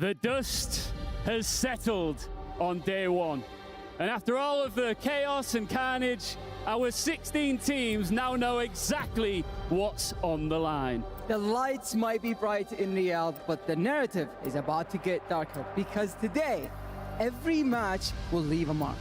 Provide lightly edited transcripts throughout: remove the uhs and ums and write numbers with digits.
The dust has settled on day one. And after all of the chaos and carnage, our 16 teams now know exactly what's on the line. The lights might be bright in Riyadh, but the narrative is about to get darker because today, every match will leave a mark.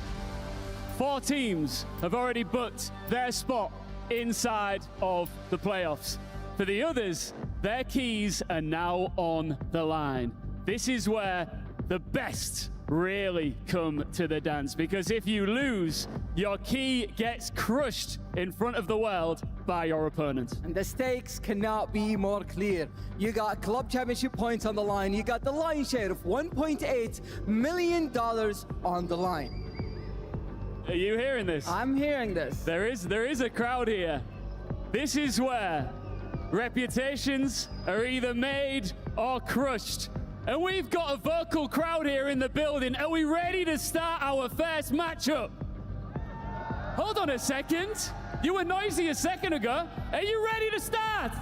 4 teams have already booked their spot inside of the playoffs. For the others, their keys are now on the line. This is where the best really come to the dance, because if you lose, your key gets crushed in front of the world by your opponent. And the stakes cannot be more clear. You got club championship points on the line. You got the lion's share of $1.8 million on the line. Are you hearing this? I'm hearing this. There is a crowd here. This is where reputations are either made or crushed. And we've got a vocal crowd here in the building. Are we ready to start our first matchup? Hold on a second. You were noisy a second ago. Are you ready to start?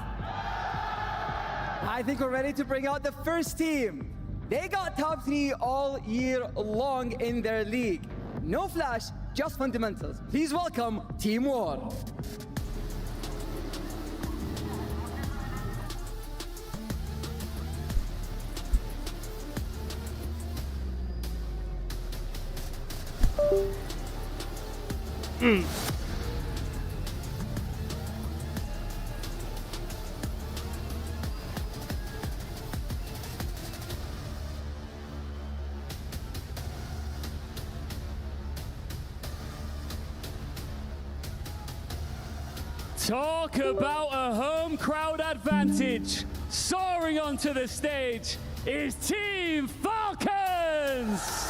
I think we're ready to bring out the first team. They got top 3 all year long in their league. No flash, just fundamentals. Please welcome Team War. Talk about a home crowd advantage. Soaring onto the stage is Team Falcons.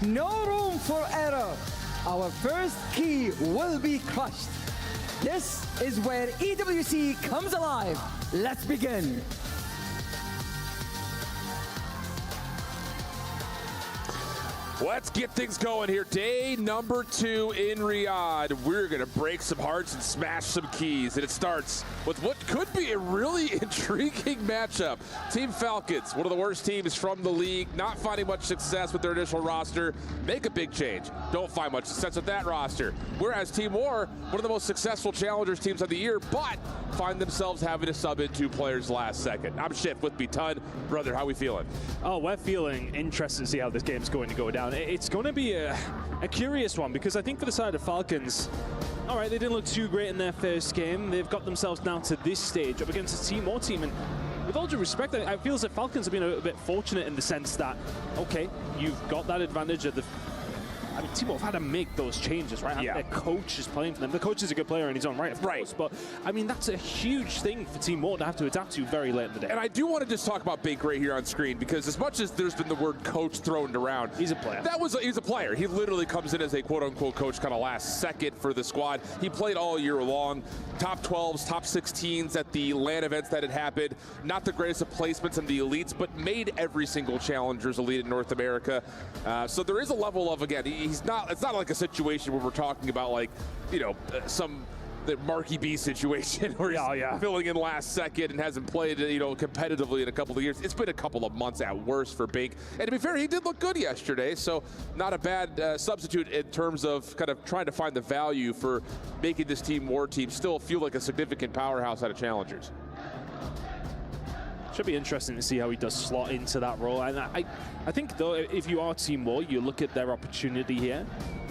No room for error. Our first key will be crushed. This is where EWC comes alive. Let's begin. Let's get things going here. Day number 2 in Riyadh. We're going to break some hearts and smash some keys. And it starts with what could be a really intriguing matchup. Team Falcons, one of the worst teams from the league, not finding much success with their initial roster. Make a big change. Don't find much success with that roster. Whereas Team War, one of the most successful challengers teams of the year, but find themselves having to sub in 2 players last second. I'm Schiff with Ton. Brother, how we feeling? Oh, we're feeling interested to see how this game's going to go down. It's going to be a curious one, because I think for the side of Falcons, all right, they didn't look too great in their first game. They've got themselves down to this stage up against a Team War team. And with all due respect, I feel as if Falcons have been a bit fortunate in the sense that, okay, you've got that advantage of the... I mean, Team War have had to make those changes, right? Yeah. Their coach is playing for them. The coach is a good player in his own right, of course. But, I mean, that's a huge thing for Team War to have to adapt to very late in the day. And I do want to just talk about Big Ray here on screen, because as much as there's been the word coach thrown around, he's a player. He's a player. He literally comes in as a quote-unquote coach kind of last second for the squad. He played all year long. Top 12s, top 16s at the LAN events that had happened. Not the greatest of placements in the elites, but made every single challenger's elite in North America. So there is a level of, again, it's not like a situation where we're talking about, like, you know, the Marky B situation where he's filling in last second and hasn't played, you know, competitively in a couple of years. It's been a couple of months at worst for Bink. And to be fair, he did look good yesterday, so not a bad substitute in terms of kind of trying to find the value for making this Team War team still feel like a significant powerhouse out of challengers. Should be interesting to see how he does slot into that role. And I think, though, if you are Team War, you look at their opportunity here.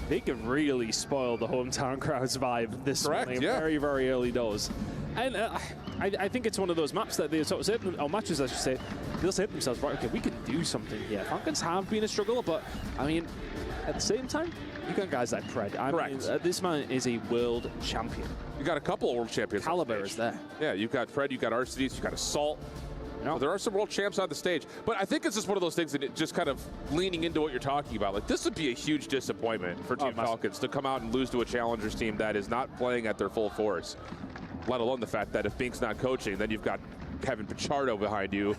They can really spoil the hometown crowd's vibe this morning. Very, very early doors. And I think it's one of those maps that they sort of say, or matches, I should say, they'll say to themselves, right, okay, we can do something here. Falcons have been a struggle, but, I mean, at the same time, you got guys like Pred. I mean, this man is a world champion. You got a couple of world champions. Caliber is there. Yeah, you've got Pred, you've got Arcides, you've got Assault. No, there are some world champs on the stage, but I think it's just one of those things that it just kind of leaning into what you're talking about. Like, this would be a huge disappointment for Team Falcons to come out and lose to a challengers team that is not playing at their full force, let alone the fact that if Bink's not coaching, then you've got Kevin Pichardo behind you,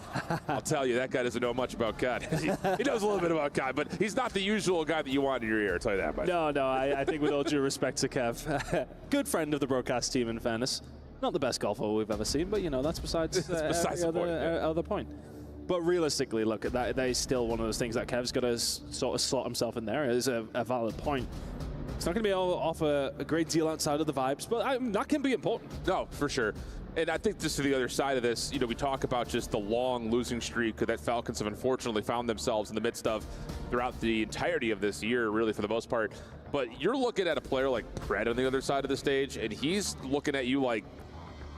I'll tell you, that guy doesn't know much about COD. He knows a little bit about COD, but he's not the usual guy that you want in your ear, I'll tell you that much. No, I think with all due respect to Kev, good friend of the broadcast team, in fairness. Not the best golfer we've ever seen, but, you know, that's besides, other point. But realistically, look, that is still one of those things that Kev's got to sort of slot himself in there. It is a valid point. It's not going to be able to offer a great deal outside of the vibes, but that can be important. No, for sure. And I think just to the other side of this, you know, we talk about just the long losing streak that Falcons have unfortunately found themselves in the midst of throughout the entirety of this year, really, for the most part. But you're looking at a player like Pred on the other side of the stage, and he's looking at you like,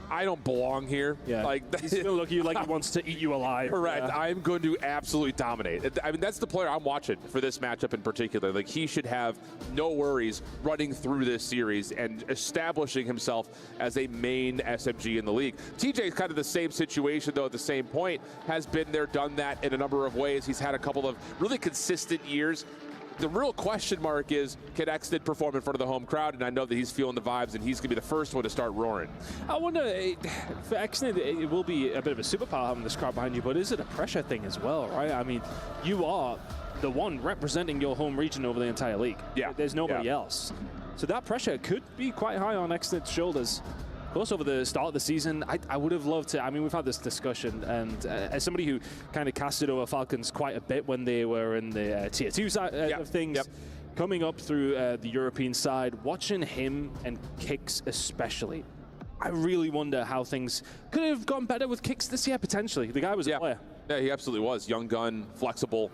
I don't belong here. Yeah. Like, he's going to look at you like he wants to eat you alive. Correct. I'm going to absolutely dominate. I mean, that's the player I'm watching for this matchup in particular. Like, he should have no worries running through this series and establishing himself as a main SMG in the league. TJ is kind of the same situation, though, at the same point. Has been there, done that in a number of ways. He's had a couple of really consistent years. The real question mark is, can Exton perform in front of the home crowd? And I know that he's feeling the vibes, and he's going to be the first one to start roaring. I wonder, for Exton, it will be a bit of a superpower having this crowd behind you, but is it a pressure thing as well, right? I mean, you are the one representing your home region over the entire league. Yeah. There's nobody else. So that pressure could be quite high on Exton's shoulders. Of course, over the start of the season, I would have loved to. I mean, we've had this discussion, and as somebody who kind of casted over Falcons quite a bit when they were in the Tier 2 side of things, coming up through the European side, watching him and Kicks especially, I really wonder how things could have gone better with Kicks this year, potentially. The guy was a player. Yeah, he absolutely was. Young gun, flexible.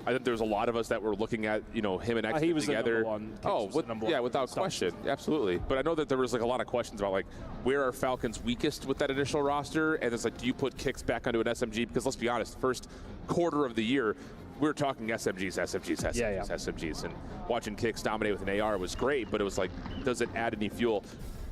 I think there's a lot of us that were looking at, you know, him and Exton he was together. The number one. Without question, absolutely. But I know that there was like a lot of questions about like where are Falcons weakest with that initial roster, and it's like, do you put Kicks back onto an SMG? Because let's be honest, first quarter of the year, we were talking SMGs, SMGs, and watching Kicks dominate with an AR was great, but it was like, does it add any fuel?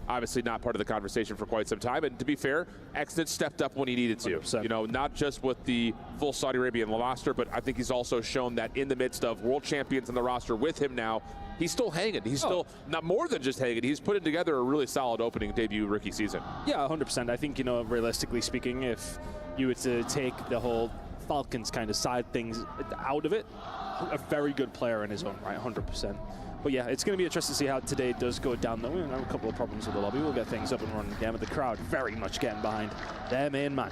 Obviously not part of the conversation for quite some time. And to be fair, Exton stepped up when he needed to. 100%. You know, not just with the full Saudi Arabian roster, but I think he's also shown that in the midst of world champions in the roster with him now, he's still hanging. He's still not more than just hanging. He's putting together a really solid opening debut rookie season. Yeah, 100%. I think, you know, realistically speaking, if you were to take the whole Falcons kind of side things out of it, a very good player in his own right, 100%. But yeah, it's going to be interesting to see how today does go down, though. We have a couple of problems with the lobby. We'll get things up and running again, but the crowd very much getting behind their main man.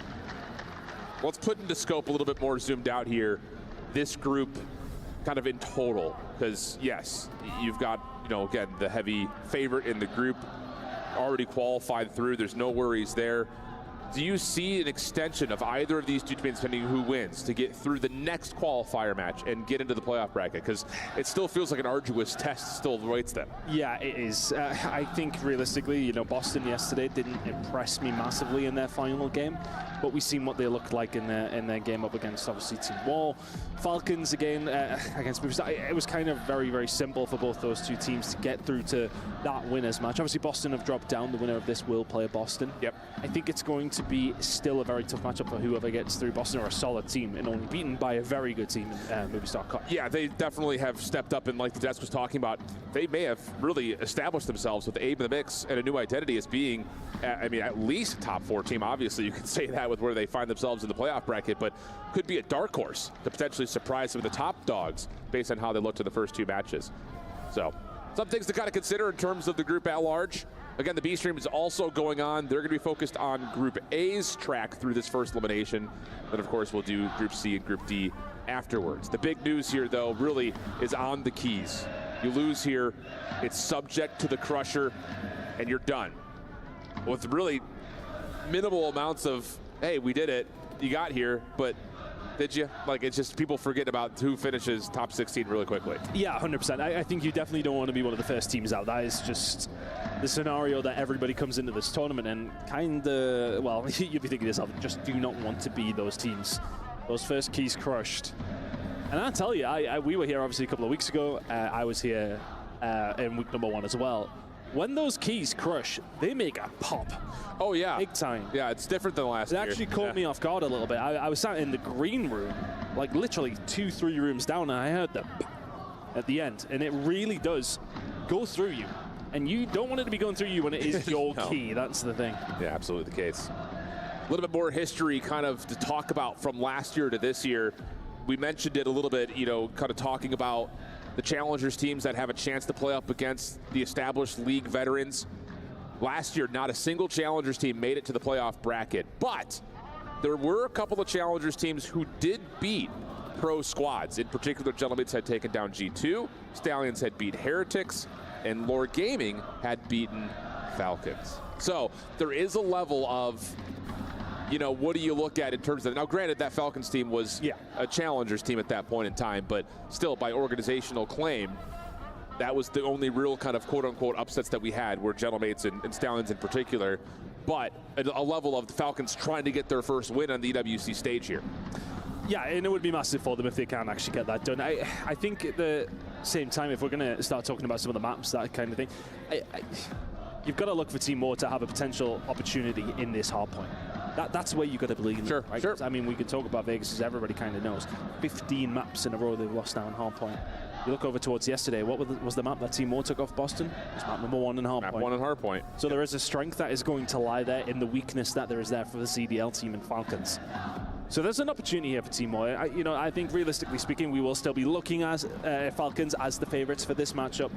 Let's put into scope a little bit more zoomed out here, this group kind of in total, because yes, you've got, you know, again, the heavy favorite in the group already qualified through. There's no worries there. Do you see an extension of either of these two teams, depending who wins, to get through the next qualifier match and get into the playoff bracket? Because it still feels like an arduous test still awaits them. Yeah, it is. I think realistically, you know, Boston yesterday didn't impress me massively in their final game, but we've seen what they looked like in their game up against, obviously, Team Wall. Falcons, again, against Movistar. It was kind of very, very simple for both those two teams to get through to that winners match. Obviously, Boston have dropped down. The winner of this will play Boston. Yep. I think it's going to be still a very tough matchup for whoever gets through. Boston are a solid team and only beaten by a very good team in Movistar Cup. Yeah, they definitely have stepped up, and like the desk was talking about, they may have really established themselves with Abe in the mix and a new identity as being, I mean, at least a top 4 team. Obviously, you could say that with where they find themselves in the playoff bracket, but could be a dark horse to potentially surprise some of the top dogs based on how they looked in the first 2 matches. So, some things to kind of consider in terms of the group at large. Again, the B stream is also going on. They're going to be focused on Group A's track through this first elimination. Then, of course, we'll do Group C and Group D afterwards. The big news here, though, really is on the keys. You lose here, it's subject to the Crusher, and you're done. With really minimal amounts of, hey, we did it, you got here, but did you? Like, it's just people forget about who finishes top 16 really quickly. Yeah, 100%. I think you definitely don't want to be one of the first teams out. That is just the scenario that everybody comes into this tournament and kind of, well, you'd be thinking to yourself, just do not want to be those teams. Those first keys crushed. And I'll tell you, we were here obviously a couple of weeks ago. I was here in week number 1 as well. When those keys crush, they make a pop. Oh, yeah. Big time. Yeah, it's different than last year. It actually caught me off guard a little bit. I was sat in the green room, like literally 2-3 rooms down, and I heard the pop at the end. And it really does go through you. And you don't want it to be going through you when it is your key. That's the thing. Yeah, absolutely the case. A little bit more history kind of to talk about from last year to this year. We mentioned it a little bit, you know, kind of talking about the Challengers teams that have a chance to play up against the established league veterans. Last year, not a single Challengers team made it to the playoff bracket, but there were a couple of Challengers teams who did beat pro squads. In particular, Gentlemen's had taken down G2, Stallions had beat Heretics, and Lore Gaming had beaten Falcons. So there is a level of, you know, what do you look at in terms of, now granted that Falcons team was a Challengers team at that point in time, but still by organizational claim, that was the only real kind of quote unquote upsets that we had were Gentlemates and Stallions in particular, but a level of the Falcons trying to get their first win on the EWC stage here. Yeah, and it would be massive for them if they can actually get that done. I think at the same time, if we're going to start talking about some of the maps, that kind of thing, you've got to look for Team War to have a potential opportunity in this hardpoint. That's where you've got to believe in. Sure, right? sure. I mean, we can talk about Vegas, as everybody kind of knows. 15 maps in a row they've lost now in hardpoint. You look over towards yesterday, what was the map that Team War took off Boston? It's map number 1 in hardpoint. Map 1 in hardpoint. So there is a strength that is going to lie there in the weakness that there is there for the CDL team and Falcons. So there's an opportunity here for Team War. I think realistically speaking, we will still be looking at Falcons as the favorites for this matchup.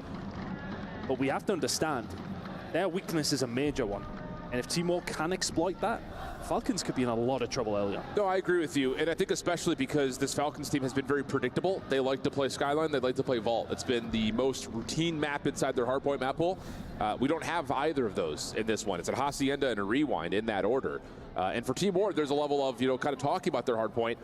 But we have to understand, their weakness is a major one. And if Team War can exploit that, Falcons could be in a lot of trouble early on. No, I agree with you. And I think especially because this Falcons team has been very predictable. They like to play Skyline, they like to play Vault. It's been the most routine map inside their hardpoint map pool. We don't have either of those in this one. It's a Hacienda and a Rewind in that order. And for Team War, there's a level of, you know, kind of talking about their hardpoint.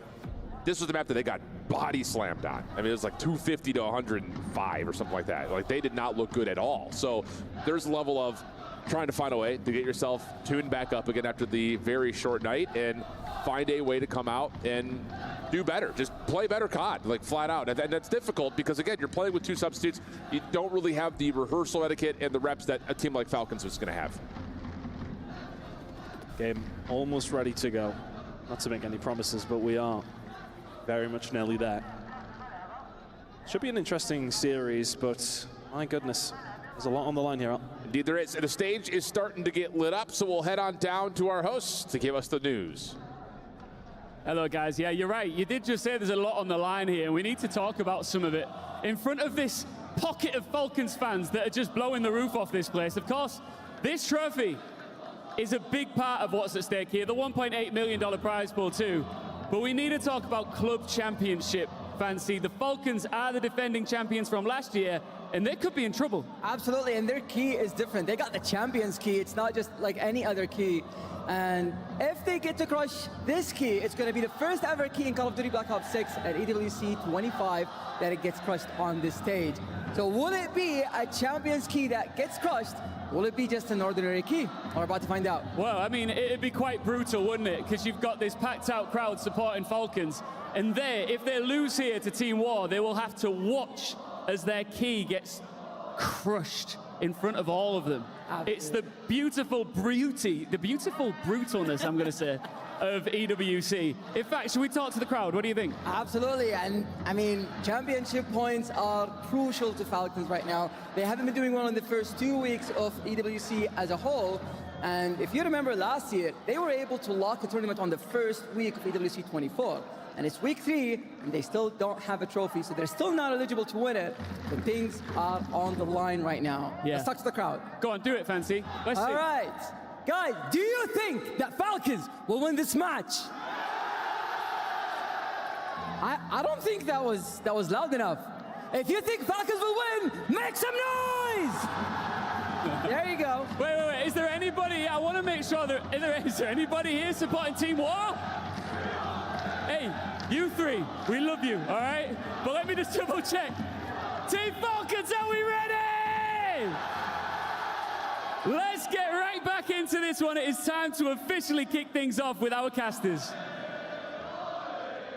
This was the map that they got body slammed on. I mean, it was like 250 to 105 or something like that. Like, they did not look good at all. So there's a level of trying to find a way to get yourself tuned back up again after the very short night and find a way to come out and do better. Just play better COD, like flat out. And that's difficult because, again, you're playing with 2 substitutes. You don't really have the rehearsal etiquette and the reps that a team like Falcons was going to have. Game almost ready to go. Not to make any promises, but we are very much nearly there. Should be an interesting series, but my goodness, there's a lot on the line here. Indeed there is. The stage is starting to get lit up, so we'll head on down to our hosts to give us the news. Hello, guys. Yeah, you're right. You did just say there's a lot on the line here, and we need to talk about some of it. In front of this pocket of Falcons fans that are just blowing the roof off this place, of course, this trophy is a big part of what's at stake here, the $1.8 million prize pool too. But we need to talk about club championship fancy. The Falcons are the defending champions from last year, and they could be in trouble. Absolutely, and their key is different. They got the Champions key. It's not just like any other key. And if they get to crush this key, it's going to be the first ever key in Call of Duty Black Ops 6 at EWC 25 that it gets crushed on this stage. So will it be a Champions key that gets crushed? Will it be just an ordinary key? We're about to find out. Well, I mean, it'd be quite brutal, wouldn't it? Because you've got this packed out crowd supporting Falcons. And if they lose here to Team War, they will have to watch as their key gets crushed in front of all of them. Absolutely. It's the beautiful beauty, the beautiful brutalness, I'm going to say, of EWC. In fact, should we talk to the crowd? What do you think? Absolutely, and I mean, championship points are crucial to Falcons right now. They haven't been doing well in the first 2 weeks of EWC as a whole. And if you remember last year, they were able to lock a tournament on the first week of EWC 24. And it's week 3, and they still don't have a trophy, so they're still not eligible to win it. But things are on the line right now. Yeah. Let's talk to the crowd. Go on, do it, Fancy. Let's see. All right. Guys, do you think that Falcons will win this match? I don't think that was loud enough. If you think Falcons will win, make some noise! There you go. Wait. Is there anybody? I want to make sure is there anybody here supporting Team War? Hey, you 3, we love you, all right? But let me just double check. Team Falcons, are we ready? Let's get right back into this one. It is time to officially kick things off with our casters.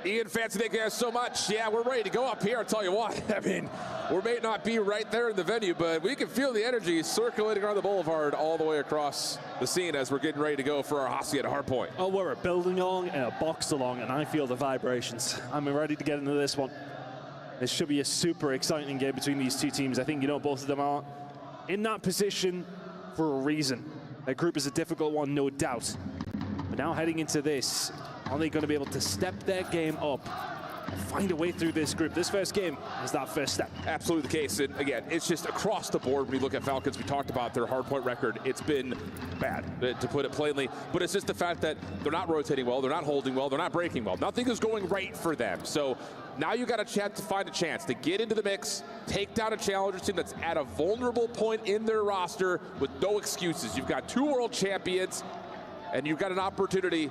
Ian, Fancy, thank you guys so much. Yeah, we're ready to go up here. I'll tell you what, I mean, we may not be right there in the venue, but we can feel the energy circulating around the boulevard all the way across the scene as we're getting ready to go for our Hacienda hardpoint. Oh, we're a building along and a box along, and I feel the vibrations. I'm ready to get into this one. This should be a super exciting game between these two teams. I think, you know, both of them are in that position for a reason. Their group is a difficult one, no doubt. But now heading into this, are they going to be able to step their game up and find a way through this group? This first game is that first step. Absolutely the case. And again, it's just across the board. When you look at Falcons, we talked about their hardpoint record. It's been bad, to put it plainly. But it's just the fact that they're not rotating well, they're not holding well, they're not breaking well. Nothing is going right for them. So now you got a chance to find a chance to get into the mix, take down a challenger team that's at a vulnerable point in their roster with no excuses. You've got 2 world champions, and you've got an opportunity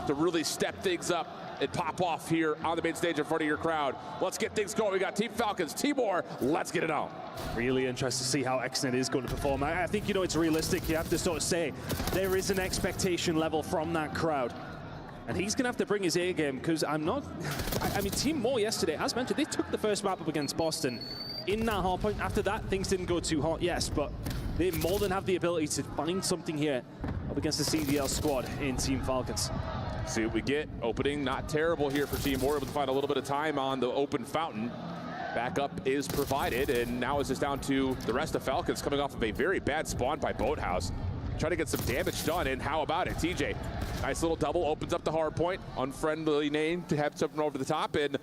to really step things up and pop off here on the main stage in front of your crowd. Let's get things going. We got Team Falcons, Timor, let's get it on. Really interested to see how XNet is going to perform. I think, you know, it's realistic. You have to sort of say there is an expectation level from that crowd. And he's going to have to bring his A game, because I mean, Team Moore yesterday, as mentioned, they took the first map up against Boston in that hardpoint. After that, things didn't go too hot, yes, but they more than have the ability to find something here up against the CDL squad in Team Falcons. See what we get. Opening not terrible here for Team Moore, able to find a little bit of time on the open fountain. Backup is provided, and now it's just down to the rest of Falcons coming off of a very bad spawn by Boathouse. Trying to get some damage done, and how about it? TJ, nice little double, opens up the hard point. Unfriendly name to have something over the top, and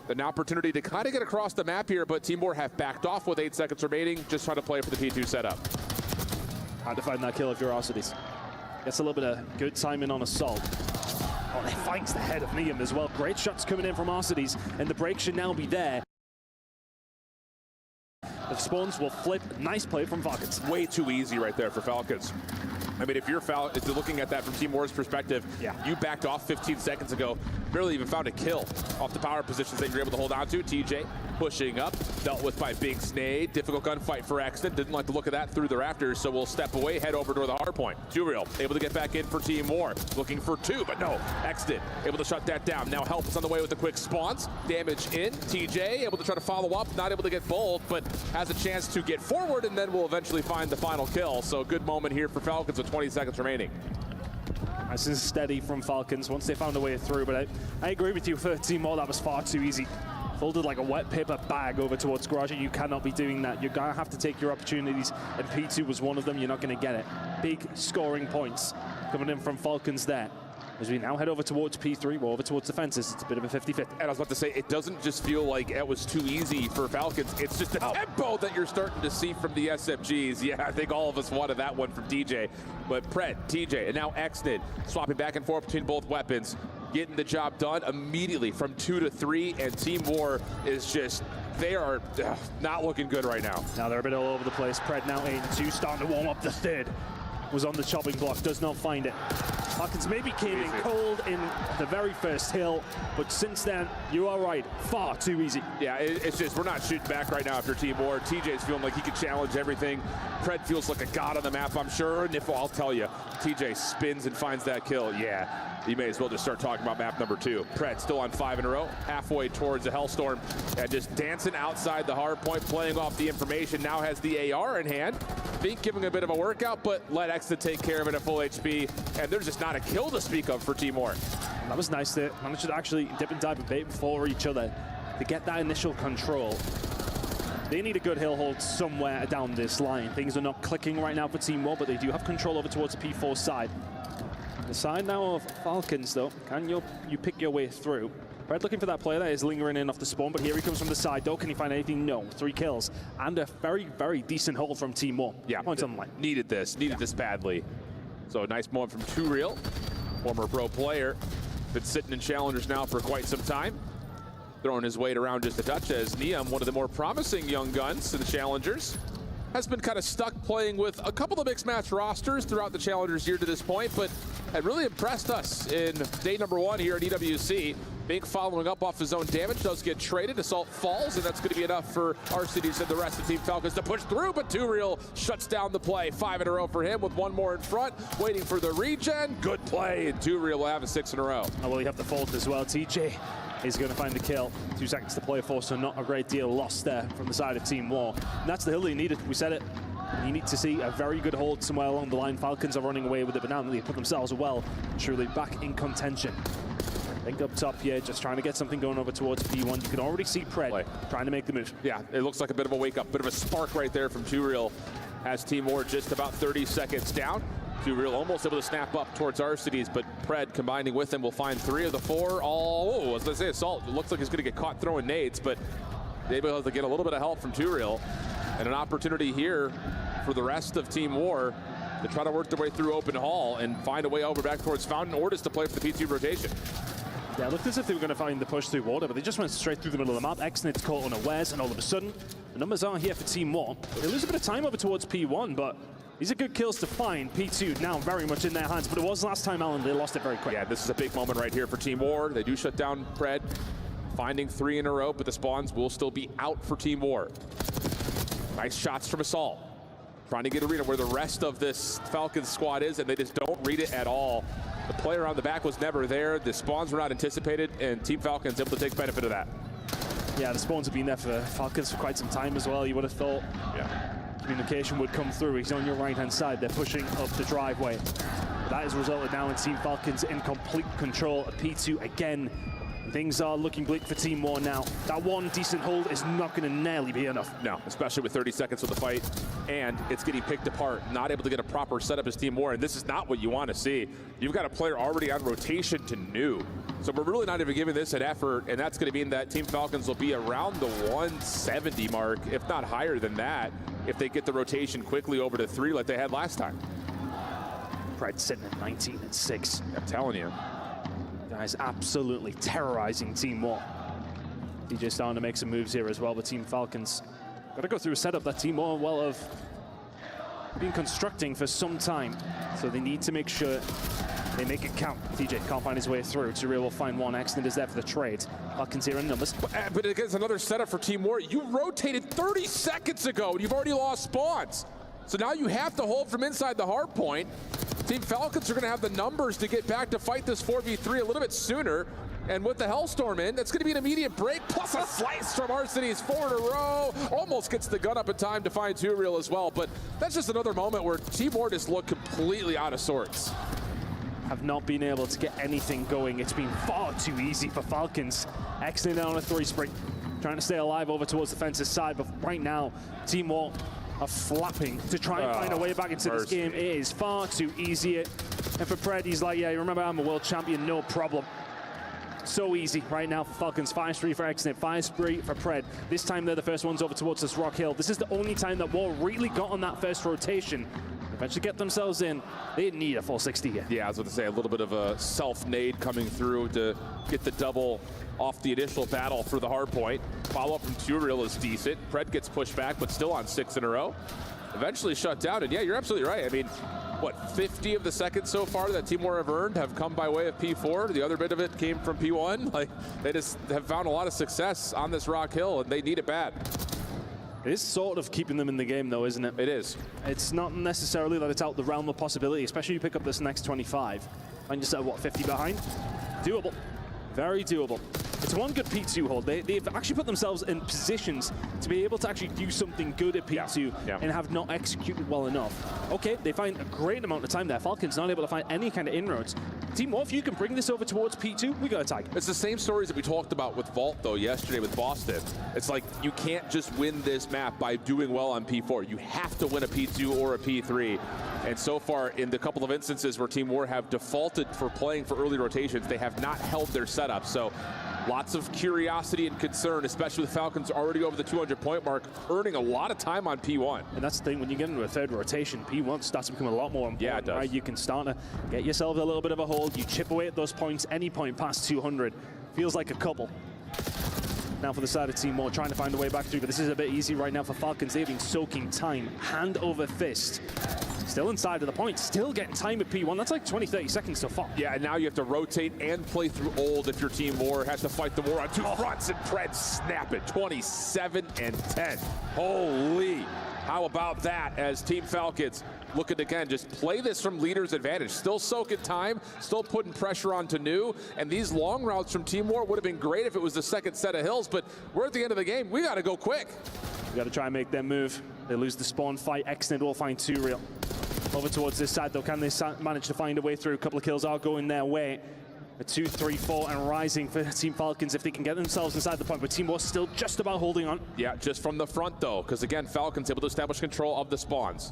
an opportunity to kind of get across the map here, but Team Moore have backed off with 8 seconds remaining, just trying to play for the P2 setup. Hard to find that kill if you're Arcides. Gets a little bit of good timing on Assault. Oh, they finds the head of Niam as well. Great shots coming in from Arcides, and the break should now be there. The spawns will flip. Nice play from Falcons. Way too easy right there for Falcons. I mean, if you're looking at that from Team Moore's perspective, yeah, you backed off 15 seconds ago, barely even found a kill off the power positions that you're able to hold on to. TJ pushing up, dealt with by Big Snade. Difficult gunfight for Exton. Didn't like the look of that through the rafters, so we'll step away, head over to the hard point. Real able to get back in for Team Moore. Looking for 2, but no. Exton able to shut that down. Now help is on the way with the quick spawns. Damage in. TJ able to try to follow up, not able to get bold, but has a chance to get forward, and then will eventually find the final kill. So good moment here for Falcons with 20 seconds remaining. This is steady from Falcons once they found a way through, but I agree with you for Team Moore, that was far too easy. Folded like a wet paper bag over towards Garage. You cannot be doing that. You're going to have to take your opportunities, and P2 was one of them. You're not going to get it. Big scoring points coming in from Falcons there. As we now head over towards P3, we're over towards the fences. It's a bit of a 50-50. And I was about to say, it doesn't just feel like it was too easy for Falcons. It's just the tempo that you're starting to see from the SMGs. Yeah, I think all of us wanted that one from DJ. But Pred, TJ, and now Exton swapping back and forth between both weapons, getting the job done immediately from 2 to 3. And Team Moore is just, they are not looking good right now. Now they're a bit all over the place. Pred now 8 and 2, starting to warm up. The third was on the chopping block, does not find it. Falcons maybe came in cold in the very first hill, but since then, you are right, far too easy. Yeah, it's just, we're not shooting back right now after Team Moore. TJ's feeling like he could challenge everything. Pred feels like a god on the map, I'm sure, and if I'll tell you, TJ spins and finds that kill, yeah. You may as well just start talking about map number 2. Pred still on 5 in a row, halfway towards the Hellstorm, and just dancing outside the hard point, playing off the information, now has the AR in hand. Think giving a bit of a workout, but let Exton take care of it at full HP, and there's just not a kill to speak of for Team Moore. That was nice. They managed to actually dip and dive a bit for each other to get that initial control. They need a good hill hold somewhere down this line. Things are not clicking right now for Team Moore, but they do have control over towards the P4 side. The side now of Falcons, though, can you pick your way through? Pred looking for that player that is lingering in off the spawn, but here he comes from the side, though. Can he find anything? No. 3 kills, and a very, very decent hold from Team Moore. Yeah, points on the line. Needed this badly. So a nice moment from Real, former pro player. Been sitting in challengers now for quite some time. Throwing his weight around just a touch, as Niam, one of the more promising young guns in the challengers, has been kind of stuck playing with a couple of mixed match rosters throughout the challengers year to this point, but had really impressed us in day number 1 here at EWC. Bink following up off his own damage, does get traded. Assault falls, and that's going to be enough for Arcides and the rest of Team Falcons to push through, but Real shuts down the play. 5 in a row for him with 1 more in front, waiting for the regen. Good play, and Real will have a 6 in a row. Oh, well, you have the fault as well. TJ is going to find the kill. 2 seconds to play for, so not a great deal lost there from the side of Team Moore. And that's the hill he needed. We said it. You need to see a very good hold somewhere along the line. Falcons are running away with it, but now they put themselves well and truly back in contention. Think up top here, just trying to get something going over towards P1. You can already see Pred trying to make the move. Yeah, it looks like a bit of a wake up, bit of a spark right there from Real. Has Team Moore just about 30 seconds down. 2Real almost able to snap up towards Arcades, but Pred combining with him will find 3 of the 4. Oh, as I say, Assault, it looks like he's going to get caught throwing nades, but able to get a little bit of help from 2Real. And an opportunity here for the rest of Team War to try to work their way through open hall and find a way over back towards Fountain Ordis to play for the P2 rotation. Yeah, it looked as if they were going to find the push through water, but they just went straight through the middle of the map. Xnit's caught unawares, and all of a sudden, the numbers are here for Team War. They lose a bit of time over towards P1, but these are good kills to find. P2 now very much in their hands, but it was last time, Alan, they lost it very quick. Yeah, this is a big moment right here for Team War. They do shut down Pred, finding 3 in a row, but the spawns will still be out for Team War. Nice shots from Assault. Trying to get arena where the rest of this Falcons squad is, and they just don't read it at all. The player on the back was never there. The spawns were not anticipated, and Team Falcons able to take benefit of that. Yeah, the spawns have been there for Falcons for quite some time as well. You would have thought communication would come through. He's on your right-hand side. They're pushing up the driveway. That has resulted now in Team Falcons in complete control of P2 again. Things are looking bleak for Team War now. That one decent hold is not going to nearly be enough. No, especially with 30 seconds of the fight, and it's getting picked apart, not able to get a proper setup as Team War, and this is not what you want to see. You've got a player already on rotation to new. So we're really not even giving this an effort, and that's going to mean that Team Falcons will be around the 170 mark, if not higher than that, if they get the rotation quickly over to 3 like they had last time. Pred sitting at 19-6. I'm telling you. Guys, absolutely terrorizing Team War. DJ starting to make some moves here as well, but Team Falcons got to go through a setup that Team War well have been constructing for some time. So they need to make sure they make it count. DJ can't find his way through. 2Real will find one. Xnit is there for the trade. Falcons here in numbers. But against another setup for Team War, you rotated 30 seconds ago and you've already lost spawns. So now you have to hold from inside the hard point. Team Falcons are going to have the numbers to get back to fight this 4v3 a little bit sooner. And with the Hellstorm in, that's going to be an immediate break, plus a slice from Arcades, 4 in a row. Almost gets the gun up in time to find 2Real as well. But that's just another moment where Team War just looked completely out of sorts. Have not been able to get anything going. It's been far too easy for Falcons. Xnit on a 3 sprint, trying to stay alive over towards the fence's side. But right now, Team War are flapping to try and find a way back into this game. It is far too easy. And for Pred, he's like, yeah, you remember I'm a world champion, no problem. So easy right now for Falcons. 5-3 for Xnit, 5-3 for Pred. This time they're the first ones over towards this Rock Hill. This is the only time that War really got on that first rotation. Eventually get themselves in. They need a full 60 here. Yeah, I was going to say a little bit of a self-nade coming through to get the double off the initial battle for the hard point. Follow-up from 2Real is decent. Pred gets pushed back, but still on 6 in a row. Eventually shut down, and yeah, you're absolutely right. I mean, what, 50 of the seconds so far that Team War have earned have come by way of P4. The other bit of it came from P1. Like, they just have found a lot of success on this Rock Hill, and they need it bad. It is sort of keeping them in the game, though, isn't it? It is. It's not necessarily that it's out the realm of possibility, especially if you pick up this next 25. Find yourself, what, 50 behind? Doable. Very doable. It's one good P2 hold. They've actually put themselves in positions to be able to actually do something good at P2 and have not executed well enough. Okay, they find a great amount of time there. Falcons not able to find any kind of inroads. Team War, if you can bring this over towards P2, we got a tag. It's the same stories that we talked about with Vault, though, yesterday with Boston. It's like you can't just win this map by doing well on P4. You have to win a P2 or a P3. And so far, in the couple of instances where Team War have defaulted for playing for early rotations, they have not held their setup. So lots of curiosity and concern, especially with Falcons already over the 200-point mark, earning a lot of time on P1. And that's the thing, when you get into a third rotation, P1 starts to become a lot more important. Yeah, it does. Right? You can start to get yourself a little bit of a hold. You chip away at those points, any point past 200. Feels like a couple. Now for the side of Team War, trying to find a way back through, but this is a bit easy right now for Falcons. They've been soaking time, hand over fist. Still inside of the point, still getting time at P1. That's like 20, 30 seconds so far. Yeah, and now you have to rotate and play through old if your Team War has to fight the war on 2 fronts, and Pred snap it, 27-10. Holy, how about that as Team Falcons looking to, again, just play this from leader's advantage. Still soaking time, still putting pressure on to new, and these long routes from Team War would have been great if it was the second set of hills, but we're at the end of the game. We got to go quick. We got to try and make them move. They lose the spawn fight. Xnit will find 2Real. Over towards this side, though, can they manage to find a way through? A couple of kills are going their way. A 2, 3, 4, and rising for Team Falcons if they can get themselves inside the point, but Team War still just about holding on. Yeah, just from the front, though, because, again, Falcons able to establish control of the spawns.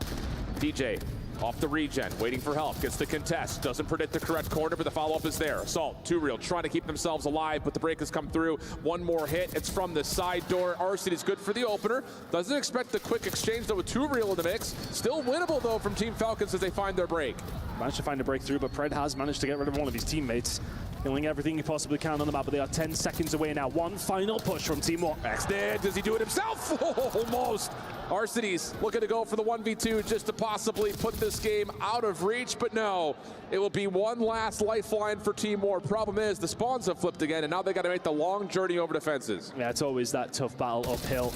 DJ Off the regen, waiting for help, gets the contest, doesn't predict the correct corner, but the follow-up is there. Assault, 2Real, trying to keep themselves alive, but the break has come through. One more hit, it's from the side door. Arcity is good for the opener. Doesn't expect the quick exchange, though, with 2Real in the mix. Still winnable, though, from Team Falcons as they find their break. Managed to find a breakthrough, but Pred has managed to get rid of one of his teammates. Killing everything he possibly can on the map, but they are 10 seconds away now. One final push from Team One. Max dead. Does he do it himself? Almost. Arcity's looking to go for the 1v2 just to possibly put this game out of reach, but no. It will be one last lifeline for Team War. Problem is, the spawns have flipped again, and now they got to make the long journey over defenses. Yeah, it's always that tough battle uphill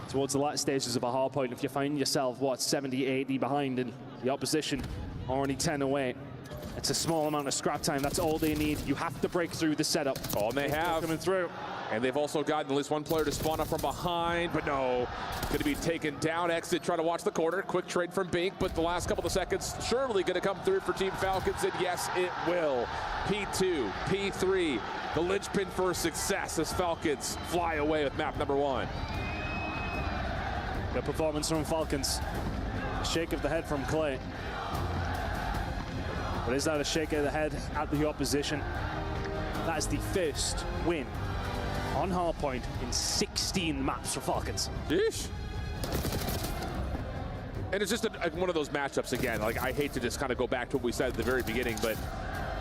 towards the last stages of a hard point. If you find yourself, what, 70, 80 behind, and the opposition already 10 away. It's a small amount of scrap time. That's all they need. You have to break through the setup. Oh, and they have. Coming through. And they've also gotten at least one player to spawn up from behind, but no. Going to be taken down. Exit, try to watch the corner. Quick trade from Bink, but the last couple of seconds surely going to come through for Team Falcons, and yes, it will. P2, P3, the linchpin for success as Falcons fly away with map number 1. Good performance from Falcons. A shake of the head from Clay. But is that a shake of the head at the opposition? That is the first win on hardpoint in 16 maps for Falcons. Yeesh. And it's just one of those matchups again. Like, I hate to just kind of go back to what we said at the very beginning, but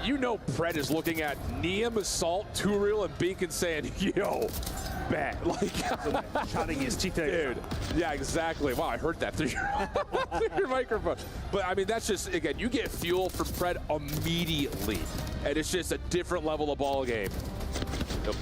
you know Pred is looking at Neum, Assault, 2Real, and Beacon saying, yo, bet. Like, chatting his teeth out. Dude, yeah, exactly. Wow, I heard that through your microphone. But, I mean, that's just, again, you get fuel from Pred immediately. And it's just a different level of ball game.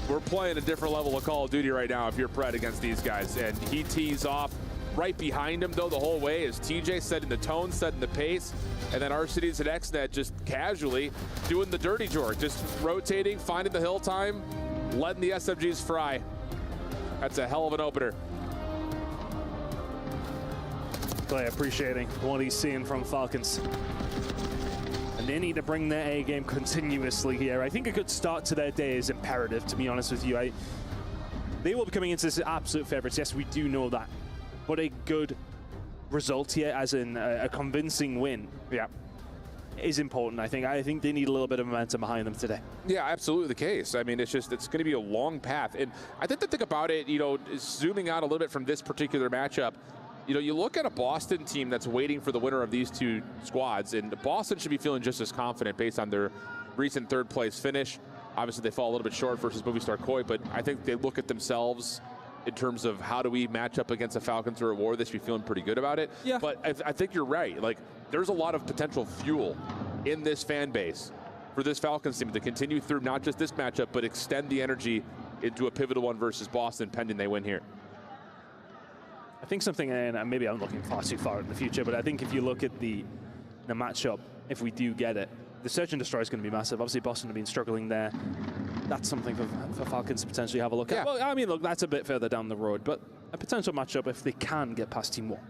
We're playing a different level of Call of Duty right now if you're Pred against these guys. And he tees off. Right behind him, though, the whole way is TJ setting the tone, setting the pace. And then Arcity's and XNet just casually doing the dirty jork, just rotating, finding the hill time, letting the SMGs fry. That's a hell of an opener. Clay appreciating what he's seeing from Falcons. And they need to bring their A game continuously here. I think a good start to their day is imperative, to be honest with you. They will be coming into this absolute favorites. Yes, we do know that. But a good result here, as in a convincing win, is important. I think they need a little bit of momentum behind them today. Yeah, absolutely the case. I mean, it's going to be a long path. And I think the thing about it, you know, is zooming out a little bit from this particular matchup, you know, you look at a Boston team that's waiting for the winner of these two squads, and Boston should be feeling just as confident based on their recent third-place finish. Obviously, they fall a little bit short versus Movistar Koi, but I think they look at themselves in terms of how do we match up against the Falcons or a war, they should be feeling pretty good about it. Yeah. But I think you're right. Like, there's a lot of potential fuel in this fan base for this Falcons team to continue through not just this matchup, but extend the energy into a pivotal one versus Boston, pending they win here. I think something, and maybe I'm looking far too far in the future, but I think if you look at the matchup, if we do get it, the Search and Destroy is going to be massive. Obviously, Boston have been struggling there. That's something for Falcons to potentially have a look at. Well, I mean, look, that's a bit further down the road, but a potential matchup if they can get past Team War.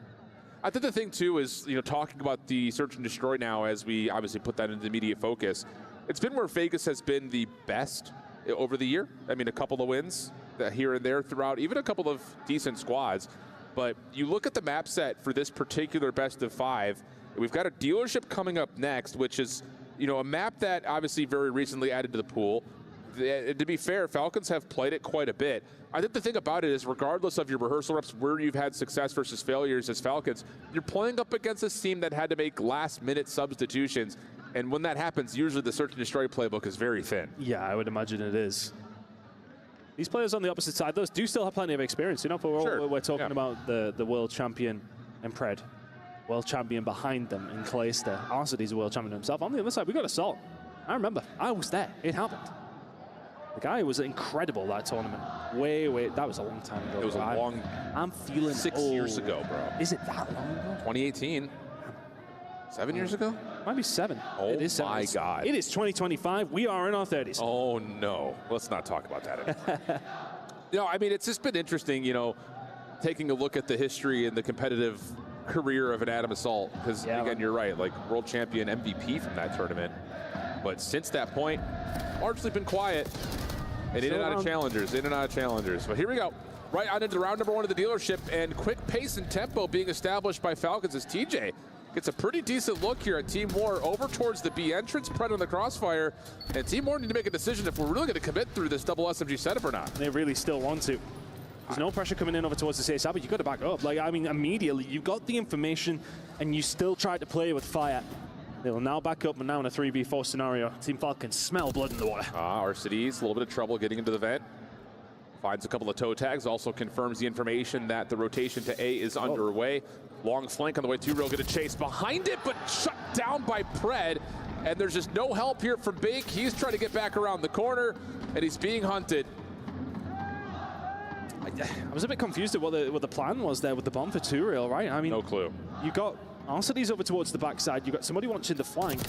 I think the thing, too, is, you know, talking about the Search and Destroy now as we obviously put that into immediate focus, it's been where Vegas has been the best over the year. I mean, a couple of wins here and there throughout, even a couple of decent squads. But you look at the map set for this particular best of 5, we've got a dealership coming up next, which is, you know, a map that obviously very recently added to the pool. To be fair, Falcons have played it quite a bit. I think the thing about it is, regardless of your rehearsal reps, where you've had success versus failures as Falcons, you're playing up against a team that had to make last-minute substitutions. And when that happens, usually the Search and Destroy playbook is very thin. Yeah, I would imagine it is. These players on the opposite side, those do still have plenty of experience. You know, we're talking about the world champion in Pred, world champion behind them in Clayster. Arcity's a world champion himself. On the other side, we got Assault. I remember, I was there. It happened. The guy was incredible that tournament. That was a long time ago. It was a long. I'm feeling 6 years ago, bro. Is it that long ago? 2018. 7 years ago? Might be 7. Oh, it is 7. my God. It is 2025. We are in our 30s. Oh, no. Let's not talk about that anymore. You know, I mean, it's just been interesting, you know, taking a look at the history and the competitive career of an Adam Assault. Because, again, you're right, like, world champion MVP from that tournament. But since that point, largely been quiet. And in and out of challengers, But here we go. Right on into round number 1 of the dealership. And quick pace and tempo being established by Falcons as TJ gets a pretty decent look here at Team War over towards the B entrance, Pred on the crossfire, and Team War need to make a decision if we're really going to commit through this double SMG setup or not. They really still want to. There's no pressure coming in over towards the C side, but you've got to back up. Like, I mean, immediately, you got the information, and you still tried to play with fire. They will now back up, and now in a 3v4 scenario. Team Falcons smell blood in the water. RCD's a little bit of trouble getting into the vent. Finds a couple of toe tags, also confirms the information that the rotation to A is underway. Long flank on the way to real, gonna chase behind it, but shut down by Pred. And there's just no help here from Bake. He's trying to get back around the corner, and he's being hunted. I was a bit confused at what the plan was there with the bomb for 2Real, right? I mean, no clue. You got RCD's over towards the backside. You got somebody watching the flank.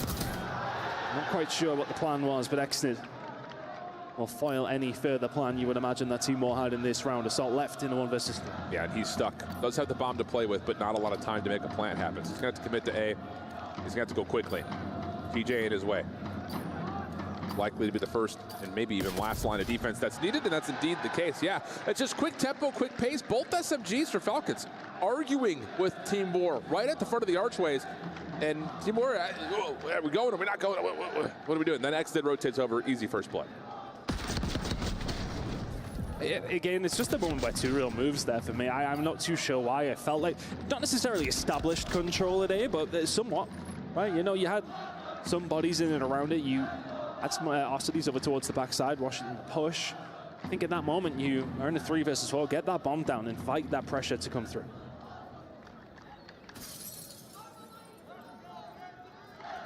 Not quite sure what the plan was, but Exnid will foil any further plan you would imagine that Team War had in this round. Assault left in the 1v3. Yeah, and he's stuck. Does have the bomb to play with, but not a lot of time to make a plant happen. So he's gonna have to commit to A. He's gonna have to go quickly. TJ in his way. Likely to be the first and maybe even last line of defense that's needed, and that's indeed the case. Yeah, it's just quick tempo, quick pace. Both SMGs for Falcons arguing with Team War right at the front of the archways. And Team War, are we going? Are we not going? What are we doing? Then Extend rotates over, easy first blood. Again, it's just a moment where 2Real moves there for me. I'm not too sure why. I felt like, not necessarily established control today, but somewhat, right? You know, you had some bodies in and around it. You had some RCDs over towards the backside, Washington push. I think at that moment you are in a 3 versus 4, get that bomb down and fight that pressure to come through.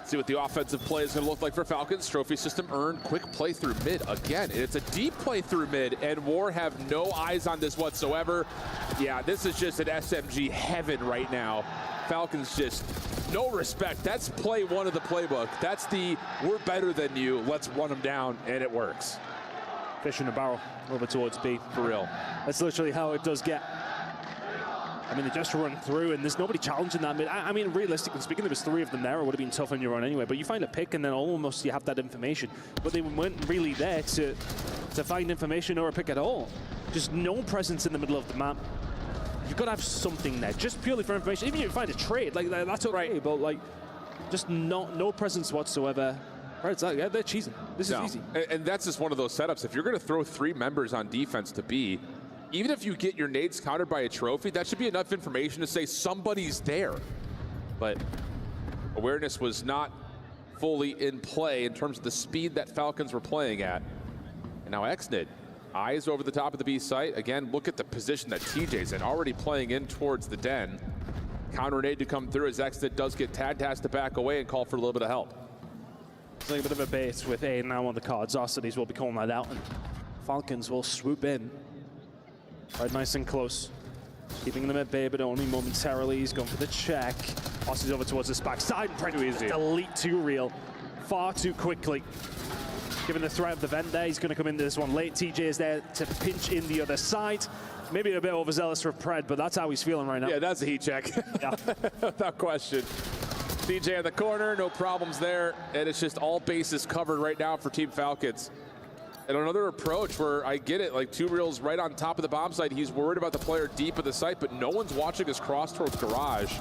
See what the offensive play is going to look like for Falcons. Trophy system earned, quick play through mid again. It's a deep play through mid, and War have no eyes on this whatsoever. Yeah, this is just an SMG heaven right now. Falcons just no respect. That's play one of the playbook. That's the we're better than you, let's run them down, and it works. Fish in a barrel over towards B. For real. That's literally how it does get. I mean, they just run through, and there's nobody challenging that mid. I mean, realistically speaking, there was 3 of them there. It would have been tough on your own anyway. But you find a pick, and then almost you have that information. But they weren't really there to find information or a pick at all. Just no presence in the middle of the map. You've got to have something there, just purely for information. Even if you find a trade, like that's okay. Right. But like, just no presence whatsoever. Right, yeah, they're cheesing. This is easy. And that's just one of those setups. If you're going to throw 3 members on defense to B, even if you get your nades countered by a trophy, that should be enough information to say somebody's there. But awareness was not fully in play in terms of the speed that Falcons were playing at. And now Exnid, eyes over the top of the B site. Again, look at the position that TJ's in, already playing in towards the den. Counter nade to come through as Exnid does get tagged, has to back away and call for a little bit of help. It's like a bit of a bait with A now on the cards. RCDs will be calling that out, and Falcons will swoop in. Right, nice and close. Keeping them at bay, but only momentarily. He's going for the check. Austin's over towards this backside. Trying to delete 2Real far too quickly. Given the threat of the vent there, he's going to come into this one late. TJ is there to pinch in the other side. Maybe a bit overzealous for Pred, but that's how he's feeling right now. Yeah, that's a heat check. Yeah. Without question. TJ in the corner, no problems there. And it's just all bases covered right now for Team Falcons. And another approach where I get it, like 2Real's right on top of the bomb site. He's worried about the player deep of the site, but no one's watching us cross towards garage.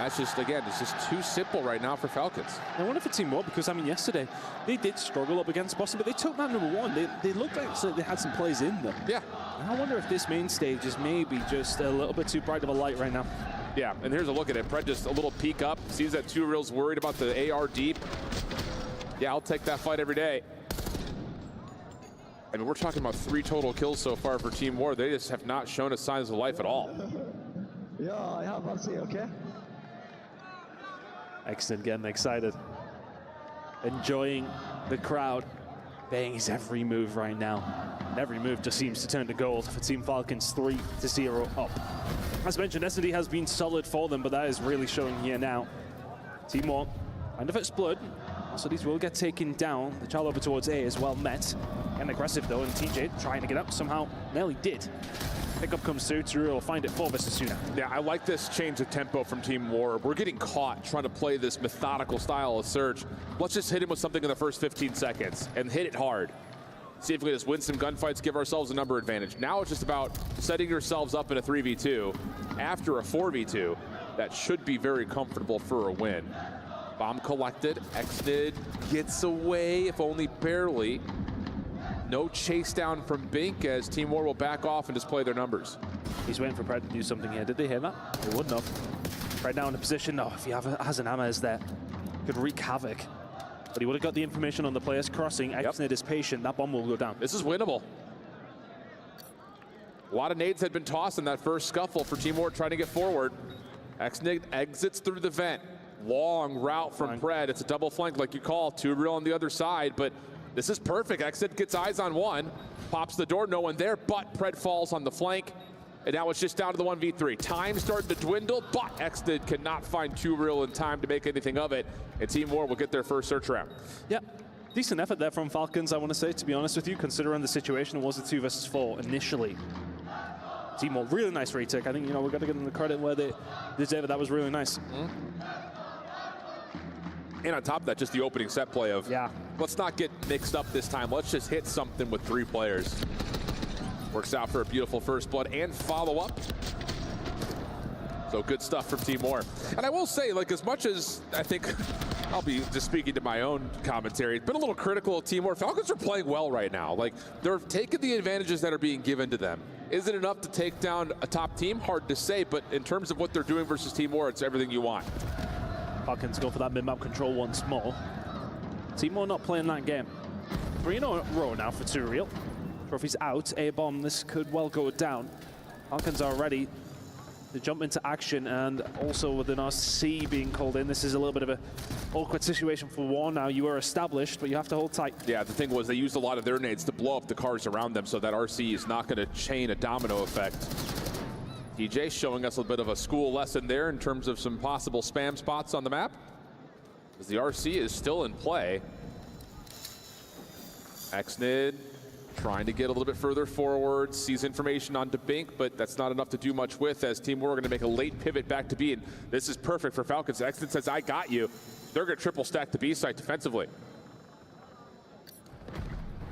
That's just, again, it's just too simple right now for Falcons. I wonder if it's Team War, because, I mean, yesterday, they did struggle up against Boston, but they took that #1. They looked like they had some plays in them. Yeah. And I wonder if this main stage is maybe just a little bit too bright of a light right now. Yeah, and here's a look at it. Pred just a little peek up, sees that 2Real's worried about the AR deep. Yeah, I'll take that fight every day. I mean, we're talking about 3 total kills so far for Team War. They just have not shown us signs of life at all. Yeah, I have RC, okay? Exton getting excited. Enjoying the crowd. Baying his every move right now. And every move just seems to turn to gold for Team Falcons 3-0 up. As mentioned, S&D has been solid for them, but that is really showing here now. Team War, kind of at split. So these will get taken down. The child over towards A is well met. And aggressive though, and TJ trying to get up somehow. Nearly did. Pickup comes through. 2Real will find it 4 versus 2 now. Yeah, I like this change of tempo from Team War. We're getting caught trying to play this methodical style of Surge. Let's just hit him with something in the first 15 seconds and hit it hard. See if we can just win some gunfights, give ourselves a number advantage. Now it's just about setting yourselves up in a 3v2 after a 4v2 that should be very comfortable for a win. Bomb collected. Xnid gets away, if only barely. No chase down from Bink as Team War will back off and display their numbers. He's waiting for Pred to do something here. Did they hear that? They wouldn't have. Pred now in a position. Oh, if he has an Amaz there, could wreak havoc. But he would have got the information on the players crossing. Xnid is patient. That bomb will go down. This is winnable. A lot of nades had been tossed in that first scuffle for Team War trying to get forward. Xnid exits through the vent. Long route from Pred. It's a double flank like you call. 2Real on the other side, but this is perfect. Xnid gets eyes on one, pops the door, no one there, but Pred falls on the flank. And now it's just down to the 1v3. Time starting to dwindle, but Xnid cannot find 2Real in time to make anything of it. And Team War will get their first search round. Yeah, decent effort there from Falcons, I want to say, to be honest with you, considering the situation. It was a 2 versus 4 initially. Team War, really nice retake. I think, we've got to give them the credit where they deserve it. That was really nice. And on top of that, just the opening set play of, let's not get mixed up this time. Let's just hit something with 3 players. Works out for a beautiful first blood and follow-up. So good stuff from Team War. And I will say, like, as much as I think I'll be just speaking to my own commentary, it's been a little critical of Team War. Falcons are playing well right now. Like, they're taking the advantages that are being given to them. Is it enough to take down a top team? Hard to say, but in terms of what they're doing versus Team War, it's everything you want. Falcons go for that mid-map control once more. Team War not playing that game. 3 in a row now for 2Real. Trophy's out. A-bomb, this could well go down. Falcons are ready to jump into action, and also with an RC being called in, this is a little bit of an awkward situation for War now. You are established, but you have to hold tight. Yeah, the thing was they used a lot of their nades to blow up the cars around them, so that RC is not going to chain a domino effect. TJ showing us a bit of a school lesson there in terms of some possible spam spots on the map, as the RC is still in play. Xnid trying to get a little bit further forward, sees information on Bink, but that's not enough to do much with, as Team War are going to make a late pivot back to B, and this is perfect for Falcons. Xnid says, I got you. They're going to triple stack the B site defensively.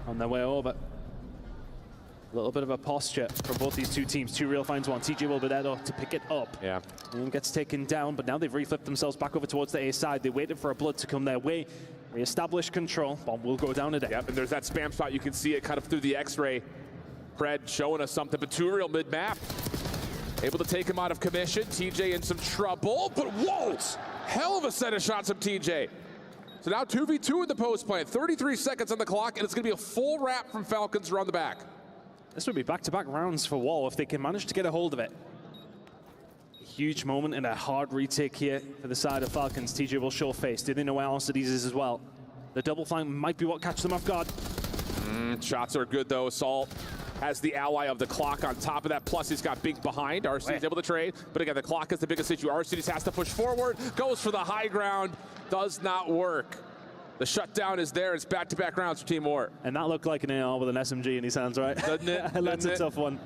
On their way over. A little bit of a posture from both these two teams. 2Real finds one. TJ will be there though to pick it up. Yeah. And gets taken down, but now they've reflipped themselves back over towards the A side. They waited for a blood to come their way. Re-establish control. Bomb will go down today. Yep, and there's that spam spot. You can see it kind of through the X-ray. Pred showing us something, but 2Real mid-map. Able to take him out of commission. TJ in some trouble, but whoa! Hell of a set of shots from TJ. So now 2v2 in the post plant. 33 seconds on the clock, and it's going to be a full wrap from Falcons around the back. This would be back-to-back rounds for Wall if they can manage to get a hold of it. A huge moment and a hard retake here for the side of Falcons. TJ will show face. Do they know where Alcides is as well? The double flank might be what catches them off guard. Shots are good though. Assault has the ally of the clock on top of that. Plus he's got Bink behind. RC is able to trade. But again, the clock is the biggest issue. RC just has to push forward. Goes for the high ground. Does not work. The shutdown is there. It's back-to-back rounds for Team War. And that looked like an AR with an SMG in his hands, right? Doesn't it? That's a tough one.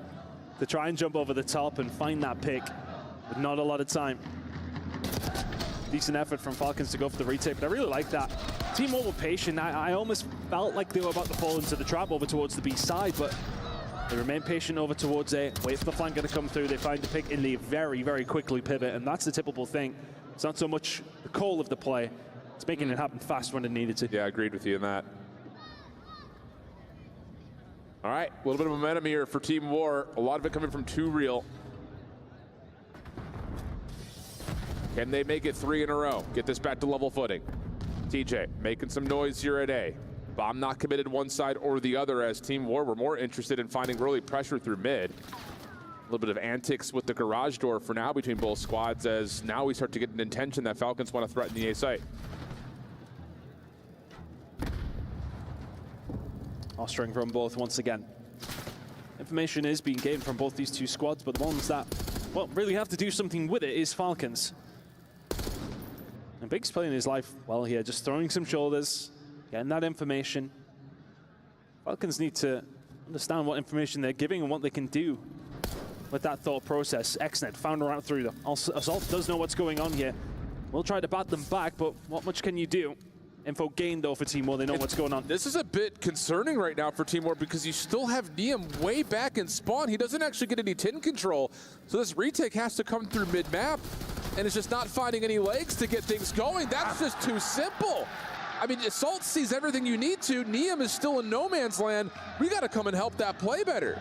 To try and jump over the top and find that pick with not a lot of time. Decent effort from Falcons to go for the retake, but I really like that. Team War were patient. I almost felt like they were about to fall into the trap over towards the B side, but they remain patient over towards A. Wait for the flanker to come through. They find the pick and they very, very quickly pivot, and that's the typical thing. It's not so much the call of the play. It's making it happen fast when it needed to. Yeah, I agreed with you on that. All right, a little bit of momentum here for Team War. A lot of it coming from 2Real. Can they make it 3 in a row? Get this back to level footing. TJ making some noise here at A. Bomb not committed one side or the other, as Team War were more interested in finding early pressure through mid. A little bit of antics with the garage door for now between both squads, as now we start to get an intention that Falcons want to threaten the A site. Ostering from both once again. Information is being gained from both these two squads, but the ones that, well, really have to do something with it is Falcons. And Big's playing his life well here, just throwing some shoulders, getting that information. Falcons need to understand what information they're giving and what they can do with that thought process. Xnid found a route through them. Assault does know what's going on here. We'll try to bat them back, but what much can you do? Info gained though for Team War, they know what's going on. This is a bit concerning right now for Team War because you still have Neum way back in spawn. He doesn't actually get any tin control, so this retake has to come through mid-map. and is just not finding any legs to get things going. That's just too simple. I mean, Assault sees everything you need to. Neum is still in no man's land. We got to come and help that play better.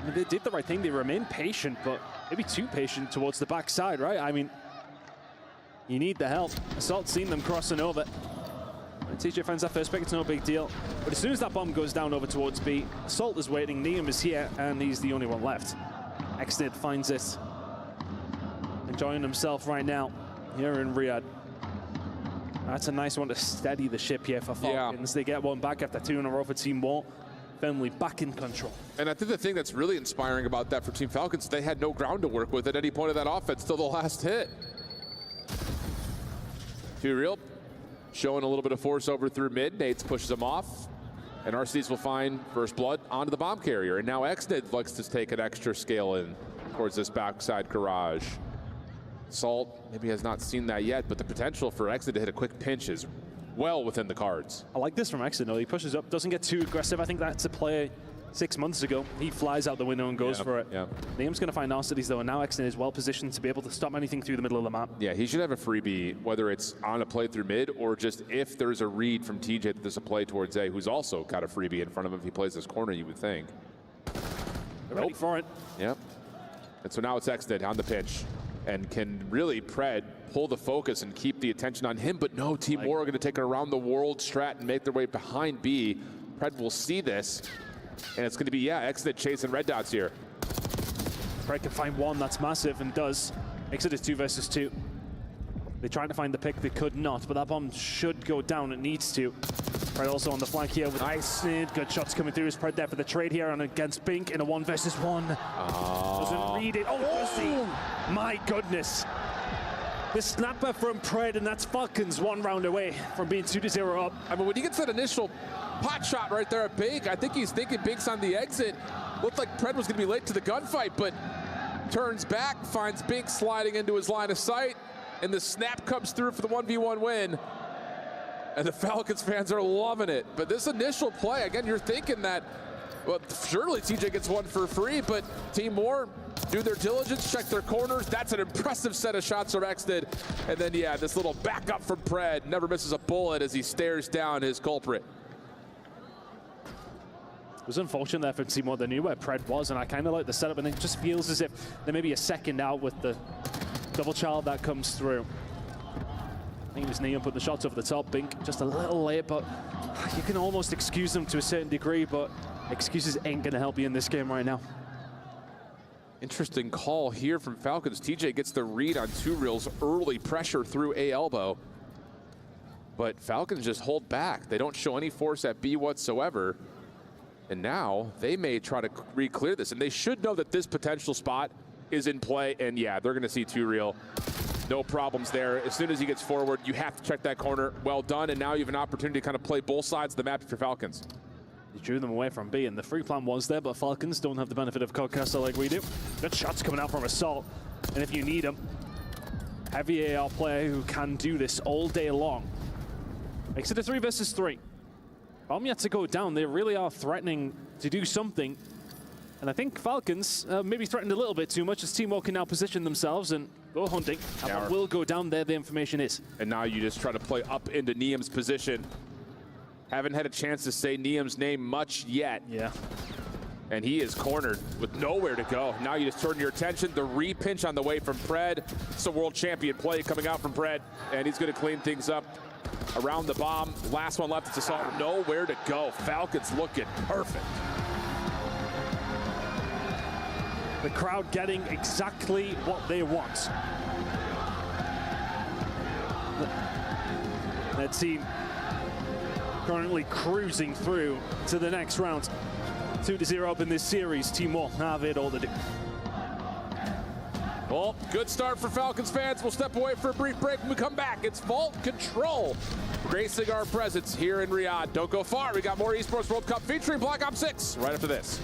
I mean, they did the right thing. They remained patient, but maybe too patient towards the backside, right? I mean, you need the help. Assault's seen them crossing over. When TJ finds that first pick, it's no big deal. But as soon as that bomb goes down over towards B, Assault is waiting, Neum is here, and he's the only one left. Exnid finds it. Enjoying himself right now here in Riyadh. That's a nice one to steady the ship here for Falcons. Yeah. They get one back after 2 in a row for Team War. Firmly back in control. And I think the thing that's really inspiring about that for Team Falcons, they had no ground to work with at any point of that offense till the last hit. Real showing a little bit of force over through mid. Nates pushes him off. And RCs will find first blood onto the bomb carrier. And now Exnid likes to take an extra scale in towards this backside garage. Salt maybe has not seen that yet, but the potential for Exnid to hit a quick pinch is well within the cards. I like this from Exnid, though. He pushes up, doesn't get too aggressive. I think that's a play 6 months ago. He flies out the window and goes for it. Yeah. Neum's going to find Narcites, though, and now Exnid is well positioned to be able to stop anything through the middle of the map. Yeah, he should have a freebie, whether it's on a play through mid or just if there's a read from TJ that there's a play towards A, who's also got a freebie in front of him if he plays this corner, you would think. They're ready for it. Yep. And so now it's Exnid on the pitch. And can really Pred pull the focus and keep the attention on him, but no, Team War are going to take an around the world strat and make their way behind B. Pred will see this, and it's going to be, Exnid chasing red dots here. Pred can find one, that's massive, and does. Makes it a 2 versus 2. They tried to find the pick, they could not, but that bomb should go down, it needs to. Pred also on the flank here with Exnid. Good shots coming through. Is Pred there for the trade here and against Bink in a 1 versus 1. Doesn't read it. Oh, mercy. My goodness. The snapper from Pred, and that's Falcons 1 round away from being 2-0 up. I mean, when he gets that initial pot shot right there at Bink, I think he's thinking Bink's on the exit. Looked like Pred was going to be late to the gunfight, but turns back, finds Bink sliding into his line of sight, and the snap comes through for the 1v1 win. And the Falcons fans are loving it. But this initial play, again, you're thinking that, well, surely TJ gets one for free, but Team War do their diligence, check their corners. That's an impressive set of shots from Exnid. And then, this little backup from Pred. Never misses a bullet as he stares down his culprit. It was unfortunate there for Team War. They knew where Pred was, and I kind of like the setup, and it just feels as if there may be a second out with the double child that comes through. I think it was Neum put the shots over the top. Bink just a little late, but you can almost excuse them to a certain degree, but excuses ain't gonna help you in this game right now. Interesting call here from Falcons. TJ gets the read on 2Real's early pressure through A elbow. But Falcons just hold back. They don't show any force at B whatsoever. And now they may try to re-clear this. And they should know that this potential spot is in play. And they're gonna see 2Real. No problems there. As soon as he gets forward, you have to check that corner. Well done, and now you have an opportunity to kind of play both sides of the map for Falcons. He drew them away from B, and the free plan was there, but Falcons don't have the benefit of Codcaster like we do. Good shots coming out from Assault, and if you need them, heavy AR player who can do this all day long. Makes it a 3 versus 3. Bomb yet to go down. They really are threatening to do something. And I think Falcons maybe threatened a little bit too much as Team War can now position themselves and go hunting. And will go down there, the information is. And now you just try to play up into Neum's position. Haven't had a chance to say Neum's name much yet. Yeah. And he is cornered with nowhere to go. Now you just turn your attention, the re-pinch on the way from Pred. It's a world champion play coming out from Pred, and he's gonna clean things up around the bomb. Last one left, it's Assault, nowhere to go. Falcons looking perfect. The crowd getting exactly what they want. Their team currently cruising through to the next round. 2-0 up in this series. Team War have it all to do. Well, good start for Falcons fans. We'll step away for a brief break. When we come back, it's Vault Control gracing our presence here in Riyadh. Don't go far. We got more Esports World Cup featuring Black Ops 6 right after this.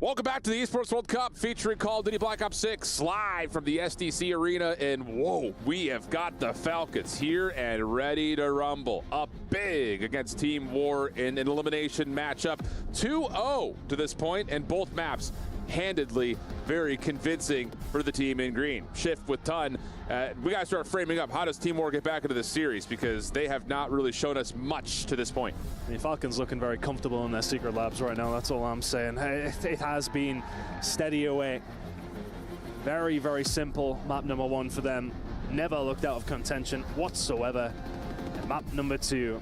Welcome back to the Esports World Cup featuring Call of Duty Black Ops 6 live from the SDC Arena. And whoa, we have got the Falcons here and ready to rumble. Up big against Team War in an elimination matchup. 2-0 to this point, and both maps handedly very convincing for the team in green. Shift with Ton. We got to start framing up. How does Team War get back into this series? Because they have not really shown us much to this point. The Falcons looking very comfortable in their secret labs right now. That's all I'm saying. It has been steady away. Very, very simple map number 1 for them. Never looked out of contention whatsoever. And map number 2,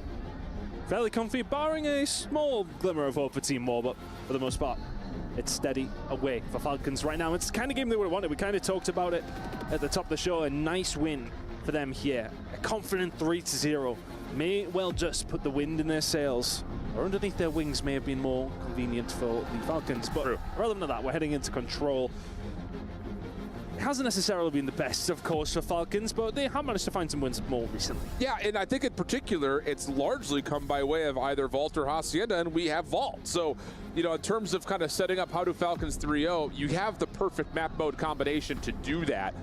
fairly comfy, barring a small glimmer of hope for Team War, but for the most part, it's steady away for Falcons right now. It's the kind of game they would have wanted. We kind of talked about it at the top of the show. A nice win for them here. A confident 3-0. May well just put the wind in their sails, or underneath their wings may have been more convenient for the Falcons. But relevant to that, we're heading into control. It hasn't necessarily been the best, of course, for Falcons, but they have managed to find some wins more recently. Yeah, and I think in particular, it's largely come by way of either Vault or Hacienda, and we have Vault. So, you know, in terms of kind of setting up how do Falcons 3-0, you have the perfect map mode combination to do that.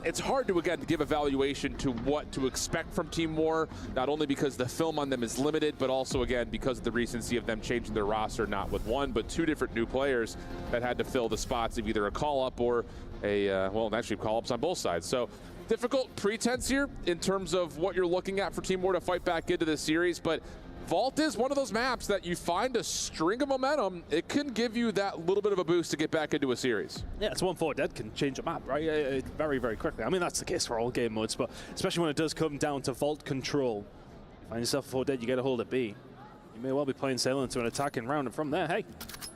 It's hard to, again, give evaluation to what to expect from Team War, not only because the film on them is limited, but also, again, because of the recency of them changing their roster, not with 1, but 2 different new players that had to fill the spots of either a call-up or well, actually call-ups on both sides. So difficult pretense here in terms of what you're looking at for Team War to fight back into this series, but Vault is one of those maps that you find a string of momentum, it can give you that little bit of a boost to get back into a series. Yeah, it's 1-4 dead can change a map, right? Very, very quickly. I mean, that's the case for all game modes, but especially when it does come down to Vault control. Find yourself 4 dead, you get a hold of B. You may well be playing sail into an attacking round, and from there, hey,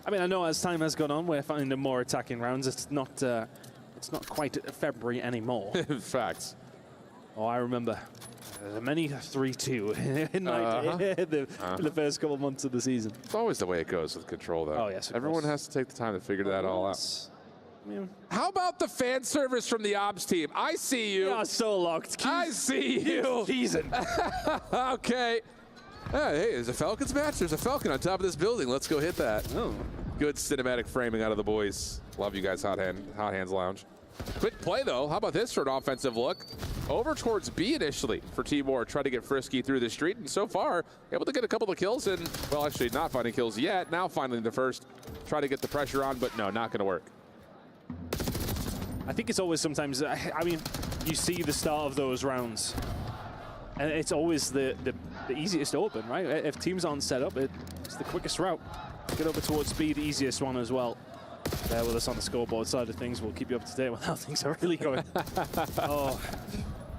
I mean, I know as time has gone on, we're finding more attacking rounds. It's not quite February anymore. Facts. Oh, I remember many 3-2 in the first couple months of the season. It's always the way it goes with control, though. Oh, yes, everyone has to take the time to figure that all out. I mean, how about the fan service from the Obs team? I see you. You are so locked. I see you. Season. Okay. Hey, there's a Falcons match. There's a Falcon on top of this building. Let's go hit that. Oh. Good cinematic framing out of the boys. Love you guys, Hot Hands Lounge. Quick play, though. How about this for an offensive look? Over towards B initially for Team War. Try to get frisky through the street, and so far, able to get a couple of kills, and, well, actually not finding kills yet. Now finally the first. Try to get the pressure on, but no, not going to work. I think it's always sometimes, I mean, you see the start of those rounds, and it's always the easiest to open, right? If teams aren't set up, it's the quickest route. Get over towards B, the easiest one as well. Bear with us on the scoreboard side of things. We'll keep you up to date with how things are really going. Oh,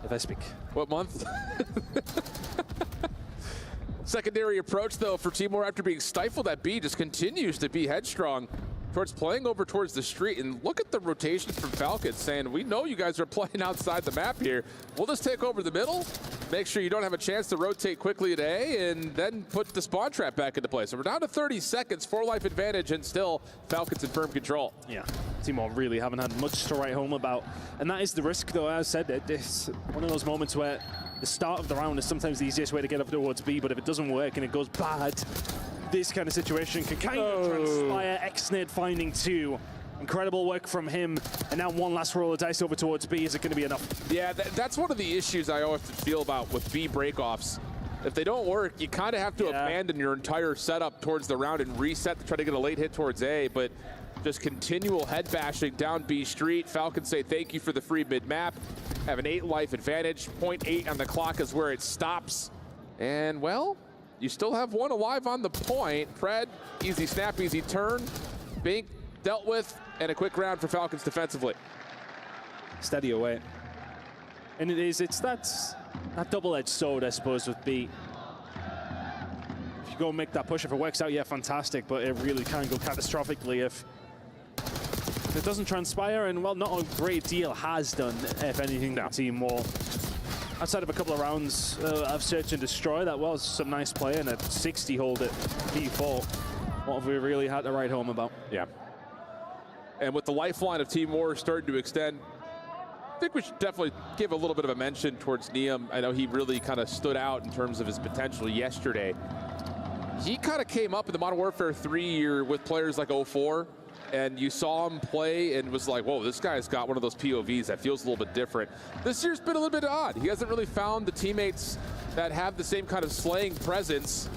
if I speak. What month? Secondary approach, though, for Team War after being stifled at B just continues to be headstrong towards playing over towards the street. And look at the rotation from Falcons saying, we know you guys are playing outside the map here. We'll just take over the middle, make sure you don't have a chance to rotate quickly at A, and then put the spawn trap back into place. So we're down to 30 seconds, 4-life advantage, and still Falcons in firm control. Yeah, Team War really haven't had much to write home about. And that is the risk, though. As I said, it's one of those moments where the start of the round is sometimes the easiest way to get up towards B, but if it doesn't work and it goes bad, this kind of situation can kind of transpire. Xnid finding 2. Incredible work from him. And now one last roll of dice over towards B. Is it going to be enough? Yeah, that's one of the issues I always feel about with B breakoffs. If they don't work, you kind of have to abandon your entire setup towards the round and reset to try to get a late hit towards A. But just continual head bashing down B Street. Falcons say thank you for the free mid-map. Have an 8-life advantage. 0.8 on the clock is where it stops. And, well, you still have one alive on the point. Pred, easy snap, easy turn. Bink dealt with, and a quick round for Falcons defensively. Steady away. And it's that double-edged sword, I suppose, with B. If you go and make that push, if it works out, yeah, fantastic, but it really can go catastrophically if it doesn't transpire, and, well, not a great deal has done, if anything, to Team War. Outside of a couple of rounds of search and destroy, that was some nice play, and a 60 hold at P4. What have we really had to write home about? Yeah. And with the lifeline of Team War starting to extend, I think we should definitely give a little bit of a mention towards Neum. I know he really kind of stood out in terms of his potential yesterday. He kind of came up in the Modern Warfare 3 year with players like 04 and you saw him play and was like, whoa, this guy's got one of those POVs that feels a little bit different. This year's been a little bit odd. He hasn't really found the teammates that have the same kind of slaying presence,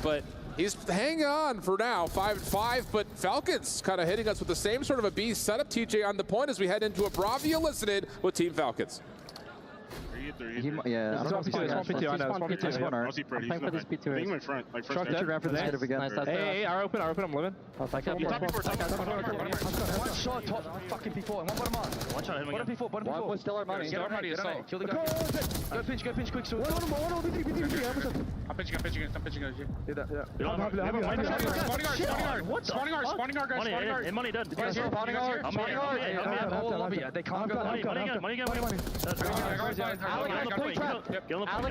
but he's hanging on for now, 5-5, but Falcons kind of hitting us with the same sort of a B setup. TJ on the point as we head into a Bravia Elicited with Team Falcons. Yeah, I'm P2, I know. I'm playing for this P2. Beam in front, like first Short dash. ran for this bit again. Hey, I open, I'm living. Oh, thank you. One shot, top fucking P4, and one bottom on. One shot him again. P4, bottom One P4. was still our money. Get our assault. Kill the guy. Go pinch, quick. So. I'm pitching. Do that, yeah. Spawning guard, guys. And money done. Guys here, spawning guard. They can't go. Money again. Alec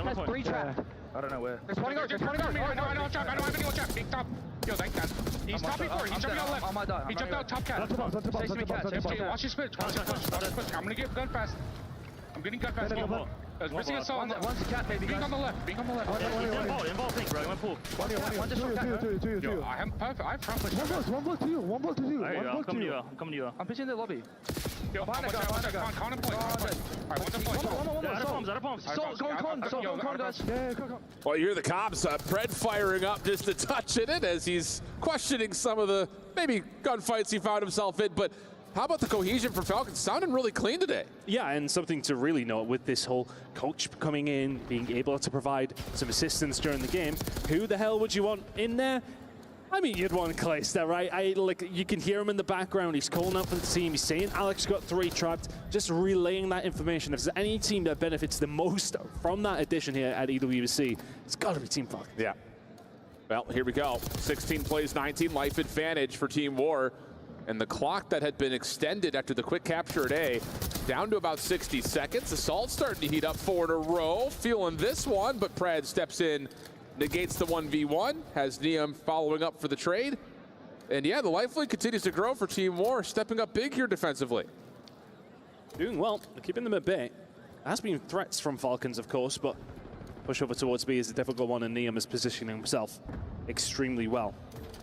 has 3 traps. I don't know where. Spawning guard. I know, trap. I don't have any trap. Big top. Yo, thank God. He's top before. He's jumping out left. I might die. He jumped out top cat. Stay to me, cat. Watch his switch. I'm gonna get gun fast. I'm getting gun fast. Risking assault. One's a cat, baby. Being on the left. Involved pink, bro. He went pool. One just shot cat. Yo, I have perfect. I have front push. One block to you. I'm coming to you. I'm pitching the lobby. Yo, watch out. Con point. Alright, one's a point. Out of bombs. Con, guys. Yeah, come. Well, you hear the cops, Pred firing up just a touch in it as he's questioning some of the maybe gunfights he found himself in, but how about the cohesion for Falcons? Sounding really clean today. Yeah, and something to really note with this whole coach coming in, being able to provide some assistance during the game. Who the hell would you want in there? I mean, you'd want Clayster, right? Like, you can hear him in the background. He's calling out for the team. He's saying Alex got 3 trapped. Just relaying that information. If there's any team that benefits the most from that addition here at EWC, it's got to be Team Falcons. Yeah. Well, here we go. 16 plays, 19 life advantage for Team War. And the clock that had been extended after the quick capture at A, down to about 60 seconds. Assault starting to heat up 4 in a row. Feeling this one, but Pred steps in, negates the 1v1, has Neum following up for the trade. And yeah, the life lead continues to grow for Team War, stepping up big here defensively. Doing well, keeping them at bay. There has been threats from Falcons, of course, but push over towards B is a difficult one, and Neum is positioning himself extremely well.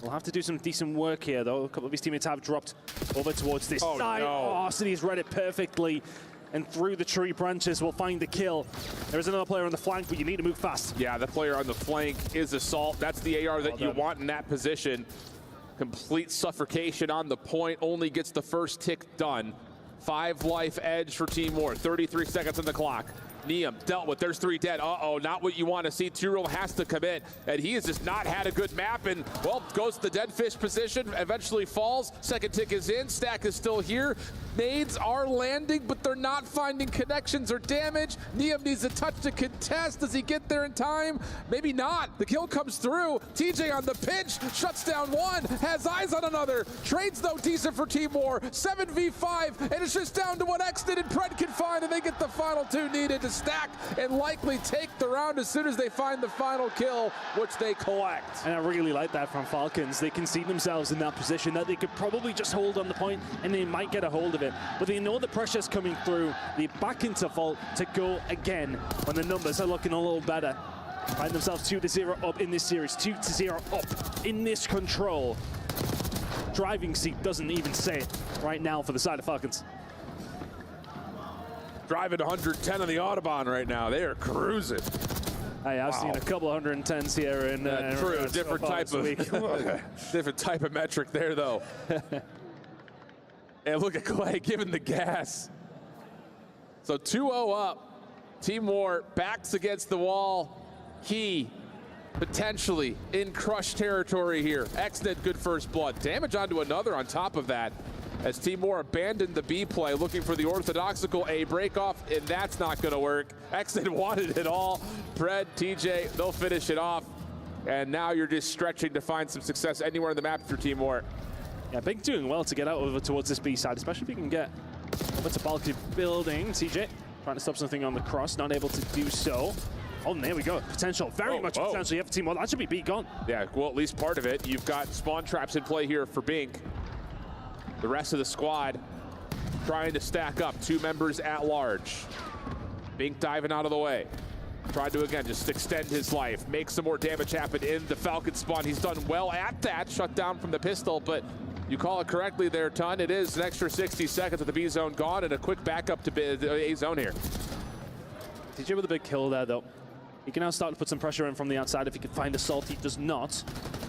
We'll have to do some decent work here, though. A couple of his teammates have dropped over towards this side. No. Oh, City's read it perfectly. And through the tree branches, we'll find the kill. There's another player on the flank, but you need to move fast. Yeah, the player on the flank is Assault. That's the AR that you want in that position. Complete suffocation on the point, only gets the first tick done. 5 life edge for Team War, 33 seconds on the clock. Neum dealt with, there's 3 dead. Uh-oh, not what you want to see. Tyrell has to commit, and he has just not had a good map, and, well, goes to the dead fish position, eventually falls. Second tick is in, Stack is still here. Nades are landing, but they're not finding connections or damage. Neum needs a touch to contest. Does he get there in time? Maybe not. The kill comes through. TJ on the pinch, shuts down one, has eyes on another. Trades, though, decent for Team War. 7v5, and it's just down to what Exton and Pred can find, and they get the final 2 needed to stack and likely take the round as soon as they find the final kill, which they collect. And I really like that from Falcons. They can see themselves in that position that they could probably just hold on the point and they might get a hold of it. But they know the pressure's coming through. They back into Vault to go again when the numbers are looking a little better. Find themselves 2-0 up in this series, 2-0 up in this control. Driving seat doesn't even say it right now for the side of Falcons. Driving 110 on the Autobahn right now. They are cruising. Hey, I've seen a couple of 110s here in true, different type of metric there, though. And look at Clay giving the gas. So 2-0 up. Team War backs against the wall. Key potentially in crush territory here. Xnet, good first blood. Damage onto another on top of that, as Team War abandoned the B play, looking for the orthodoxical A breakoff, and that's not going to work. Xnet wanted it all. Pred, TJ, they'll finish it off. And now you're just stretching to find some success anywhere in the map for Team War. Yeah, Big doing well to get out over towards this B side, especially if you can get over to balcony building. TJ trying to stop something on the cross, not able to do so. Oh, and there we go. Potential, very much potential. You have Team War. That should be B gone. Yeah, well, at least part of it. You've got spawn traps in play here for Bink. The rest of the squad trying to stack up. 2 members at large. Bink diving out of the way. Trying to, again, just extend his life. Make some more damage happen in the Falcon spawn. He's done well at that. Shut down from the pistol, but You call it correctly there, Ton. It is an extra 60 seconds with the B zone gone and a quick backup to A zone here. TJ with a big kill there, though. He can now start to put some pressure in from the outside if he can find Assault. He does not.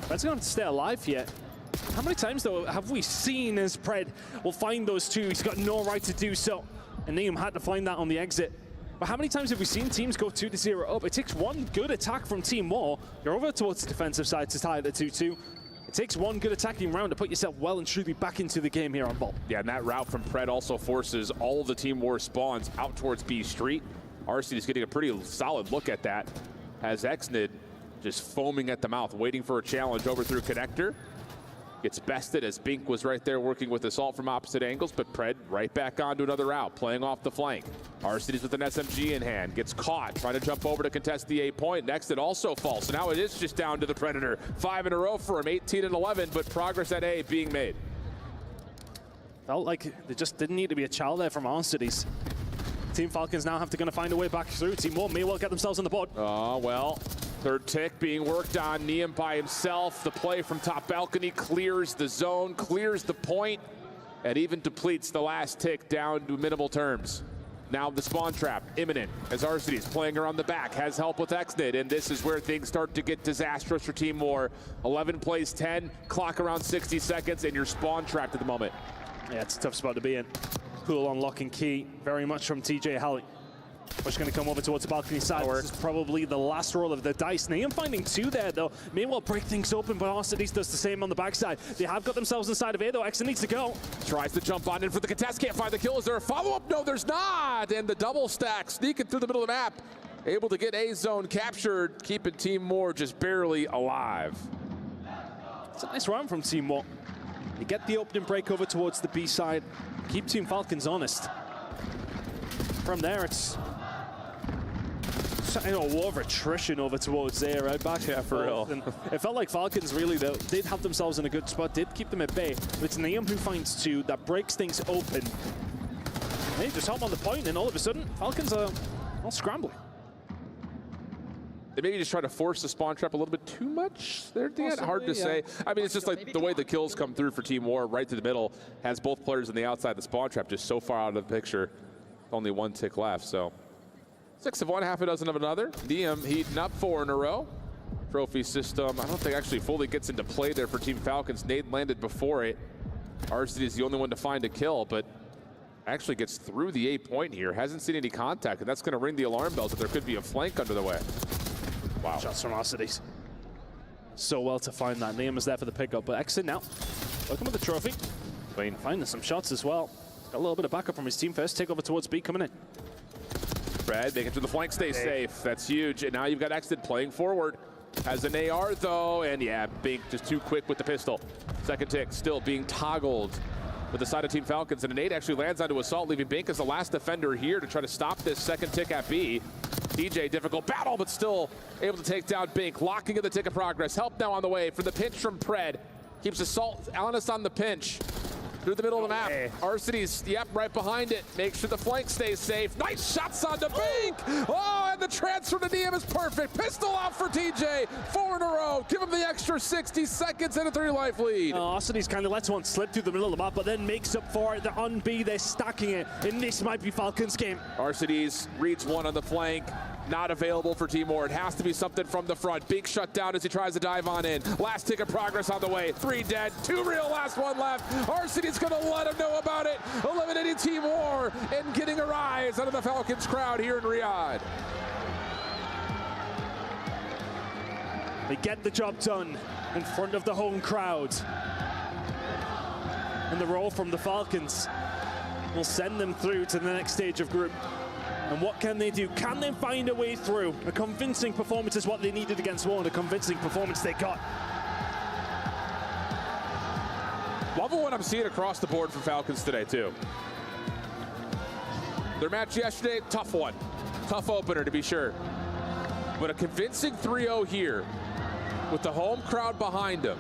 Red's going to stay alive here. How many times, though, have we seen as Pred will find those two? He's got no right to do so. And Neum had to find that on the exit. But how many times have we seen teams go 2-0 up? It takes one good attack from Team War. You're over towards the defensive side to tie at the 2-2. It takes one good attacking round to put yourself well and truly back into the game here on Vault. Yeah, and that route from Pred also forces all of the Team War spawns out towards B Street. RC is getting a pretty solid look at that. Has Xnid just foaming at the mouth, waiting for a challenge over through Connector. Gets bested as Bink was right there working with Assault from opposite angles, but Pred right back onto another route, playing off the flank. RCD's with an SMG in hand, gets caught, trying to jump over to contest the A point. Next, it also falls, so now it is just down to the Predator. 5 in a row for him, 18 and 11, but progress at A being made. Felt like there just didn't need to be a chow there from RCD's. Team Falcons now have to find a way back through. Team War may well get themselves on the board. Oh, well. Third tick being worked on. Neum by himself. The play from top balcony clears the zone, clears the point, and even depletes the last tick down to minimal terms. Now the spawn trap imminent as RCD's playing around the back, has help with Xnid, and this is where things start to get disastrous for Team War. 11 plays 10, clock around 60 seconds, and you're spawn trapped at the moment. Yeah, it's a tough spot to be in. Cool unlocking key, very much from TJ Halley. Push going to come over towards the balcony side. This is probably the last roll of the dice. Neum finding two there, though. May well break things open, but RCD's does the same on the backside. They have got themselves inside of A, though. Exen needs to go. Tries to jump on in for the contest. Can't find the kill. Is there a follow-up? No, there's not. And the double stack sneaking through the middle of the map. Able to get A zone captured, keeping Team War just barely alive. It's a nice round from Team War. You get the opening break over towards the B side. Keep Team Falcons honest. From there, it's a war of attrition over towards there, right back. Yeah, for real. And it felt like Falcons really, though, did have themselves in a good spot, did keep them at bay. But it's Neum who finds two, that breaks things open. They just hop on the point, and all of a sudden, Falcons are all scrambling. They maybe just try to force the spawn trap a little bit too much there at the end. Hard to say. I mean, it's just like the way the kills come through for Team War, right through the middle, has both players on the outside. The spawn trap just so far out of the picture. Only one tick left, so 6 of one, half a dozen of another. Neum heating up 4 in a row. Trophy system, I don't think actually fully gets into play there for Team Falcons. Nade landed before it. RCD is the only one to find a kill, but actually gets through the A point here. Hasn't seen any contact, and that's going to ring the alarm bells that there could be a flank under the way. Wow. Shots from RCD. So well to find that. Neum is there for the pickup, but Exit now. Welcome with the trophy. Clean. Finding some shots as well. Got a little bit of backup from his team first. Take over towards B coming in. Fred making it to the flank, stay safe. That's huge. And now you've got Exit playing forward. Has an AR though, and yeah, Bink just too quick with the pistol. Second tick still being toggled with the side of Team Falcons, and a nade actually lands onto Assault, leaving Bink as the last defender here to try to stop this second tick at B. DJ, difficult battle, but still able to take down Bink, locking in the tick of progress. Help now on the way for the pinch from Pred. Keeps Assault, Alanis on the pinch. Through the middle of the map. RCD's, yep, right behind it. Make sure the flank stays safe. Nice shots on the Bink! Oh, and the transfer to Neum is perfect. Pistol out for TJ. 4 in a row. Give him the extra 60 seconds and a 3-life lead. RCD's kind of lets one slip through the middle of the map, but then makes up for it. They're on B, they're stacking it, and this might be Falcons' game. RCD's reads one on the flank. Not available for Team War. It has to be something from the front. Big shut down as he tries to dive on in. Last tick of progress on the way. 3 dead, 2 real, last one left. RCD's going to let him know about it. Eliminating Team War and getting a rise out of the Falcons crowd here in Riyadh. They get the job done in front of the home crowd. And the roll from the Falcons will send them through to the next stage of group. And what can they do? Can they find a way through? A convincing performance is what they needed against War, and a convincing performance they got. Love what I'm seeing across the board for Falcons today, too. Their match yesterday, tough one. Tough opener, to be sure. But a convincing 3-0 here with the home crowd behind them.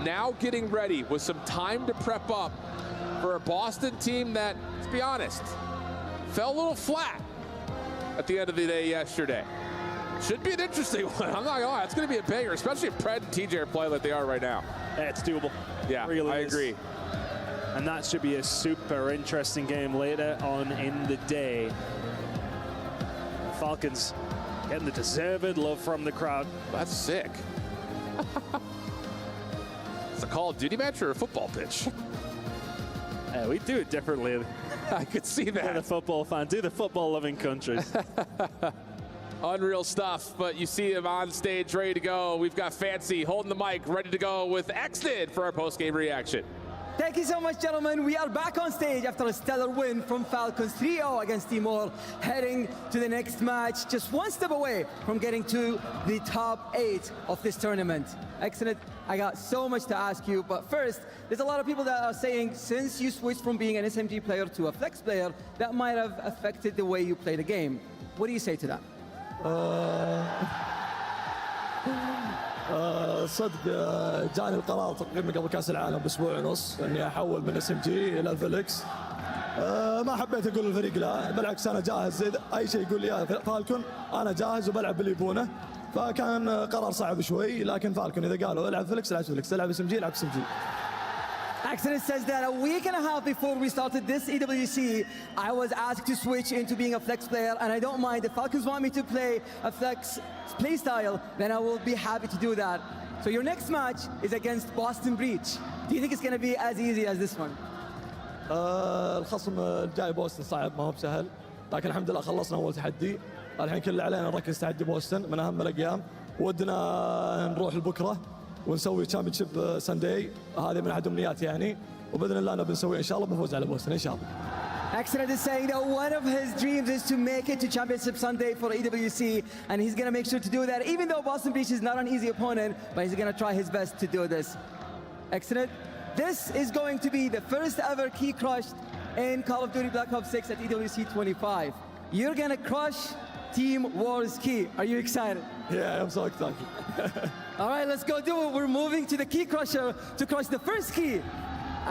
Now getting ready with some time to prep up for a Boston team that, let's be honest, fell a little flat at the end of the day yesterday. Should be an interesting one. I'm not gonna lie. It's gonna be a banger, especially if Pred and TJ are playing like they are right now. It's doable. Yeah, really I is. agree. And that should be a super interesting game later on in the day. Falcons getting the deserved love from the crowd. That's sick. It's a Call of Duty match or a football pitch? Yeah, we do it differently. I could see We're the that. football fan, do the football-loving countries. Unreal stuff, but you see him on stage ready to go. We've got Fancy holding the mic, ready to go with Exted for our post-game reaction. Thank you so much, gentlemen. We are back on stage after a stellar win from Falcons 3-0 against Timor, heading to the next match, just one step away from getting to the top 8 of this tournament. Excellent. I got so much to ask you, but first, there's a lot of people that are saying since you switched from being an SMG player to a flex player, that might have affected the way you play the game. What do you say to that? صدق جاني القرار تقريبا قبل كاس العالم باسبوع ونص اني احول من SMG الى الفيلكس. ما حبيت اقول للفريق لا، بالعكس انا جاهز، اي شيء يقول لي يا فالكون انا جاهز وبلعب باللي يبونه. فكان قرار صعب شوي، لكن فالكون اذا قالوا العب فيلكس العب فيلكس، العب SMG العب SMG. Excellent says that a week and a half before we started this EWC, I was asked to switch into being a flex player, and I don't mind. If Falcons want me to play a flex play style, then I will be happy to do that. So your next match is against Boston Breach. Do you think it's going to be as easy as this one? الخصم الجاي بوستن صعب، ما هو بسهل، لكن الحمد لله خلصنا اول تحدي. الحين كل اللي علينا نركز تحدي بوستن من اهم الايام، ودنا نروح لبكره ونسوي تشامبيونشيب سانداي، هذه من احد امنياتي يعني، وباذن الله نبي نسوي ان شاء الله بنفوز على بوستن ان شاء الله. Excellent is saying that one of his dreams is to make it to Championship Sunday for EWC, and he's going to make sure to do that, even though Boston Breach is not an easy opponent, but he's going to try his best to do this. Excellent. This is going to be the first ever key crushed in Call of Duty Black Ops 6 at EWC 25. You're going to crush Team Wars key. Are you excited? Yeah, I'm so excited. All right, let's go do it. We're moving to the key crusher to crush the first key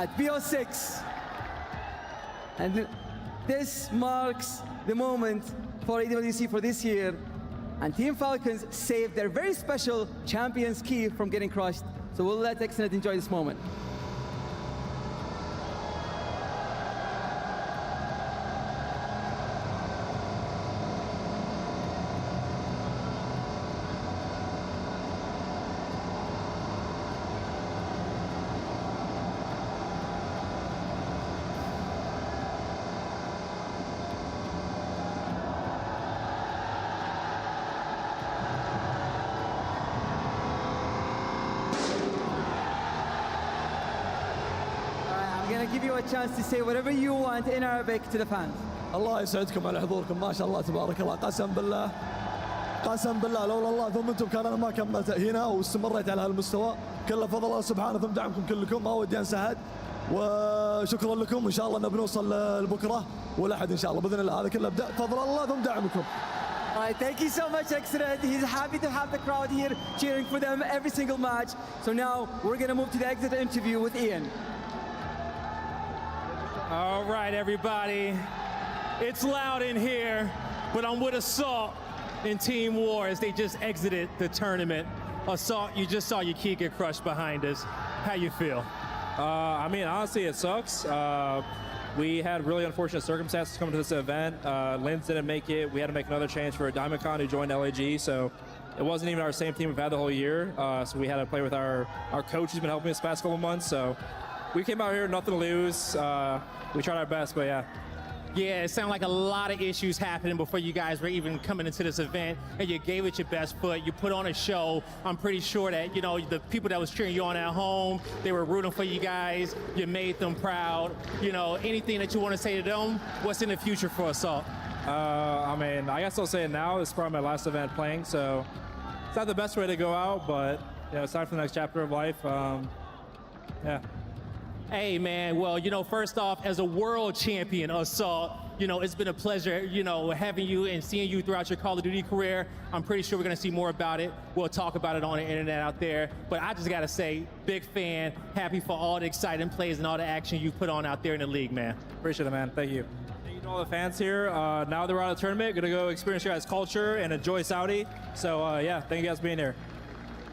at BO6. And this marks the moment for EWC for this year. And Team Falcons saved their very special Champions key from getting crushed. So we'll let Excellent enjoy this moment. I'm going to give you a chance to say whatever you want in Arabic to the fans. الله يسعدكم على حضوركم، ما شاء الله تبارك الله، قسم بالله قسم بالله لولا الله ثم انتم كان انا ما كملت هنا واستمريت على هالمستوى، كله فضل الله سبحانه ثم دعمكم كلكم، ما ودي انسى احد، وشكرا لكم، وان شاء الله نبي نوصل لبكره والاحد ان شاء الله باذن الله، هذا كله فضل الله ثم دعمكم. All right, thank you so much, Excellent. He's happy to have the crowd here cheering for them every single match. So now we're going to move to the exit interview with Ian. All right, everybody. It's loud in here, but I'm with Assault in Team War as they just exited the tournament. Assault, you just saw your key get crushed behind us. How you feel? I mean, honestly, it sucks. We had really unfortunate circumstances coming to this event. Linz didn't make it. We had to make another change for DiamondCon who joined LAG, so it wasn't even our same team we've had the whole year. So we had to play with our coach who's been helping us the past couple of months. So we came out here, nothing to lose. We tried our best, but yeah. Yeah, it sounded like a lot of issues happening before you guys were even coming into this event, and you gave it your best foot. You put on a show. I'm pretty sure that, you know, the people that was cheering you on at home, they were rooting for you guys. You made them proud. You know, anything that you want to say to them? What's in the future for Assault? I mean, I guess I'll say it now. This is probably my last event playing, so it's not the best way to go out, but yeah, it's time for the next chapter of life. Yeah. Hey, man, well, you know, first off, as a world champion, Assault, you know, it's been a pleasure, you know, having you and seeing you throughout your Call of Duty career. I'm pretty sure we're going to see more about it. We'll talk about it on the internet out there. But I just got to say, big fan, happy for all the exciting plays and all the action you put on out there in the league, man. Appreciate it, man. Thank you. all the fans here. Now that we're out of the tournament, gonna go experience your guys' culture and enjoy Saudi. So yeah, thank you guys for being here.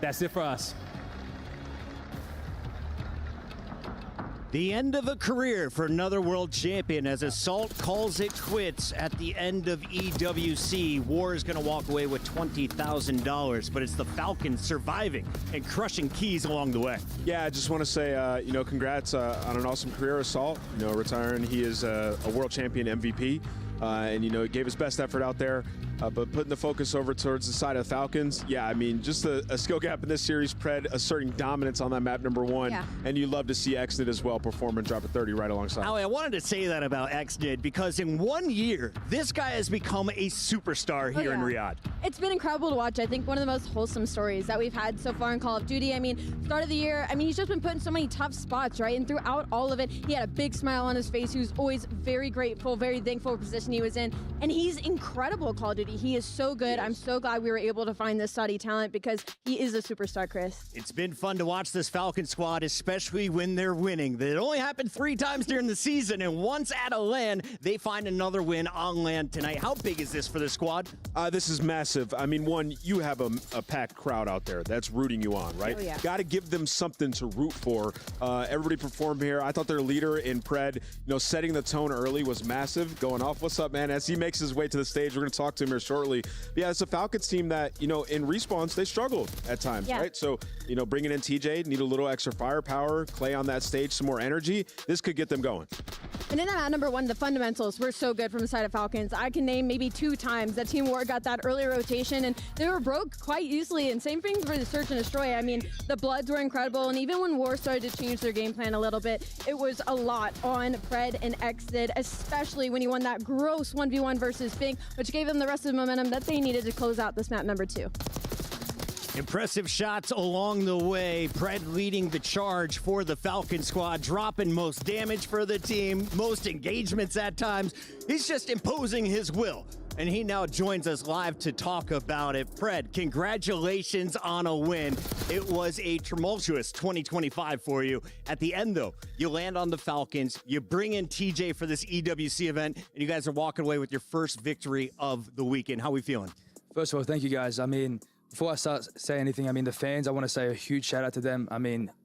That's it for us. The end of a career for another world champion as Assault calls it quits at the end of EWC. War is going to walk away with $20,000, but it's the Falcons surviving and crushing keys along the way. Yeah, I just want to say, congrats on an awesome career, Assault. Retiring, he is a world champion MVP. And he gave his best effort out there, but putting the focus over towards the side of the Falcons, yeah, I mean, just a skill gap in this series. Pred asserting dominance on that map #1, and you love to see Xnid as well perform and drop a 30 right alongside. Ali, I wanted to say that about Xnid because in 1 year, this guy has become a superstar here in Riyadh. It's been incredible to watch. I think one of the most wholesome stories that we've had so far in Call of Duty. I mean, start of the year, he's just been put in so many tough spots, right? And throughout all of it, he had a big smile on his face. He was always very grateful, very thankful for the position he was in. And he's incredible at Call of Duty. He is so good. I'm so glad we were able to find this Saudi talent because he is a superstar, Chris. It's been fun to watch this Falcon squad, especially when they're winning. It only happened 3 times during the season, and once at a LAN, they find another win on LAN tonight. How big is this for the squad? This is massive. I mean, one, you have a packed crowd out there that's rooting you on, right? Oh, yeah. Got to give them something to root for. Everybody performed here. I thought their leader in Pred, setting the tone early was massive. Going off, what's up, man? As he makes his way to the stage, we're going to talk to him here shortly. But yeah, it's a Falcons team that, in response, they struggled at times, right? So, bringing in TJ, need a little extra firepower, Clay on that stage, some more energy. This could get them going. And in that #1, the fundamentals were so good from the side of Falcons. I can name maybe 2 times that Team War got that early rotation, and they were broke quite easily. And same thing for the Search and Destroy. I mean, the Bloods were incredible, and even when War started to change their game plan a little bit, it was a lot on Pred and Xnid, especially when he won that gross 1v1 versus Fink, which gave them the rest of the momentum that they needed to close out this map #2. Impressive shots along the way. Pred leading the charge for the Falcon squad, dropping most damage for the team, most engagements at times. He's just imposing his will. And he now joins us live to talk about it. Pred, congratulations on a win. It was a tumultuous 2025 for you. At the end, though, you land on the Falcons, you bring in TJ for this EWC event, and you guys are walking away with your first victory of the weekend. How are we feeling? First of all, thank you guys. Before I start saying anything, the fans, I want to say a huge shout out to them.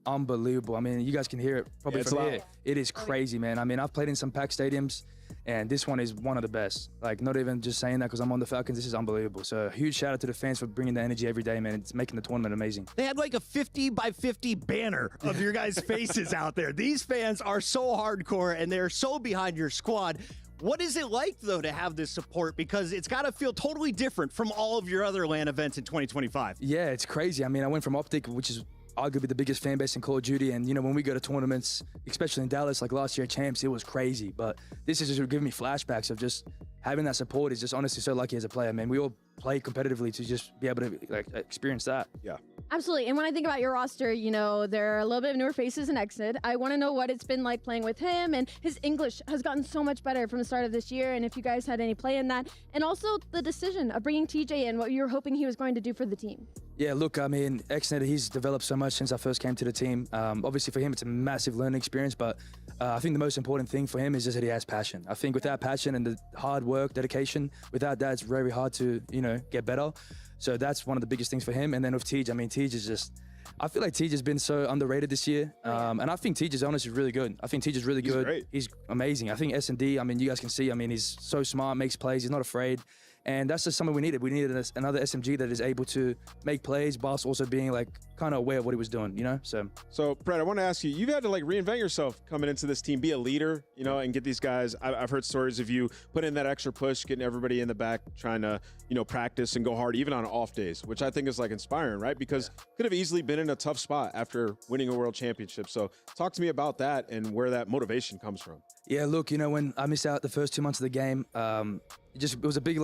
Unbelievable. You guys can hear it probably from here. It is crazy, man. I've played in some packed stadiums, and this one is one of the best. Not even just saying that because I'm on the Falcons, this is unbelievable. So a huge shout out to the fans for bringing the energy every day, man. It's making the tournament amazing. They had like a 50 by 50 banner of your guys' faces out there. These fans are so hardcore, and they're so behind your squad. What is it like, though, to have this support? Because it's got to feel totally different from all of your other LAN events in 2025. Yeah, it's crazy. I went from Optic, which is arguably the biggest fan base in Call of Duty, and when we go to tournaments, especially in Dallas, like last year at Champs, it was crazy. But this is just giving me flashbacks of just having that support. Is just honestly so lucky as a player, man. We all play competitively to just be able to experience that. Yeah. Absolutely. And when I think about your roster, there are a little bit of newer faces in Xnid. I want to know what it's been like playing with him, and his English has gotten so much better from the start of this year, and if you guys had any play in that, and also the decision of bringing TJ in, what you were hoping he was going to do for the team. Yeah, look, Xnid, he's developed so much since I first came to the team. Obviously for him, it's a massive learning experience, but I think the most important thing for him is just that he has passion. I think without passion and the hard work, dedication, without that, it's very hard to, get better. So that's one of the biggest things for him. And then with Tej, Tej is just, I feel like Tej has been so underrated this year. And I think Tej is honestly really good. I think Tej is really good. Great. He's amazing. I think S&D, you guys can see, he's so smart, makes plays, he's not afraid. And that's just something we needed. We needed another SMG that is able to make plays, whilst also being kind of aware of what he was doing, So Pred, I want to ask you, you've had to reinvent yourself coming into this team, be a leader, and get these guys. I've heard stories of you putting in that extra push, getting everybody in the back, trying to, practice and go hard, even on off days, which I think is inspiring, right? Because could have easily been in a tough spot after winning a world championship. So talk to me about that and where that motivation comes from. Yeah, look, when I missed out the first 2 months of the game, it was a big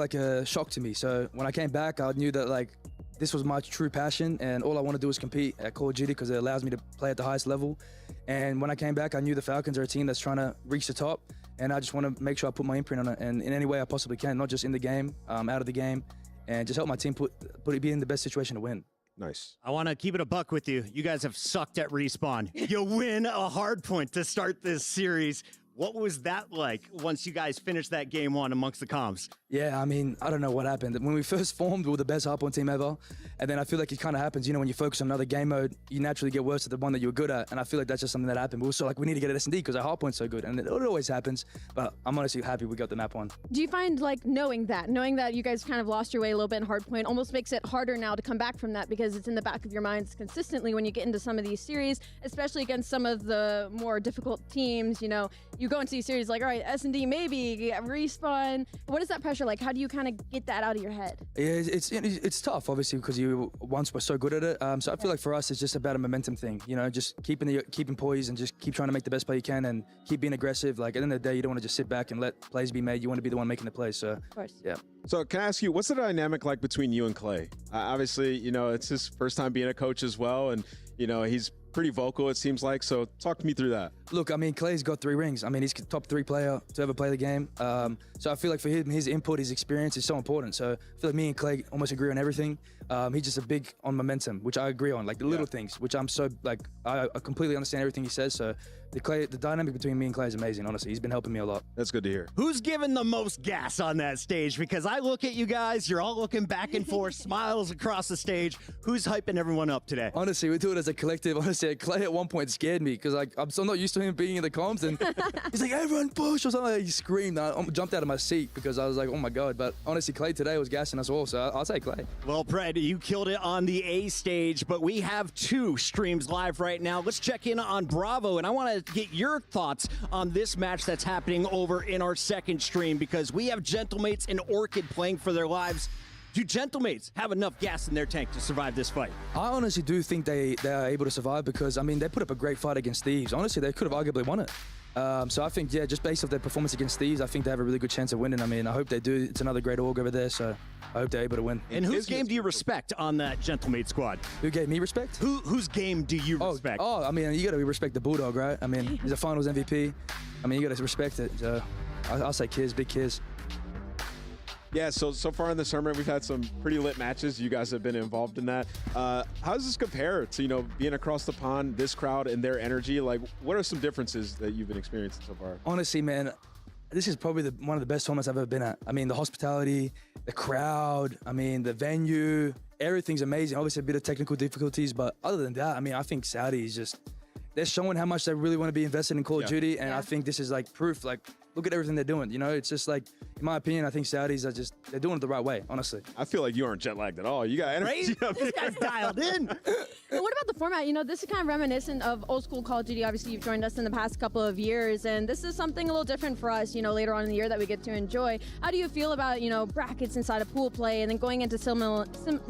shock to me. So when I came back, I knew that this was my true passion, and all I want to do is compete at Call of Duty because it allows me to play at the highest level. And when I came back, I knew the Falcons are a team that's trying to reach the top, and I just want to make sure I put my imprint on it, and in any way I possibly can, not just in the game, out of the game, and just help my team be in the best situation to win. Nice. I want to keep it a buck with you. You guys have sucked at respawn. You win a hard point to start this series. What was that like once you guys finished that game one amongst the comms? Yeah, I mean, I don't know what happened. When we first formed, we were the best hardpoint team ever. And then I feel like it kind of happens, you know, when you focus on another game mode, you naturally get worse at the one that you were good at. And I feel like that's just something that happened. We were so like, we need to get at S&D because our hardpoint's so good. And it always happens. But I'm honestly happy we got the map one. Do you find like knowing that you guys kind of lost your way a little bit in hardpoint almost makes it harder now to come back from that because it's in the back of your minds consistently when you get into some of these series, especially against some of the more difficult teams, you know, you go into these series like, all right, S&D maybe, respawn. What is that pressure like? How do you kind of get that out of your head? Yeah, it's tough, obviously, because you once were so good at it. So I feel like for us, it's just about a momentum thing. You know, just keeping poise and just keep trying to make the best play you can and keep being aggressive. Like at the end of the day, you don't want to just sit back and let plays be made. You want to be the one making the plays. So, of course. Yeah. So can I ask you, what's the dynamic like between you and Clay? Obviously, you know, it's his first time being a coach as well, and you know he's pretty vocal, it seems like. So talk to me through that. Look, I mean, Clay's got 3 rings. I mean, he's top 3 player to ever play the game. So I feel like for him, his input, his experience is so important. So I feel like me and Clay almost agree on everything. He's just a big on momentum, which I agree on, like the little things, which I'm so like, I completely understand everything he says. So the dynamic between me and Clay is amazing, honestly. He's been helping me a lot. That's good to hear. Who's giving the most gas on that stage? Because I look at you guys, you're all looking back and forth, smiles across the stage. Who's hyping everyone up today? Honestly, we do it as a collective. Honestly, Clay at one point scared me because like I'm so not used to him being in the comms, and he's like, everyone push or something. He screamed. I jumped out of my seat because I was like, oh my God. But honestly, Clay today was gassing us all, so I'll say Clay. Well, Pred, you killed it on the A stage, but we have 2 streams live right now. Let's check in on Bravo, and I want to get your thoughts on this match that's happening over in our second stream, because we have Gentlemates and Orchid playing for their lives. Do Gentlemates have enough gas in their tank to survive this fight? I honestly do think they are able to survive because, I mean, they put up a great fight against Thieves. Honestly, they could have arguably won it. So I think, yeah, just based off their performance against Thieves, I think they have a really good chance of winning. I mean, I hope they do. It's another great org over there, so I hope they're able to win. And whose game do you respect on that Gentlemate squad? Who gave me respect? Whose game do you respect? Oh, I mean, you got to respect the Bulldog, right? I mean, he's a finals MVP. I mean, you got to respect it. So I'll say Kiz, big Kiz. Yeah, so far in this tournament, we've had some pretty lit matches. You guys have been involved in that. How does this compare to, you know, being across the pond, this crowd and their energy? Like, what are some differences that you've been experiencing so far? Honestly, man, this is probably one of the best tournaments I've ever been at. I mean, the hospitality, the crowd, I mean, the venue, everything's amazing. Obviously, a bit of technical difficulties, but other than that, I mean, I think Saudi is just, they're showing how much they really want to be invested in Call of Duty, and I think this is like proof, like, look at everything they're doing. You know, it's just like, in my opinion, I think Saudis are just, they're doing it the right way, honestly. I feel like you aren't jet lagged at all. You got energy. Right? This guy's dialed in. And what about the format? You know, this is kind of reminiscent of old school Call of Duty. Obviously, you've joined us in the past couple of years, and this is something a little different for us, you know, later on in the year that we get to enjoy. How do you feel about, you know, brackets inside of pool play and then going into single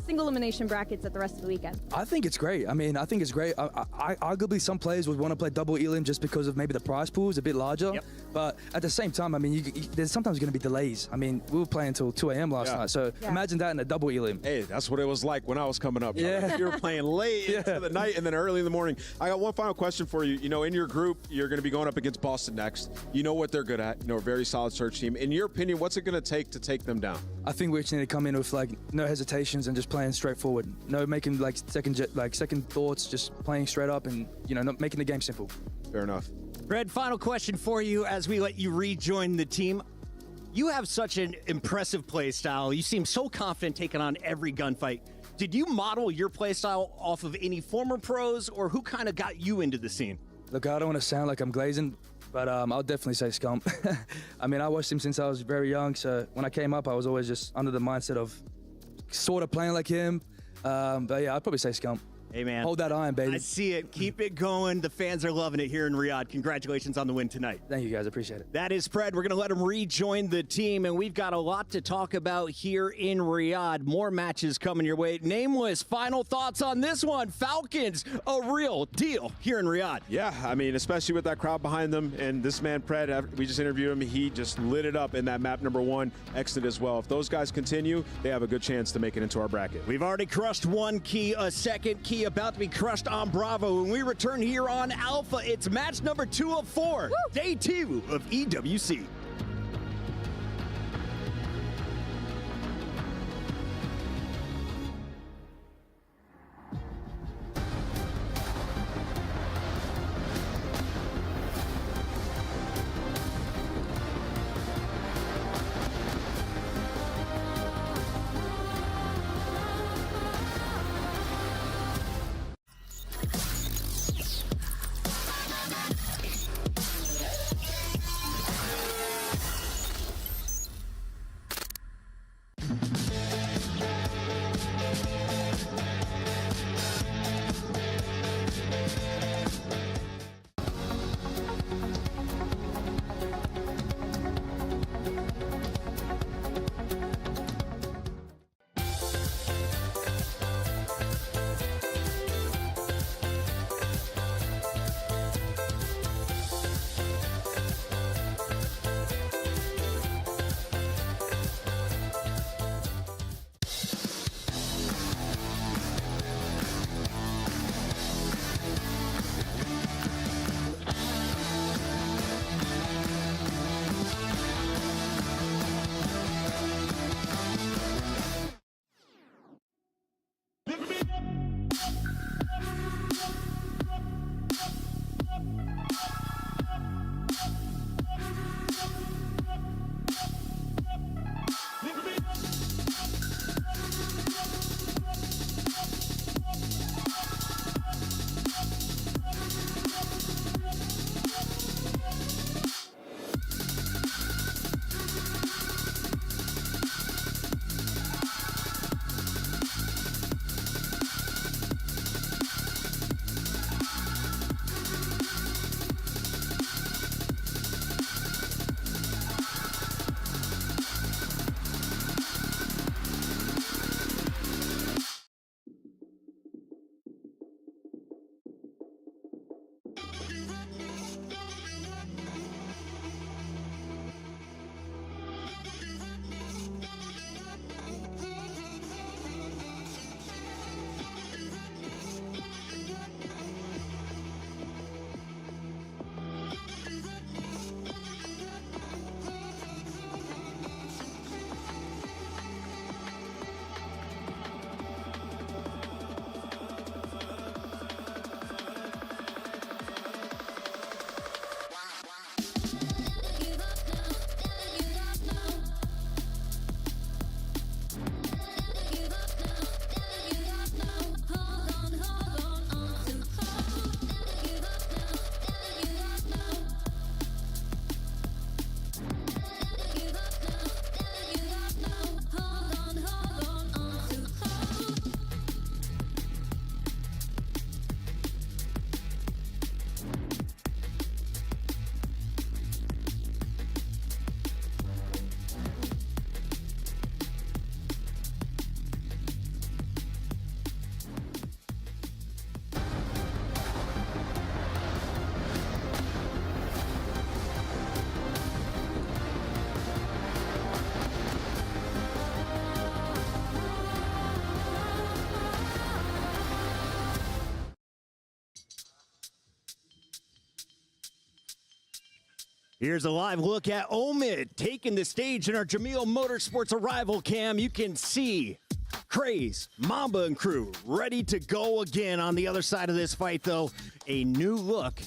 elimination brackets at the rest of the weekend? I think it's great. I mean, I think it's great. Arguably, some players would want to play double elim just because of maybe the prize pool is a bit larger. Yep. But at the same time, I mean, there's sometimes going to be delays. I mean, we were playing until 2 a.m. last night, so imagine that in a double elim. Hey, that's what it was like when I was coming up. Yeah. You were playing late into the night and then early in the morning. I got one final question for you. You know, in your group, you're going to be going up against Boston next. You know what they're good at. You know, a very solid search team. In your opinion, what's it going to take them down? I think we just need to come in with like no hesitations and just playing straightforward. No making like second thoughts, just playing straight up and, you know, not making the game simple. Fair enough. Red, final question for you as we let you rejoin the team. You have such an impressive play style. You seem so confident taking on every gunfight. Did you model your play style off of any former pros, or who kind of got you into the scene? Look, I don't want to sound like I'm glazing, but I'll definitely say Scump. I mean, I watched him since I was very young, so when I came up, I was always just under the mindset of sort of playing like him. But yeah, I'd probably say Scump. Hey, man. Hold that iron, baby. I see it. Keep it going. The fans are loving it here in Riyadh. Congratulations on the win tonight. Thank you, guys. Appreciate it. That is Pred. We're going to let him rejoin the team, and we've got a lot to talk about here in Riyadh. More matches coming your way. Nameless, final thoughts on this one. Falcons, a real deal here in Riyadh. Yeah, I mean, especially with that crowd behind them, and this man, Pred, we just interviewed him. He just lit it up in that map number 1 exit as well. If those guys continue, they have a good chance to make it into our bracket. We've already crushed one key, a second key about to be crushed on Bravo. When we return here on Alpha, it's match number 2 of 4, day 2 of EWC. Here's a live look at Omid taking the stage in our Jamil Motorsports Arrival Cam. You can see Craze, Mamba, and crew ready to go again. On the other side of this fight, though, a new look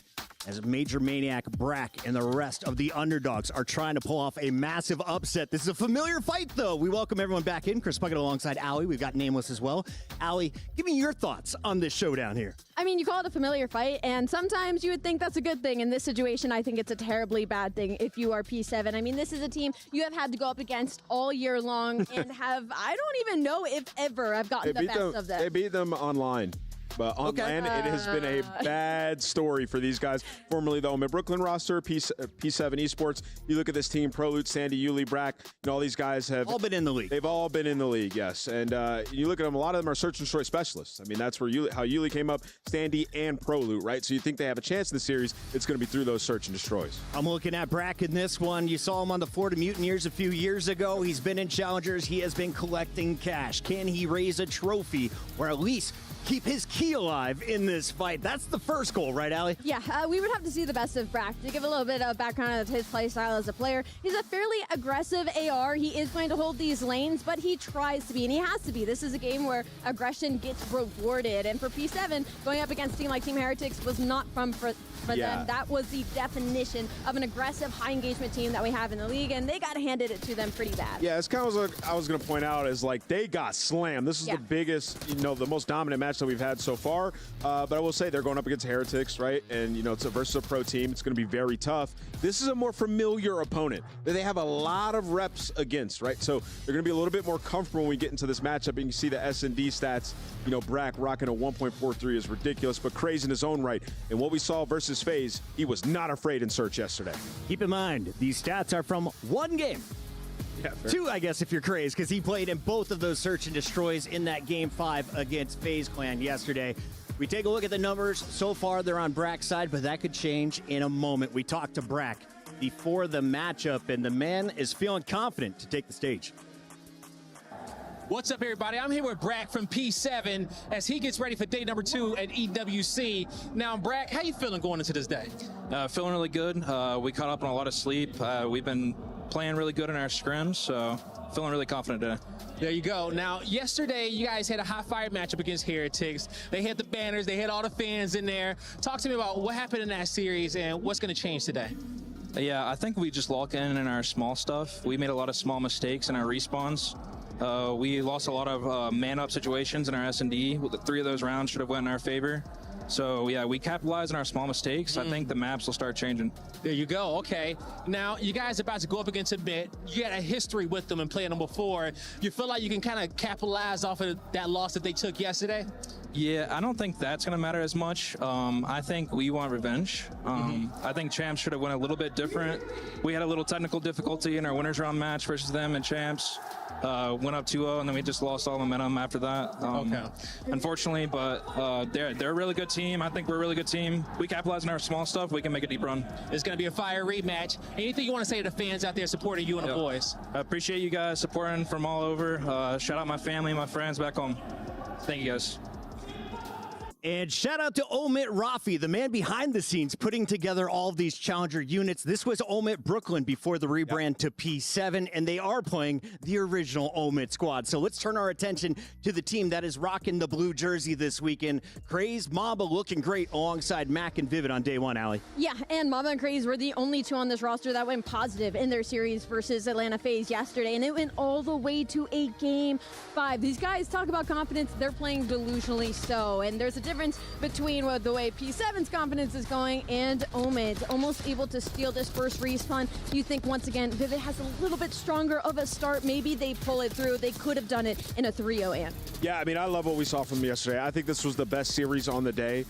as Major Maniac, Brack, and the rest of the underdogs are trying to pull off a massive upset. This is a familiar fight, though. We welcome everyone back in. Chris Puckett alongside Allie. We've got Nameless as well. Allie, give me your thoughts on this showdown here. I mean, you call it a familiar fight, and sometimes you would think that's a good thing. In this situation, I think it's a terribly bad thing if you are P7. I mean, this is a team you have had to go up against all year long and I don't even know if ever I've gotten the best of them. They beat them online. But on land, it has been a bad story for these guys. Formerly the Omid Brooklyn roster, P7 Esports. You look at this team, Prolute, Sandy, Yuli, Brack, all these guys have all been in the league. They've all been in the league, yes. And you look at them, a lot of them are search and destroy specialists. I mean, that's where how Yuli came up, Sandy and Prolute, right? So you think they have a chance in the series, it's going to be through those search and destroys. I'm looking at Brack in this one. You saw him on the Florida Mutineers a few years ago. He's been in Challengers. He has been collecting cash. Can he raise a trophy or at least keep his key alive in this fight? That's the first goal, right, Allie? Yeah, we would have to see the best of Brack. To give a little bit of background of his play style as a player, he's a fairly aggressive AR. He is going to hold these lanes, but he tries to be, and he has to be. This is a game where aggression gets rewarded, and for P7, going up against a team like Team Heretics was not for them. That was the definition of an aggressive, high-engagement team that we have in the league, and they got handed it to them pretty bad. Yeah, it's kind of what I was going to point out is, like, they got slammed. This is the biggest, the most dominant match that we've had so far. But I will say they're going up against Heretics, right? And, it's versus a pro team. It's going to be very tough. This is a more familiar opponent that they have a lot of reps against, right? So they're going to be a little bit more comfortable when we get into this matchup. And you see the S&D stats, Brack rocking a 1.43 is ridiculous, but Craze in his own right. And what we saw versus FaZe, he was not afraid in search yesterday. Keep in mind, these stats are from one game. Yeah, two, I guess, if you're Craze, because he played in both of those search and destroys in that Game 5 against FaZe Clan yesterday. We take a look at the numbers. So far, they're on Brack's side, but that could change in a moment. We talked to Brack before the matchup, and the man is feeling confident to take the stage. What's up, everybody? I'm here with Brack from P7 as he gets ready for day number 2 at EWC. Now, Brack, how you feeling going into this day? Feeling really good. We caught up on a lot of sleep. We've been playing really good in our scrims, so feeling really confident today. There you go. Now, yesterday, you guys had a hot-fire matchup against Heretics. They had the banners. They had all the fans in there. Talk to me about what happened in that series and what's going to change today. Yeah, I think we just lock in our small stuff. We made a lot of small mistakes in our respawns. We lost a lot of man-up situations in our S&D. 3 of those rounds should have went in our favor. So, yeah, we capitalized on our small mistakes. I think the maps will start changing. There you go. Okay. Now, you guys are about to go up against a bit. You had a history with them and playing them before. You feel like you can kind of capitalize off of that loss that they took yesterday? Yeah, I don't think that's going to matter as much. I think we want revenge. I think Champs should have went a little bit different. We had a little technical difficulty in our winners round match versus them and Champs. Went up 2-0, and then we just lost all momentum after that. Unfortunately, but they're a really good team. I think we're a really good team. We capitalize on our small stuff. We can make a deep run. It's going to be a fire rematch. Anything you want to say to the fans out there supporting you and the boys? I appreciate you guys supporting from all over. Shout out my family and my friends back home. Thank you, guys. And shout out to Omid Rafi, the man behind the scenes putting together all of these Challenger units. This was Omid Brooklyn before the rebrand to P7, and they are playing the original Omid squad. So let's turn our attention to the team that is rocking the blue jersey this weekend. Craze, Mamba looking great alongside Mac and Vivid on day 1, Allie. Yeah, and Mamba and Craze were the only 2 on this roster that went positive in their series versus Atlanta FaZe yesterday, and it went all the way to a Game 5. These guys talk about confidence. They're playing delusionally so, and there's a difference between the way P7's confidence is going and Omid, almost able to steal this first respawn. You think, once again, Vivid has a little bit stronger of a start. Maybe they pull it through. They could have done it in a 3-0 and. Yeah, I mean, I love what we saw from them yesterday. I think this was the best series on the day.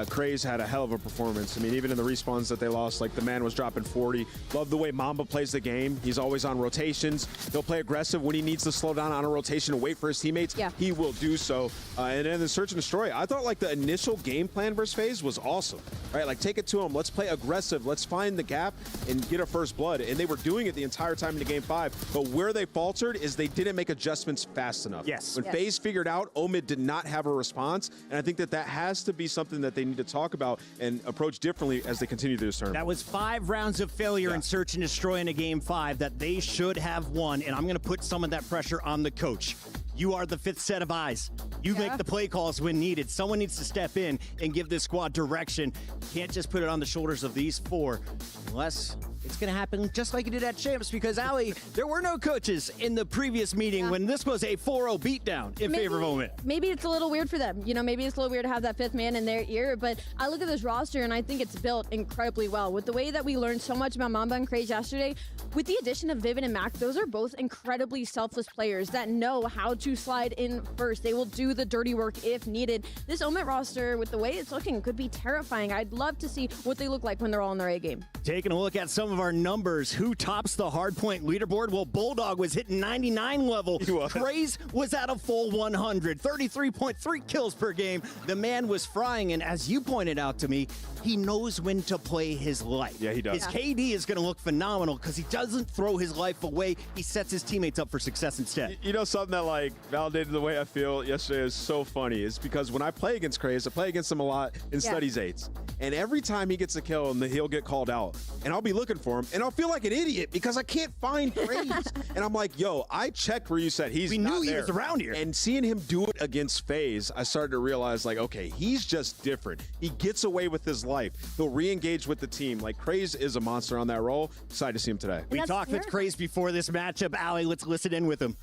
Craze had a hell of a performance. I mean, even in the respawns that they lost, like the man was dropping 40. Love the way Mamba plays the game. He's always on rotations. He'll play aggressive when he needs to slow down on a rotation and wait for his teammates. Yeah. He will do so. And then the search and destroy, I thought like the initial game plan versus FaZe was awesome, right? Like, take it to them. Let's play aggressive. Let's find the gap and get a first blood. And they were doing it the entire time into game 5. But where they faltered is they didn't make adjustments fast enough. Yes. When FaZe figured out, Omid did not have a response. And I think that that has to be something that they need to talk about and approach differently as they continue through this tournament. That was 5 rounds of failure in search and destroy in a game 5 that they should have won. And I'm going to put some of that pressure on the coach. You are the 5th set of eyes. You make the play calls when needed. Someone needs to step in and give this squad direction. Can't just put it on the shoulders of these 4, unless it's going to happen just like it did at Champs, because, Ali, there were no coaches in the previous meeting when this was a 4-0 beatdown in favor of Omid. Maybe it's a little weird for them. You know, maybe it's a little weird to have that 5th man in their ear, but I look at this roster and I think it's built incredibly well. With the way that we learned so much about Mamba and Craze yesterday, with the addition of Vivid and Mac, those are both incredibly selfless players that know how to slide in first. They will do the dirty work if needed. This Omid roster, with the way it's looking, could be terrifying. I'd love to see what they look like when they're all in their A game. Taking a look at some of our numbers, who tops the hardpoint leaderboard? Well, Bulldog was hitting 99 level. Craze was at a full 100, 33.3 kills per game. The man was frying, and as you pointed out to me, he knows when to play his life. Yeah, he does. His KD is going to look phenomenal because he doesn't throw his life away. He sets his teammates up for success instead. You know, something that, like, validated the way I feel yesterday is so funny is because when I play against Craze, I play against him a lot in Studies 8s. And every time he gets a kill, and he'll get called out. And I'll be looking for him, and I'll feel like an idiot because I can't find Craze. And I'm like, yo, I checked where you said he's not there. We knew he was around here. And seeing him do it against FaZe, I started to realize, like, okay, he's just different. He gets away with his life. He'll re-engage with the team. Like, Craze is a monster on that role. Excited to see him today. We talked with Craze before this matchup. Ali, let's listen in with him.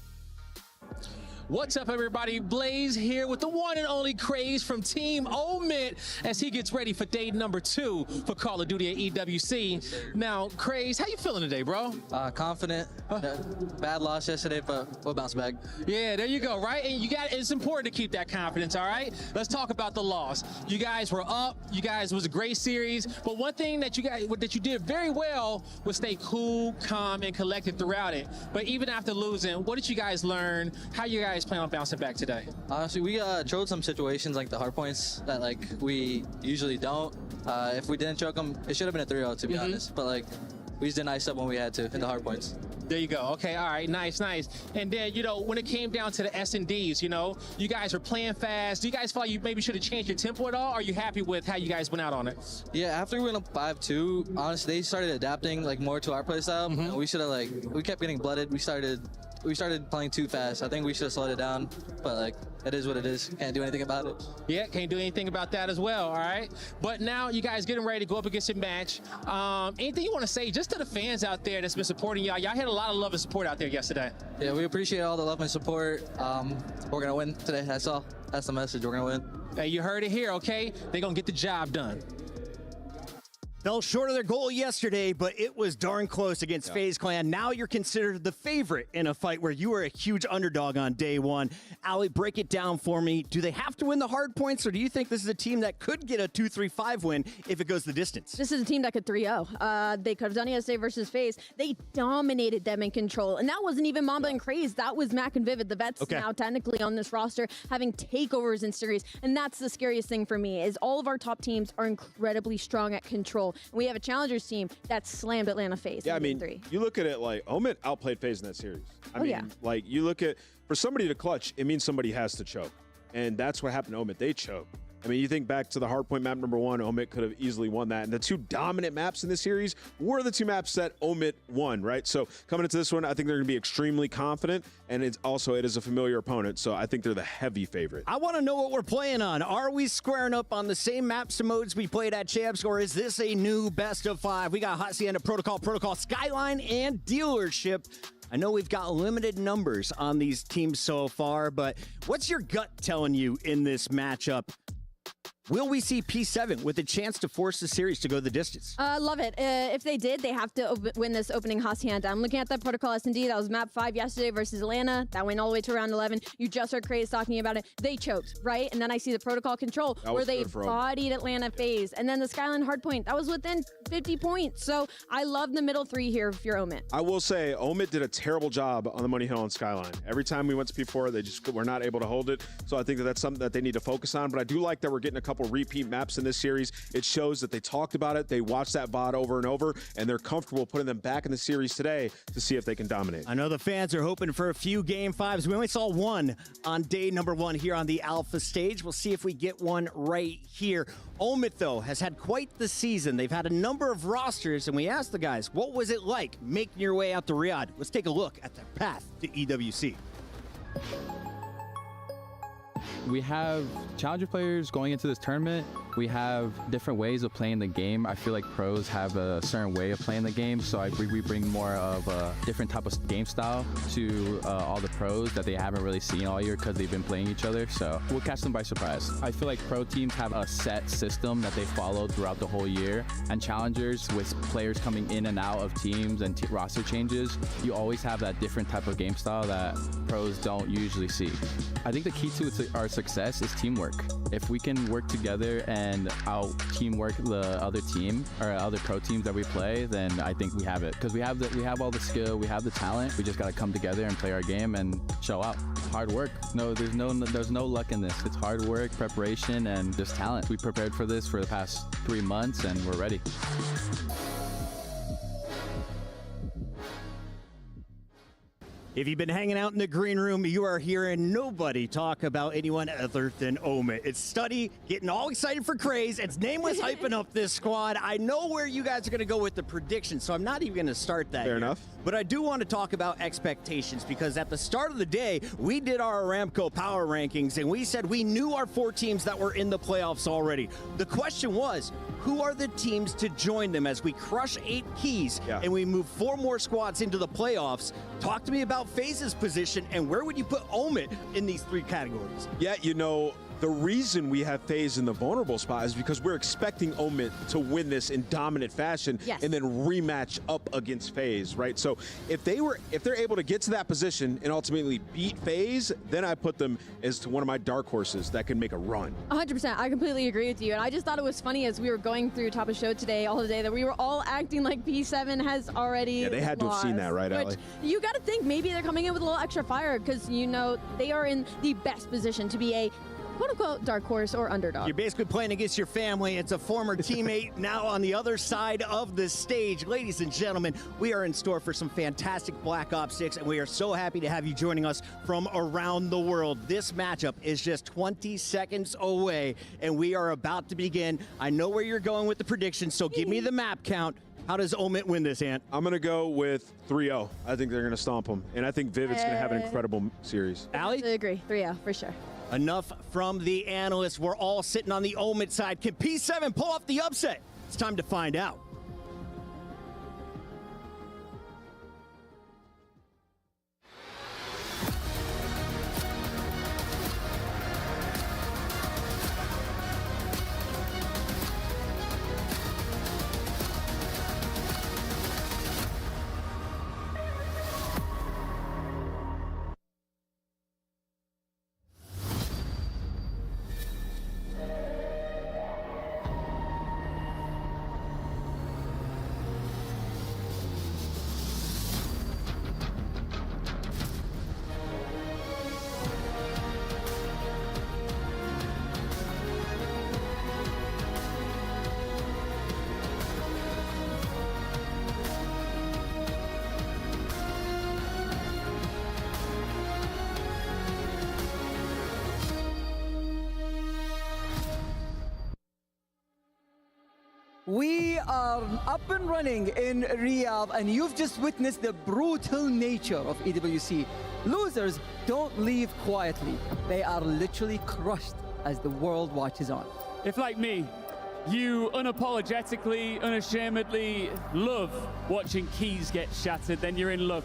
What's up, everybody? Blaze here with the one and only Craze from Team Omid as he gets ready for day number 2 for Call of Duty at EWC. Now, Craze, how you feeling today, bro? Confident. Bad loss yesterday, but we'll bounce back. Yeah, there you go, right? And it's important to keep that confidence, all right? Let's talk about the loss. You guys were up. You guys, it was a great series. But one thing that you did very well was stay cool, calm, and collected throughout it. But even after losing, what did you guys learn? How you guys plan on bouncing back today? Honestly, we choked some situations like the hard points that like we usually don't. If we didn't choke them, it should have been a 3-0 to be honest. But like we just did nice up when we had to in the hard points. There you go. Okay, all right, nice. And then, you know, when it came down to the S&Ds, you know, you guys are playing fast. Do you guys feel like you maybe should have changed your tempo at all? Or are you happy with how you guys went out on it? Yeah, after we went up 5-2, honestly, they started adapting like more to our play style. And we should have we kept getting blooded. We started playing too fast. I think we should have slowed it down, but like it is what it is. Can't do anything about it. Yeah, can't do anything about that as well, all right? But now you guys getting ready to go up against your match. Anything you want to say just to the fans out there that's been supporting y'all? Y'all had a lot of love and support out there yesterday. Yeah, we appreciate all the love and support. We're gonna win today, that's all. That's the message, we're gonna win. Hey, you heard it here, okay? They're gonna get the job done. Fell short of their goal yesterday, but it was darn close against FaZe Clan. Now you're considered the favorite in a fight where you were a huge underdog on day 1. Ali, break it down for me. Do they have to win the hard points, or do you think this is a team that could get a 2-3-5 win if it goes the distance? This is a team that could 3-0. They could have done yesterday versus FaZe. They dominated them in control. And that wasn't even Mamba and Craze. That was Mac and Vivid, the vets now technically on this roster, having takeovers in series. And that's the scariest thing for me, is all of our top teams are incredibly strong at control. We have a challengers team that slammed Atlanta FaZe. Yeah, I mean, you look at it like Omid outplayed FaZe in that series. I mean, like you look at, for somebody to clutch, it means somebody has to choke. And that's what happened to Omid. They choked. I mean, you think back to the hardpoint map number 1, Omid could have easily won that. And the 2 dominant maps in this series were the 2 maps that Omid won, right? So coming into this one, I think they're going to be extremely confident. And it is a familiar opponent. So I think they're the heavy favorite. I want to know what we're playing on. Are we squaring up on the same maps and modes we played at Champs, or is this a new best of 5? We got Hot Sienna, Protocol, Skyline, and Dealership. I know we've got limited numbers on these teams so far, but what's your gut telling you in this matchup? Will we see P7 with a chance to force the series to go the distance? Love it. If they did, they have to win this opening hacienda. I'm looking at that protocol S&D. That was map 5 yesterday versus Atlanta. That went all the way to round 11. You just heard Craze talking about it. They choked, right? And then I see the protocol control where they bodied Atlanta FaZe. And then the Skyline hardpoint. That was within 50 points. So I love the middle 3 here if you're Omit. I will say, Omit did a terrible job on the Money Hill and Skyline. Every time we went to P4, they just were not able to hold it. So I think that that's something that they need to focus on. But I do like that we're getting a couple repeat maps in this series. It shows that they talked about it, they watched that VOD over and over, and they're comfortable putting them back in the series today to see if they can dominate. I know the fans are hoping for a few Game 5s. We only saw one on day number 1 here on the Alpha stage. We'll see if we get one right here. Omit, though, has had quite the season. They've had a number of rosters, and we asked the guys, what was it like making your way out to Riyadh? Let's take a look at the path to EWC. We have challenger players going into this tournament. We have different ways of playing the game. I feel like pros have a certain way of playing the game, so we bring more of a different type of game style to all the pros that they haven't really seen all year because they've been playing each other, so we'll catch them by surprise. I feel like pro teams have a set system that they follow throughout the whole year, and challengers, with players coming in and out of teams and roster changes, you always have that different type of game style that pros don't usually see. I think the key to our success is teamwork. If we can work together and out teamwork the other team or other pro teams that we play, then I think we have it, because we have all the skill, we have the talent. We just got to come together and play our game and show out. Hard work. No, there's no luck in this. It's hard work, preparation, and just talent. We prepared for this for the past 3 months, and we're ready. If you've been hanging out in the green room, you are hearing nobody talk about anyone other than Omit. It's Study getting all excited for Craze. It's Nameless hyping up this squad. I know where you guys are going to go with the predictions, so I'm not even going to start that. Fair enough. But I do want to talk about expectations, because at the start of the day, we did our Aramco power rankings, and we said we knew our 4 teams that were in the playoffs already. The question was, who are the teams to join them as we crush 8 keys and we move 4 more squads into the playoffs? Talk to me about FaZe's position, and where would you put Omit in these 3 categories? Yeah, you know, the reason we have FaZe in the vulnerable spot is because we're expecting Omit to win this in dominant fashion and then rematch up against FaZe, right? So if they're able to get to that position and ultimately beat FaZe, then I put them as to one of my dark horses that can make a run. 100%. I completely agree with you. And I just thought it was funny as we were going through Top of Show today, all the day, that we were all acting like P7 has already they had to have seen that, right, Allie? You got to think maybe they're coming in with a little extra fire, because, you know, they are in the best position to be a quote-unquote dark horse or underdog. You're basically playing against your family. It's a former teammate now on the other side of the stage. Ladies and gentlemen, we are in store for some fantastic Black Ops 6, and we are so happy to have you joining us from around the world. This matchup is just 20 seconds away, and we are about to begin. I know where you're going with the predictions, so give me the map count. How does Omit win this, Ant? I'm going to go with 3-0. I think they're going to stomp them, and I think Vivid's going to have an incredible series. Allie? I agree. 3-0, for sure. Enough from the analysts. We're all sitting on the Omit side. Can P7 pull off the upset? It's time to find out. We are up and running in Riyadh, and you've just witnessed the brutal nature of EWC. Losers don't leave quietly. They are literally crushed as the world watches on. If, like me, you unapologetically, unashamedly love watching keys get shattered, then you're in luck,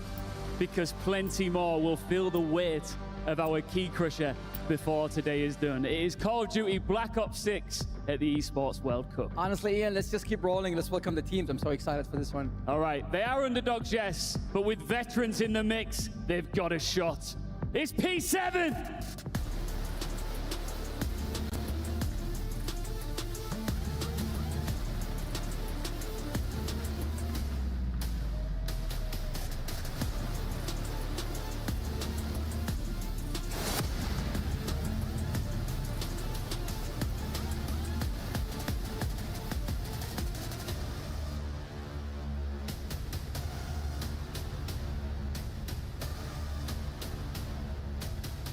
because plenty more will feel the weight of our key crusher before today is done. It is Call of Duty Black Ops 6 at the Esports World Cup. Honestly, Ian, let's just keep rolling. Let's welcome the teams. I'm so excited for this one. All right, they are underdogs, yes, but with veterans in the mix, they've got a shot. It's P7!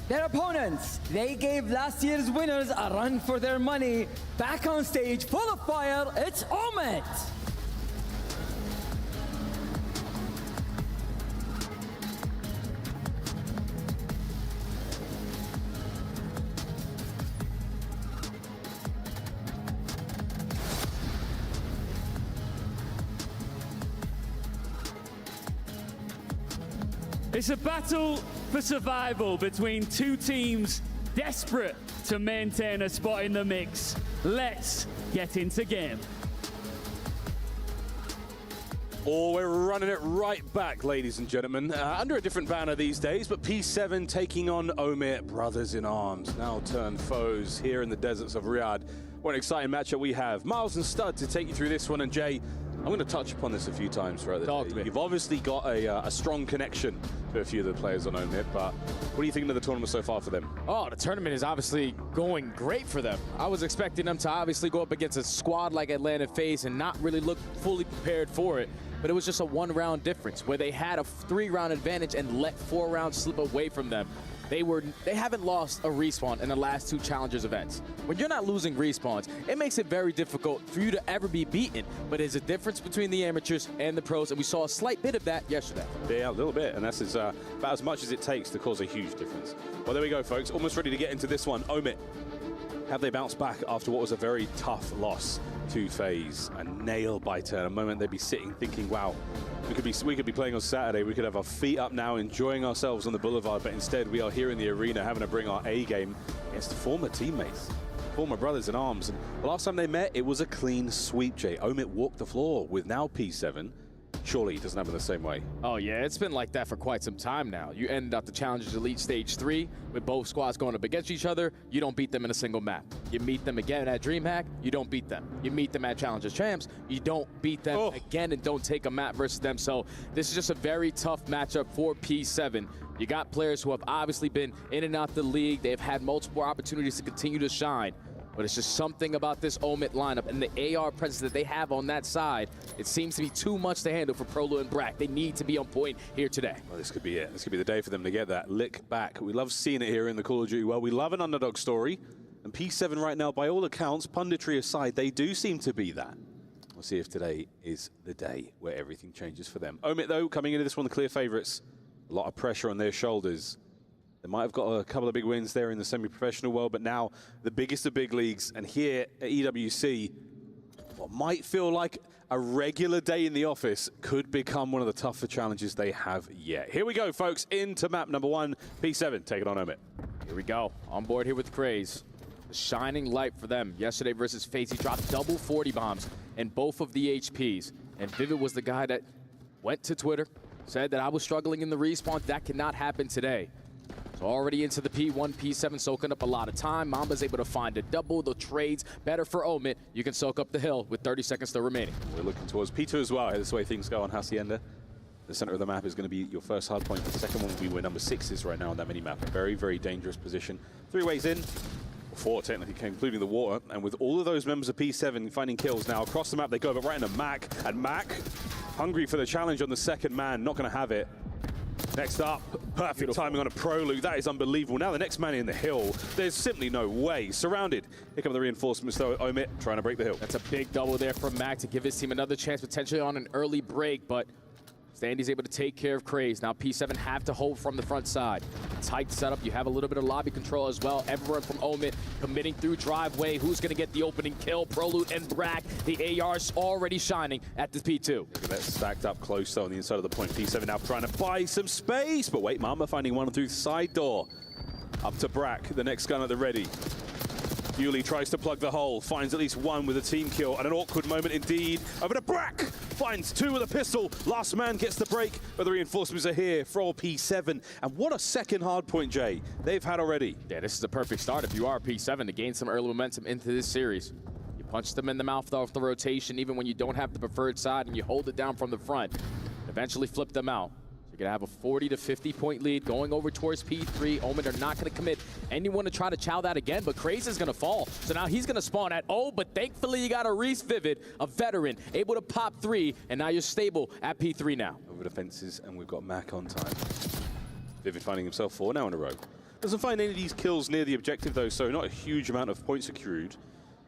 Their opponents, they gave last year's winners a run for their money. Back on stage, full of fire, it's Omit. It's a battle for survival between two teams desperate to maintain a spot in the mix. Let's get into game. Oh, we're running it right back, ladies and gentlemen. Under a different banner these days, but P7 taking on Omit, brothers in arms, now turned foes here in the deserts of Riyadh. What an exciting matchup we have. Miles and Stud to take you through this one, and Jay, I'm going to touch upon this a few times throughout the day. You've obviously got a strong connection to a few of the players on Omit, but what do you think of the tournament so far for them? Oh, the tournament is obviously going great for them. I was expecting them to obviously go up against a squad like Atlanta FaZe and not really look fully prepared for it, but it was just a one-round difference where they had a 3-round advantage and let 4 rounds slip away from them. They haven't lost a respawn in the last 2 Challengers events. When you're not losing respawns, it makes it very difficult for you to ever be beaten. But there's a difference between the amateurs and the pros, and we saw a slight bit of that yesterday. Yeah, a little bit, and that's about as much as it takes to cause a huge difference. Well, there we go, folks. Almost ready to get into this one. Omit, have they bounced back after what was a very tough loss to FaZe? A nail-biter, a moment they'd be sitting thinking, wow, we could be playing on Saturday. We could have our feet up now, enjoying ourselves on the boulevard, but instead we are here in the arena having to bring our A game against former teammates, former brothers in arms. And the last time they met, it was a clean sweep, Jay. Omit walked the floor with now P7. Surely it doesn't happen the same way. Oh, yeah, it's been like that for quite some time now. You end up the Challengers Elite Stage 3 with both squads going up against each other. You don't beat them in a single map. You meet them again at DreamHack, you don't beat them. You meet them at Challengers Champs, you don't beat them again and don't take a map versus them. So this is just a very tough matchup for P7. You got players who have obviously been in and out the league. They've had multiple opportunities to continue to shine. But it's just something about this Omit lineup and the AR presence that they have on that side. It seems to be too much to handle for Prolu and Brack. They need to be on point here today. Well, this could be it. This could be the day for them to get that lick back. We love seeing it here in the Call of Duty world. We love an underdog story. And P7 right now, by all accounts, punditry aside, they do seem to be that. We'll see if today is the day where everything changes for them. Omit, though, coming into this one, the clear favourites. A lot of pressure on their shoulders. They might have got a couple of big wins there in the semi-professional world, but now the biggest of big leagues. And here at EWC, what might feel like a regular day in the office could become one of the tougher challenges they have yet. Here we go, folks, into map number 1. P7, take it on Omit. Here we go. On board here with Craze. The shining light for them. Yesterday versus FaZe, he dropped double 40 bombs in both of the HPs. And Vivid was the guy that went to Twitter, said that I was struggling in the respawn. That cannot happen today. Already into the P1, P7 soaking up a lot of time. Mamba's able to find a double. The trades better for Omit. You can soak up the hill with 30 seconds still remaining. We're looking towards P2 as well. This is the way things go on Hacienda. The center of the map is going to be your first hard point. The second one will be where number 6 is right now on that mini-map. A very, very dangerous position. 3 ways in. 4 technically, including the water. And with all of those members of P7 finding kills now across the map, they go but right into Mac. And Mac, hungry for the challenge on the second man, not going to have it. Next up, perfect timing on a Prolu. That is unbelievable. Now the next man in the hill. There's simply no way. Surrounded. Here come the reinforcements though. Omit trying to break the hill. That's a big double there from Mac to give his team another chance potentially on an early break, but Standy's able to take care of Craze. Now P7 have to hold from the front side. Tight setup. You have a little bit of lobby control as well. Everyone from Omit committing through driveway. Who's going to get the opening kill? Prolu and Brack. The AR's already shining at the P2. Look at that stacked up close though on the inside of the point. P7 now trying to buy some space. But wait, Mama finding one through the side door. Up to Brack, the next gun at the ready. Yuli tries to plug the hole, finds at least one with a team kill, and an awkward moment indeed. Over to Brack, finds two with a pistol. Last man gets the break, but the reinforcements are here for P7. And what a second hard point, Jay, they've had already. Yeah, this is a perfect start if you are P7 to gain some early momentum into this series. You punch them in the mouth off the rotation, even when you don't have the preferred side, and you hold it down from the front. Eventually flip them out. You're going to have a 40 to 50 point lead going over towards P3. Omen are not going to commit anyone to try to chow that again, but Craze is going to fall. So now he's going to spawn at O, but thankfully you got a Reese Vivid, a veteran, able to pop 3, and now you're stable at P3 now. Over the fences, and we've got Mac on time. Vivid finding himself 4 now in a row. Doesn't find any of these kills near the objective though, so not a huge amount of points accrued.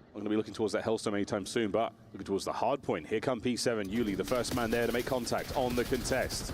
I'm going to be looking towards that Hellstorm anytime soon, but looking towards the hard point. Here come P7, Yuli, the first man there to make contact on the contest.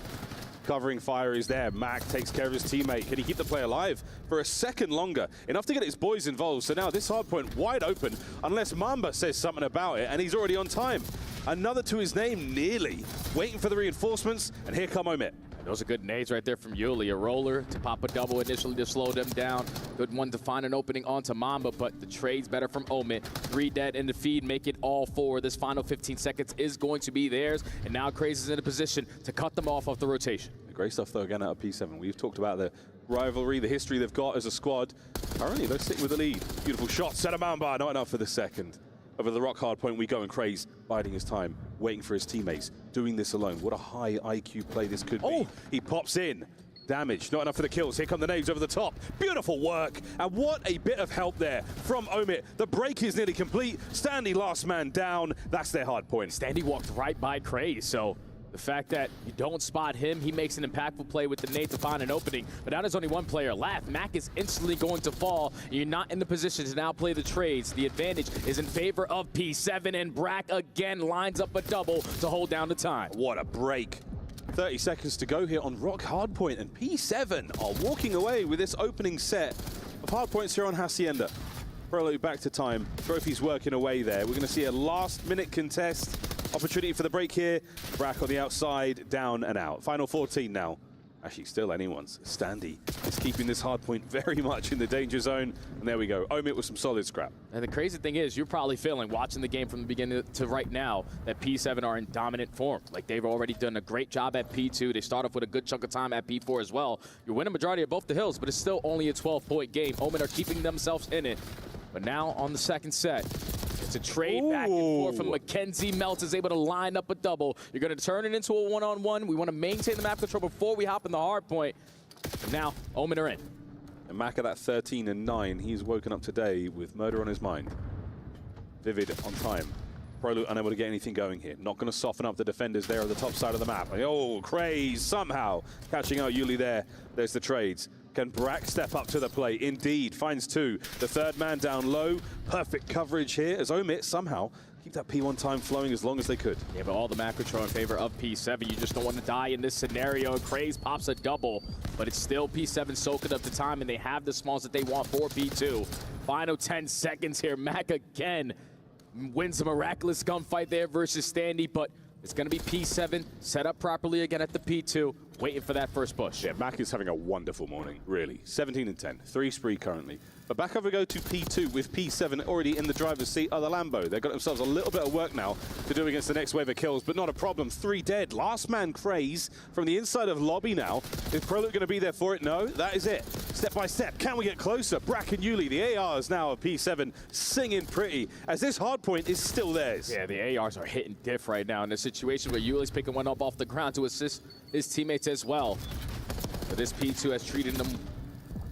Covering fire is there. Mac takes care of his teammate. Can he keep the play alive for a second longer? Enough to get his boys involved. So now this hard point wide open, unless Mamba says something about it, and he's already on time. Another to his name, nearly. Waiting for the reinforcements, and here come Omit. Those are good nades right there from Yuli. A roller to pop a double initially to slow them down. Good one to find an opening onto Mamba, but the trade's better from Omit. 3 dead in the feed, make it all 4. This final 15 seconds is going to be theirs, and now Craze is in a position to cut them off the rotation. Great stuff though again out of P7. We've talked about the rivalry, the history they've got as a squad. Currently they're sitting with the lead. Beautiful shot, set a Mamba, not enough for the second. Over the rock hard point we go, and Craze biding his time, waiting for his teammates, doing this alone. What a high IQ play this could be. He pops in. Damage, not enough for the kills. Here come the nades over the top. Beautiful work, and what a bit of help there from Omit. The break is nearly complete. Standy last man down. That's their hard point. Standy walked right by Craze, so the fact that you don't spot him, he makes an impactful play with the nade to find an opening. But now there's only one player left. Mac is instantly going to fall. You're not in the position to now play the trades. The advantage is in favor of P7, and Brack again lines up a double to hold down the time. What a break. 30 seconds to go here on Rock Hardpoint, and P7 are walking away with this opening set of hardpoints here on Hacienda. Prelude back to time. Trophy's working away there. We're going to see a last-minute contest. Opportunity for the break here. Brack on the outside, down and out. Final 14 now. Actually, still anyone's. Standy is keeping this hard point very much in the danger zone. And there we go. Omit with some solid scrap. And the crazy thing is, you're probably feeling, watching the game from the beginning to right now, that P7 are in dominant form. Like, they've already done a great job at P2. They start off with a good chunk of time at P4 as well. You're winning majority of both the hills, but it's still only a 12-point game. Omen are keeping themselves in it. But now on the second set, it's a trade back and forth from Mackenzie. Melts is able to line up a double. You're going to turn it into a one-on-one. We want to maintain the map control before we hop in the hard point. And now, Omen are in. And Mac at that 13 and 9, he's woken up today with murder on his mind. Vivid on time. Prelude unable to get anything going here. Not going to soften up the defenders there on the top side of the map. Oh, Craze somehow catching out Yuli there. There's the trades. Can Brack step up to the plate? Indeed, finds two. The third man down low. Perfect coverage here as Omit somehow keep that P1 time flowing as long as they could. Yeah, but all the map control in favor of P7. You just don't want to die in this scenario. Craze pops a double, but it's still P7 soaking up the time, and they have the smalls that they want for P2. Final 10 seconds here. Mac again wins a miraculous gunfight there versus Standy, but it's going to be P7 set up properly again at the P2, waiting for that first push. Yeah, Mac is having a wonderful morning, really. 17 and 10, 3 spree currently. But back over we go to P2 with P7 already in the driver's seat of the Lambo. They've got themselves a little bit of work now to do against the next wave of kills, but not a problem. 3 dead. Last man Craze from the inside of lobby now. Is Prelude going to be there for it? No, that is it. Step by step. Can we get closer? Brack and Yuli, the ARs now of P7, singing pretty as this hard point is still theirs. Yeah, the ARs are hitting diff right now in a situation where Yuli's picking one up off the ground to assist his teammates as well. But this P2 has treated them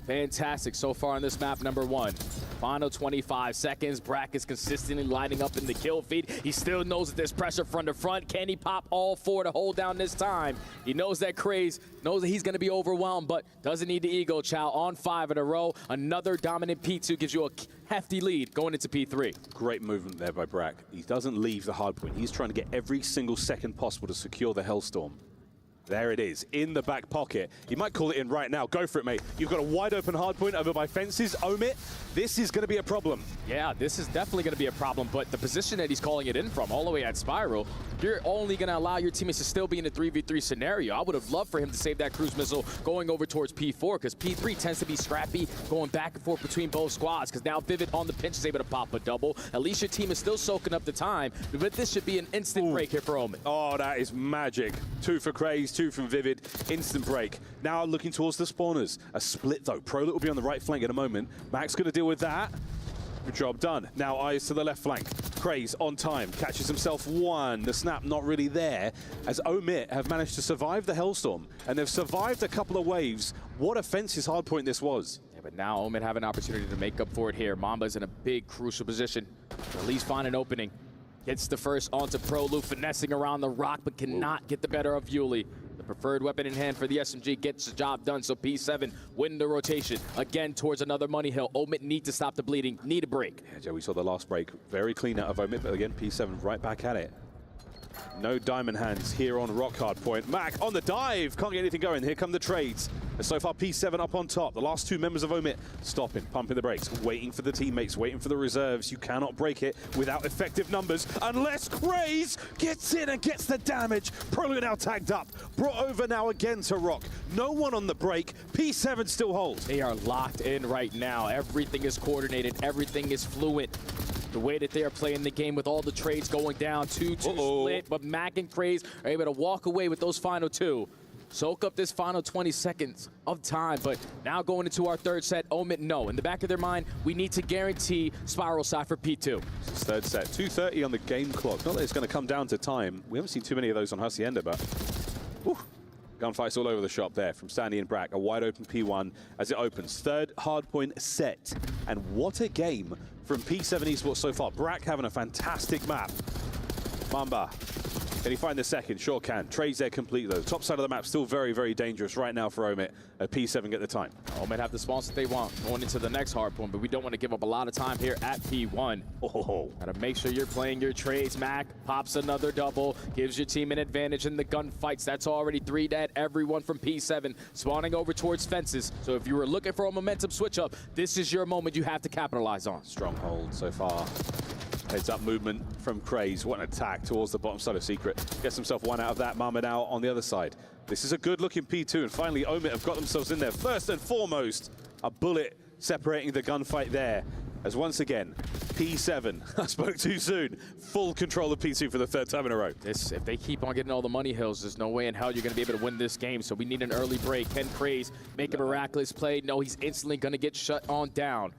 fantastic so far on this map, number 1. Final 25 seconds. Brack is consistently lining up in the kill feed. He still knows that there's pressure from the front. Can he pop all 4 to hold down this time? He knows that Craze knows that he's going to be overwhelmed, but doesn't need the ego chow. On 5 in a row. Another dominant P2 gives you a hefty lead going into P3. Great movement there by Brack. He doesn't leave the hard point. He's trying to get every single second possible to secure the Hellstorm. There it is, in the back pocket. He might call it in right now. Go for it, mate. You've got a wide open hard point over by fences. Omit, this is going to be a problem. Yeah, this is definitely going to be a problem, but the position that he's calling it in from, all the way at Spiral, you're only going to allow your teammates to still be in a 3v3 scenario. I would have loved for him to save that cruise missile going over towards P4, because P3 tends to be scrappy, going back and forth between both squads, because now Vivid on the pinch is able to pop a double. At least your team is still soaking up the time, but this should be an instant break here for Omen. Oh, that is magic. 2 for Craze, 2 from Vivid. Instant break. Now looking towards the spawners. A split, though. Prolute will be on the right flank in a moment. Mac's going to deal with that. Good job done. Now eyes to the left flank. Craze on time. Catches himself one. The snap not really there, as Omit have managed to survive the Hellstorm, and they've survived a couple of waves. What a fence's hard point this was. Yeah, but now Omen have an opportunity to make up for it here. Mamba's in a big, crucial position to at least find an opening. Gets the first onto Prolute, finessing around the rock, but cannot get the better of Yuli. The preferred weapon in hand for the SMG gets the job done, so P7 win the rotation. Again, towards another money hill. Omit need to stop the bleeding, need a break. Yeah, Joe, we saw the last break. Very clean out of Omit, but again, P7 right back at it. No diamond hands here on rock hard point. Mac on the dive, can't get anything going. Here come the trades. And so far, P7 up on top. The last 2 members of Omit stopping, pumping the brakes, waiting for the teammates, waiting for the reserves. You cannot break it without effective numbers unless Craze gets in and gets the damage. Prolute now tagged up, brought over now again to Rock. No one on the break. P7 still holds. They are locked in right now. Everything is coordinated, everything is fluent. The way that they are playing the game with all the trades going down, 2-2 split, but Mac and Craze are able to walk away with those final 2. Soak up this final 20 seconds of time, but now going into our third set, Omit no. In the back of their mind, we need to guarantee Spiral side for P2. This is third set, 2:30 on the game clock. Not that it's going to come down to time. We haven't seen too many of those on Hacienda, but whew, gunfights all over the shop there from Sandy and Brack. A wide open P1 as it opens. Third hardpoint set. And what a game from P7 Esports so far. Brack having a fantastic map. Mamba. Can he find the second? Sure can. Trades there complete though. Top side of the map still very, very dangerous right now for Omit. P7 get the time. Omit have the spawns that they want going into the next hard point, but we don't want to give up a lot of time here at P1. Oh. Gotta make sure you're playing your trades. Mac pops another double, gives your team an advantage in the gunfights. That's already 3 dead. Everyone from P7 spawning over towards fences. So if you were looking for a momentum switch up, this is your moment you have to capitalize on. Stronghold so far. Heads up movement from Craze. What an attack towards the bottom side of Secret. Gets himself one out of that. Mama now on the other side. This is a good looking P2, and finally Omit have got themselves in there. First and foremost, a bullet separating the gunfight there. As once again, P7, I spoke too soon, full control of P2 for the 3rd time in a row. If they keep on getting all the money hills, there's no way in hell you're going to be able to win this game. So we need an early break. Can Craze make a miraculous play? No, he's instantly going to get shut on down.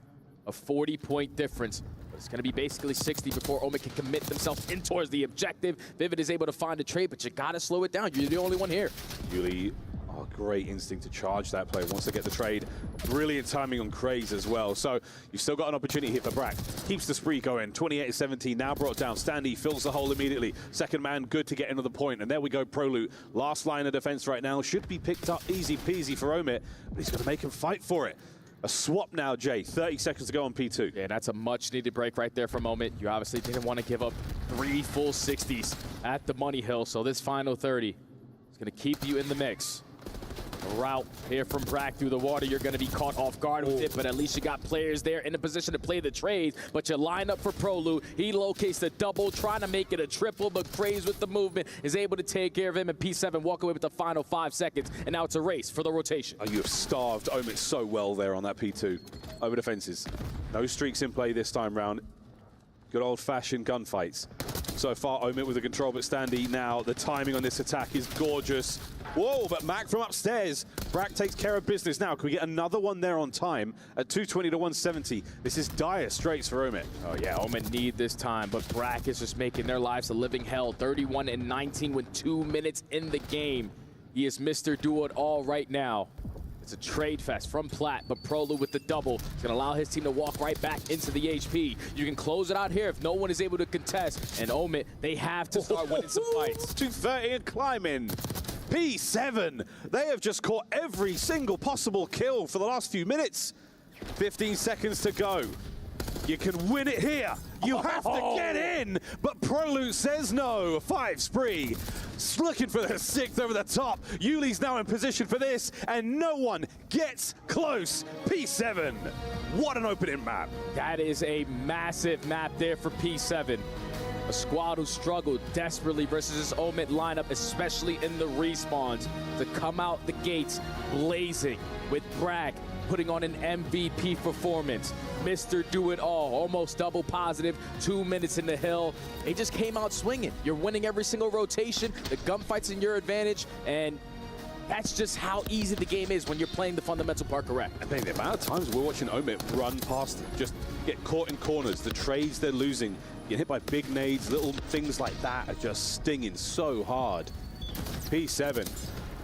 A 40-point difference. It's going to be basically 60 before Omit can commit themselves in towards the objective. Vivid is able to find a trade, but you got to slow it down. You're the only one here. Yuli, oh, great instinct to charge that play once they get the trade. Brilliant timing on Craze as well. So you've still got an opportunity here for Brack. Keeps the spree going. 28-17, now brought down. Standy fills the hole immediately. Second man, good to get into the point. And there we go, Prolute. Last line of defense right now. Should be picked up easy peasy for Omit, but he's going to make him fight for it. A swap now, Jay. 30 seconds to go on P2. Yeah, that's a much-needed break right there for a moment. You obviously didn't want to give up 3 full 60s at the money hill, so this final 30 is going to keep you in the mix. A route here from Brack through the water. You're going to be caught off guard with it, but at least you got players there in a position to play the trades. But you line up for Prolute. He locates the double, trying to make it a triple, but Craze with the movement is able to take care of him, and P7 walk away with the final 5 seconds, and now it's a race for the rotation. Oh, you have starved Omit so well there on that P2. Over defenses. No streaks in play this time round. Good old-fashioned gunfights. So far, Omit with the control, but Standy now, the timing on this attack is gorgeous. Whoa, but Mac from upstairs. Brack takes care of business now. Can we get another one there on time at 220 to 170? This is dire straits for Omit. Oh yeah, Omit need this time, but Brack is just making their lives a living hell. 31-19 with 2 minutes in the game. He is Mr. Do It All right now. It's a trade fest from Platt, but Prolute with the double. It's going to allow his team to walk right back into the HP. You can close it out here if no one is able to contest. And Omit, they have to start winning some fights. 230 and climbing. P7, they have just caught every single possible kill for the last few minutes. 15 seconds to go. You can win it here. You have to get in, but Prolute says no. 5 spree. looking for their 6th over the top. Yuli's now in position for this, and no one gets close. P7, what an opening map. That is a massive map there for P7. A squad who struggled desperately versus this Omit lineup, especially in the respawns, to come out the gates blazing with Bragg putting on an MVP performance. Mr. Do-It-All, almost double positive, 2 minutes in the hill. They just came out swinging. You're winning every single rotation. The gunfight's in your advantage, and that's just how easy the game is when you're playing the fundamental part correct. I think the amount of times we're watching Omit run past them, just get caught in corners, the trades they're losing, get hit by big nades, little things like that are just stinging so hard. P7,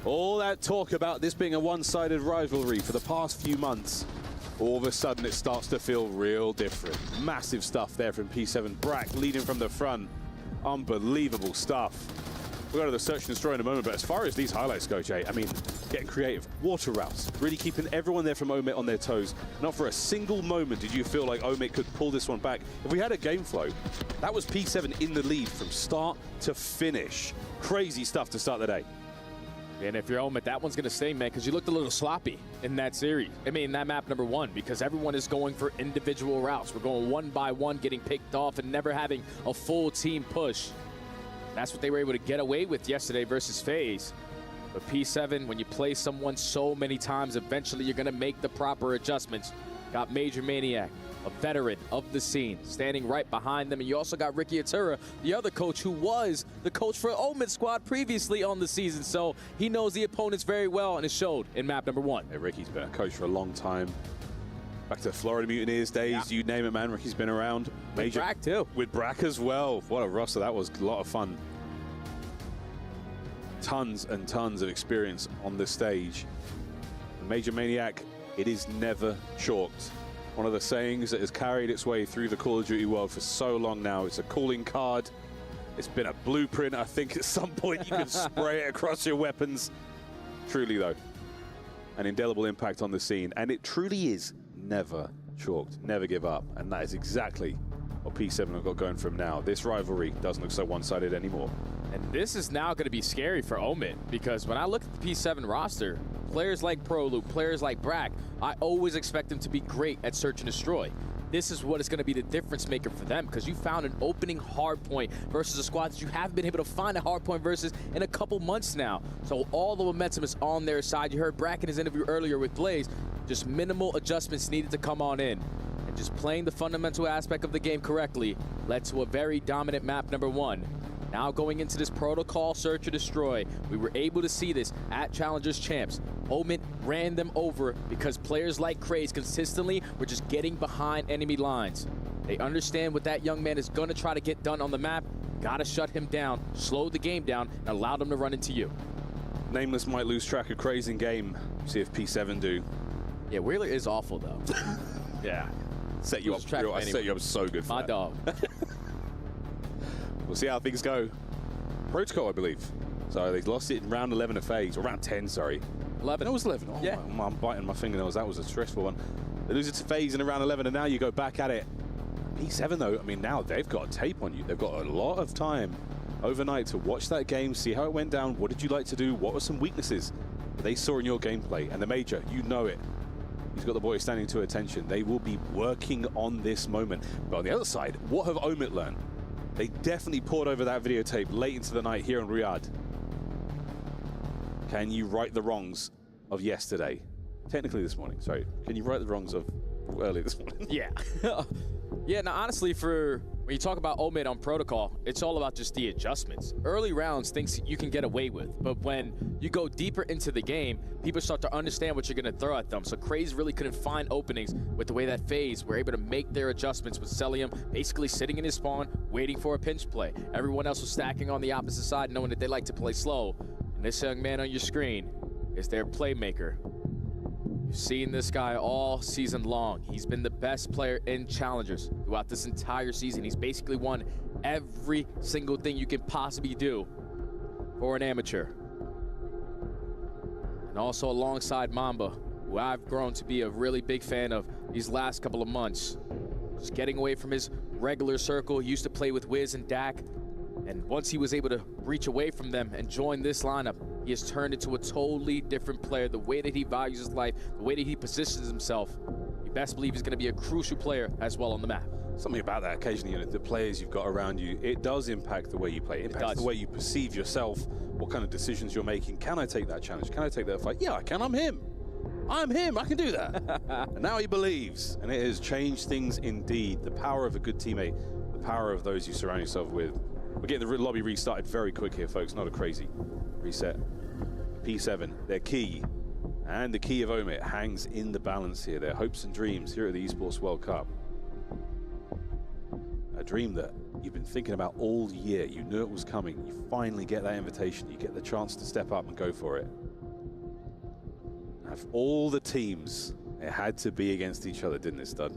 all that talk about this being a one-sided rivalry for the past few months, all of a sudden it starts to feel real different. Massive stuff there from P7. Bragg leading from the front. Unbelievable stuff. We'll go to the search and destroy in a moment, but as far as these highlights go, Jay, I mean, getting creative. Water routes, really keeping everyone there from Omit on their toes. Not for a single moment did you feel like Omit could pull this one back. If we had a game flow, that was P7 in the lead from start to finish. Crazy stuff to start the day. And if you're Omit, that one's going to sting, man, because you looked a little sloppy in that series. I mean, that map number 1, because everyone is going for individual routes. We're going one by one, getting picked off and never having a full team push. That's what they were able to get away with yesterday versus FaZe. But P7, when you play someone so many times, eventually you're going to make the proper adjustments. Got Major Maniac, a veteran of the scene, standing right behind them. And you also got Ricky Atura, the other coach who was the coach for Omit squad previously on the season. So he knows the opponents very well, and it showed in map number 1. Yeah, Ricky's been a coach for a long time. Back to the Florida Mutineers days, you name it, man. Ricky's been around. Major, with Bragg, too. With Bragg as well. What a roster. That was a lot of fun. Tons and tons of experience on the stage. Major Maniac, it is never chalked. One of the sayings that has carried its way through the Call of Duty world for so long now. It's a calling card. It's been a blueprint. I think at some point you can spray it across your weapons. Truly, though, an indelible impact on the scene. And it truly is never chalked. Never give up. And that is exactly what P7 have got going from now. This rivalry doesn't look so one-sided anymore. And this is now going to be scary for Omit, because when I look at the P7 roster, players like ProLuke, players like Bragg, I always expect them to be great at search and destroy. This is what is going to be the difference maker for them, because you found an opening hard point versus a squad that you haven't been able to find a hard point versus in a couple months now. So all the momentum is on their side. You heard Bragg in his interview earlier with Blaze, just minimal adjustments needed to come on in. And just playing the fundamental aspect of the game correctly led to a very dominant map number 1. Now going into this protocol search or destroy, we were able to see this at Challengers Champs. Omit ran them over because players like Craze consistently were just getting behind enemy lines. They understand what that young man is going to try to get done on the map. Got to shut him down, slow the game down, and allow them to run into you. Nameless might lose track of Craze in game. See if P7 do. Yeah, Wheeler is awful, though. Yeah. Set you up. I set you up so good for my that. dog. We'll see how things go. Protocol, I believe. So they lost it in round 11 of FaZe, or round 10, sorry. 11. It was 11. Oh, yeah. I'm biting my fingernails. That was a stressful one. They lose it to FaZe in round 11, and now you go back at it. P7, though, I mean, now they've got a tape on you. They've got a lot of time overnight to watch that game, see how it went down. What did you like to do? What were some weaknesses that they saw in your gameplay? And the Major, you know it. He's got the boys standing to attention. They will be working on this moment. But on the other side, what have Omit learned? They definitely poured over that videotape late into the night here in Riyadh. Can you right the wrongs of yesterday? Technically this morning, sorry. Can you right the wrongs of early this morning? Yeah. Yeah, now honestly, when you talk about Omit on protocol, it's all about just the adjustments. Early rounds, things you can get away with, but when you go deeper into the game, people start to understand what you're going to throw at them. So Craze really couldn't find openings with the way that FaZe were able to make their adjustments with Celium basically sitting in his spawn, waiting for a pinch play. Everyone else was stacking on the opposite side, knowing that they like to play slow. And this young man on your screen is their playmaker. You've seen this guy all season long. He's been the best player in Challengers throughout this entire season. He's basically won every single thing you can possibly do for an amateur. And also alongside Mamba, who I've grown to be a really big fan of these last couple of months. Just getting away from his regular circle. He used to play with Wiz and Dak. And once he was able to reach away from them and join this lineup, he has turned into a totally different player. The way that he values his life, the way that he positions himself, you best believe he's going to be a crucial player as well on the map. Something about that occasionally, you know, the players you've got around you, it does impact the way you play. It impacts the way you perceive yourself, what kind of decisions you're making. Can I take that challenge? Can I take that fight? Yeah, I can. I'm him. I'm him. I can do that. And now he believes, and it has changed things indeed. The power of a good teammate, the power of those you surround yourself with. We're getting the lobby restarted very quick here, folks. Not a crazy reset. P7, their key, and the key of Omit hangs in the balance here. Their hopes and dreams here at the Esports World Cup. A dream that you've been thinking about all year. You knew it was coming. You finally get that invitation. You get the chance to step up and go for it. Of all the teams, it had to be against each other, didn't it, Stud?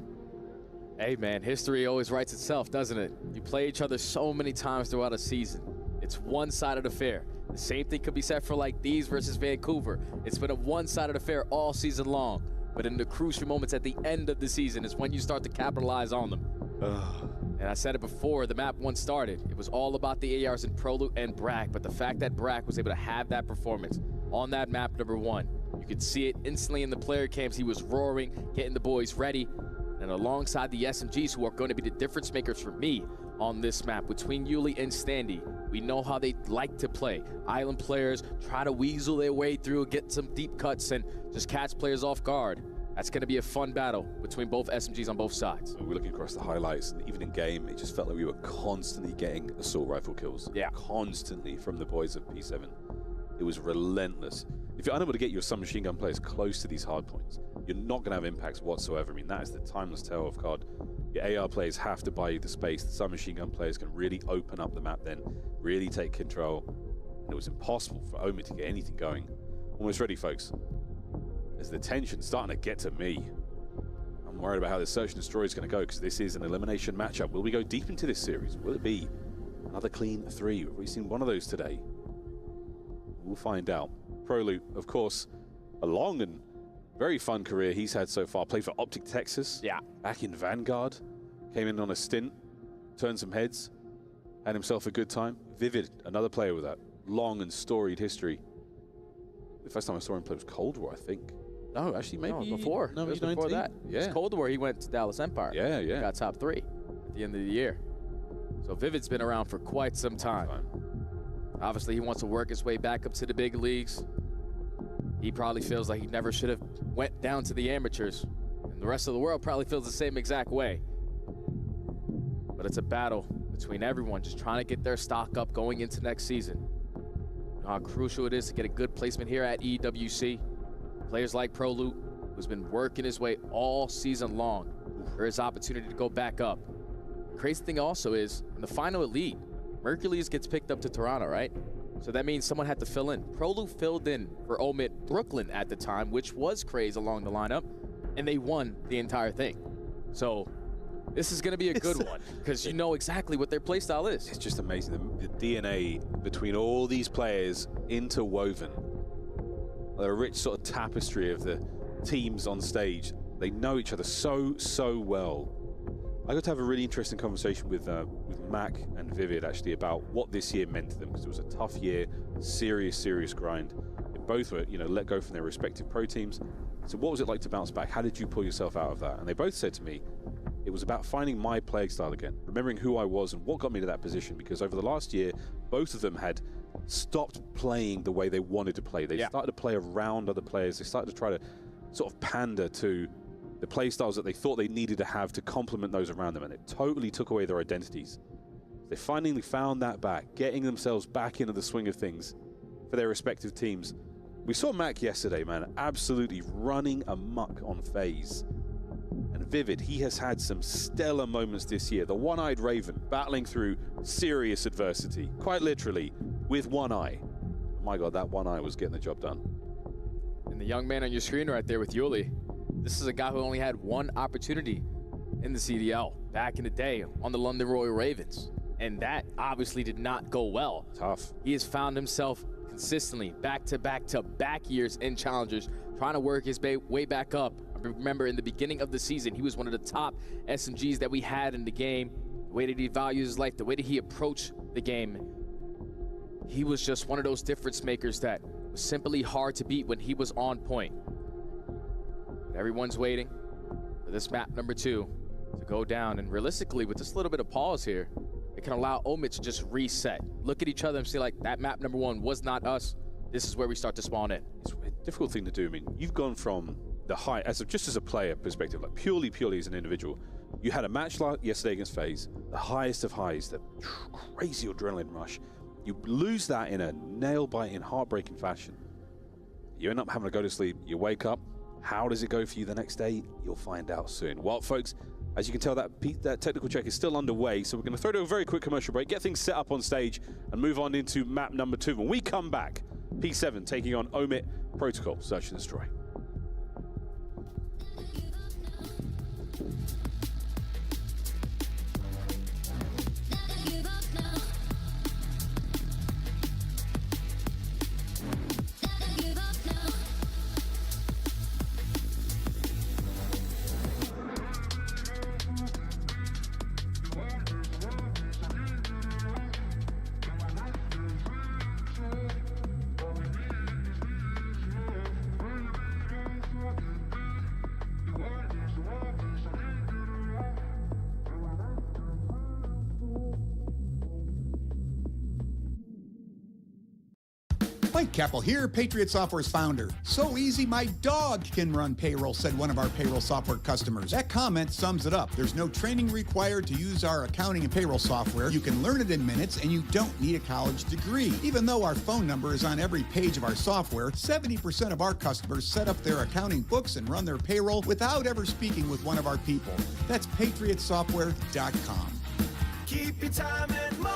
Hey, man, history always writes itself, doesn't it? You play each other so many times throughout a season. It's one-sided affair. The same thing could be said for like these versus Vancouver. It's been a one-sided affair all season long. But in the crucial moments at the end of the season is when you start to capitalize on them. And I said it before, the map once started. It was all about the ARs in Prolu and Brack, but the fact that Brack was able to have that performance on that map number 1, you could see it instantly in the player camps. He was roaring, getting the boys ready. And alongside the SMGs, who are going to be the difference makers for me on this map, between Yuli and Standy, we know how they like to play. Island players try to weasel their way through, get some deep cuts, and just catch players off guard. That's going to be a fun battle between both SMGs on both sides. We're looking across the highlights, and even in game, it just felt like we were constantly getting assault rifle kills. Yeah. Constantly from the boys of P7. It was relentless. If you're unable to get your submachine gun players close to these hard points, you're not going to have impacts whatsoever. I mean, that is the timeless tale of COD. Your AR players have to buy you the space. The submachine gun players can really open up the map then, really take control. And it was impossible for Omid to get anything going. Almost ready, folks. As the tension's starting to get to me. I'm worried about how this Search and Destroy is going to go, because this is an elimination matchup. Will we go deep into this series? Will it be another clean 3? Have we seen one of those today? We'll find out. Prolu, of course, a long and very fun career he's had so far. Played for Optic Texas. Yeah. Back in Vanguard. Came in on a stint. Turned some heads. Had himself a good time. Vivid, another player with that long and storied history. The first time I saw him play was Cold War, I think. No, actually, maybe before. No, it was 19. before that. Yeah. It was Cold War. He went to Dallas Empire. Yeah, yeah. Got top 3 at the end of the year. So Vivid's been around for quite some time. Obviously, he wants to work his way back up to the big leagues. He probably feels like he never should have went down to the amateurs. And the rest of the world probably feels the same exact way. But it's a battle between everyone just trying to get their stock up going into next season. You know how crucial it is to get a good placement here at EWC. Players like Prolu, who's been working his way all season long for his opportunity to go back up. The crazy thing also is, in the final elite, Mercules gets picked up to Toronto, right? So that means someone had to fill in. Prolu filled in for Omid Brooklyn at the time, which was crazy along the lineup, and they won the entire thing. So this is going to be a good one, because you know exactly what their playstyle is. It's just amazing. The DNA between all these players interwoven. They're a rich sort of tapestry of the teams on stage. They know each other so well. I got to have a really interesting conversation with Mac and Vivid actually about what this year meant to them, because it was a tough year, serious grind. They both were, let go from their respective pro teams. So what was it like to bounce back? How did you pull yourself out of that? And they both said to me, it was about finding my playing style again, remembering who I was and what got me to that position, because over the last year, both of them had stopped playing the way they wanted to play. They started to play around other players. They started to try to sort of pander to the play styles that they thought they needed to have to complement those around them, and it totally took away their identities. They finally found that back, getting themselves back into the swing of things for their respective teams. We saw Mac yesterday, man, absolutely running amok on FaZe. And Vivid, he has had some stellar moments this year. The one-eyed Raven battling through serious adversity, quite literally, with one eye. My God, that one eye was getting the job done. And the young man on your screen right there with Yuli, this is a guy who only had one opportunity in the CDL back in the day on the London Royal Ravens. And that obviously did not go well. Tough. He has found himself consistently back-to-back years in Challengers, trying to work his way back up. I remember in the beginning of the season, he was one of the top SMGs that we had in the game. the way that he values his life, the way that he approached the game. He was just one of those difference makers that was simply hard to beat when he was on point. But everyone's waiting for this map number 2 to go down, and realistically, with this little bit of pause here, it can allow Omid to just reset, look at each other and say, like, that map number 1 was not us. This is where we start to spawn in. It's a difficult thing to do. I mean, you've gone from the high, just as a player perspective, like purely as an individual. You had a match like yesterday against FaZe, the highest of highs, the crazy adrenaline rush. You lose that in a nail-biting, heartbreaking fashion. You end up having to go to sleep. You wake up. How does it go for you the next day? You'll find out soon. Well, folks, as you can tell, that technical check is still underway, so we're going to throw to a very quick commercial break, get things set up on stage, and move on into map number 2. When we come back, P7 taking on Omid Protocol, Search and Destroy. Mike Keppel here, Patriot Software's founder. So easy, my dog can run payroll, said one of our payroll software customers. That comment sums it up. There's no training required to use our accounting and payroll software. You can learn it in minutes, and you don't need a college degree. Even though our phone number is on every page of our software, 70% of our customers set up their accounting books and run their payroll without ever speaking with one of our people. That's patriotsoftware.com. Keep your time and money.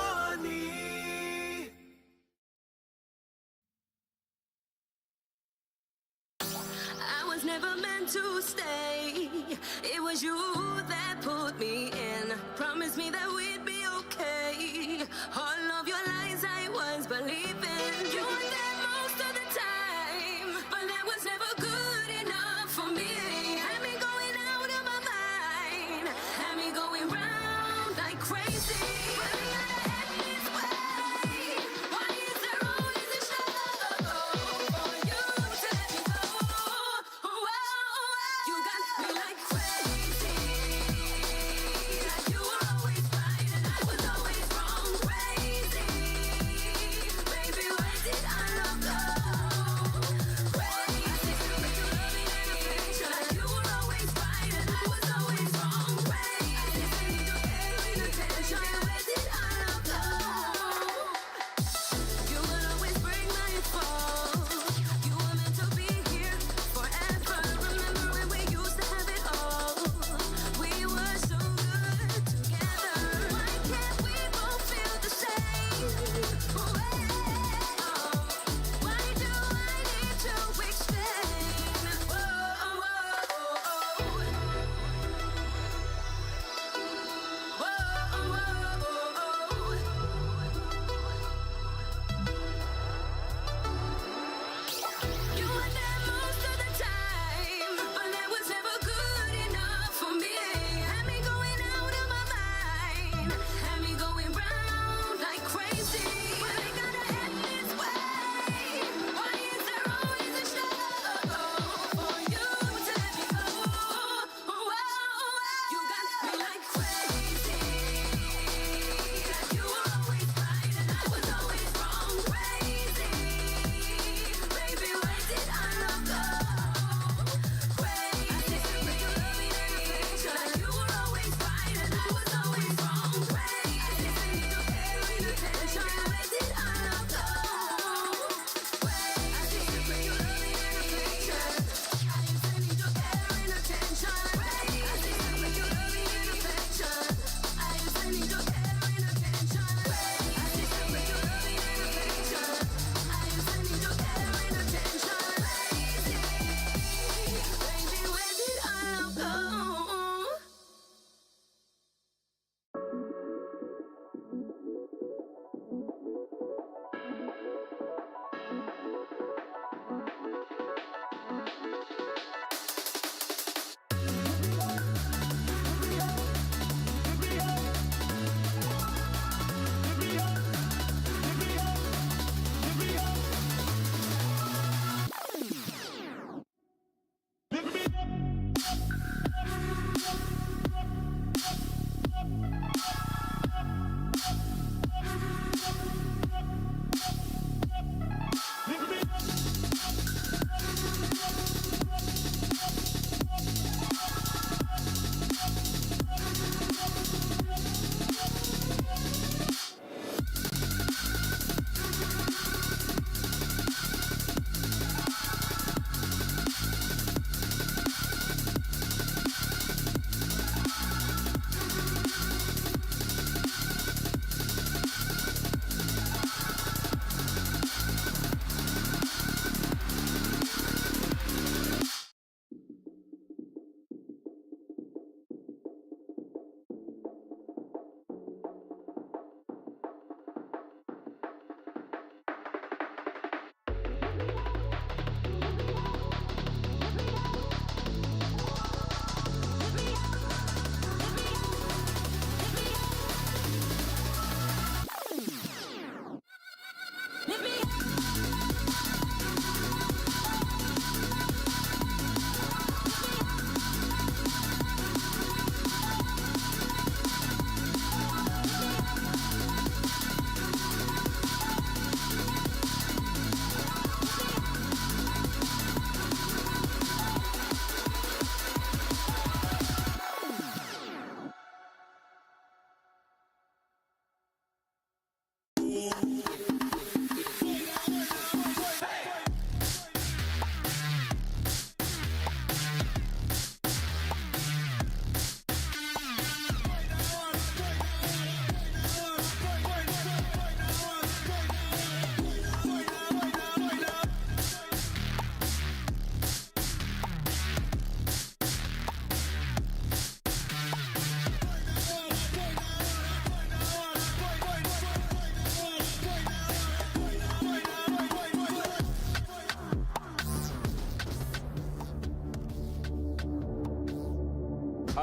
Never meant to stay. It was you that put me in. Promised me that we'd be okay. All of your lies I was believing. You were there most of the time, but that was never good enough for me. Had me going out of my mind. Had me going round like crazy.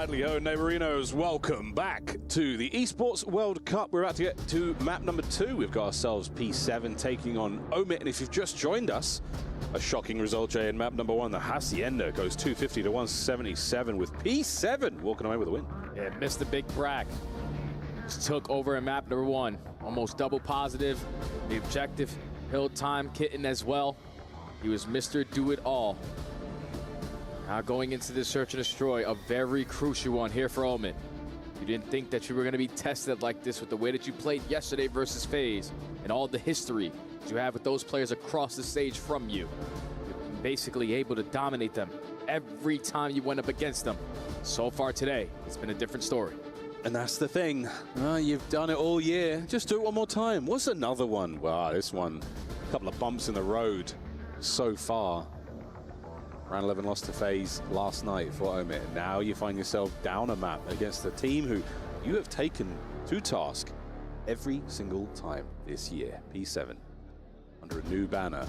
Rightly ho, neighborinos, welcome back to the Esports World Cup. We're about to get to map number 2. We've got ourselves P7 taking on Omit, and if you've just joined us, a shocking result, Jay, in map number 1. The Hacienda goes 250 to 177 with P7 walking away with a win. Yeah, Mr. Big Brack just took over in map number 1. Almost double positive. The objective, hill time, kitten as well. He was Mr. Do-It-All. Now going into this search and destroy, a very crucial one here for Omen. You didn't think that you were going to be tested like this with the way that you played yesterday versus FaZe and all the history you have with those players across the stage from you. You're basically able to dominate them every time you went up against them. So far today, it's been a different story. And that's the thing. You've done it all year. Just do it one more time. What's another one? Wow, this one, a couple of bumps in the road so far. Round 11 lost to FaZe last night for Omit. Now you find yourself down a map against a team who you have taken to task every single time this year. P7 under a new banner.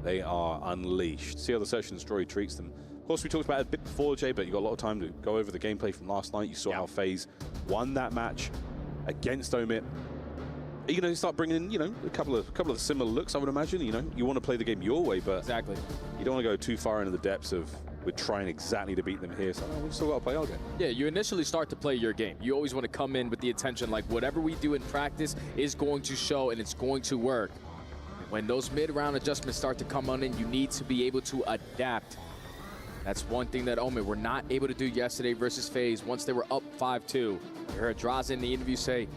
They are unleashed. See how the search and destroy treats them. Of course, we talked about it a bit before, Jay, but you got a lot of time to go over the gameplay from last night. You saw how FaZe won that match against Omit. Are you going to start bringing in, a couple of similar looks, I would imagine? You want to play the game your way, but exactly, you don't want to go too far into the depths of we're trying exactly to beat them here, so we've still got to play our game. Yeah, you initially start to play your game. You always want to come in with the intention, like whatever we do in practice is going to show and it's going to work. When those mid-round adjustments start to come on in, you need to be able to adapt. That's one thing that Omen were not able to do yesterday versus FaZe once they were up 5-2. You heard Draza in the interview say,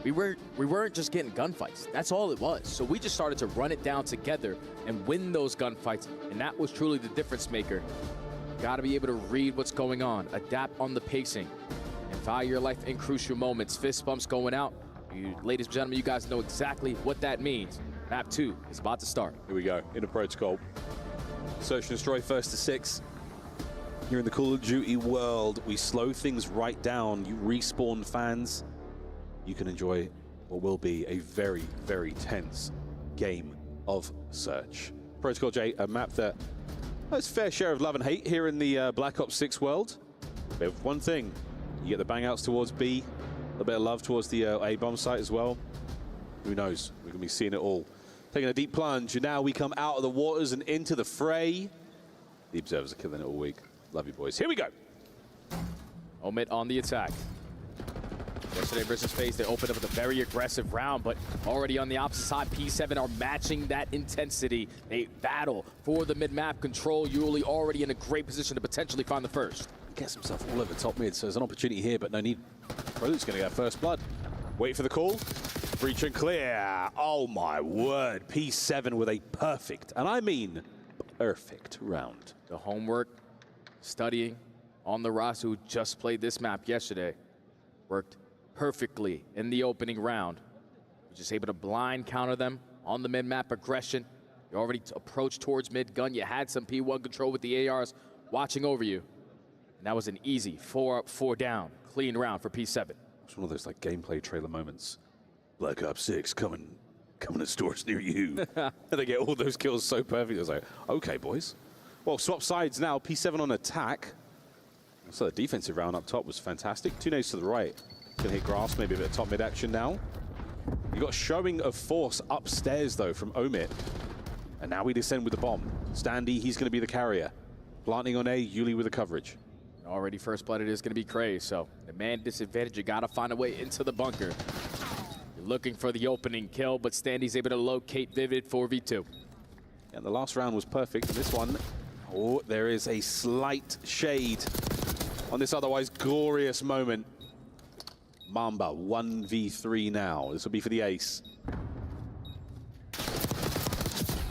we weren't just getting gunfights. That's all it was. So we just started to run it down together and win those gunfights, and that was truly the difference maker. You got to be able to read what's going on, adapt on the pacing, and value your life in crucial moments. Fist bumps going out. Ladies and gentlemen, you guys know exactly what that means. Map 2 is about to start. Here we go, in a protocol. Search and destroy first to 6. Here in the Call of Duty world, we slow things right down. You respawn fans. You can enjoy what will be a very, very tense game of Search. Protocol J, a map that has fair share of love and hate here in the Black Ops 6 world. We have one thing, you get the bang outs towards B, a little bit of love towards the A-bomb site as well. Who knows, we're gonna be seeing it all. Taking a deep plunge, and now we come out of the waters and into the fray. The Observers are killing it all week. Love you, boys. Here we go. Omit on the attack. Yesterday versus FaZe, they opened up with a very aggressive round, but already on the opposite side, P7 are matching that intensity. They battle for the mid-map control. Yuli already in a great position to potentially find the first. Gets himself all over top mid, so there's an opportunity here, but no need. Root's going to get first blood. Wait for the call. Breach and clear. Oh my word. P7 with a perfect, and I mean perfect round. The homework, studying on the roster who just played this map yesterday, worked perfectly in the opening round. You're just able to blind counter them on the mid-map aggression. You already approached towards mid-gun. You had some P1 control with the ARs watching over you. And that was an easy 4 up, 4 down, clean round for P7. It's one of those like gameplay trailer moments. Black Ops 6 coming to stores near you. And they get all those kills so perfect. It's like, okay, boys. Well, swap sides now. P7 on attack. So the defensive round up top was fantastic. 2 nades to the right. Gonna hit grass, maybe a bit of top mid action now. You got showing of force upstairs though from Omit. And now we descend with the bomb. Standy, he's gonna be the carrier. Planting on A, Yuli with the coverage. Already first blood, it is gonna be Craze. So the man disadvantage, you gotta find a way into the bunker. You're looking for the opening kill, but Standy's able to locate Vivid 4v2. And the last round was perfect. This one, oh, there is a slight shade on this otherwise glorious moment. Mamba 1v3 now. This will be for the ace.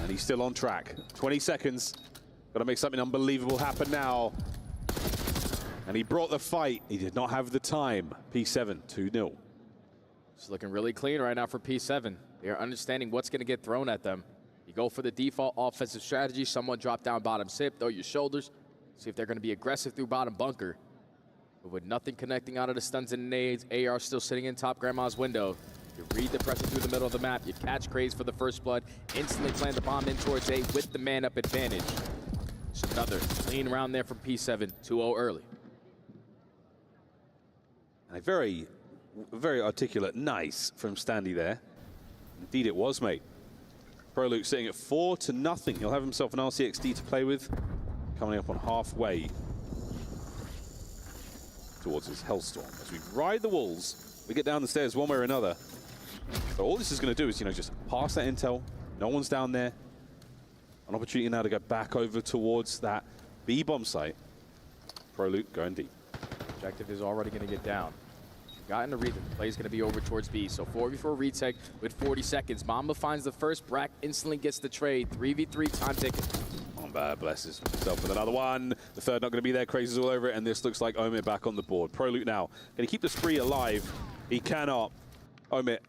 And he's still on track. 20 seconds. Got to make something unbelievable happen now. And he brought the fight. He did not have the time. P7, 2-0. It's looking really clean right now for P7. They're understanding what's going to get thrown at them. You go for the default offensive strategy. Someone drop down bottom sip, throw your shoulders. See if they're going to be aggressive through bottom bunker. But with nothing connecting out of the stuns and nades, AR still sitting in top grandma's window. You read the pressure through the middle of the map. You catch Craze for the first blood. Instantly plant the bomb in towards A with the man-up advantage. It's another clean round there from P7, 2-0 early. And a very, very articulate nice from Standy there. Indeed it was, mate. ProLuke sitting at 4-0. He'll have himself an RCXD to play with. Coming up on halfway towards his Hellstorm. As we ride the walls, we get down the stairs one way or another. So all this is going to do is, just pass that intel. No one's down there. An opportunity now to go back over towards that B-bomb site. ProLuke going deep. Objective is already going to get down. Gotten to read that the play is going to be over towards B. So 4v4 retake with 40 seconds. Mamba finds the first. Brack instantly gets the trade. 3v3 time ticket. Mamba blesses himself with another one. The third not going to be there. Crazy's all over it. And this looks like Omit back on the board. ProLuke now going to keep the spree alive. He cannot. Omit.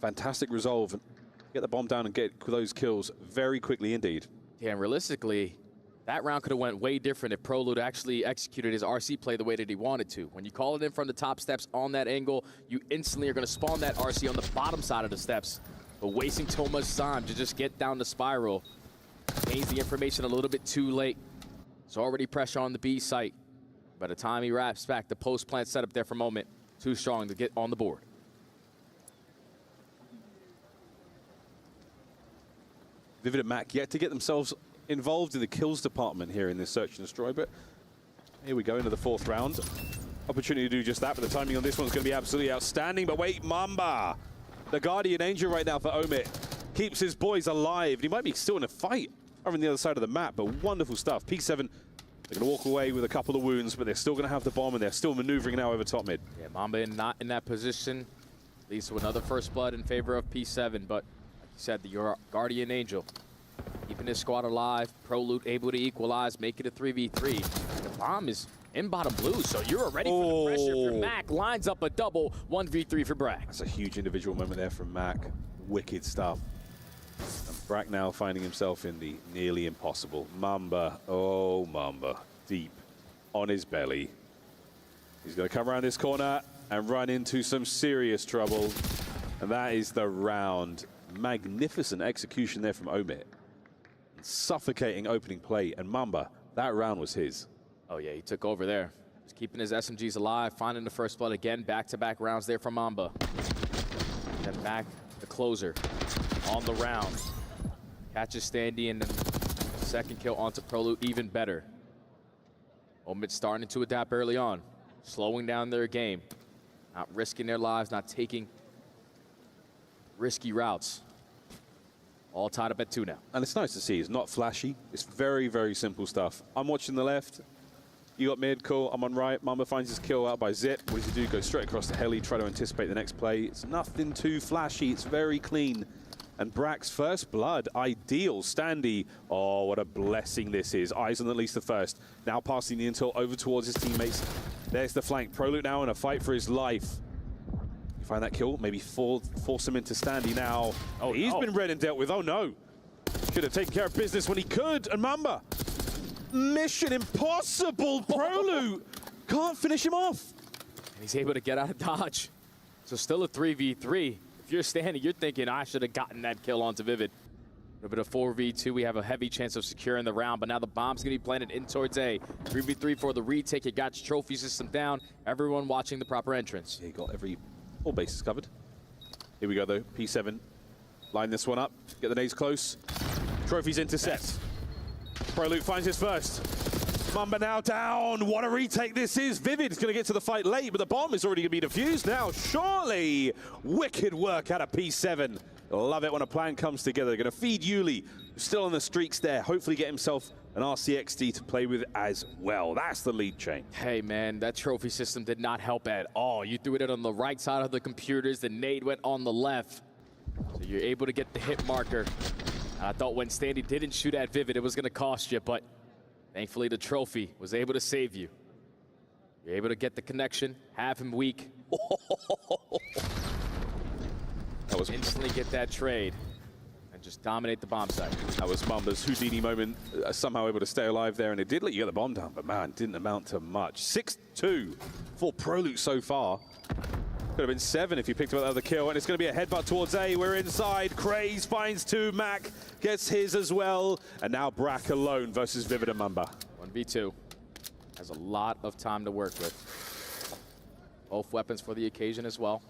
Fantastic resolve. Get the bomb down and get those kills very quickly indeed. Yeah, and realistically, that round could have went way different if ProLuke actually executed his RC play the way that he wanted to. When you call it in from the top steps on that angle, you instantly are going to spawn that RC on the bottom side of the steps. But wasting too much time to just get down the spiral gains the information a little bit too late. There's already pressure on the B site. By the time he wraps back, the post plant setup there for a moment, too strong to get on the board. Vivid and Mac yet to get themselves involved in the kills department here in this search and destroy, but here we go into the 4th round. Opportunity to do just that, but the timing on this one's going to be absolutely outstanding. But wait, Mamba, the guardian angel right now for Omit, keeps his boys alive. He might be still in a fight over on the other side of the map, but wonderful stuff. P7, they're going to walk away with a couple of wounds, but they're still going to have the bomb, and they're still maneuvering now over top mid. Yeah, Mamba not in that position leads to another first blood in favor of P7, but like you said, the guardian angel keeping his squad alive. ProLuke able to equalize, make it a 3v3. The bomb is in bottom blue, so you're ready for the pressure for Mac. Lines up a double, 1v3 for Brack. That's a huge individual moment there from Mac. Wicked stuff. And Brack now finding himself in the nearly impossible. Mamba, oh Mamba, deep on his belly. He's going to come around this corner and run into some serious trouble. And that is the round. Magnificent execution there from Omit. Suffocating opening play, and Mamba, that round was his. Oh yeah, he took over there. Just keeping his SMGs alive, finding the first blood again. Back-to-back rounds there from Mamba. Then back the closer on the round. Catches Standy, and then second kill onto ProLuke, even better. Omit starting to adapt early on, slowing down their game, not risking their lives, not taking risky routes. All tied up at 2 now. And it's nice to see. It's not flashy. It's very, very simple stuff. I'm watching the left. You got mid, cool. I'm on right. Mamba finds his kill out by Zip. What does he do? Go straight across the heli, try to anticipate the next play. It's nothing too flashy. It's very clean. And Brack's first blood, ideal. Standy, oh, what a blessing this is. Eyes on at least the first. Now passing the intel over towards his teammates. There's the flank. ProLuke now in a fight for his life. Find that kill, maybe force him into Standy now. Oh, he's been read and dealt with. Oh no. Could have taken care of business when he could. And Mamba, mission impossible. ProLuke can't finish him off. And he's able to get out of dodge. So still a 3v3. If you're standing, you're thinking, I should have gotten that kill onto Vivid. A bit of 4v2, we have a heavy chance of securing the round, but now the bomb's gonna be planted in towards A. 3v3 for the retake. You got your trophy system down. Everyone watching the proper entrance. Yeah, you got all bases covered. Here we go though, P7. Line this one up, get the nades close. Trophies intercept. ProLuke finds his first. Mamba now down, what a retake this is. Vivid is gonna get to the fight late, but the bomb is already gonna be defused now, surely. Wicked work out of P7. Love it when a plan comes together. They're gonna feed Yuli, who's still on the streaks there, hopefully get himself an RCXD to play with as well. That's the lead chain. Hey man, that trophy system did not help at all. You threw it on the right side of the computers, the nade went on the left. So you're able to get the hit marker. I thought when Standy didn't shoot at Vivid, it was gonna cost you, but thankfully the trophy was able to save you. You're able to get the connection, have him weak. That was instantly get that trade. Just dominate the bomb site. That was Mamba's Houdini moment, somehow able to stay alive there, and it did let you get the bomb down, but man, didn't amount to much. 6-2 for ProLuke so far. Could have been 7 if you picked up that other kill, and it's going to be a headbutt towards A. We're inside. Craze finds 2. Mac gets his as well, and now Brack alone versus Vivid and Mamba. 1v2. Has a lot of time to work with. Both weapons for the occasion as well.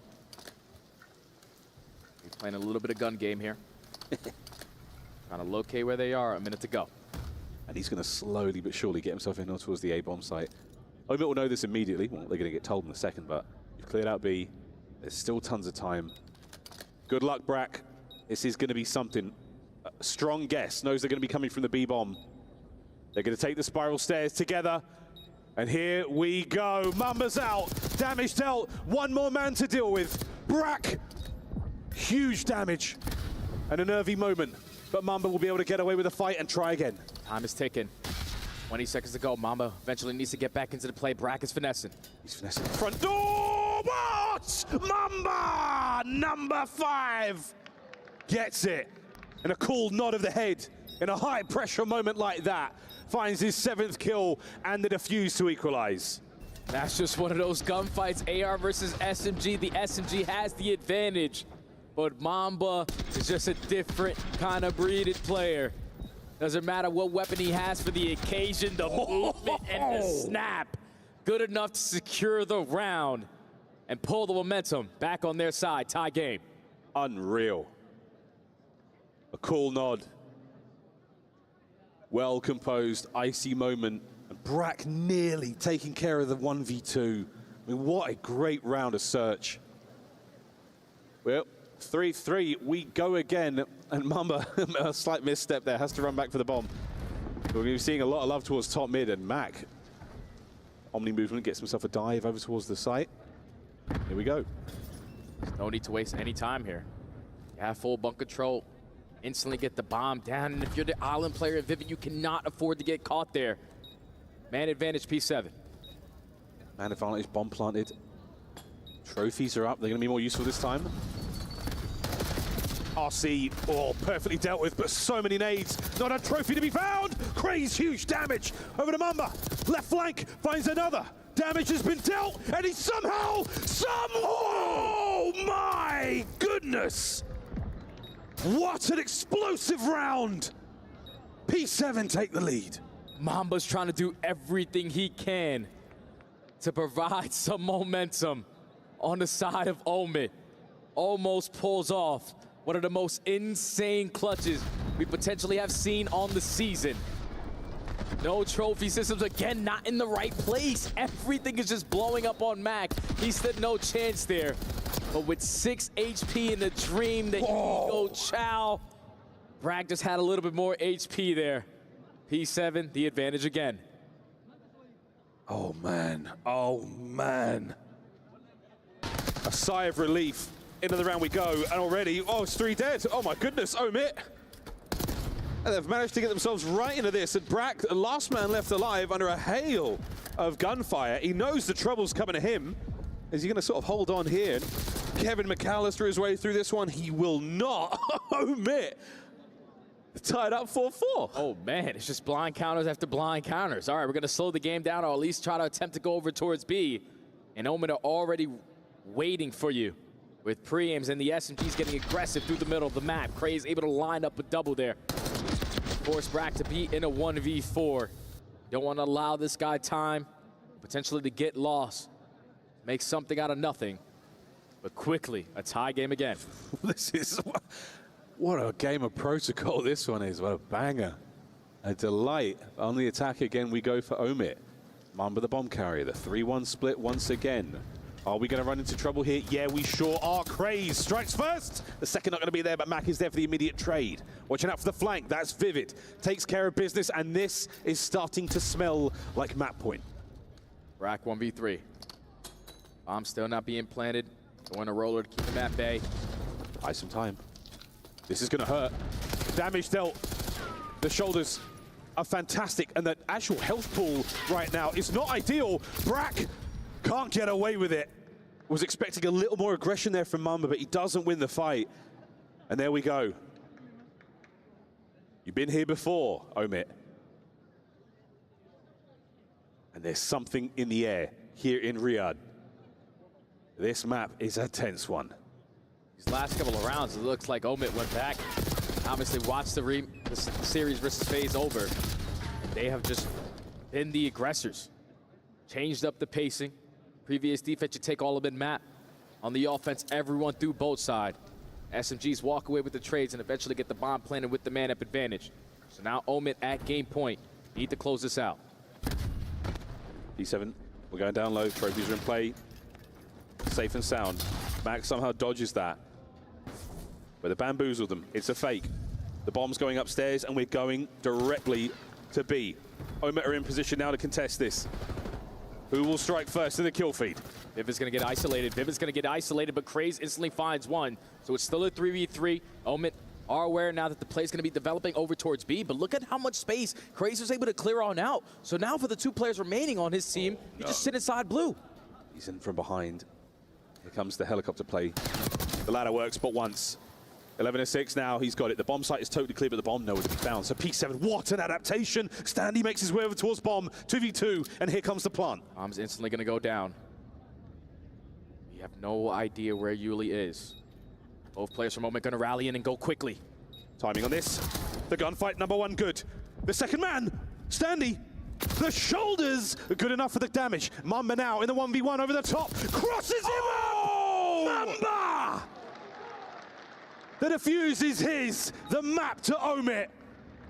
He's playing a little bit of gun game here. Trying to locate where they are, a minute to go. And he's going to slowly but surely get himself in towards the A-bomb site. Omit will know this immediately. Well, they're going to get told in a second, but you've cleared out B. There's still tons of time. Good luck, Brack. This is going to be something. A strong guess. Knows they're going to be coming from the B-bomb. They're going to take the spiral stairs together. And here we go. Mamba's out. Damage dealt. One more man to deal with. Brack. Huge damage. And a nervy moment. But Mamba will be able to get away with the fight and try again. Time is ticking. 20 seconds to go. Mamba eventually needs to get back into the play. Brack is finessing. He's finessing. Front door! What? Mamba! Number 5 gets it. And a cool nod of the head in a high pressure moment like that. Finds his 7th kill and the defuse to equalize. That's just one of those gunfights. AR versus SMG. The SMG has the advantage. But Mamba is just a different kind of breeded player. Doesn't matter what weapon he has for the occasion, the movement and the snap. Good enough to secure the round and pull the momentum back on their side. Tie game. Unreal. A cool nod. Well composed, icy moment. And Brack nearly taking care of the 1v2. I mean, what a great round of search. Well, 3-3, we go again, and Mamba, a slight misstep there, has to run back for the bomb. We're going to be seeing a lot of love towards top mid, and Mac, Omni movement, gets himself a dive over towards the site. Here we go. No need to waste any time here. You have full bunk control. Instantly get the bomb down, and if you're the island player at Vivid, you cannot afford to get caught there. Man advantage, P7. Man advantage, bomb planted. Trophies are up, they're going to be more useful this time. RC, perfectly dealt with, but so many nades. Not a trophy to be found. Craze, huge damage over to Mamba. Left flank finds another. Damage has been dealt, and he somehow, oh my goodness. What an explosive round. P7 take the lead. Mamba's trying to do everything he can to provide some momentum on the side of Omid. Almost pulls off one of the most insane clutches we potentially have seen on the season. No trophy systems, again, not in the right place. Everything is just blowing up on Mac. He stood no chance there. But with 6 HP in the dream, the ego chow, Bragg just had a little bit more HP there. P7, the advantage again. Oh man, oh man. A sigh of relief. Into the round we go, and already, it's 3 dead. Oh my goodness, Omit. And they've managed to get themselves right into this, and Brack, the last man left alive under a hail of gunfire. He knows the trouble's coming to him. Is he going to sort of hold on here? Kevin McAllister his way through this one. He will not. Omit. Tied up 4-4. Oh man, it's just blind counters after blind counters. All right, we're going to slow the game down, or at least try to attempt to go over towards B. And Omid are already waiting for you with pre-aims, and the SMG's getting aggressive through the middle of the map. Craze able to line up a double there. Force Brack to be in a 1v4. Don't want to allow this guy time, potentially to get lost. Make something out of nothing. But quickly, a tie game again. This is, what a game of protocol this one is. What a banger. A delight. On the attack again, we go for Omit. Mamba the bomb carrier, the 3-1 split once again. Are we going to run into trouble here? Yeah, we sure are. Craze strikes first. The second not going to be there, but Mac is there for the immediate trade. Watching out for the flank. That's Vivid. Takes care of business, and this is starting to smell like map point. Brack 1v3. Bomb still not being planted. Going to roller to keep him at bay. Buy some time. This is going to hurt. Damage dealt. The shoulders are fantastic, and the actual health pool right now is not ideal. Brack can't get away with it. Was expecting a little more aggression there from Mamba, but he doesn't win the fight. And there we go. You've been here before, Omit. And there's something in the air here in Riyadh. This map is a tense one. These last couple of rounds, it looks like Omit went back. Obviously watched the series versus FaZe over. They have just been the aggressors. Changed up the pacing. Previous defense, you take all of mid-map. On the offense, everyone through both sides. SMGs walk away with the trades and eventually get the bomb planted with the man-up advantage. So now Omit at game point. Need to close this out. P7, we're going down low. Trophies are in play. Safe and sound. Max somehow dodges that. But they bamboozled them. It's a fake. The bomb's going upstairs, and we're going directly to B. Omit are in position now to contest this. Who will strike first in the kill feed? Viv is going to get isolated. Viv is going to get isolated, but Craze instantly finds one. So it's still a 3v3. Omit are aware now that the play is going to be developing over towards B, but look at how much space Craze was able to clear on out. So now for the 2 players remaining on his team, he just sit inside blue. He's in from behind. Here comes the helicopter play. The ladder works but once. 11-6 now, he's got it. The bomb site is totally clear, but the bomb nowhere to be found. So P7, what an adaptation. Standy makes his way over towards bomb. 2v2, and here comes the plant. Bomb's instantly going to go down. We have no idea where Yuli is. Both players for a moment going to rally in and go quickly. Timing on this. The gunfight, number 1, good. The second man, Standy. The shoulders, good enough for the damage. Mamba now in the 1v1 over the top. Crosses him up! Mamba! The defuse is his. The map to Omit.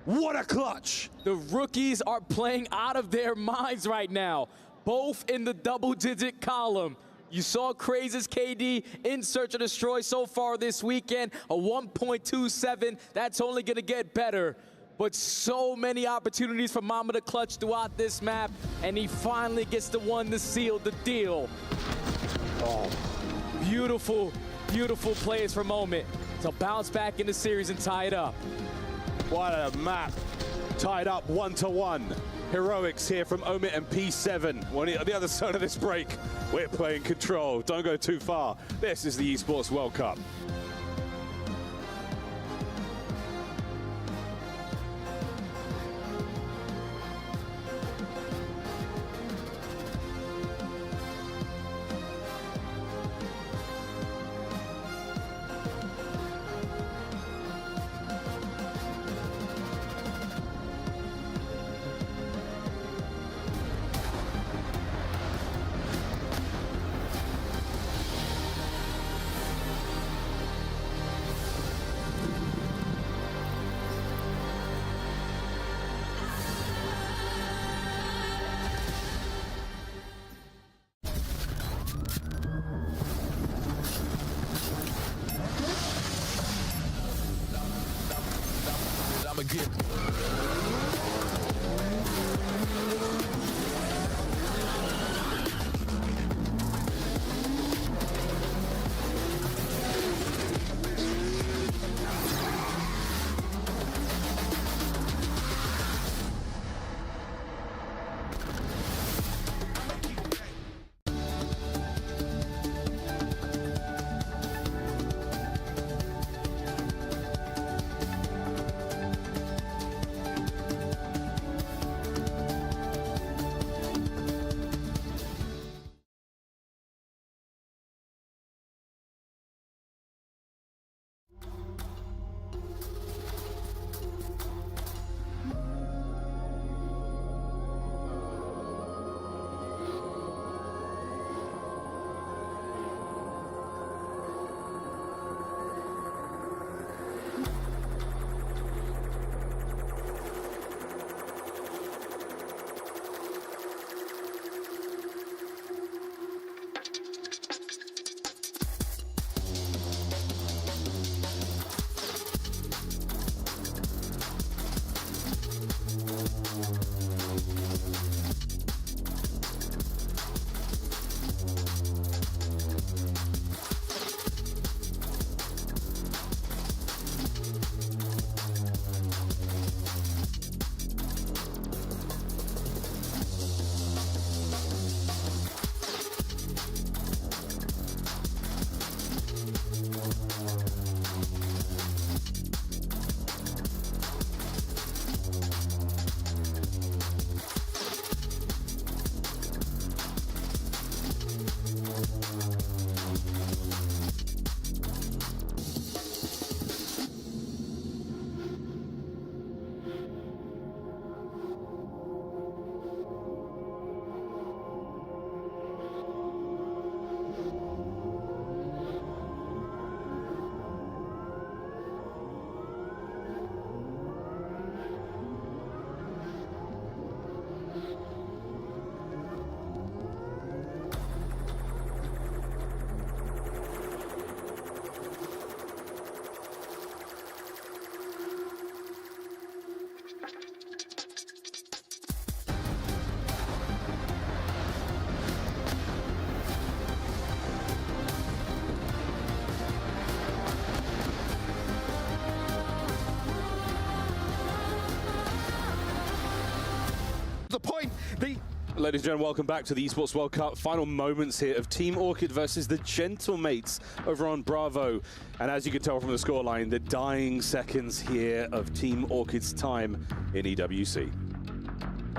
What a clutch. The rookies are playing out of their minds right now. Both in the double-digit column. You saw Craze's KD in Search and Destroy so far this weekend. A 1.27. That's only going to get better. But so many opportunities for Mamba to clutch throughout this map. And he finally gets the one to seal the deal. Oh, beautiful, beautiful plays for Omit to bounce back in the series and tie it up. What a map. Tied up 1-1. Heroics here from Omit and P7. On the other side of this break, we're playing control. Don't go too far. This is the Esports World Cup. ladies and gentlemen, welcome back to the Esports World Cup. Final moments here of Team Orchid versus the Gentlemates over on Bravo. And as you can tell from the scoreline, the dying seconds here of Team Orchid's time in EWC.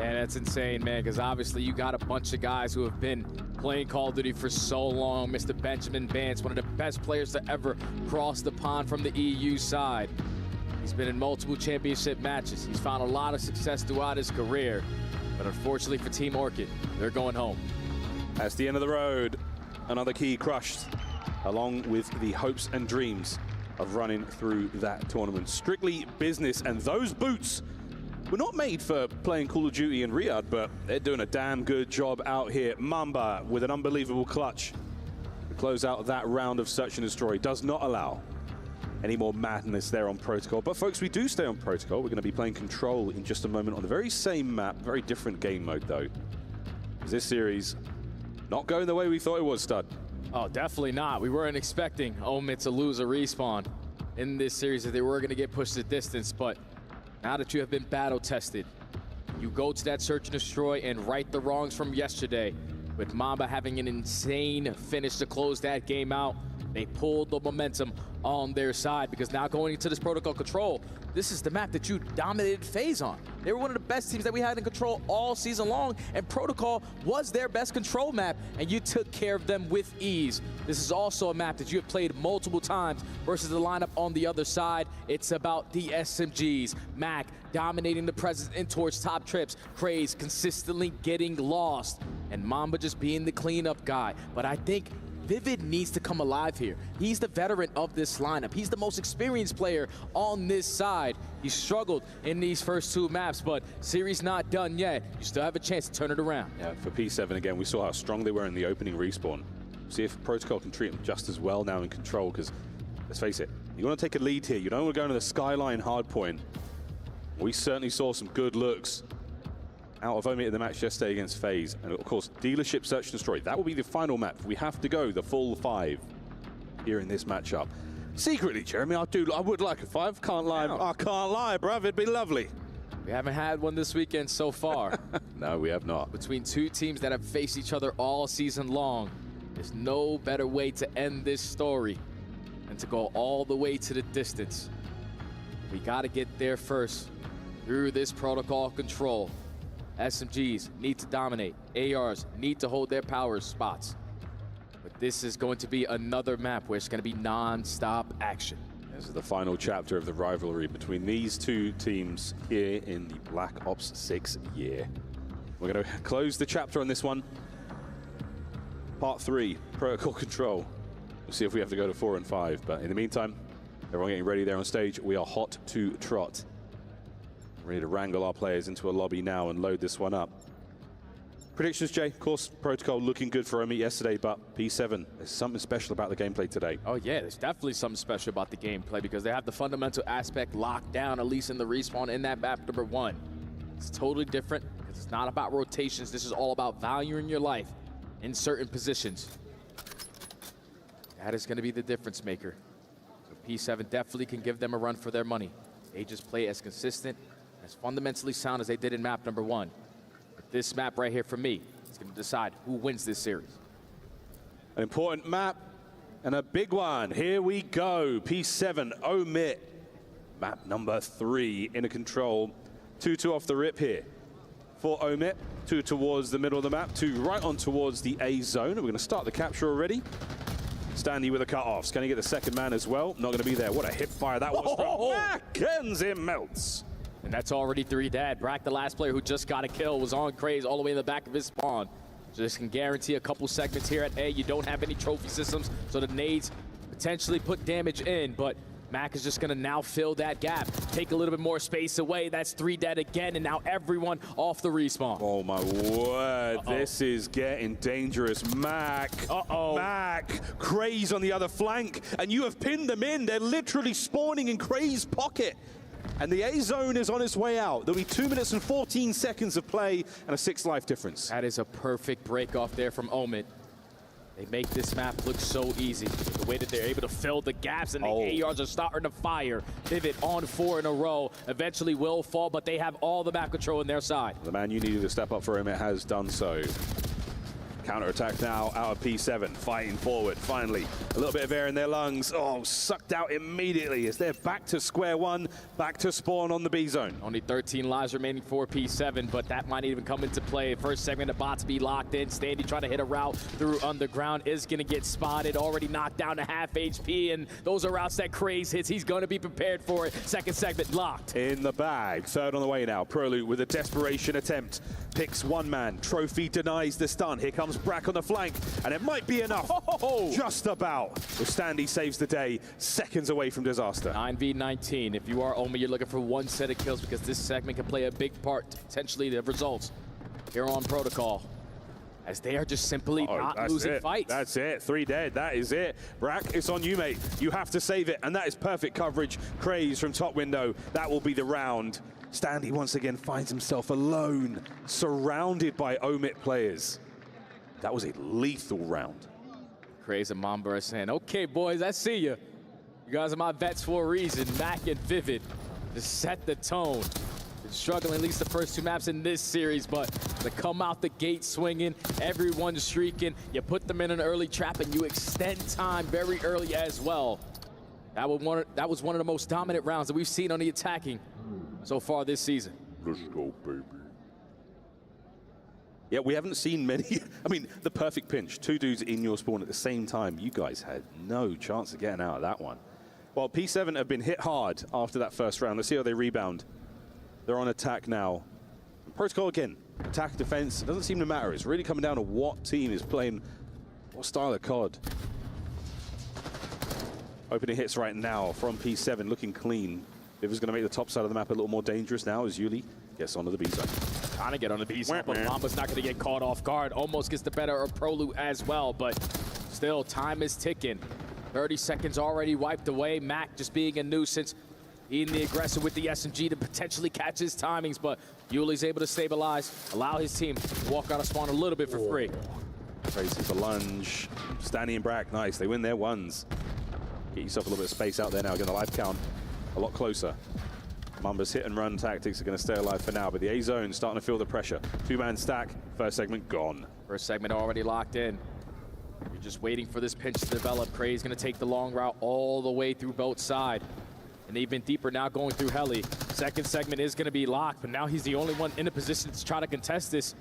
And that's insane, man, because obviously you got a bunch of guys who have been playing Call of Duty for so long. Mr. Benjamin Vance, one of the best players to ever cross the pond from the EU side. He's been in multiple championship matches. He's found a lot of success throughout his career. But unfortunately for Team Orchid, they're going home. That's the end of the road. Another key crushed, along with the hopes and dreams of running through that tournament. Strictly business, and those boots were not made for playing Call of Duty in Riyadh, but they're doing a damn good job out here. Mamba with an unbelievable clutch to close out that round of Search and Destroy. Does not allow any more madness there on Protocol. But folks, we do stay on Protocol. We're going to be playing Control in just a moment on the very same map, very different game mode though. This series not going the way we thought it was, Stud. Oh, definitely not. We weren't expecting Omid to lose a respawn in this series, that they were going to get pushed the distance, but now that you have been battle tested, you go to that Search and Destroy and right the wrongs from yesterday, with Mamba having an insane finish to close that game out. They pulled the momentum on their side, because now going into this Protocol Control, this is the map that you dominated FaZe on. They were one of the best teams that we had in Control all season long, and Protocol was their best Control map, and you took care of them with ease. This is also a map that you have played multiple times versus the lineup on the other side. It's about the SMGs. Mac dominating the presence in towards top trips. Craze consistently getting lost, and Mamba just being the cleanup guy. But I think Vivid needs to come alive here. He's the veteran of this lineup. He's the most experienced player on this side. He struggled in these first two maps, but series not done yet. You still have a chance to turn it around. Yeah, for P7 again, we saw how strong they were in the opening respawn. See if Protocol can treat them just as well now in Control, because let's face it, you want to take a lead here. You don't want to go into the Skyline hardpoint. We certainly saw some good looks out of Omid in the match yesterday against FaZe. And of course, Dealership Search and Destroy. That will be the final map. We have to go the full 5 here in this matchup. Secretly, Jeremy, I would like a 5. Can't lie. I can't lie, bruv. It'd be lovely. We haven't had one this weekend so far. No, we have not. Between two teams that have faced each other all season long, there's no better way to end this story than to go all the way to the distance. We got to get there first through this Protocol Control. SMGs need to dominate. ARs need to hold their power spots. But this is going to be another map where it's going to be non-stop action. This is the final chapter of the rivalry between these two teams here in the Black Ops 6 year. We're going to close the chapter on this one. Part 3, Protocol Control. We'll see if we have to go to 4 and 5. But in the meantime, everyone getting ready there on stage. We are hot to trot. Ready to wrangle our players into a lobby now and load this one up. Predictions, Jay? Of course, Protocol looking good for Omid yesterday, but P7, there's something special about the gameplay today. Oh yeah, there's definitely something special about the gameplay, because they have the fundamental aspect locked down, at least in the respawn in that map number 1. It's totally different, because it's not about rotations. This is all about valuing your life in certain positions. That is going to be the difference maker. So P7 definitely can give them a run for their money. They just play as consistent, as fundamentally sound as they did in map number 1. But this map right here for me is going to decide who wins this series. An important map and a big one. Here we go. P7, Omid. Map number 3 in a Control. 2-2 off the rip here for Omid. 2 towards the middle of the map, 2 right on towards the A zone. And we're going to start the capture already. Standy with the cut-offs. Can he get the second man as well? Not going to be there. What a hip fire that was from Mackenzie Melts. And that's already 3 dead. Brack, the last player who just got a kill, was on Craze all the way in the back of his spawn. So this can guarantee a couple segments here at A. You don't have any trophy systems, so the nades potentially put damage in, but Mac is just gonna now fill that gap, take a little bit more space away. That's 3 dead again, and now everyone off the respawn. Oh my word, this is getting dangerous. Mac, Mac, Craze on the other flank, and you have pinned them in. They're literally spawning in Craze's pocket. And the A zone is on its way out. There'll be 2 minutes and 14 seconds of play and a 6 life difference. That is a perfect break off there from Omid. They make this map look so easy. The way that they're able to fill the gaps and the ARs are starting to fire. Vivid on 4 in a row. Eventually will fall, but they have all the map control on their side. The man you needed to step up for him, it has done so. Counter-attack now out of P7, fighting forward, finally. A little bit of air in their lungs. Oh, sucked out immediately as they're back to square one, back to spawn on the B zone. Only 13 lives remaining for P7, but that might even come into play. First segment of bots be locked in. Standy trying to hit a route through underground is going to get spotted, already knocked down to half HP, and those are routes that Craze hits. He's going to be prepared for it. Second segment locked. In the bag, third on the way now. Proloot with a desperation attempt. Picks one man, Trophy denies the stun. Here comes Brack on the flank, and it might be enough. Just about. With Standy saves the day, seconds away from disaster. 9v19. If you are Omi, you're looking for one set of kills because this segment can play a big part, potentially, the results here on Protocol. As they are just simply not losing fights. That's it. 3 dead. That is it. Brack, it's on you, mate. You have to save it, and that is perfect coverage. Craze from top window. That will be the round. Standy once again finds himself alone, surrounded by Omit players. That was a lethal round. Craze and Mamba are saying, okay, boys, I see you. You guys are my vets for a reason. Mac and Vivid to set the tone. Been struggling at least the first 2 maps in this series, but to come out the gate swinging, everyone streaking, you put them in an early trap and you extend time very early as well. That was one of the most dominant rounds that we've seen on the attacking so far this season. Let's go, baby. Yeah, we haven't seen many. I mean, the perfect pinch. 2 dudes in your spawn at the same time. You guys had no chance of getting out of that one. Well, P7 have been hit hard after that first round. Let's see how they rebound. They're on attack now. Protocol again. Attack, defense, it doesn't seem to matter. It's really coming down to what team is playing what style of COD. Opening hits right now from P7, looking clean. Viv is going to make the top side of the map a little more dangerous now as Yuli gets onto the B zone. Trying to get on the B zone, but Mamba's not going to get caught off guard. Almost gets the better of Proloot as well, but still, time is ticking. 30 seconds already wiped away. Mac just being a nuisance, being the aggressor with the SMG to potentially catch his timings, but Yuli's able to stabilize, allow his team to walk out of spawn a little bit for free. Traces the lunge. Standy and Brack, nice. They win their ones. Get yourself a little bit of space out there now. Get the life count a lot closer. Mamba's hit and run tactics are going to stay alive for now, but the A zone starting to feel the pressure. 2-man stack, first segment gone. First segment already locked in. You're just waiting for this pinch to develop. Craze going to take the long route all the way through both side. And even deeper now going through Heli. Second segment is going to be locked, but now he's the only one in a position to try to contest this.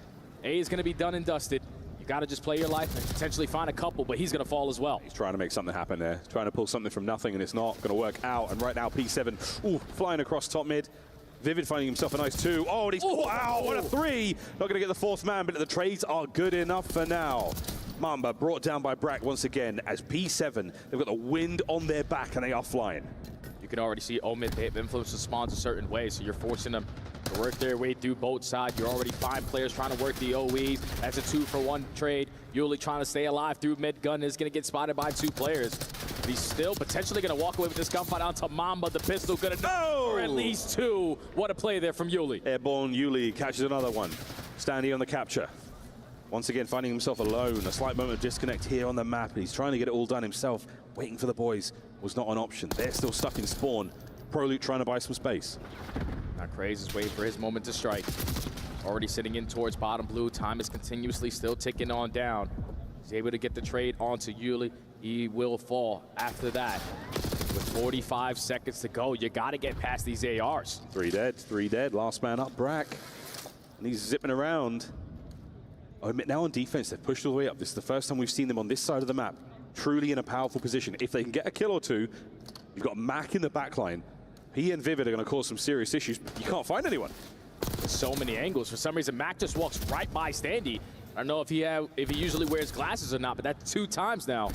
A is going to be done and dusted. You got to just play your life and potentially find a couple, but he's going to fall as well. He's trying to make something happen there. Trying to pull something from nothing, and it's not going to work out. And right now, P7, ooh, flying across top mid. Vivid finding himself a nice 2. Oh, and he's caught out on a 3. Not going to get the 4th man, but the trades are good enough for now. Mamba brought down by Brack once again as P7, they've got the wind on their back and they are flying. You can already see Omid, they have influenced the spawns a certain way, so you're forcing them to work their way through both sides. You're already 5 players trying to work the OEs. That's a 2-for-1 trade. Yuli trying to stay alive through mid. Gun is going to get spotted by 2 players. But he's still potentially going to walk away with this gunfight onto Mamba. The pistol going to know for at least 2. What a play there from Yuli. Airborne Yuli catches another one. Standy on the capture. Once again finding himself alone. A slight moment of disconnect here on the map. He's trying to get it all done himself. Waiting for the boys was not an option. They're still stuck in spawn. Proloot trying to buy some space. Now Craze is waiting for his moment to strike. Already sitting in towards bottom blue. Time is continuously still ticking on down. He's able to get the trade onto Yuli. He will fall after that. With 45 seconds to go, you got to get past these ARs. 3 dead, 3 dead. Last man up, Brack. And he's zipping around. Omit now on defense. They've pushed all the way up. This is the first time we've seen them on this side of the map. Truly in a powerful position. If they can get a kill or 2, you've got Mac in the backline. He and Vivid are going to cause some serious issues. You can't find anyone. There's so many angles. For some reason, Mac just walks right by Standy. I don't know if he usually wears glasses or not, but that's 2 times now.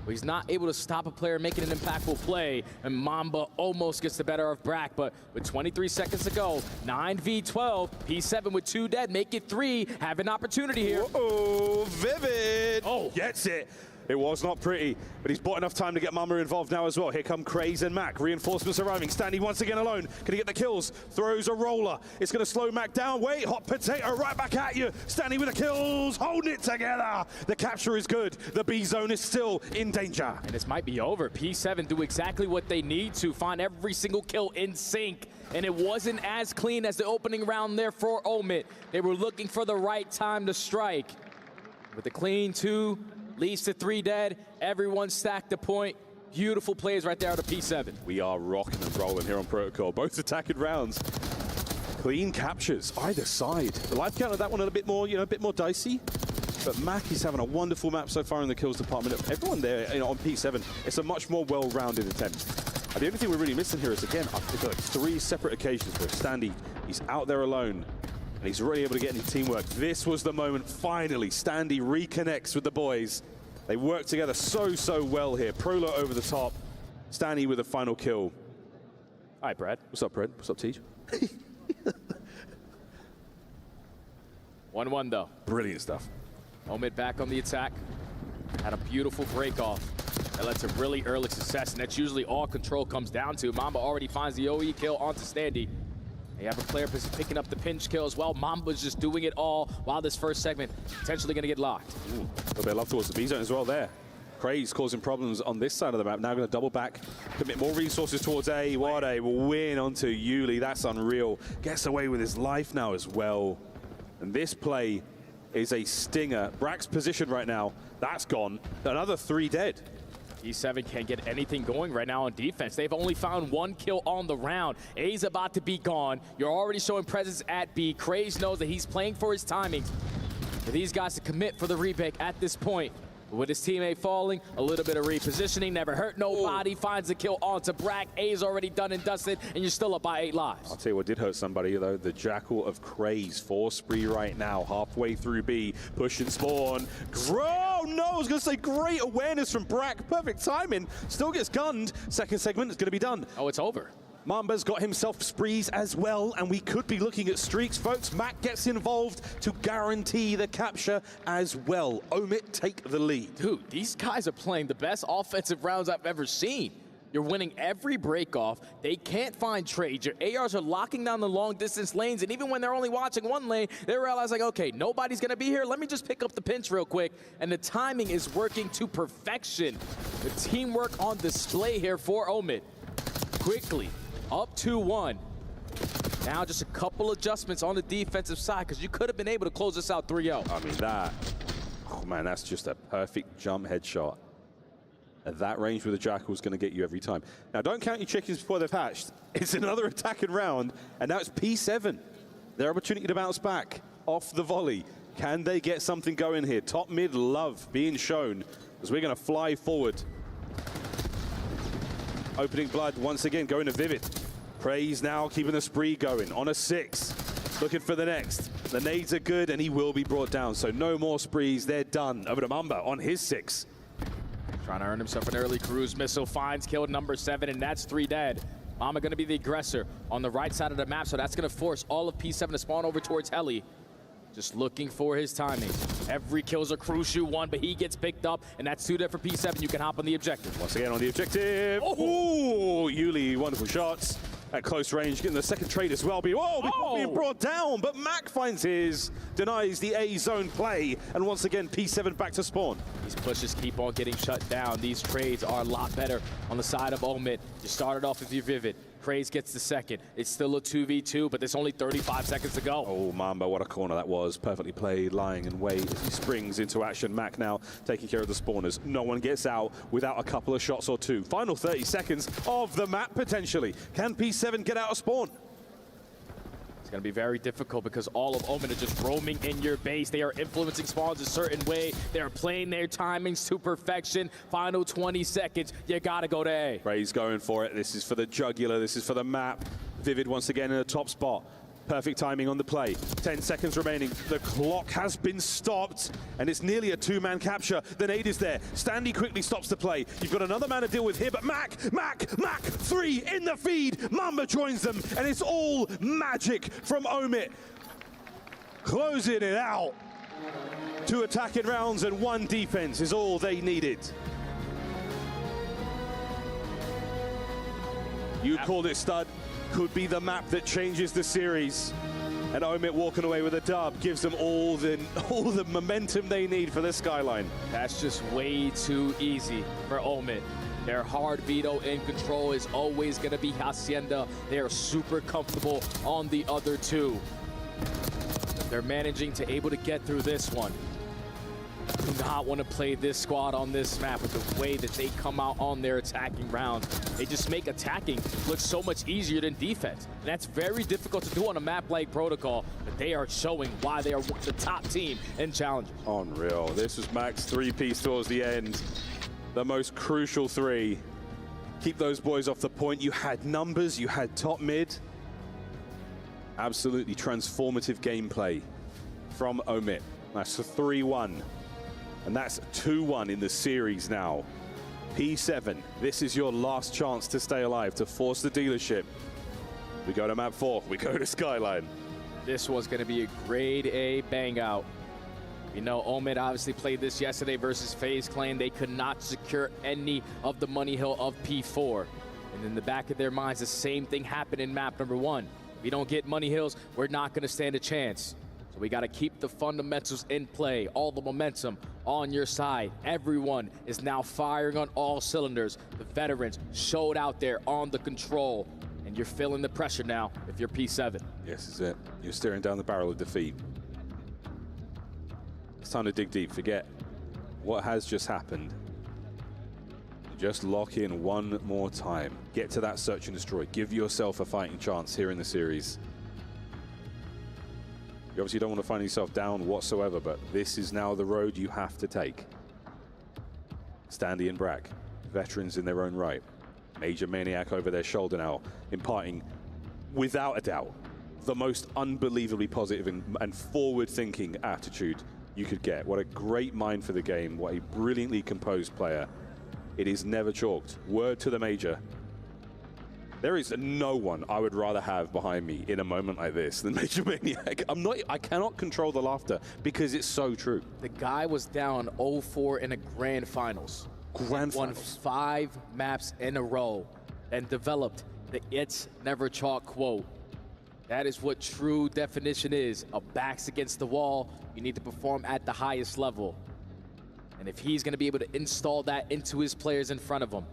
But he's not able to stop a player making an impactful play, and Mamba almost gets the better of Brack, but with 23 seconds to go, 9v12, P7 with 2 dead, make it 3, have an opportunity here. Uh-oh, Vivid gets it. It was not pretty, but he's bought enough time to get Mamba involved now as well. Here come Craze and Mac. Reinforcements arriving. Standy once again alone. Can he get the kills? Throws a roller. It's going to slow Mac down. Wait, hot potato right back at you. Standy with the kills, holding it together. The capture is good. The B zone is still in danger. And this might be over. P7 do exactly what they need to, find every single kill in sync. And it wasn't as clean as the opening round there for Omid. They were looking for the right time to strike. With the clean 2, leads to 3 dead. Everyone stacked the point. Beautiful plays right there out of P7. We are rocking and rolling here on Protocol. Both attacking rounds. Clean captures either side. The life count of that one a bit more, a bit more dicey. But Mac is having a wonderful map so far in the kills department. Everyone there, on P7, it's a much more well-rounded attempt. And the only thing we're really missing here is, again, I've got like 3 separate occasions where Standy, he's out there alone, and he's really able to get any teamwork. This was the moment, finally, Standy reconnects with the boys. They work together so well here. Prolo over the top, Standy with a final kill. All right, Brad. What's up, Brad? What's up, Teej? 1-1, though. Brilliant stuff. Omid back on the attack. Had a beautiful break off. That led to really early success, and that's usually all control comes down to. Mamba already finds the OE kill onto Standy. They have a player picking up the pinch kill as well. Mamba's just doing it all while this first segment potentially going to get locked. Ooh, a little bit of love towards the B zone as well there. Craze causing problems on this side of the map. Now going to double back, commit more resources towards A. What a win onto Yuli. That's unreal. Gets away with his life now as well. And this play is a stinger. Brack's position right now, that's gone. Another 3 dead. P7 can't get anything going right now on defense. They've only found 1 kill on the round. A's about to be gone. You're already showing presence at B. Craze knows that he's playing for his timings. For these guys to commit for the rebake at this point. With his teammate falling, a little bit of repositioning, never hurt nobody, finds the kill onto Brack. A's already done and dusted, and you're still up by 8 lives. I'll tell you what did hurt somebody, though. The Jackal of Craze, 4 spree right now, halfway through B, pushing spawn. Oh, no, I was going to say great awareness from Brack. Perfect timing. Still gets gunned. Second segment is going to be done. Oh, it's over. Mamba's got himself sprees as well, and we could be looking at streaks, folks. Mac gets involved to guarantee the capture as well. Omid take the lead. Dude, these guys are playing the best offensive rounds I've ever seen. You're winning every break off. They can't find trades. Your ARs are locking down the long distance lanes, and even when they're only watching one lane, they realize, like, okay, nobody's gonna be here. Let me just pick up the pinch real quick. And the timing is working to perfection. The teamwork on display here for Omid. Quickly. Up 2-1. Now just a couple adjustments on the defensive side, because you could have been able to close this out 3-0. I mean, oh man, that's just a perfect jump headshot. At that range with the Jackal is going to get you every time. Now, don't count your chickens before they've hatched. It's another attacking round, and now it's P7. Their opportunity to bounce back off the volley. Can they get something going here? Top mid love being shown as we're going to fly forward. Opening blood once again going to Vivid. Praise now keeping the spree going on a 6. Looking for the next. The nades are good and he will be brought down. So no more sprees. They're done. Over to Mamba on his 6. Trying to earn himself an early cruise missile. Finds kill number 7, and that's 3 dead. Mamba going to be the aggressor on the right side of the map. So that's going to force all of P7 to spawn over towards Heli. Just looking for his timing. Every kill's a crucial one, but he gets picked up, and that's 2 dead for P7. You can hop on the objective. Once again on the objective. Oh, Yuli, wonderful shots at close range, getting the second trade as well. Being brought down, but Mac finds his, denies the A zone play, and once again P7 back to spawn. These pushes keep on getting shut down. These trades are a lot better on the side of Omid. You started off with your Vivid. Craze gets the second. It's still a 2v2, but there's only 35 seconds to go. Oh, Mamba, what a corner that was. Perfectly played, lying in wait as he springs into action. Mac now taking care of the spawners. No one gets out without a couple of shots or 2. Final 30 seconds of the map, potentially. Can P7 get out of spawn? It's going to be very difficult because all of Omid are just roaming in your base. They are influencing spawns a certain way. They are playing their timings to perfection. Final 20 seconds. You got to go to A. Ray's going for it. This is for the jugular. This is for the map. Vivid once again in a top spot. Perfect timing on the play. 10 seconds remaining. The clock has been stopped, and it's nearly a 2-man capture. The nade is there. Standy quickly stops the play. You've got another man to deal with here, but Mac, 3 in the feed. Mamba joins them, and it's all magic from Omid. Closing it out. 2 attacking rounds and 1 defense is all they needed. You called it, Stud. Could be the map that changes the series. And Omit walking away with a dub gives them all the momentum they need for the Skyline. That's just way too easy for Omit. Their hard veto in control is always going to be Hacienda. They are super comfortable on the other 2. They're managing to able to get through this one. Do not want to play this squad on this map with the way that they come out on their attacking rounds. They just make attacking look so much easier than defense. And that's very difficult to do on a map like Protocol, but they are showing why they are the top team in challenges. Unreal. This was Mac's 3-piece towards the end. The most crucial 3. Keep those boys off the point. You had numbers, you had top mid. Absolutely transformative gameplay from Omit. That's a 3-1. And that's 2-1 in the series now. P7, this is your last chance to stay alive, to force the dealership. We go to map 4, we go to Skyline. This was going to be a grade A bang out. You know, Omid obviously played this yesterday versus FaZe Clan. They could not secure any of the money hill of P4. And in the back of their minds, the same thing happened in map number 1. If we don't get money hills, we're not going to stand a chance. So we got to keep the fundamentals in play, all the momentum on your side. Everyone is now firing on all cylinders. The veterans showed out there on the control, and you're feeling the pressure now if you're P7. Yes, this is it. You're staring down the barrel of defeat. It's time to dig deep. Forget what has just happened. Just lock in one more time. Get to that search and destroy. Give yourself a fighting chance here in the series. You obviously don't want to find yourself down whatsoever, but this is now the road you have to take. Standy and Brack, veterans in their own right. Major Maniac over their shoulder now, imparting, without a doubt, the most unbelievably positive and forward-thinking attitude you could get. What a great mind for the game. What a brilliantly composed player. It is never chalked. Word to the Major. There is no one I would rather have behind me in a moment like this than Major Maniac. I cannot control the laughter because it's so true. The guy was down 0-4 in a grand finals. Won 5 maps in a row and developed the "it's never chalk" quote. That is what true definition is. A back's against the wall. You need to perform at the highest level. And if he's going to be able to install that into his players in front of him,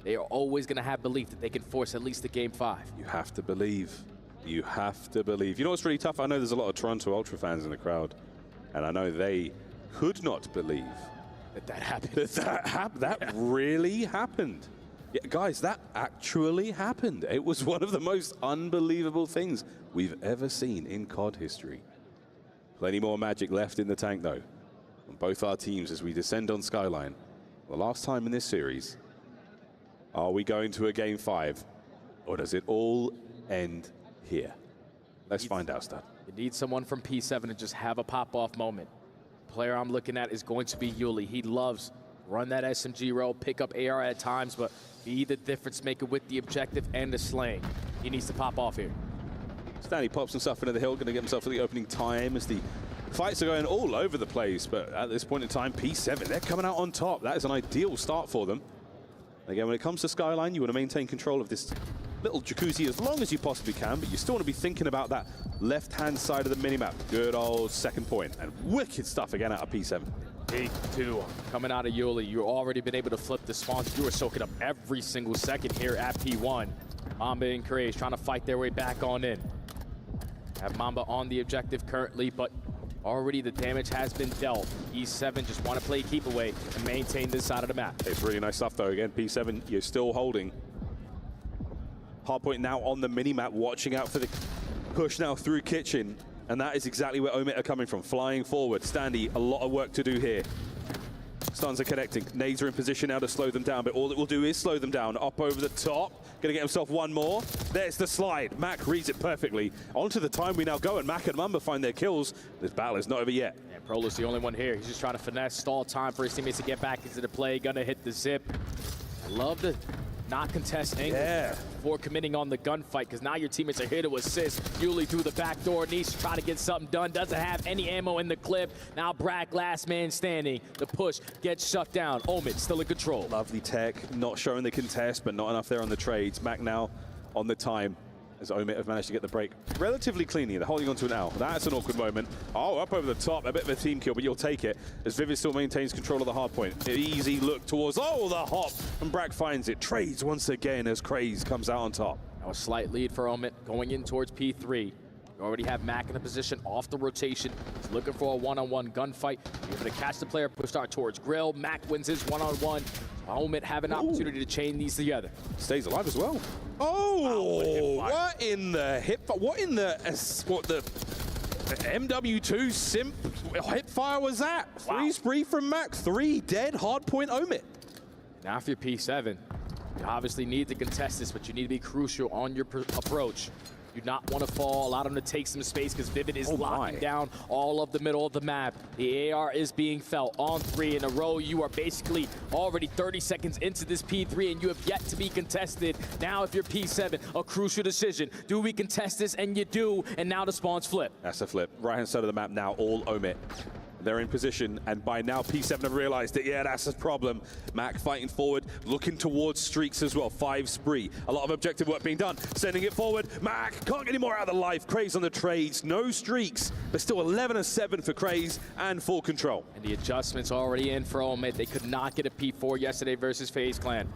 they are always going to have belief that they can force at least a game 5. You have to believe. You have to believe. You know what's really tough? I know there's a lot of Toronto Ultra fans in the crowd, and I know they could not believe that happened. That really happened. Yeah, guys, that actually happened. It was one of the most unbelievable things we've ever seen in COD history. Plenty more magic left in the tank, though, on both our teams as we descend on Skyline. The last time in this series. Are we going to a game 5, or does it all end here? Let's find out, Stud. You need someone from P7 to just have a pop-off moment. The player I'm looking at is going to be Yuli. He loves run that SMG roll, pick up AR at times, but be the difference maker with the objective and the slaying. He needs to pop off here. Stanley pops himself into the hill, going to get himself for the opening time as the fights are going all over the place. But at this point in time, P7, they're coming out on top. That is an ideal start for them. Again, when it comes to Skyline, you want to maintain control of this little jacuzzi as long as you possibly can, but you still want to be thinking about that left-hand side of the minimap. Good old second point, and wicked stuff again out of P7. Big 2 coming out of Yuli. You've already been able to flip the spawns. You were soaking up every single second here at P1. Mamba and Craze trying to fight their way back on in. Have Mamba on the objective currently, but already the damage has been dealt. E7 just want to play keep away and maintain this side of the map. It's really nice stuff, though. Again, P7, you're still holding. Hardpoint now on the mini-map, watching out for the push now through Kitchen. And that is exactly where Omit are coming from, flying forward. Standy, a lot of work to do here. Stuns are connecting. Nades are in position now to slow them down, but all it will do is slow them down. Up over the top. Gonna get himself one more. There's the slide. Mac reads it perfectly. Onto the time we now go, and Mac and Mamba find their kills. This battle is not over yet. And Prolo's the only one here. He's just trying to finesse, stall time for his teammates to get back into the play. Gonna hit the zip. I love the not contest angles before committing on the gunfight, because now your teammates are here to assist. Yuli through the back door, needs to try to get something done, doesn't have any ammo in the clip. Now Brack, last man standing. The push gets shut down. Omid still in control. Lovely tech, not showing the contest, but not enough there on the trades. Mac now on the time, as Omid have managed to get the break relatively cleanly. They're holding on to an L. That's an awkward moment. Oh, up over the top, a bit of a team kill, but you'll take it, as Vivid still maintains control of the hard point. Easy look towards, oh, the hop, and Brack finds it. Trades once again as Craze comes out on top. Now a slight lead for Omid going in towards P3. You already have Mac in a position off the rotation. He's looking for a one-on-one gunfight. He's going to catch the player, push start towards Grill. Mac wins his one-on-one. Omid have an opportunity to chain these together. Stays alive as well. Oh, what in the hip? What in the MW2 simp hip fire was that? Wow. 3 spree from Mac, 3 dead, hard point Omid. Now if you're P7, you obviously need to contest this, but you need to be crucial on your approach. You do not want to fall, allow them to take some space, because Vivid is locking down all of the middle of the map. The AR is being felt on 3 in a row. You are basically already 30 seconds into this P3, and you have yet to be contested. Now, if you're P7, a crucial decision. Do we contest this? And you do, and now the spawns flip. That's a flip. Right-hand side of the map now, all Omid. They're in position, and by now P7 have realized that, yeah, that's a problem. Mac fighting forward, looking towards streaks as well. 5 spree. A lot of objective work being done. Sending it forward. Mac can't get any more out of the life. Craze on the trades. No streaks, but still 11-7 for Craze and full control. And the adjustments already in for Omid. They could not get a P4 yesterday versus FaZe Clan.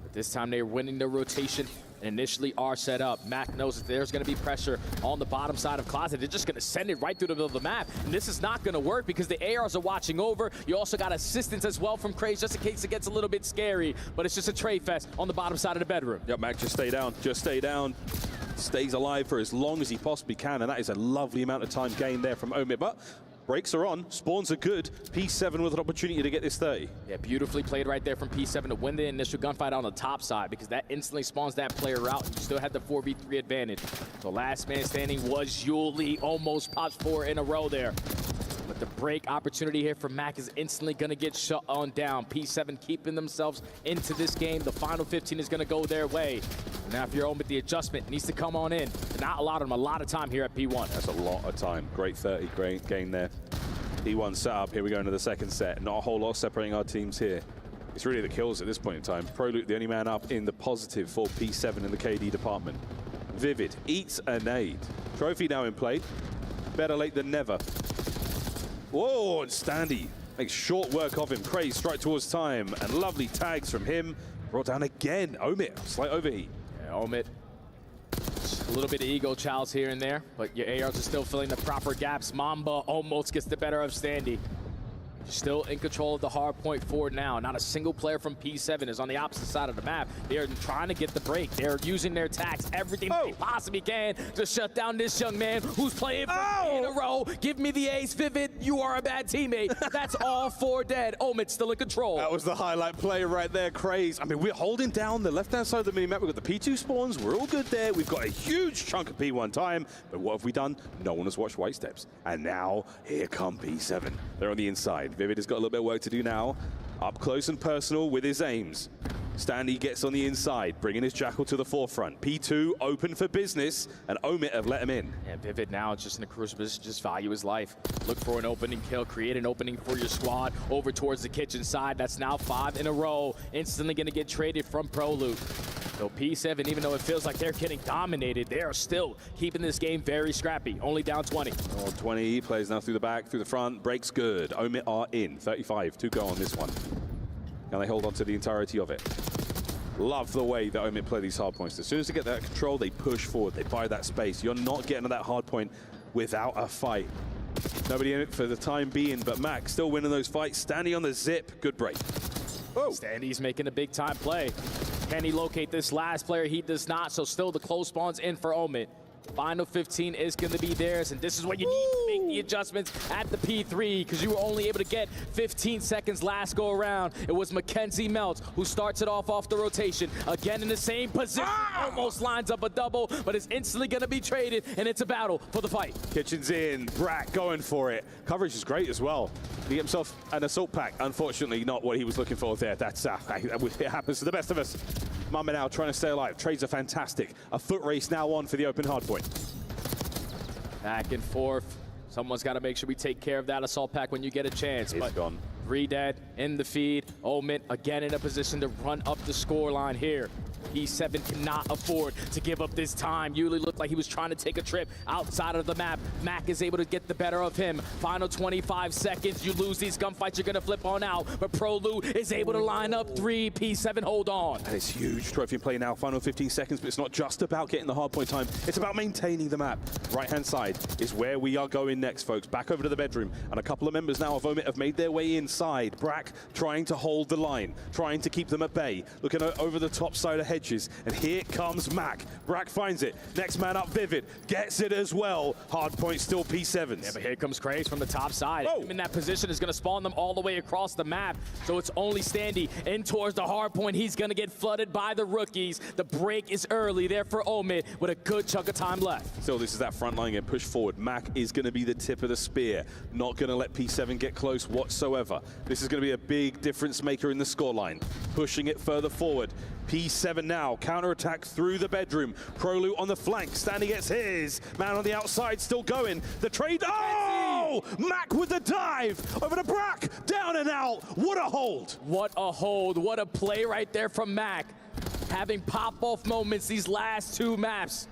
But this time they're winning the rotation. And initially are set up. Mac knows that there's going to be pressure on the bottom side of Closet. They're just going to send it right through the middle of the map. And this is not going to work because the ARs are watching over. You also got assistance as well from Craze just in case it gets a little bit scary. But it's just a trade fest on the bottom side of the bedroom. Yep, Mac, just stay down. Just stay down. Stays alive for as long as he possibly can. And that is a lovely amount of time gained there from Omid. But breaks are on, spawns are good. P7 with an opportunity to get this 30. Yeah, beautifully played right there from P7 to win the initial gunfight on the top side, because that instantly spawns that player out and you still had the 4v3 advantage. The last man standing was Yuli, almost pops 4 in a row there. But the break opportunity here for Mac is instantly going to get shut on down. P7 keeping themselves into this game. The final 15 is going to go their way. And now if you're Omid, the adjustment needs to come on in. To not allow them a lot of time here at P1. That's a lot of time. Great 30, great game there. P1 set up. Here we go into the second set. Not a whole lot separating our teams here. It's really the kills at this point in time. Prolute, the only man up in the positive for P7 in the KD department. Vivid eats a nade. Trophy now in play. Better late than never. Whoa, and Standy makes short work of him. Craze strike towards time, and lovely tags from him. Brought down again. Omid, slight overheat. Yeah, Omid. A little bit of ego chows here and there, but your ARs are still filling the proper gaps. Mamba almost gets the better of Standy. Still in control of the hard point forward now. Not a single player from P7 is on the opposite side of the map. They are trying to get the break. They're using their attacks, everything they possibly can to shut down this young man who's playing in a row. Give me the ace, Vivid. You are a bad teammate. That's all 4 dead. Omid still in control. That was the highlight play right there, Craze. I mean, we're holding down the left-hand side of the mini-map. We've got the P2 spawns. We're all good there. We've got a huge chunk of P1 time. But what have we done? No one has watched White Steps. And now, here come P7. They're on the inside. Vivid has got a little bit of work to do now. Up close and personal with his aims. Standy gets on the inside, bringing his Jackal to the forefront. P2 open for business, and Omid have let him in. And Vivid now just in a crucial position, just value his life. Look for an opening kill, create an opening for your squad over towards the kitchen side. That's now 5 in a row. Instantly going to get traded from Prolute. So P7, even though it feels like they're getting dominated, they are still keeping this game very scrappy. Only down 20. Oh, 20 plays now through the back, through the front. Breaks good. Omid are in. 35 to go on this one. Can they hold on to the entirety of it? Love the way that Omid play these hard points. As soon as they get that control, they push forward. They buy that space. You're not getting to that hard point without a fight. Nobody in it for the time being, but Mac still winning those fights. Standing on the zip. Good break. Oh. Standy's making a big time play. Can he locate this last player? He does not, so still the close spawns in for Omid. Final 15 is going to be theirs, and this is what you need to make the adjustments at the P3, because you were only able to get 15 seconds last go around. It was Mackenzie Melts who starts it off the rotation. Again in the same position, almost lines up a double, but it's instantly going to be traded, and it's a battle for the fight. Kitchen's in, Brack going for it. Coverage is great as well. He get himself an assault pack. Unfortunately, not what he was looking for there. That's it happens to the best of us. Mamba now trying to stay alive. Trades are fantastic. A foot race now on for the open hardpoint. Back and forth. Someone's got to make sure we take care of that assault pack when you get a chance. It's gone. 3 dead in the feed. Omit again in a position to run up the score line here. P7 cannot afford to give up this time. Yuli looked like he was trying to take a trip outside of the map. Mac is able to get the better of him. Final 25 seconds. You lose these gunfights, you're going to flip on out. But Prolu is able to line up 3. P7 hold on. And it's huge. Trophy in play now. Final 15 seconds, but it's not just about getting the hardpoint time. It's about maintaining the map. Right-hand side is where we are going next, folks. Back over to the bedroom. And a couple of members now of Omit have made their way inside. Brack trying to hold the line, trying to keep them at bay. Looking over the top side of hedges. And here comes Mac. Brack finds it. Next man up, Vivid. Gets it as well. Hardpoint still P7's. Yeah, but here comes Craze from the top side. Him in that position is going to spawn them all the way across the map. So it's only Standy in towards the hardpoint. He's going to get flooded by the rookies. The break is early there for Omid with a good chunk of time left. Still, this is that front line getting pushed forward. Mac is going to be the tip of the spear. Not going to let P7 get close whatsoever. This is going to be a big difference maker in the scoreline. Pushing it further forward. P7 now, counter-attack through the bedroom. Prolu on the flank, Standy gets his. Man on the outside still going. The trade, oh! Mac with the dive, over to Brack, down and out. What a hold. What a hold, what a play right there from Mac. Having pop-off moments these last 2 maps.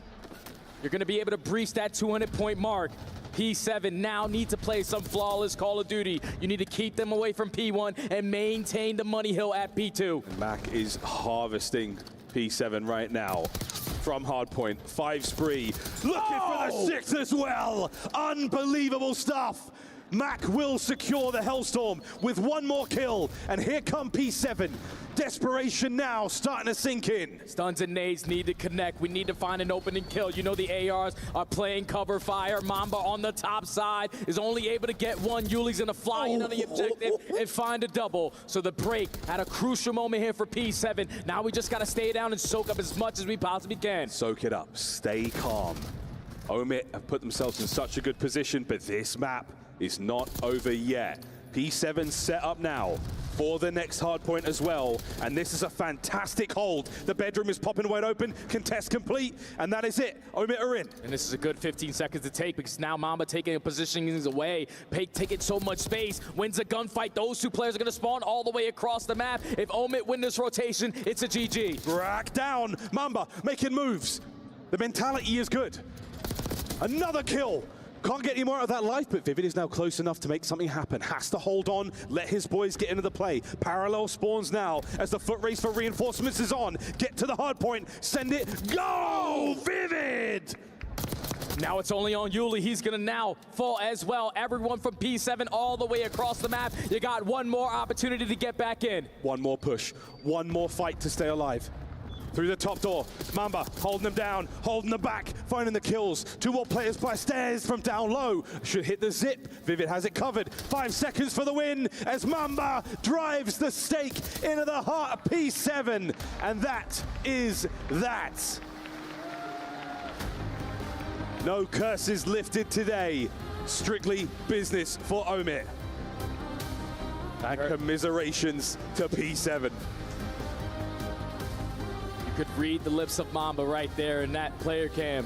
You're gonna be able to breach that 200-point mark. P7 now need to play some flawless Call of Duty. You need to keep them away from P1 and maintain the money hill at P2. Mac is harvesting P7 right now from hardpoint. 5 spree. Looking for the 6 as well. Unbelievable stuff. Mac will secure the Hellstorm with 1 more kill. And here come P7. Desperation now starting to sink in. Stuns and nades need to connect. We need to find an opening kill. You know the ARs are playing cover fire. Mamba on the top side is only able to get 1. Yuli's gonna fly in on the objective and find a double. So the break at a crucial moment here for P7. Now we just gotta stay down and soak up as much as we possibly can. Soak it up, stay calm. Omit have put themselves in such a good position, but this map is not over yet. P7 set up now for the next hardpoint as well, and this is a fantastic hold. The bedroom is popping wide open, contest complete, and that is it. Omit are in. And this is a good 15 seconds to take because now Mamba taking positionings away, taking so much space, wins a gunfight. Those 2 players are going to spawn all the way across the map. If Omit win this rotation, it's a GG. Brack down, Mamba making moves. The mentality is good. Another kill. Can't get any more out of that life, but Vivid is now close enough to make something happen. Has to hold on, let his boys get into the play. Parallel spawns now as the foot race for reinforcements is on. Get to the hard point, send it, go! Vivid! Now it's only on Yuli. He's gonna now fall as well. Everyone from P7 all the way across the map. You got 1 more opportunity to get back in. 1 more push, 1 more fight to stay alive. Through the top door, Mamba holding them down, holding them back, finding the kills. 2 more players by stairs from down low. Should hit the zip. Vivid has it covered. 5 seconds for the win as Mamba drives the stake into the heart of P7. And that is that. No curses lifted today. Strictly business for Omit. And commiserations to P7. Could read the lips of Mamba right there in that player cam.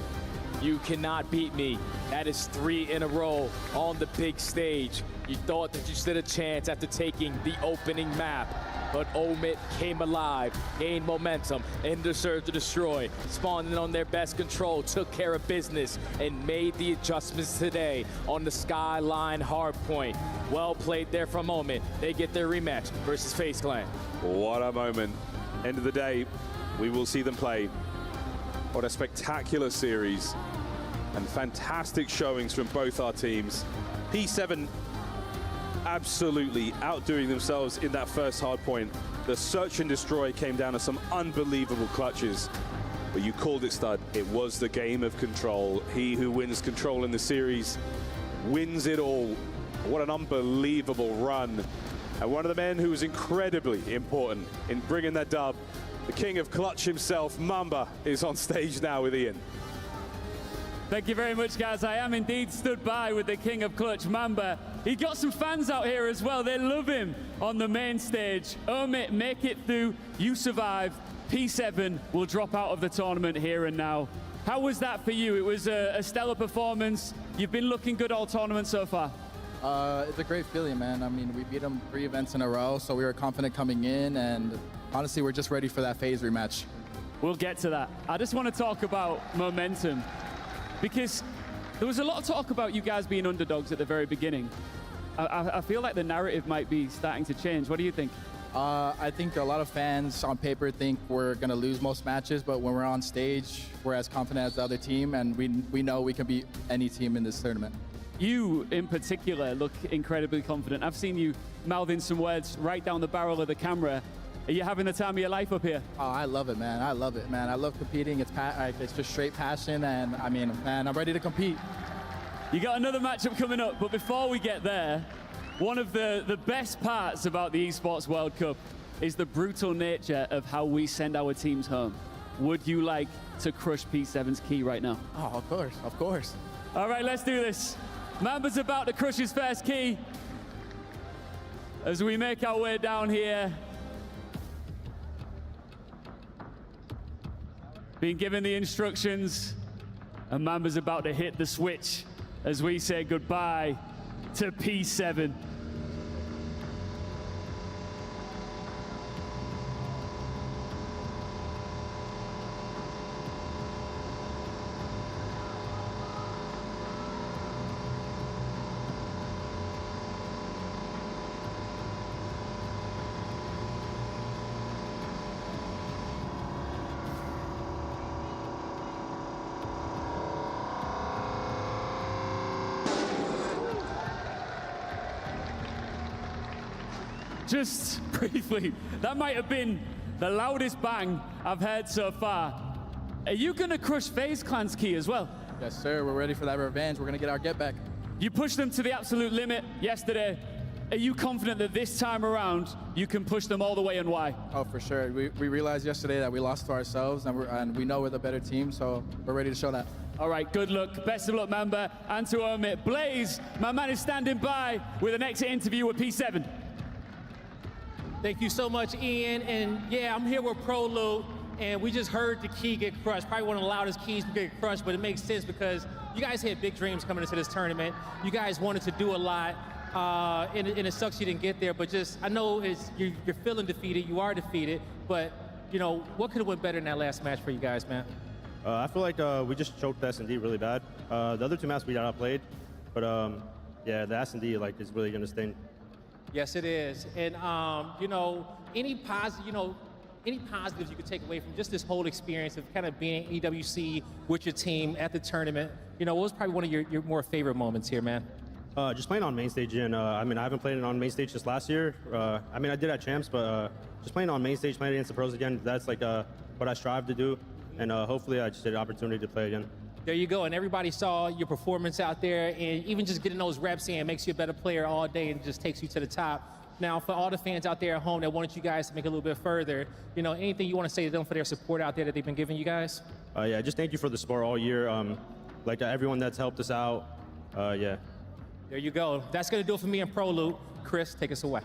You cannot beat me. That is 3 in a row on the big stage. You thought that you stood a chance after taking the opening map, but Omit came alive, gained momentum, in the Search to Destroy, spawned in on their best control, took care of business, and made the adjustments today on the Skyline hardpoint. Well played there from Omit. They get their rematch versus FaZe Clan. What a moment. End of the day, we will see them play. What a spectacular series and fantastic showings from both our teams. P7 absolutely outdoing themselves in that first hard point. The Search and Destroy came down to some unbelievable clutches. But you called it, Stud. It was the game of control. He who wins control in the series wins it all. What an unbelievable run. And one of the men who was incredibly important in bringing that dub, the king of clutch himself, Mamba, is on stage now with Ian. Thank you very much, guys. I am indeed stood by with the king of clutch, Mamba. He got some fans out here as well. They love him on the main stage. Omit, make it through. You survive. P7 will drop out of the tournament here and now. How was that for you? It was a stellar performance. You've been looking good all tournament so far. It's a great feeling, man. I mean, we beat them 3 events in a row, so we were confident coming in, and honestly, we're just ready for that phase rematch. We'll get to that. I just want to talk about momentum, because there was a lot of talk about you guys being underdogs at the very beginning. I feel like the narrative might be starting to change. What do you think? I think a lot of fans on paper think we're going to lose most matches, but when we're on stage, we're as confident as the other team, and we know we can beat any team in this tournament. You, in particular, look incredibly confident. I've seen you mouthing some words right down the barrel of the camera. Are you having the time of your life up here? Oh, I love it, man. I love it, man. I love competing. It's just straight passion, and I mean, man, I'm ready to compete. You got another matchup coming up, but before we get there, one of the best parts about the Esports World Cup is the brutal nature of how we send our teams home. Would you like to crush P7's key right now? Oh, of course, of course. All right, let's do this. Mamba's about to crush his first key. As we make our way down here, being given the instructions, and Mamba's about to hit the switch as we say goodbye to P7. Just briefly, that might have been the loudest bang I've heard so far. Are you going to crush FaZe Clan's key as well? Yes, sir. We're ready for that revenge. We're going to get our get back. You pushed them to the absolute limit yesterday. Are you confident that this time around you can push them all the way, and why? Oh, for sure. We realized yesterday that we lost to ourselves, and we know we're the better team, so we're ready to show that. All right, good luck. Best of luck, Mamba. And to Omit. Blaze, my man, is standing by with an exit interview with P7. Thank you so much, Ian. And yeah, I'm here with ProLoot, and we just heard the key get crushed. Probably one of the loudest keys to get crushed, but it makes sense because you guys had big dreams coming into this tournament. You guys wanted to do a lot, and it sucks you didn't get there. But just, I know you're feeling defeated. You are defeated, but you know what could have went better in that last match for you guys, man? I feel like we just choked the S&D really bad. The other 2 matches we got outplayed, but yeah, the S&D is really gonna sting. Yes, it is. And you know, any positives you could take away from just this whole experience of kind of being at EWC with your team at the tournament? You know, what was probably one of your more favorite moments here, man? Just playing on main stage, and I mean, I haven't played it on main stage just last year. I mean, I did at Champs, but just playing on main stage, playing against the pros again, that's like what I strive to do, and hopefully I just get an opportunity to play again. There you go, and everybody saw your performance out there, and even just getting those reps in makes you a better player all day and just takes you to the top. Now, for all the fans out there at home that wanted you guys to make it a little bit further, you know, anything you want to say to them for their support out there that they've been giving you guys? Yeah, just thank you for the support all year. Like everyone that's helped us out, yeah. There you go. That's going to do it for me and ProLoot. Chris, take us away.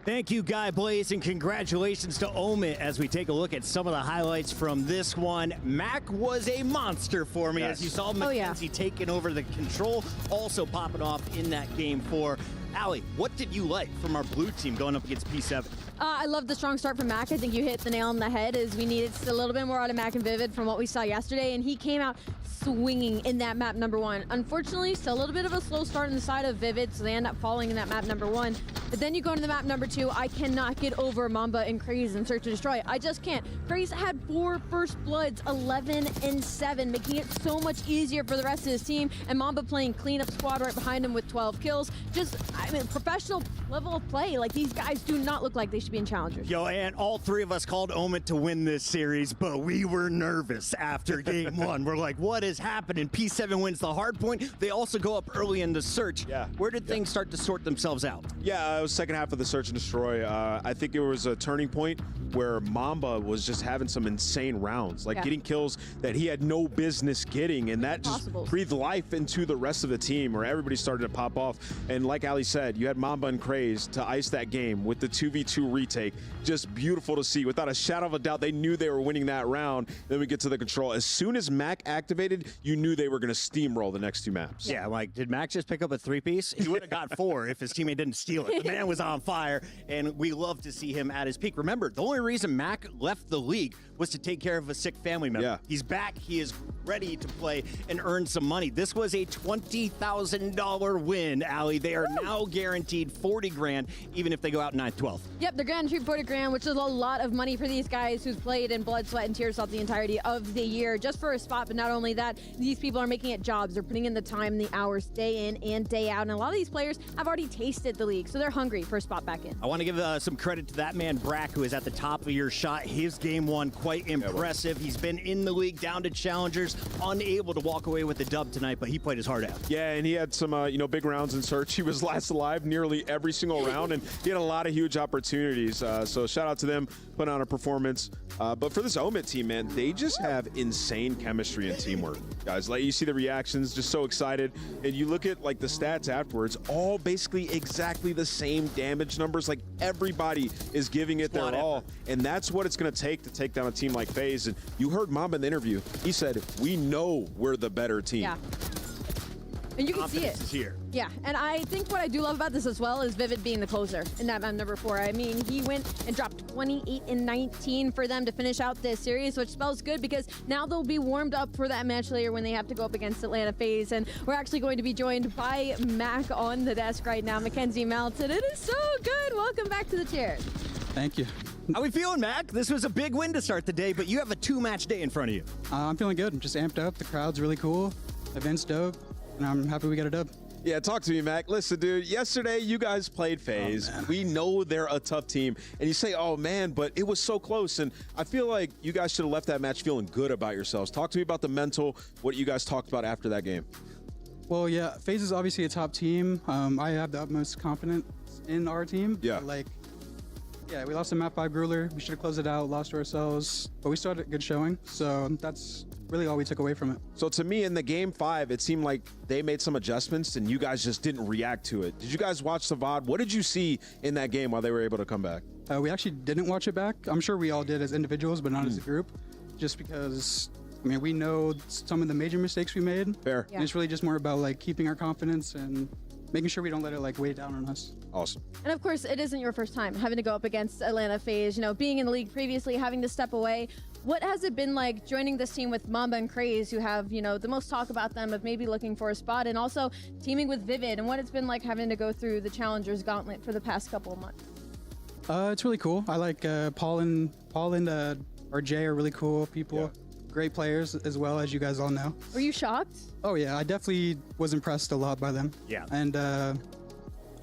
Thank you, Guy Blaze, and congratulations to Omit as we take a look at some of the highlights from this one. Mac was a monster for me, as you saw Mackenzie taking over the control, also popping off in that game 4. Allie, what did you like from our blue team going up against P7? I love the strong start from Mac. I think you hit the nail on the head, as we needed a little bit more out of Mac and Vivid from what we saw yesterday, and he came out swinging in that map number 1. Unfortunately, still a little bit of a slow start on the side of Vivid, so they end up falling in that map number 1. But then you go into the map number 2. I cannot get over Mamba and Craze and Search and Destroy. I just can't. Craze had 4 first bloods, 11 and 7, making it so much easier for the rest of his team, and Mamba playing cleanup squad right behind him with 12 kills. Just, I mean, professional level of play. Like, these guys do not look like they should be in challengers. Yo, and all 3 of us called Omit to win this series, but we were nervous after game 1. We're like, what is happening? P7 wins the hard point. They also go up early in the search. Yeah. Where did things start to sort themselves out? Yeah, it was second half of the Search and Destroy. I think it was a turning point where Mamba was just having some insane rounds, like getting kills that he had no business getting, and that just breathed life into the rest of the team, where everybody started to pop off. And like Ali said, you had Mamba and Craze to ice that game with the 2v2 retake. Just beautiful to see. Without a shadow of a doubt, they knew they were winning that round. Then we get to the control. As soon as Mac activated, you knew they were going to steamroll the next two maps. Yeah, like, did Mac just pick up a three-piece? He would have got 4 if his teammate didn't steal it. The man was on fire, and we love to see him at his peak. Remember, the only reason Mac left the league was to take care of a sick family member. Yeah. He's back. He is ready to play and earn some money. This was a $20,000 win, Ali. They are now guaranteed 40 grand, even if they go out 9-12. Yep, they're guaranteed 40 grand, which is a lot of money for these guys who's played in blood, sweat, and tears throughout the entirety of the year just for a spot. But not only that, these people are making it jobs. They're putting in the time, the hours, day in and day out. And a lot of these players have already tasted the league, so they're hungry for a spot back in. I want to give some credit to that man, Brack, who is at the top of your shot. His game one, quite impressive. He's been in the league, down to challengers, unable to walk away with the dub tonight, but he played his heart out. Yeah, and he had some, big rounds in search. He was last alive nearly every single round, and he had a lot of huge opportunities. So shout out to them, putting on a performance. But for this Omit team, man, they just have insane chemistry and teamwork, guys. Like, you see the reactions, just so excited. And you look at, like, the stats afterwards, all basically exactly the same damage numbers. Like, everybody is giving it their all. And that's what it's going to take down a team like FaZe. And you heard Mamba in the interview. He said, we know we're the better team. Yeah. And you can see it. Is here. Yeah, and I think what I do love about this as well is Vivid being the closer in that map number 4. I mean, he went and dropped 28 and 19 for them to finish out this series, which spells good because now they'll be warmed up for that match later when they have to go up against Atlanta FaZe. And we're actually going to be joined by Mac on the desk right now, Mackenzie Mountain. It is so good. Welcome back to the chair. Thank you. How we feeling, Mac? This was a big win to start the day, but you have a 2-match day in front of you. I'm feeling good. I'm just amped up. The crowd's really cool. Event's dope. And I'm happy we got a dub. Yeah, talk to me, Mac. Listen, dude, yesterday you guys played FaZe. We know they're a tough team. And you say, oh, man, but it was so close. And I feel like you guys should have left that match feeling good about yourselves. Talk to me about the mental, what you guys talked about after that game. Well, yeah, FaZe is obviously a top team. I have the utmost confidence in our team. Yeah. Yeah, we lost to Map 5 Grueler. We should have closed it out, lost to ourselves. But we started a good showing. So that's really all we took away from it. So to me, in the game 5, it seemed like they made some adjustments and you guys just didn't react to it. Did you guys watch the VOD? What did you see in that game while they were able to come back? We actually didn't watch it back. I'm sure we all did as individuals, but not as a group. Just because, I mean, we know some of the major mistakes we made. Fair. And it's really just more about, like, keeping our confidence and making sure we don't let it, like, weigh down on us. Awesome. And of course, it isn't your first time having to go up against Atlanta FaZe. You know, being in the league previously, having to step away. What has it been like joining this team with Mamba and Craze, who have, you know, the most talk about them of maybe looking for a spot, and also teaming with Vivid, and what it's been like having to go through the Challengers Gauntlet for the past couple of months? It's really cool. I like Paul and RJ are really cool people. Yeah. Great players as well, as you guys all know. Were you shocked? Oh yeah, I definitely was impressed a lot by them. Yeah. And I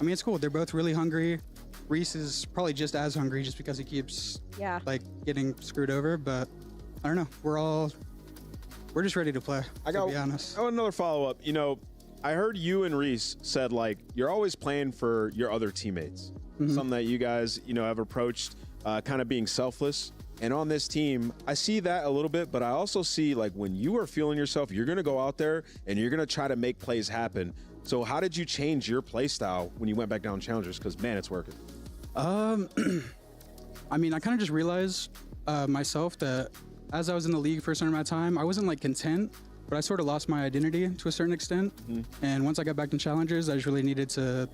mean, it's cool. They're both really hungry. Reese is probably just as hungry just because he keeps like getting screwed over, but I don't know. We're just ready to play, to be honest. I want another follow-up. You know, I heard you and Reese said, like, you're always playing for your other teammates. Something that you guys, you know, have approached kind of being selfless. And on this team, I see that a little bit, but I also see, like, when you are feeling yourself, you're going to go out there and you're going to try to make plays happen. So how did you change your play style when you went back down Challengers? Because, man, it's working. I mean, I kind of just realized myself that as I was in the league for a certain amount of time, I wasn't, like, content, but I sort of lost my identity to a certain extent. And once I got back to Challengers, I just really needed to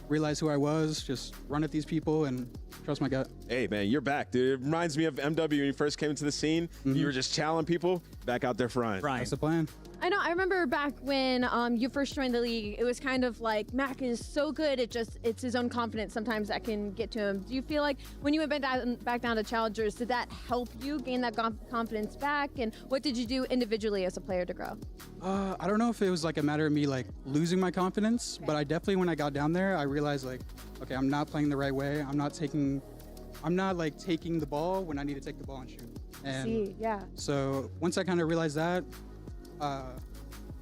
realize who I was, just run at these people and trust my gut. Hey, man, you're back, dude. It reminds me of MW when you first came into the scene. You were just challenging people, back out there for Ryan. That's the plan. I know. I remember back when you first joined the league, it was kind of like Mac is so good. It's his own confidence sometimes that can get to him. Do you feel like when you went back down to Challengers, did that help you gain that confidence back? And what did you do individually as a player to grow? I don't know if it was like a matter of me like losing my confidence, but I definitely, when I got down there, I realized like, okay, I'm not playing the right way. I'm not like taking the ball when I need to take the ball and shoot. And so once I kind of realized that,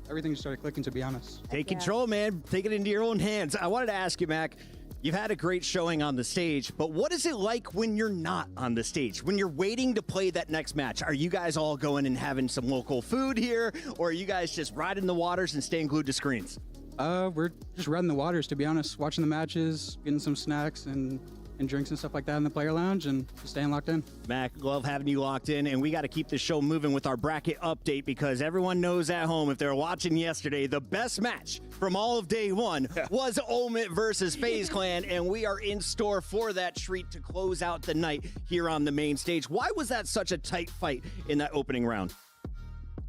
everything just started clicking, to be honest. Take control, man. Take it into your own hands. I wanted to ask you, Mac, You've had a great showing on the stage, but what is it like when you're not on the stage? When you're waiting to play that next match? Are you guys all going and having some local food here, or are you guys just riding the waters and staying glued to screens? We're just riding the waters, to be honest, watching the matches, getting some snacks and drinks and stuff like that in the player lounge, and just staying locked in. Mac, love having you locked in, and we got to keep the show moving with our bracket update because everyone knows at home, if they're watching yesterday, the best match from all of day one was Omit versus FaZe Clan, and we are in store for that treat to close out the night here on the main stage. Why was that such a tight fight in that opening round?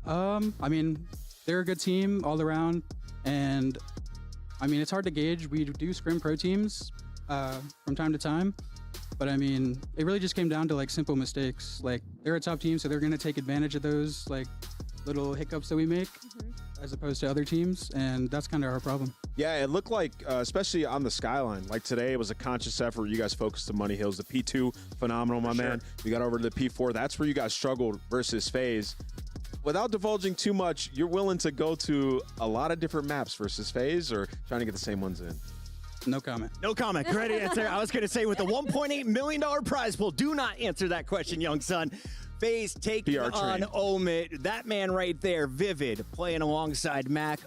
I mean, they're a good team all around, and I mean, it's hard to gauge. We do scrim pro teams from time to time, but I mean, it really just came down to like simple mistakes. Like, they're a top team, so they're going to take advantage of those like little hiccups that we make as opposed to other teams, and that's kind of our problem. Yeah, it looked like, especially on the Skyline, like today it was a conscious effort. You guys focused on Money Hills. The P2, phenomenal, my man. You got over to the P4. That's where you guys struggled versus FaZe. Without divulging too much, you're willing to go to a lot of different maps versus FaZe, or trying to get the same ones in? No comment. No comment. Great answer. I was going to say, with a $1.8 million prize pool, do not answer that question, young son. FaZe taking on Omit. That man right there, Vivid, playing alongside Mac.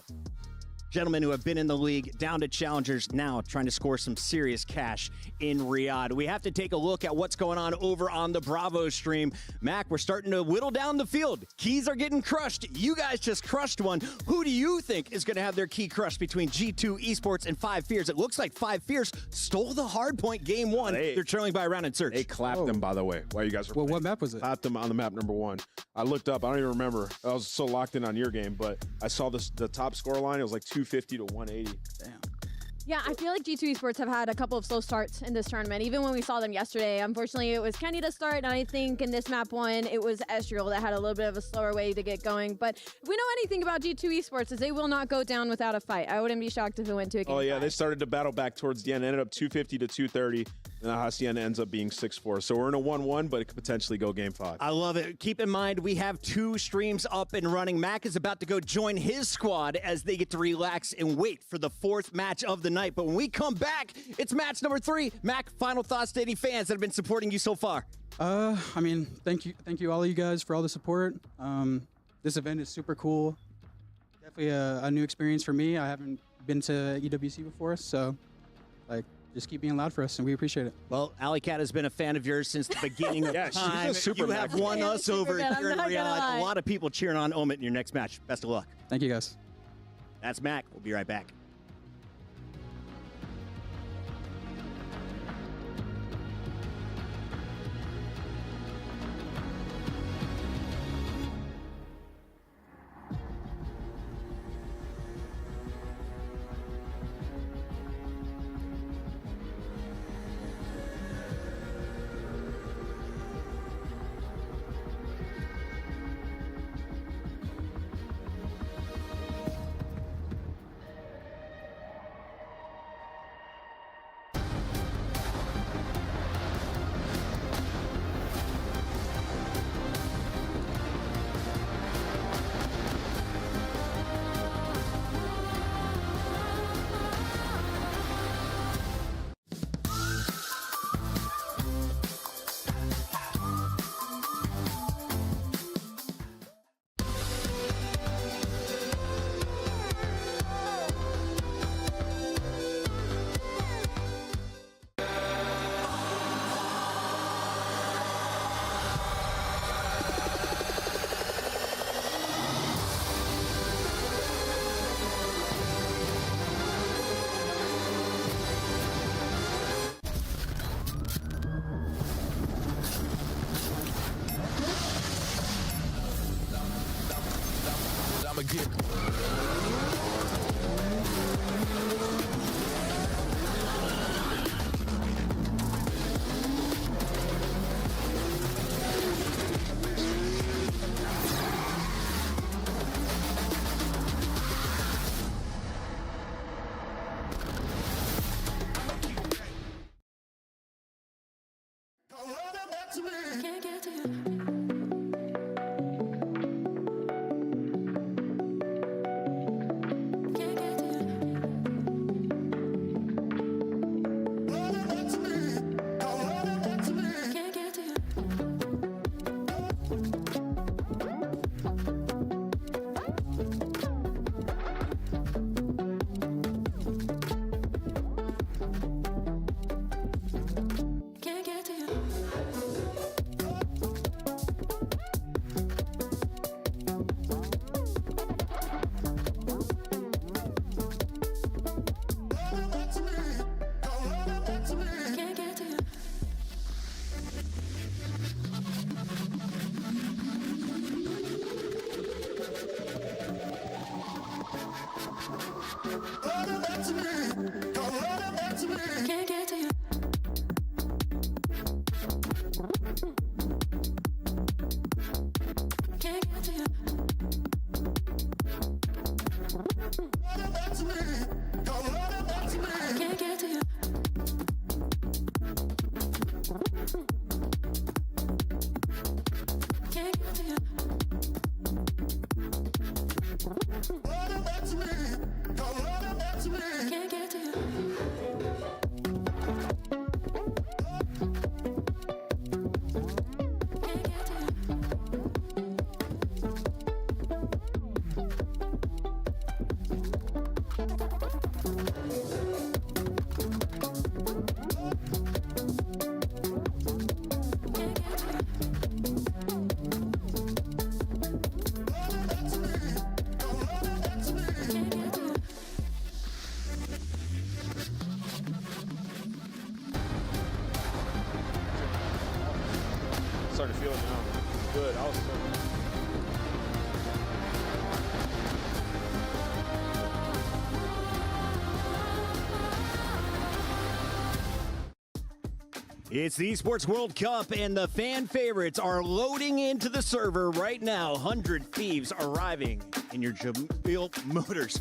Gentlemen who have been in the league, down to challengers, now trying to score some serious cash in Riyadh. We have to take a look at what's going on over on the Bravo stream. Mac, we're starting to whittle down the field. Keys are getting crushed. You guys just crushed one. Who do you think is going to have their key crushed between G2 Esports and Five Fears? It looks like Five Fears stole the hard point game one. They're trailing by a round in search. They clapped them, by the way, while you guys were playing. What map was it? Clapped them on the map number 1. I looked up. I don't even remember. I was so locked in on your game, but I saw the top score line. It was like 250 to 180. Damn. Yeah, I feel like G2 Esports have had a couple of slow starts in this tournament. Even when we saw them yesterday, unfortunately, it was Kenny to start, and I think in this map one, it was Estriel that had a little bit of a slower way to get going. But if we know anything about G2 Esports, is they will not go down without a fight. I wouldn't be shocked if it went to a game. Oh, yeah, they started to battle back towards the end. Ended up 250 to 230, and the Hacienda ends up being 6-4. So we're in a 1-1, but it could potentially go game 5. I love it. Keep in mind, we have 2 streams up and running. Mac is about to go join his squad as they get to relax and wait for the 4th match of the night. But when we come back, it's match number 3. Mac, final thoughts to any fans that have been supporting you so far? I mean, thank you all of you guys for all the support. This event is super cool. Definitely a new experience for me. I haven't been to EWC before, so like, just keep being loud for us, and we appreciate it. Well, Alley Cat has been a fan of yours since the beginning of time. She's a super you have won us over here in Riyadh. A lot of people cheering on Omit in your next match. Best of luck. Thank you, guys. That's Mac. We'll be right back. Can't get to you. Can't get to you. Can't get to you. Can't get to you. Can't get to you. Starting to feel it now. Good. I was It's the Esports World Cup, and the fan favorites are loading into the server right now. 100 Thieves arriving in your Jamil Motors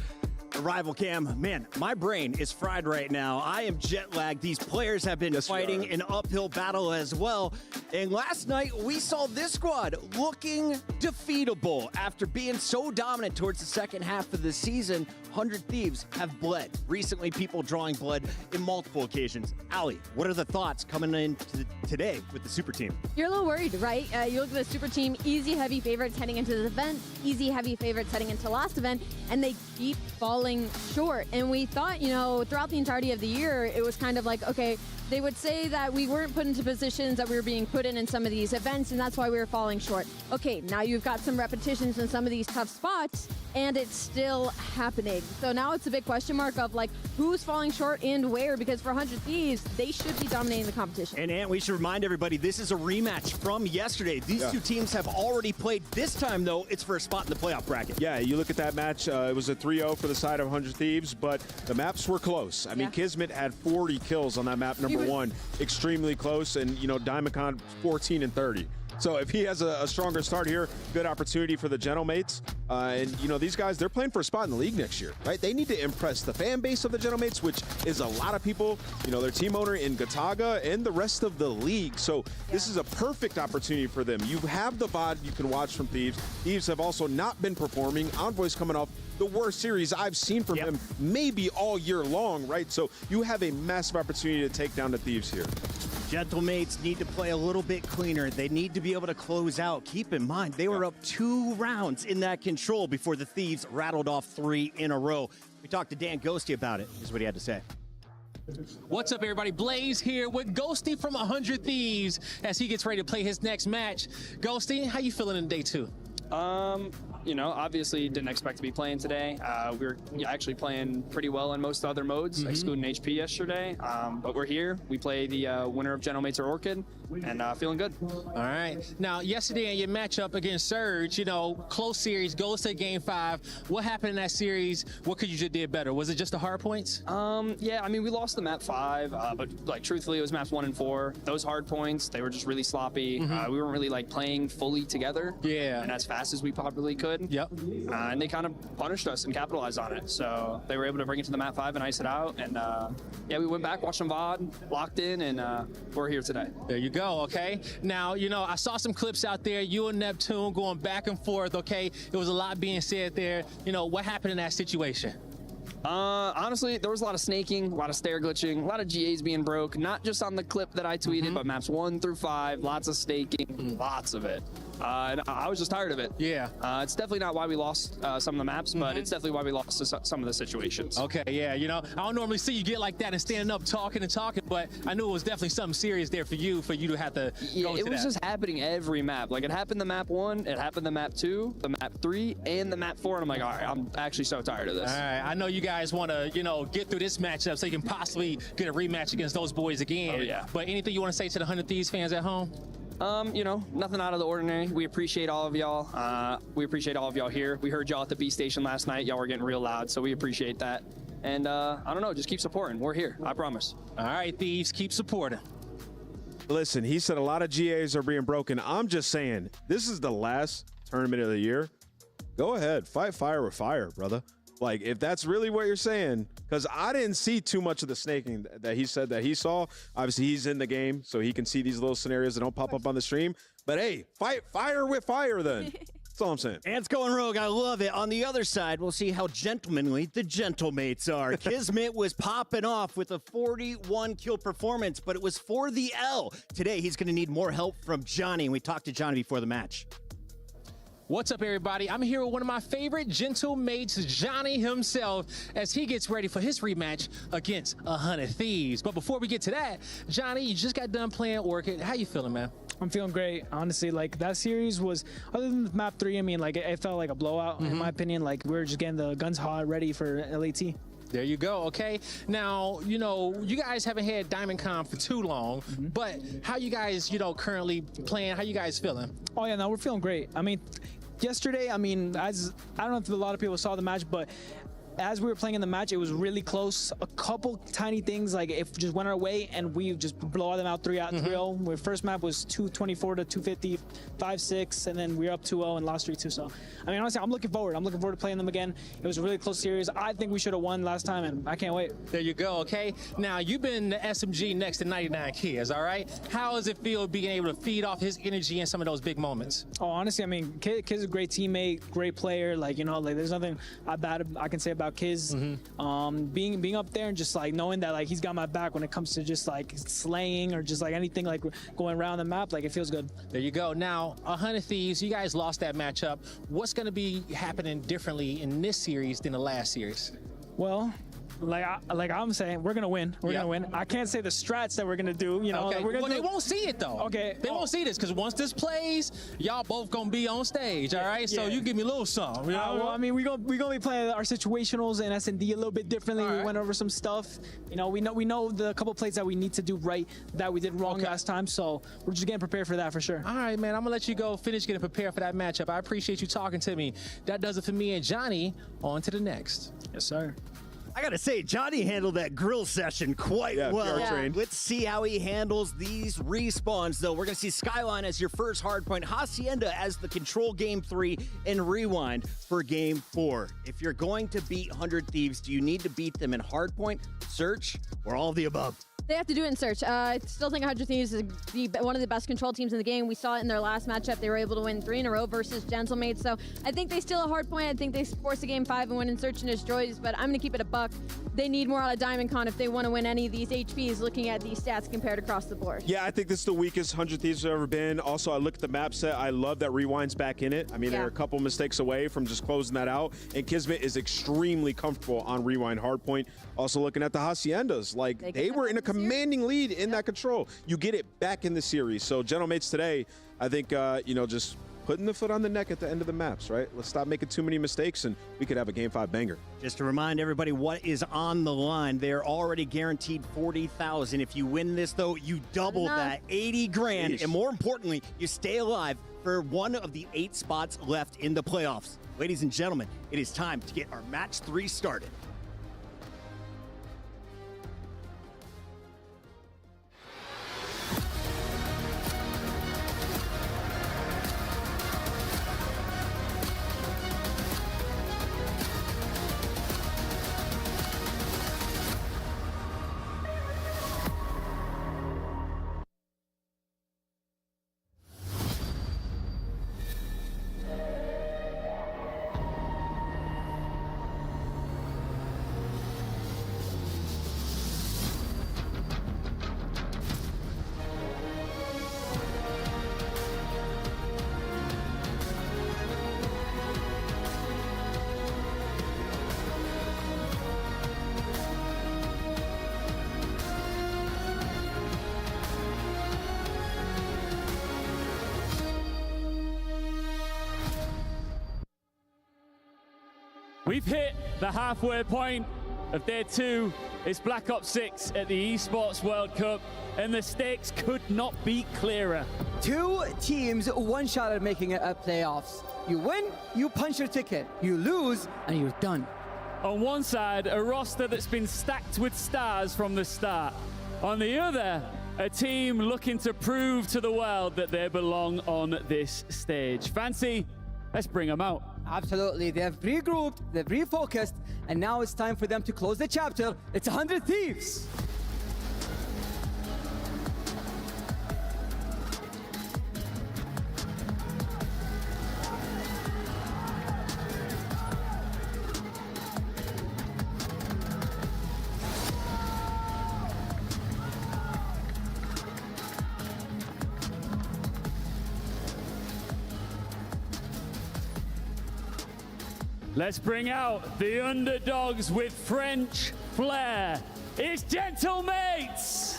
arrival cam. Man, my brain is fried right now. I am jet lagged. These players have been fighting an uphill battle as well. And last night, we saw this squad looking defeatable after being so dominant towards the second half of the season. 100 Thieves have bled. Recently, people drawing blood in multiple occasions. Ali, what are the thoughts coming in today with the super team? You're a little worried, right? You look at the super team, easy, heavy favorites heading into this event, easy, heavy favorites heading into last event, and they keep falling short. And we thought, you know, throughout the entirety of the year, it was kind of like, okay, they would say that we weren't put into positions that we were being put in some of these events, and that's why we were falling short. Okay, now you've got some repetitions in some of these tough spots, and it's still happening. So now it's a big question mark of like who's falling short and where, because for 100 Thieves, they should be dominating the competition. And Ant, we should remind everybody, this is a rematch from yesterday. These two teams have already played. This time, though, it's for a spot in the playoff bracket. Yeah, you look at that match, it was a 3-0 for the side of 100 Thieves, but the maps were close. I mean, Kismet had 40 kills on that map, number one. Extremely close, and, you know, Diamondcon 14 and 30. So if he has a stronger start here, good opportunity for the Gentlemates. And, you know, these guys, they're playing for a spot in the league next year, right? They need to impress the fan base of the Gentlemates, which is a lot of people, you know, their team owner in Gataga and the rest of the league. So this is a perfect opportunity for them. You have the VOD you can watch from Thieves. Thieves have also not been performing. Envoy's coming off the worst series I've seen from him maybe all year long, right? So you have a massive opportunity to take down the Thieves here. Gentlemates need to play a little bit cleaner. They need to be able to close out. Keep in mind, they were up 2 rounds in that control before the Thieves rattled off 3 in a row. We talked to Dan Ghosty about it. Here's what he had to say. What's up, everybody? Blaze here with Ghosty from 100 Thieves as he gets ready to play his next match. Ghosty, how you feeling in day 2? You know, obviously didn't expect to be playing today. We were actually playing pretty well in most other modes, excluding HP yesterday. But we're here. We play the winner of Gentlemates or Orchid, and feeling good. All right. Now, yesterday in your matchup against Surge, you know, close series, goes to game 5. What happened in that series? What could you have did better? Was it just the hard points? Yeah, I mean, we lost the map 5, but like truthfully, it was maps 1 and 4. Those hard points, they were just really sloppy. We weren't really like playing fully together. Yeah. And as fast as we probably could. Yep. And they kind of punished us and capitalized on it. So they were able to bring it to the map 5 and ice it out. And yeah, we went back, watched some VOD, locked in, and we're here today. There you go, okay? Now, you know, I saw some clips out there, you and Neptune going back and forth, okay? There was a lot being said there. You know, what happened in that situation? Honestly, there was a lot of snaking, a lot of stair glitching, a lot of GAs being broke, not just on the clip that I tweeted, but maps 1 through 5, lots of staking, lots of it. And I was just tired of it. Yeah. It's definitely not why we lost some of the maps, but it's definitely why we lost some of the situations. Okay, yeah, you know, I don't normally see you get like that and standing up talking and talking, but I knew it was definitely something serious there for you to have to go it to was that. just happening every map. Like, it happened the map 1, it happened the map 2, the map 3, and the map 4, and I'm like, all right, I'm actually so tired of this. All right, I know you guys want to, you know, get through this matchup so you can possibly get a rematch against those boys again. Oh, yeah. But anything you want to say to the 100 Thieves fans at home? You know, nothing out of the ordinary. We appreciate all of y'all. We appreciate all of y'all here. We heard y'all at the B station last night. Y'all were getting real loud, so we appreciate that. And I don't know, just keep supporting. We're here, I promise. All right, Thieves, keep supporting. Listen, he said a lot of GAs are being broken. I'm just saying, this is the last tournament of the year. Go ahead, fight fire with fire, brother. Like, if that's really what you're saying, because I didn't see too much of the snaking that he said that he saw. Obviously, he's in the game, so he can see these little scenarios that don't pop up on the stream. But hey, fight fire with fire then. That's all I'm saying. Ants going rogue. I love it. On the other side, we'll see how gentlemanly the gentlemates are. Kismet was popping off with a 41 kill performance, but it was for the L. Today, he's going to need more help from Johnny. We talked to Johnny before the match. What's up, everybody? I'm here with one of my favorite gentle mates, Johnny himself, as he gets ready for his rematch against 100 Thieves. But before we get to that, Johnny, you just got done playing Orchid. How you feeling, man? I'm feeling great, honestly. Like, that series was, other than map 3, I mean, like, it felt like a blowout, in my opinion. Like, we were just getting the guns hot, ready for LAT. There you go, okay? Now, you know, you guys haven't had Diamond Con for too long, but how you guys, you know, currently playing? How you guys feeling? Oh, yeah, no, we're feeling great. I mean, yesterday, I mean, I don't know if a lot of people saw the match, but as we were playing in the match, it was really close. A couple tiny things, like, if just went our way, and we just blow them out 3-0. Our first map was 224 to 250, 5-6, and then we were up 2-0 and lost 3-2. So, I mean, honestly, I'm looking forward. I'm looking forward to playing them again. It was a really close series. I think we should have won last time, and I can't wait. There you go, okay? Now, you've been the SMG next to 99 Kids, all right? How does it feel being able to feed off his energy in some of those big moments? Oh, honestly, I mean, Kid's a great teammate, great player. Like, you know, like, there's nothing bad I can say about Kiz. Being up there and just like knowing that like he's got my back when it comes to just like slaying or just like anything like going around the map, like it feels good. There you go. Now, 100 Thieves, you guys lost that matchup. What's going to be happening differently in this series than the last series? Well, like I'm saying, we're gonna win. We're gonna win. I can't say the strats that we're gonna do. You know, okay. we're gonna they won't see it though. Okay, they won't see this because once this plays, y'all both gonna be on stage. All right, so you give me a little something. You know? Well, I mean, we gonna be playing our situationals and S&D a little bit differently. We went over some stuff. You know, we know the couple plays that we need to do right that we did wrong last time. So we're just getting prepared for that for sure. All right, man. I'm gonna let you go finish getting prepared for that matchup. I appreciate you talking to me. That does it for me and Johnny. On to the next. Yes, sir. I gotta say, Johnny handled that grill session quite well. Let's see how he handles these respawns, though. We're gonna see Skyline as your first hardpoint, Hacienda as the control game 3, and Rewind for game 4. If you're going to beat 100 Thieves, do you need to beat them in hardpoint, search, or all of the above? They have to do it in search. I still think 100 Thieves is one of the best control teams in the game. We saw it in their last matchup. They were able to win 3 in a row versus Gentlemates. So I think they steal a hard point. I think they force a game 5 and win in search and destroys, but I'm going to keep it a buck. They need more out of Diamond Con if they want to win any of these HPs looking at these stats compared across the board. Yeah, I think this is the weakest 100 Thieves have ever been. Also, I look at the map set. I love that Rewind's back in it. I mean, they're a couple mistakes away from just closing that out. And Kismet is extremely comfortable on Rewind hardpoint. Also looking at the Haciendas. Like, they were in a commanding lead in that control. You get it back in the series. So, Gentlemates today, I think, you know, just putting the foot on the neck at the end of the maps, right? Let's stop making too many mistakes, and we could have a Game 5 banger. Just to remind everybody what is on the line, they're already guaranteed 40,000. If you win this, though, you double that, 80 grand. And more importantly, you stay alive for one of the 8 spots left in the playoffs. Ladies and gentlemen, it is time to get our match 3 started. We've hit the halfway point of day 2. It's Black Ops 6 at the Esports World Cup, and the stakes could not be clearer. Two teams, one shot at making it at playoffs. You win, you punch your ticket. You lose, and you're done. On one side, a roster that's been stacked with stars from the start. On the other, a team looking to prove to the world that they belong on this stage. Fancy, let's bring them out. Absolutely. They have regrouped, they've refocused, and now it's time for them to close the chapter. It's 100 Thieves. Let's bring out the underdogs with French flair. It's Gentlemates!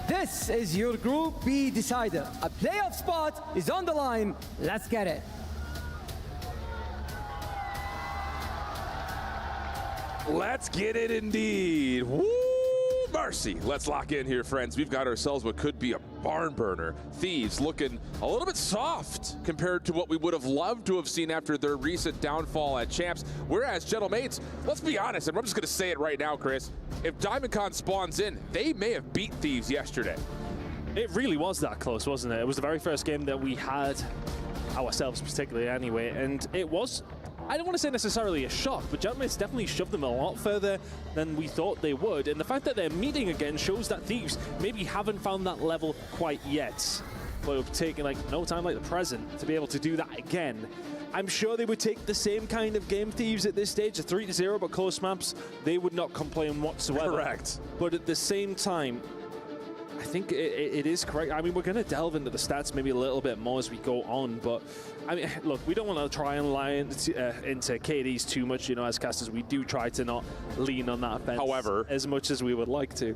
This is your Group B decider. A playoff spot is on the line. Let's get it. Let's get it indeed. Woo! Mercy. Let's lock in here, friends. We've got ourselves what could be a barn burner. Thieves looking a little bit soft compared to what we would have loved to have seen after their recent downfall at Champs. Whereas Gentlemates, let's be honest, and I'm just going to say it right now, Chris. If DiamondCon spawns in, they may have beat Thieves yesterday. It really was that close, wasn't it? It was the very first game that we had ourselves, particularly anyway, and it was, I don't want to say necessarily a shock, but Gentlemates definitely shoved them a lot further than we thought they would, and the fact that they're meeting again shows that Thieves maybe haven't found that level quite yet, but it would take like no time like the present to be able to do that again. I'm sure they would take the same kind of game, Thieves, at this stage, a 3-0, but close maps, they would not complain whatsoever. Correct. But at the same time, I think it is correct. I mean, we're going to delve into the stats maybe a little bit more as we go on, but I mean, look, we don't want to try and lie into KDs too much, you know, as casters. We do try to not lean on that fence as much as we would like to.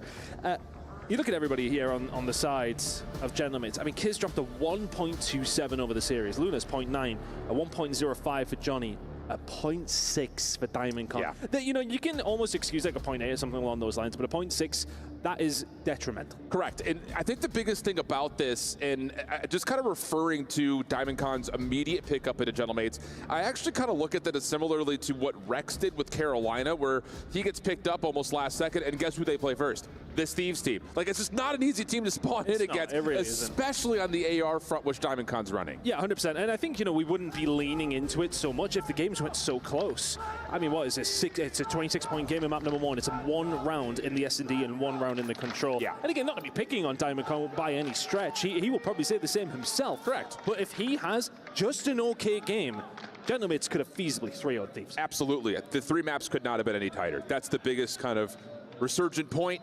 You look at everybody here on the sides of Gentlemates. I mean, Kiz dropped a 1.27 over the series. Luna's 0.9, a 1.05 for Johnny, a 0.6 for DiamondCon. Yeah. That, you know, you can almost excuse like a 0.8 or something along those lines, but a 0.6, that is detrimental. Correct. And I think the biggest thing about this, and just kind of referring to DiamondCon's immediate pickup into Gentlemates, I actually kind of look at that as similarly to what Rex did with Carolina, where he gets picked up almost last second, and guess who they play first? This Thieves team. Like, it's just not an easy team to spawn in against, really especially on the AR front, which DiamondCon's running. Yeah, 100%. And I think, you know, we wouldn't be leaning into it so much if the games went so close. I mean, what is this? It's a 26-point game in map number 1. It's a 1 round in the S&D and 1 round in the control. Yeah. And again, not to be picking on DiamondCon by any stretch. He will probably say the same himself. Correct. But if he has just an okay game, Gentlemates could have feasibly 3-0'd Thieves. Absolutely. The 3 maps could not have been any tighter. That's the biggest kind of resurgent point.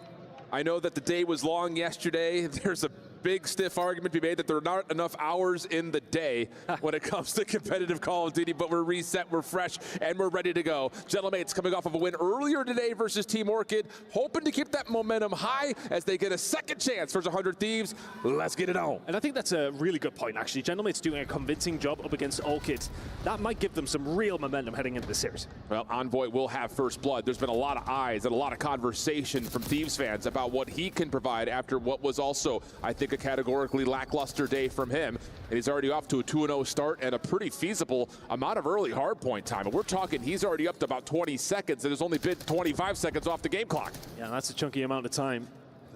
I know that the day was long yesterday. There's a big, stiff argument to be made that there are not enough hours in the day when it comes to competitive Call of Duty, but we're reset, we're fresh, and we're ready to go. Gentlemates coming off of a win earlier today versus Team Orchid, hoping to keep that momentum high as they get a second chance versus 100 Thieves. Let's get it on. And I think that's a really good point, actually. Gentlemates doing a convincing job up against Orchid. That might give them some real momentum heading into the series. Well, Envoy will have first blood. There's been a lot of eyes and a lot of conversation from Thieves fans about what he can provide after what was also, I think, a categorically lackluster day from him. And he's already off to a 2-0 start and a pretty feasible amount of early hardpoint time. And we're talking he's already up to about 20 seconds and has only been 25 seconds off the game clock. Yeah, that's a chunky amount of time.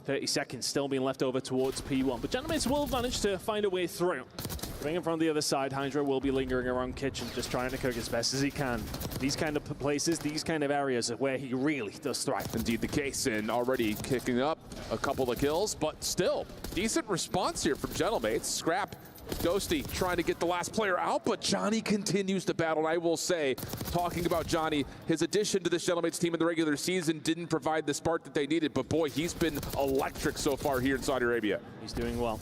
30 seconds still being left over towards P1. But Gentlemates will manage to find a way through. Bringing from the other side, Hydra will be lingering around Kitchen, just trying to cook as best as he can. These kind of places, these kind of areas are where he really does thrive. Indeed the case, and already kicking up a couple of kills, but still, decent response here from Gentlemates. Scrap, Ghosty trying to get the last player out, but Johnny continues to battle. And I will say, talking about Johnny, his addition to this Gentlemates team in the regular season didn't provide the spark that they needed, but boy, he's been electric so far here in Saudi Arabia. He's doing well.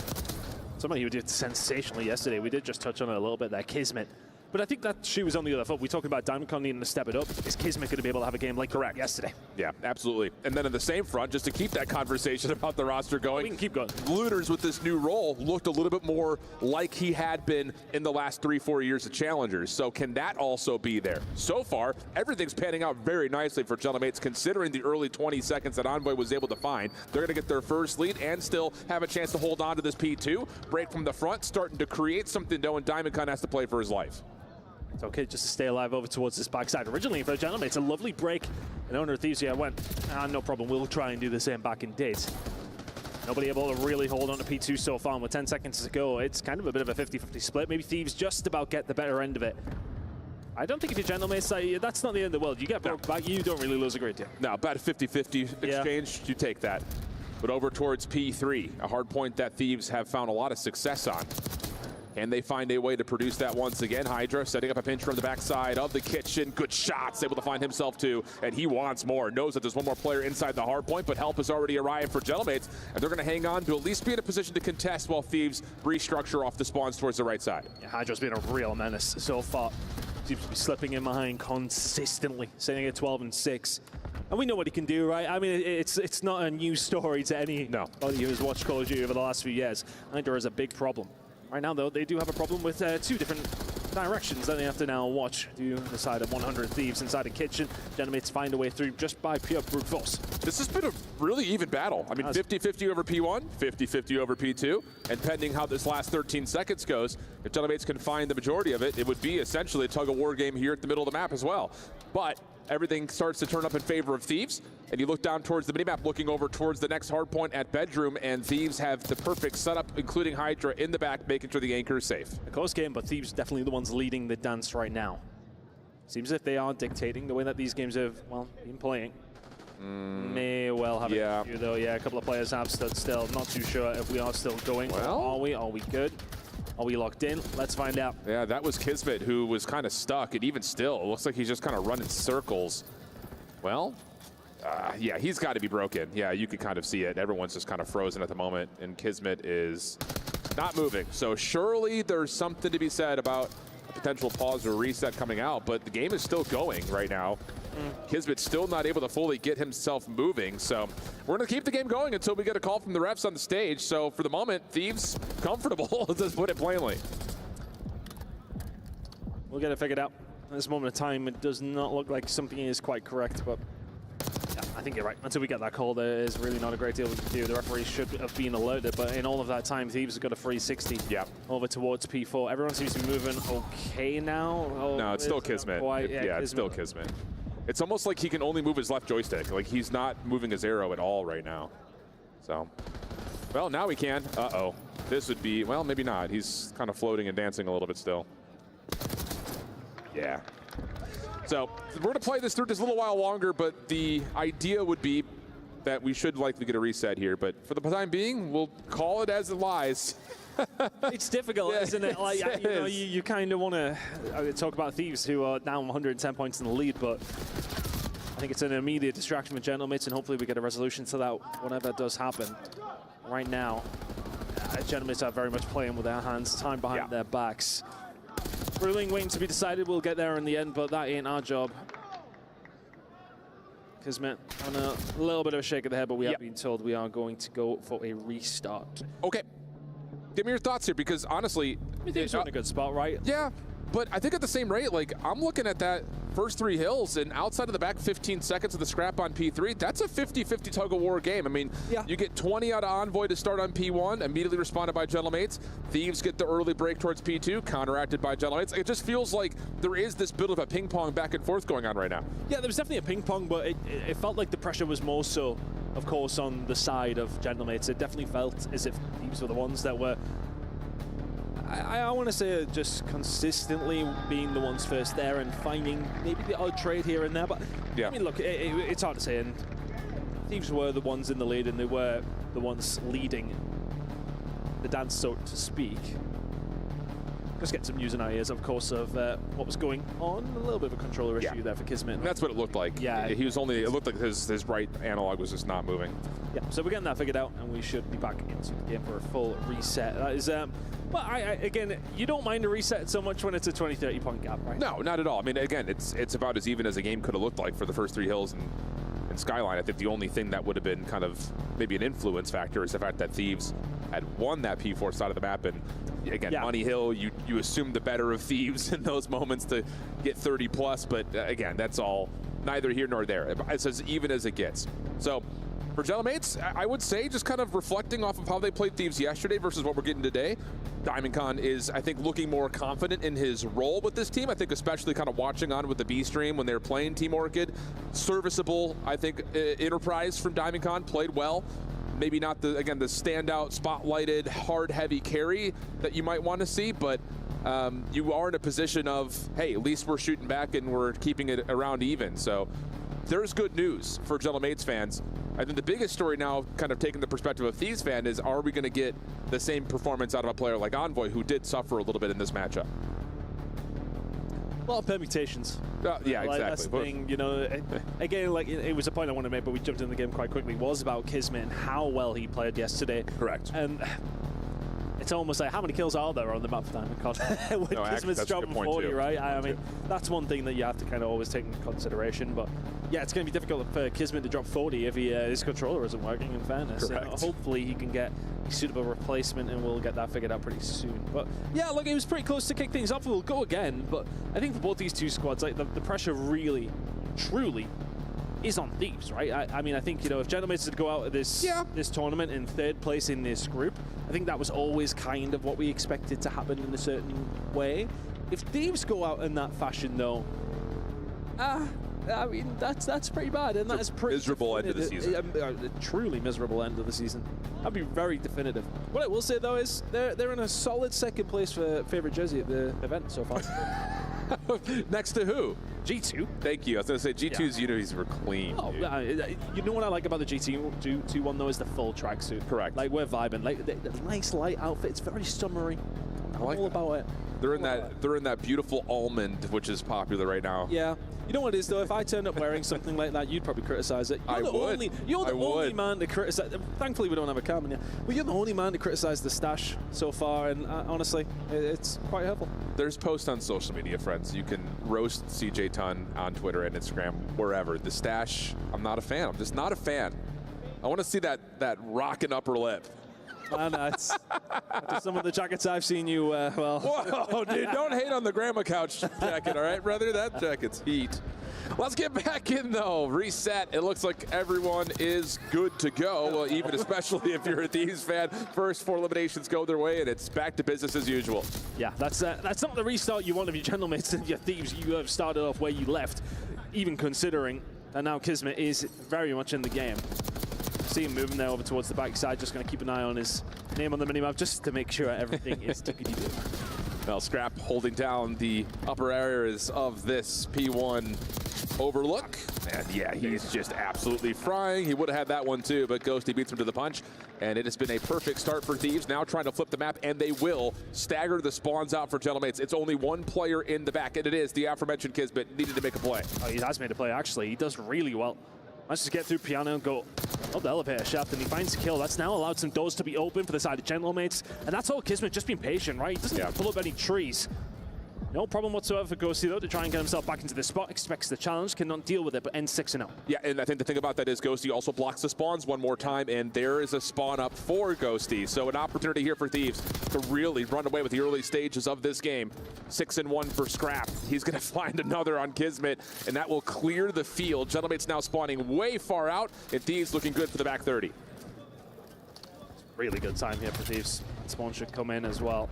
Somebody who did sensationally yesterday, we did just touch on it a little bit, that Kismet But I think that shoe was on the other foot. We're talking about DiamondCon needing to step it up. Is Kismet going to be able to have a game like yesterday? Yeah, absolutely. And then on the same front, just to keep that conversation about the roster going, we can keep going. Looters with this new role looked a little bit more like he had been in the last 3-4 years of Challengers. So can that also be there? So far, everything's panning out very nicely for Gentlemates, considering the early 20 seconds that Envoy was able to find. They're going to get their first lead and still have a chance to hold on to this P2. Break from the front, starting to create something, though, and DiamondCon has to play for his life. It's okay just to stay alive over towards this backside. Originally, for Gentlemen, it's a lovely break. And Owner of Thieves here went, no problem, we'll try and do the same back in date. Nobody able to really hold on to P2 so far. And with 10 seconds to go, it's kind of a bit of a 50-50 split. Maybe Thieves just about get the better end of it. I don't think if you're Gentlemen, that's not the end of the world. You get broke back, you don't really lose a great deal. No, about a 50-50 exchange, you take that. But over towards P3, a hard point that Thieves have found a lot of success on. Can they find a way to produce that once again? Hydra setting up a pinch from the backside of the kitchen. Good shots, able to find himself too, and he wants more. Knows that there's one more player inside the hard point, but help has already arrived for Gentlemates, and they're going to hang on to at least be in a position to contest while Thieves restructure off the spawns towards the right side. Yeah, Hydra's been a real menace so far. Seems to be slipping in behind consistently, sitting at 12 and 6. And we know what he can do, right? I mean, it's not a new story to anybody who has watched Call of Duty over the last few years. Hydra is a big problem. Right now, though, they do have a problem with two different directions that they have to now watch. Do the side of 100 Thieves inside the kitchen. Gentlemates find a way through just by pure brute force. This has been a really even battle. I mean, 50-50 over P1, 50-50 over P2, and pending how this last 13 seconds goes, if Gentlemates can find the majority of it, it would be essentially a tug-of-war game here at the middle of the map as well. But everything starts to turn up in favor of Thieves, and you look down towards the minimap, looking over towards the next hard point at Bedroom, and Thieves have the perfect setup, including Hydra in the back, making sure the anchor is safe. A close game, but Thieves definitely the ones leading the dance right now. Seems as if they are dictating the way that these games have, well, been playing. May well have a few, though. Yeah, a couple of players have stood still. Not too sure if we are still going. Well, are we? Are we good? Are we locked in? Let's find out. Yeah, that was Kismet, who was kind of stuck, and even still, it looks like he's just kind of running circles. Well, yeah, he's got to be broken. Yeah, you can kind of see it. Everyone's just kind of frozen at the moment, and Kismet is not moving. So surely there's something to be said about a potential pause or reset coming out, but the game is still going right now. Kismet's still not able to fully get himself moving, so we're going to keep the game going until we get a call from the refs on the stage. So for the moment, Thieves comfortable, to put it plainly. We'll get it figured out. At this moment of time, it does not look like something is quite correct, but yeah, I think you're right. Until we get that call, there is really not a great deal we can do. The referee should have been alerted, but in all of that time, Thieves have got a 360 over towards P4. Everyone seems to be moving okay now. No, it's still Kismet. Yeah, it's still Kismet. It's almost like he can only move his left joystick. Like, he's not moving his arrow at all right now. So, well, now he can. Uh-oh. This would be, well, maybe not. He's kind of floating and dancing a little bit still. Yeah. So, we're going to play this through just a little while longer, but the idea would be that we should likely get a reset here. But for the time being, we'll call it as it lies. It's difficult, isn't it? Like, you know, you kind of want to talk about Thieves, who are now 110 points in the lead, but I think it's an immediate distraction with Gentlemates, and hopefully we get a resolution to that whenever it does happen. Right now, Gentlemates are very much playing with their hands, time behind their backs. Ruling waiting to be decided. We'll get there in the end, but that ain't our job. Kismet on a little bit of a shake of the head, but we have been told we are going to go for a restart. Okay. Give me your thoughts here, because honestly, Thieves are in a good spot, right? Yeah, but I think at the same rate, like, I'm looking at that first 3 hills, and outside of the back 15 seconds of the scrap on P3, that's a 50-50 tug-of-war game. I mean, you get 20 out of Envoy to start on P1, immediately responded by Gentlemates. Thieves get the early break towards P2, counteracted by Gentlemates. It just feels like there is this bit of a ping-pong back and forth going on right now. Yeah, there was definitely a ping-pong, but it felt like the pressure was more so, of course, on the side of Gentlemates. It definitely felt as if Thieves were the ones that were, I want to say, just consistently being the ones first there and finding maybe the odd trade here and there. But I mean, look, it's hard to say. And Thieves were the ones in the lead, and they were the ones leading the dance, so to speak. Just get some news in our ears, of course, of what was going on. A little bit of a controller issue there for Kismet. And that's what it looked like. Yeah, he was only. It looked like his right analog was just not moving. Yeah, so we're getting that figured out, and we should be back into the game for a full reset. That is, well, again, you don't mind a reset so much when it's a 20, 30 point gap, right? No, not at all. I mean, again, it's about as even as a game could have looked like for the first 3 hills and Skyline. I think the only thing that would have been kind of maybe an influence factor is the fact that Thieves had won that P4 side of the map, and again, Money Hill, you assume the better of Thieves in those moments to get 30 plus, but again, that's all neither here nor there. It's as even as it gets. So for Gentlemates, I would say just kind of reflecting off of how they played Thieves yesterday versus what we're getting today, DiamondCon is, I think, looking more confident in his role with this team. I think especially kind of watching on with the B stream when they were playing Team Orchid. Serviceable, I think, enterprise from DiamondCon, played well. Maybe not the standout, spotlighted, hard, heavy carry that you might want to see, but you are in a position of, hey, at least we're shooting back and we're keeping it around even. So there's good news for Gentlemates fans. I think the biggest story now, kind of taking the perspective of Thieves fan, is are we going to get the same performance out of a player like Envoy, who did suffer a little bit in this matchup? A lot of permutations. Yeah, like, exactly. That's the thing, you know. Again, like it was a point I wanted to make, but we jumped in the game quite quickly. Was about Kismet and how well he played yesterday. Correct. And it's almost like how many kills are there on the map for DiamondCon? When Kismet's dropping 40, right? I mean, that's one thing that you have to kind of always take into consideration. But yeah, it's going to be difficult for Kismet to drop 40 if his controller isn't working, in fairness. Correct. And hopefully he can get a suitable replacement, and we'll get that figured out pretty soon. But yeah, look, it was pretty close to kick things off. We'll go again, but I think for both these two squads, like the pressure really, truly is on Thieves, right? I mean, I think, you know, if Gentlemates would go out of this tournament in 3rd place in this group, I think that was always kind of what we expected to happen in a certain way. If Thieves go out in that fashion, though, I mean, that's pretty bad, and that's pretty miserable end of the season. A truly miserable end of the season. That'd be very definitive. What I will say though is they're in a solid 2nd place for favorite jersey at the event so far. Next to who? G2. Thank you. I was going to say G2's unis were clean. Oh, you know what I like about the G2 one though is the full tracksuit. Correct. Like we're vibing. Like the nice light outfit. It's very summery. I like all about it. They're in that beautiful almond, which is popular right now. Yeah. You know what it is though? If I turned up wearing something like that, you'd probably criticize it. You're the only man to criticize. Thankfully, we don't have a camera here. But you're the only man to criticize the stash so far, and honestly, it's quite helpful. There's posts on social media, friends. You can roast CJ Ton on Twitter and Instagram, wherever. The stash, I'm not a fan. I'm just not a fan. I want to see that rockin' upper lip. That's some of the jackets I've seen you, well. Whoa, dude, don't hate on the grandma couch jacket, all right, brother? That jacket's heat. Let's get back in, though. Reset. It looks like everyone is good to go, well, even especially if you're a Thieves fan. First 4 eliminations go their way, and it's back to business as usual. Yeah, that's not the restart you want of your Gentlemates and your Thieves. You have started off where you left, even considering that now Kismet is very much in the game. See him moving there over towards the backside. Just going to keep an eye on his name on the minimap just to make sure everything is tickety-boo. Well, Scrap holding down the upper areas of this P1 overlook. And yeah, he's just absolutely frying. He would have had that one too, but Ghosty beats him to the punch. And it has been a perfect start for Thieves. Now trying to flip the map, and they will stagger the spawns out for Gentlemates. It's only one player in the back, and it is the aforementioned Kismet. Needed to make a play. Oh, he has made a play, actually. He does really well. Let's just get through Piano and go up the elevator shaft, and he finds a kill. That's now allowed some doors to be open for the side of Gentlemates, and that's all Kismet just being patient, right? He doesn't pull up any trees. No problem whatsoever for Ghosty, though, to try and get himself back into the spot. Expects the challenge, cannot deal with it, but ends 6-0. Yeah, and I think the thing about that is Ghosty also blocks the spawns one more time, and there is a spawn up for Ghosty. So an opportunity here for Thieves to really run away with the early stages of this game. 6-1 for Scrap. He's going to find another on Kismet, and that will clear the field. Gentlemates now spawning way far out, and Thieves looking good for the back 30. Really good time here for Thieves. Spawn should come in as well.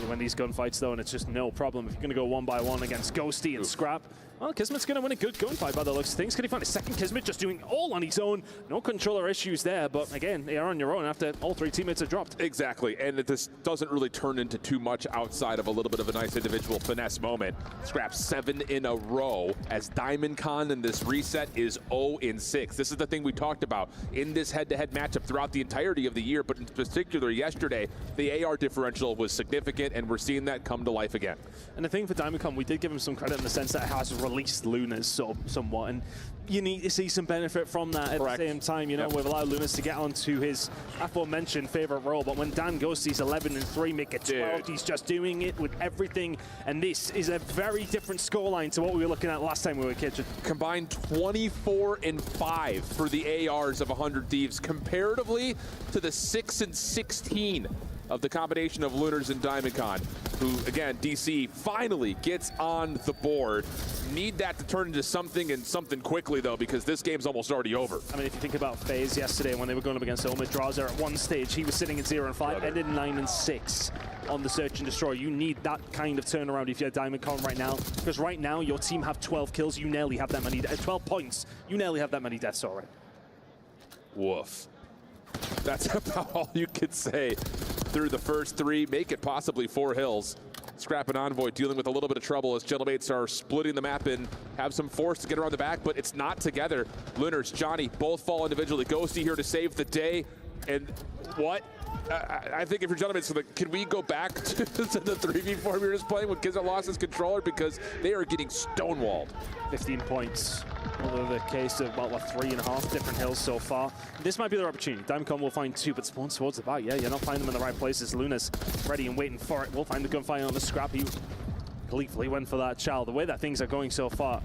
When these gunfights, though, and it's just no problem. If you're going to go 1-by-1 against Ghosty and Scrap, well, Kismet's going to win a good gunfight by the looks of things. Could he find a second Kismet just doing all on his own? No controller issues there, but again, they are on your own after all 3 teammates are dropped. Exactly, and this doesn't really turn into too much outside of a little bit of a nice individual finesse moment. Scrap 7 in a row as DiamondCon in this reset is 0-6. This is the thing we talked about in this head-to-head matchup throughout the entirety of the year, but in particular yesterday. yesterday, the AR differential was significant, and we're seeing that come to life again. And the thing for Diamondcon, we did give him some credit in the sense that it has released Lunas somewhat, and you need to see some benefit from that at the same time. You know, we've allowed Lunas to get onto his aforementioned favorite role, but when Dan goes to these 11 and 3, make it 12, he's just doing it with everything, and this is a very different scoreline to what we were looking at last time we were Kitchen. Combined 24 and 5 for the ARs of 100 Thieves, comparatively to the 6 and 16 of the combination of Lunars and Diamondcon, who, again, DC finally gets on the board. Need that to turn into something, and something quickly, though, because this game's almost already over. I mean, if you think about FaZe yesterday when they were going up against Omid Draza, at one stage he was sitting at 0 and 5, ended 9 and 6 on the Search and Destroy. You need that kind of turnaround if you're Diamondcon right now, because right now your team have 12 kills, you nearly have that many, 12 points, you nearly have that many deaths already. Woof. That's about all you could say through the first 3, make it possibly 4 hills. Scrap and Envoy dealing with a little bit of trouble as Gentlemates are splitting the map and have some force to get around the back, but it's not together. Lunars, Johnny, both fall individually. Ghosty here to save the day. And what? I think if you're Gentlemates, can we go back to the 3v4 we were just playing when Kizar lost his controller, because they are getting stonewalled. 15 points. Although the case of about 3.5 different hills so far. This might be their opportunity. Diamondcon will find 2, but Spawn towards the back. Yeah, you're not finding them in the right places. Luna's ready and waiting for it. We'll find the gunfire on the Scrap. He gleefully went for that child. The way that things are going so far,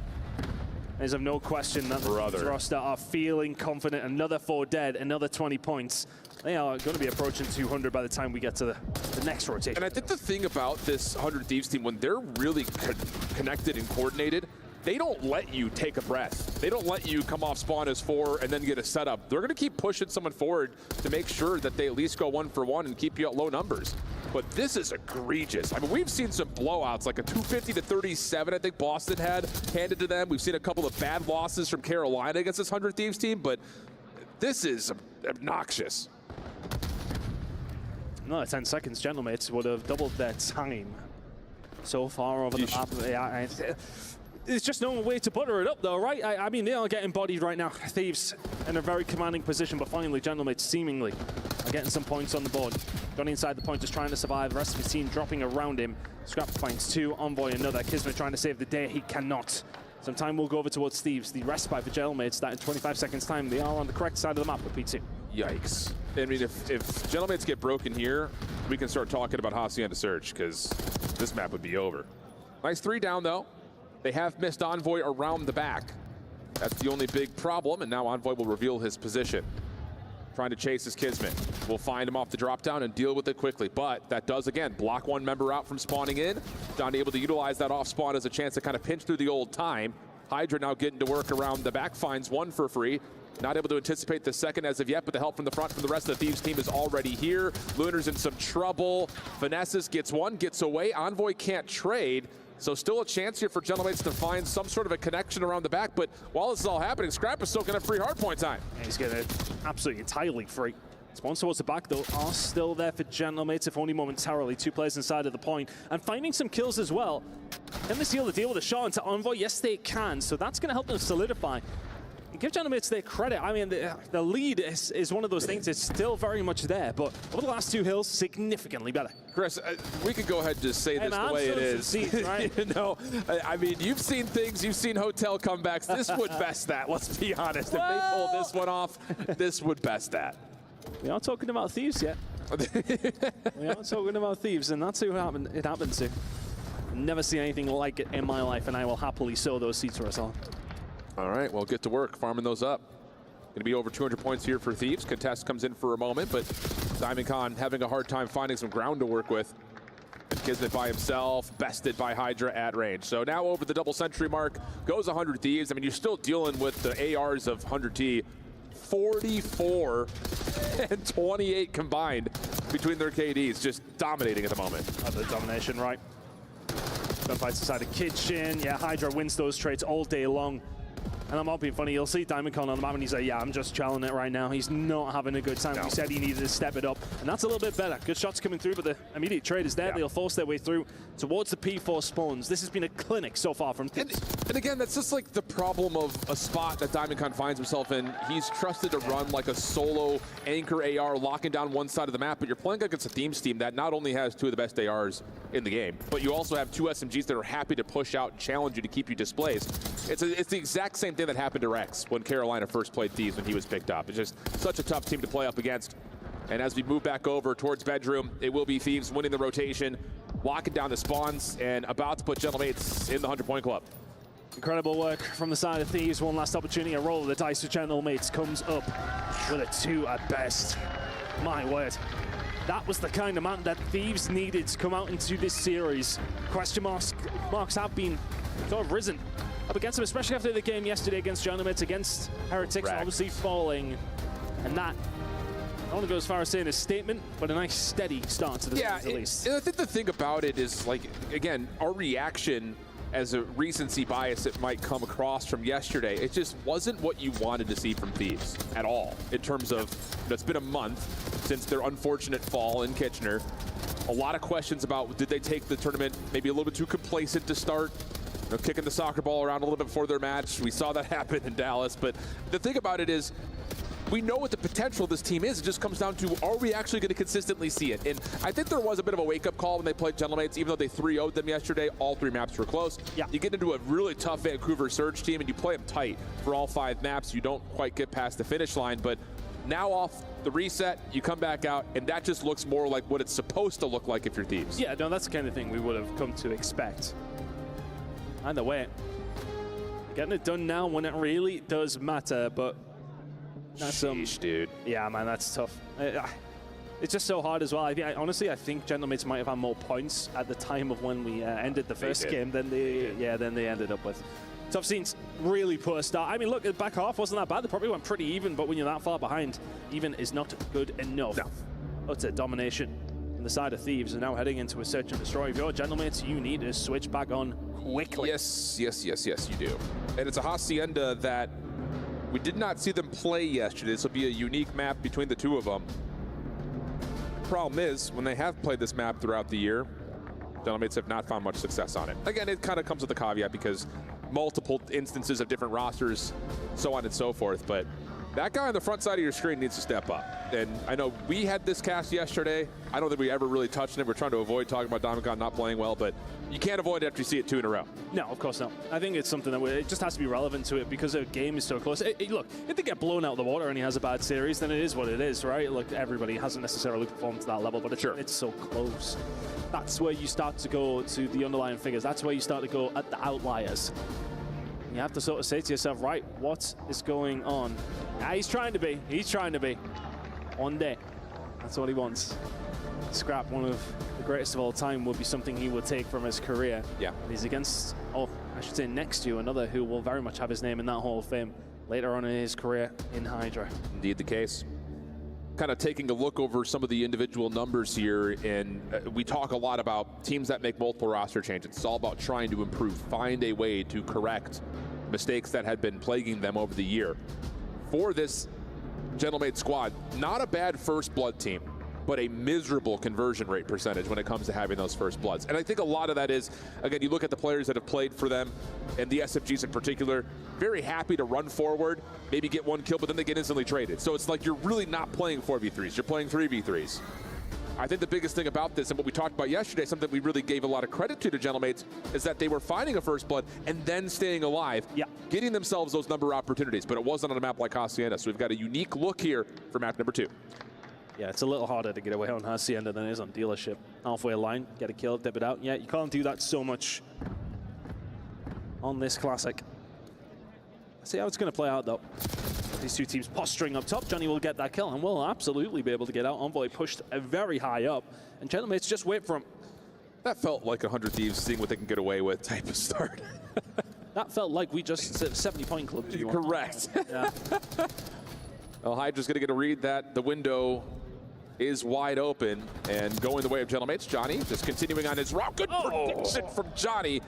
there's of no question that the roster are feeling confident. Another 4 dead, another 20 points. They are going to be approaching 200 by the time we get to the next rotation. And I think the thing about this 100 Thieves team, when they're really connected and coordinated, they don't let you take a breath. They don't let you come off spawn as 4 and then get a setup. They're going to keep pushing someone forward to make sure that they at least go 1 for 1 and keep you at low numbers. But this is egregious. I mean, we've seen some blowouts, like a 250 to 37, I think Boston had handed to them. We've seen a couple of bad losses from Carolina against this 100 Thieves team, but this is obnoxious. Another 10 seconds, Gentlemates would have doubled their time so far over the map. Yeah, there's just no way to butter it up, though, right? I mean, they are getting bodied right now. Thieves in a very commanding position, but finally, Gentlemates seemingly are getting some points on the board. Gone inside the point, just trying to survive. The rest of his team dropping around him. Scrap finds 2, Envoy another. Kismet trying to save the day. He cannot. Some time will go over towards Thieves. The respite for Gentlemates, that in 25 seconds time, they are on the correct side of the map with P2. Yikes. I mean, if Gentlemates get broken here, we can start talking about Hacienda Search, because this map would be over. Nice 3 down, though. They have missed Envoy around the back. That's the only big problem, and now Envoy will reveal his position. Trying to chase his Kismet. We'll find him off the drop down and deal with it quickly, but that does, again, block 1 member out from spawning in. Not able to utilize that off spawn as a chance to kind of pinch through the old time. Hydra now getting to work around the back, finds 1 for free. Not able to anticipate the second as of yet, but the help from the front from the rest of the Thieves team is already here. Lunar's in some trouble. Finesses gets 1, gets away. Envoy can't trade. So still a chance here for Gentlemates to find some sort of a connection around the back, but while this is all happening, Scrap is still going to have free hardpoint time. And he's getting it absolutely entirely free. Spawn towards the back, though, are still there for Gentlemates, if only momentarily. 2 players inside of the point, and finding some kills as well. Can they seal the deal with a shot into Envoy? Yes, they can, so that's going to help them solidify. Give Gentlemates their credit. I mean, the lead is one of those things. It's still very much there, but over the last 2 hills, significantly better. Chris, we could go ahead and just say this the way it is. Seats, right? You know, I mean, you've seen things, you've seen hotel comebacks. This would best that, let's be honest. If they pull this one off, this would best that. We aren't talking about Thieves yet. We aren't talking about Thieves, and that's who it happened to. Never seen anything like it in my life, and I will happily sow those seeds for us all. All right, well, get to work farming those up. Going to be over 200 points here for Thieves. Contest comes in for a moment, but Diamondcon having a hard time finding some ground to work with. And Kismet by himself, bested by Hydra at range. So now over the double century mark, goes 100 Thieves. I mean, you're still dealing with the ARs of 100T. 44 and 28 combined between their KDs, just dominating at the moment. The domination, right? Gunfights inside the kitchen. Yeah, Hydra wins those trades all day long. And I'm not being funny. You'll see Diamondcon on the map and he's like, yeah, I'm just challenging it right now. He's not having a good time. No. He said he needed to step it up. And that's a little bit better. Good shots coming through, but the immediate trade is there. Yeah. They'll force their way through towards the P4 spawns. This has been a clinic so far from And again, that's just like the problem of a spot that Diamondcon finds himself in. He's trusted to run like a solo anchor AR, locking down one side of the map, but you're playing against a Thieves team that not only has two of the best ARs in the game, but you also have two SMGs that are happy to push out and challenge you to keep you displaced. It's the exact same thing that happened to Rex when Carolina first played Thieves when he was picked up. It's just such a tough team to play up against. And as we move back over towards bedroom, it will be Thieves winning the rotation, locking down the spawns, and about to put Gentlemates in the 100-point club. Incredible work from the side of Thieves. One last opportunity. A roll of the dice with Gentlemates comes up with a 2 at best. My word. That was the kind of man that Thieves needed to come out into this series. Question marks have been sort of risen up against them, especially after the game yesterday against Gentlemates, against Heretics, obviously falling. And that, I want to go as far as saying a statement, but a nice steady start to the series at least. And I think the thing about it is, like, again, our reaction as a recency bias it might come across from yesterday, it just wasn't what you wanted to see from Thieves at all. In terms of, it's been a month since their unfortunate fall in Kitchener. A lot of questions about, did they take the tournament maybe a little bit too complacent to start? Kicking the soccer ball around a little bit before their match. We saw that happen in Dallas. But the thing about it is, we know what the potential of this team is. It just comes down to, are we actually going to consistently see it? And I think there was a bit of a wake-up call when they played Gentlemates, even though they 3-0'd them yesterday. All 3 maps were close. Yeah. You get into a really tough Vancouver Surge team, and you play them tight for all 5 maps. You don't quite get past the finish line, but now off the reset, you come back out, and that just looks more like what it's supposed to look like if you're Thieves. Yeah, no, that's the kind of thing we would have come to expect. Either way, getting it done now when it really does matter, but that's dude. Yeah, man, that's tough. It's just so hard as well. Honestly, I think Gentlemates might have had more points at the time of when we ended the first game than they ended up with. Tough scenes, really poor start. I mean, look, the back half wasn't that bad. They probably went pretty even, but when you're that far behind, even is not good enough. No. Utter domination on the side of Thieves, and now heading into a search and destroy. If you're Gentlemates, you need to switch back on quickly. Yes, you do. And it's a Hacienda that we did not see them play yesterday. This will be a unique map between the two of them. The problem is, when they have played this map throughout the year, Gentlemates have not found much success on it. Again, it kind of comes with a caveat because multiple instances of different rosters, so on and so forth, but that guy on the front side of your screen needs to step up. And I know we had this cast yesterday. I don't think we ever really touched it. We're trying to avoid talking about Diamondcon not playing well, but you can't avoid it after you see it 2 in a row. No, of course not. I think it's something that it just has to be relevant to it because the game is so close. Look, if they get blown out of the water and he has a bad series, then it is what it is, right? Look, everybody hasn't necessarily performed to that level, but it's so close. That's where you start to go to the underlying figures. That's where you start to go at the outliers. You have to sort of say to yourself, right, what is going on? He's trying to be. He's trying to be. One day. That's what he wants. Scrap, one of the greatest of all time, would be something he would take from his career. Yeah. And he's against, I should say next to another who will very much have his name in that Hall of Fame later on in his career in Hydra. Indeed the case. Kind of taking a look over some of the individual numbers here, and we talk a lot about teams that make multiple roster changes. It's all about trying to improve, find a way to correct mistakes that had been plaguing them over the year. For this Gentlemate squad, not a bad first blood team, but a miserable conversion rate percentage when it comes to having those first bloods. And I think a lot of that is, again, you look at the players that have played for them, and the SFGs in particular, very happy to run forward, maybe get 1 kill, but then they get instantly traded. So it's like you're really not playing 4v3s, you're playing 3v3s. I think the biggest thing about this, and what we talked about yesterday, something we really gave a lot of credit to Gentlemates, is that they were finding a first blood and then staying alive, getting themselves those number of opportunities, but it wasn't on a map like Hacienda, so we've got a unique look here for map number 2. Yeah, it's a little harder to get away on Hacienda than it is on Dealership. Halfway line, get a kill, dip it out. Yeah, you can't do that so much on this Classic. Let's see how it's going to play out, though. These two teams posturing up top. Johnny will get that kill and will absolutely be able to get out. Envoy pushed very high up, and Gentlemates just wait for him. That felt like 100 Thieves seeing what they can get away with type of start. That felt like we just said 70-point club. Correct. Yeah. Well, Hydra's going to get a read that the window is wide open and going the way of Gentlemates. Johnny just continuing on his route. Good prediction from Johnny.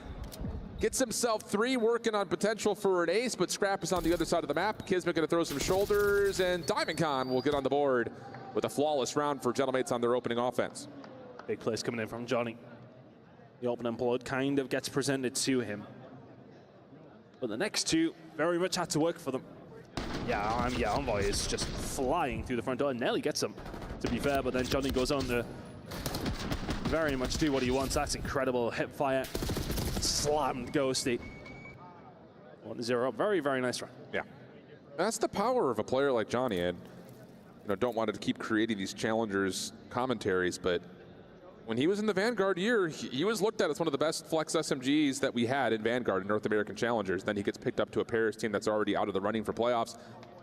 Gets himself 3, working on potential for an ace, but Scrap is on the other side of the map. Kismet going to throw some shoulders, and DiamondCon will get on the board with a flawless round for Gentlemates on their opening offense. Big plays coming in from Johnny. The opening blood kind of gets presented to him. But the next two very much had to work for them. Yeah, Envoy is just flying through the front door and nearly gets him, to be fair, but then Johnny goes on to very much do what he wants. That's incredible. Hip fire. Slammed Ghosty. 1-0 up. Very, very nice run. Yeah. That's the power of a player like Johnny. And don't want to keep creating these challengers commentaries, but when he was in the Vanguard year, he was looked at as one of the best flex SMGs that we had in Vanguard in North American Challengers. Then he gets picked up to a Paris team that's already out of the running for playoffs.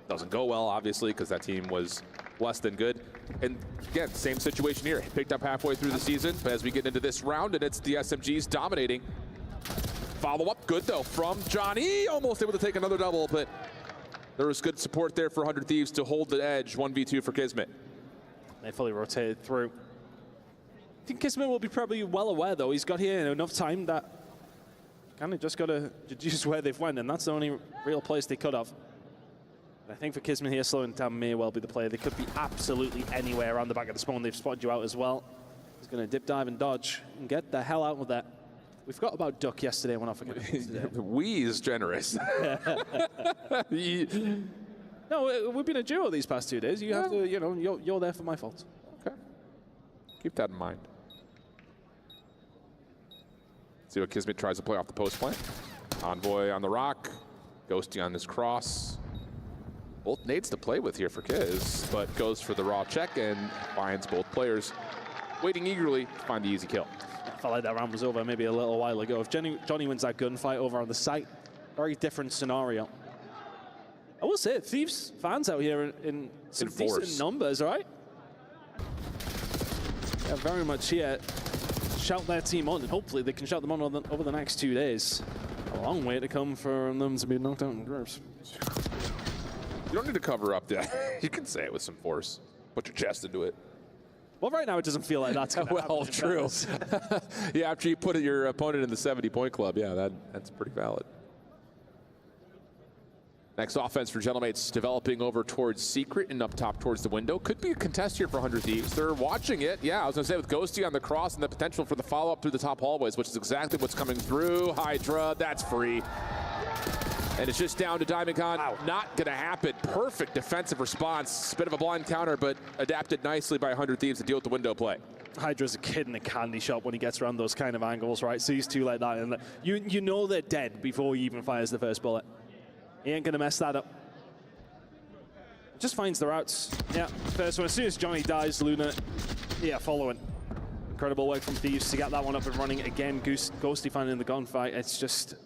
Doesn't go well, obviously, because that team was less than good. And again, same situation here. Picked up halfway through the season, but as we get into this round, and it's the SMGs dominating. Follow-up, good though, from Johnny. Almost able to take another double, but there was good support there for 100 Thieves to hold the edge. 1v2 for Kismet. They fully rotated through. I think Kismet will be probably well aware, though. He's got here enough time that kind of just got to deduce where they've went, and that's the only real place they could have. I think for Kismet here, slowing down may well be the play. They could be absolutely anywhere around the back of the spawn. They've spotted you out as well. He's going to dip, dive, and dodge and get the hell out of that. We forgot about Duck yesterday. When I forget. We is generous. No, we've been a duo these past 2 days. You have to, you're there for my fault. Okay. Keep that in mind. See what Kismet tries to play off the post plant. Envoy on the rock. Ghosty on his cross. Both nades to play with here for Kiz, but goes for the raw check and finds both players waiting eagerly to find the easy kill. I felt like that round was over maybe a little while ago. If Johnny wins that gunfight over on the site, very different scenario. I will say, Thieves fans out here in some decent numbers, right? Yeah, very much here. Shout their team on, and hopefully they can shout them on over the next 2 days. A long way to come for them to be knocked out in groups. You don't need to cover up that. You can say it with some force. Put your chest into it. Well, right now it doesn't feel like that's well, true. Yeah, after you put your opponent in the 70-point club, yeah, that's pretty valid. Next offense for Gentlemates developing over towards Secret and up top towards the window. Could be a contest here for 100 Thieves. They're watching it. Yeah, I was going to say with Ghosty on the cross and the potential for the follow-up through the top hallways, which is exactly what's coming through. Hydra, that's free. And it's just down to DiamondCon. Wow. Not going to happen. Perfect defensive response. Bit of a blind counter, but adapted nicely by 100 Thieves to deal with the window play. Hydra's a kid in a candy shop when he gets around those kind of angles, right? Sees two like that, and you know they're dead before he even fires the first bullet. He ain't going to mess that up. Just finds the routes. Yeah, first one. As soon as Johnny dies, Luna, yeah, following. Incredible work from Thieves to get that one up and running. Again, Ghosty finding the gunfight. It's just a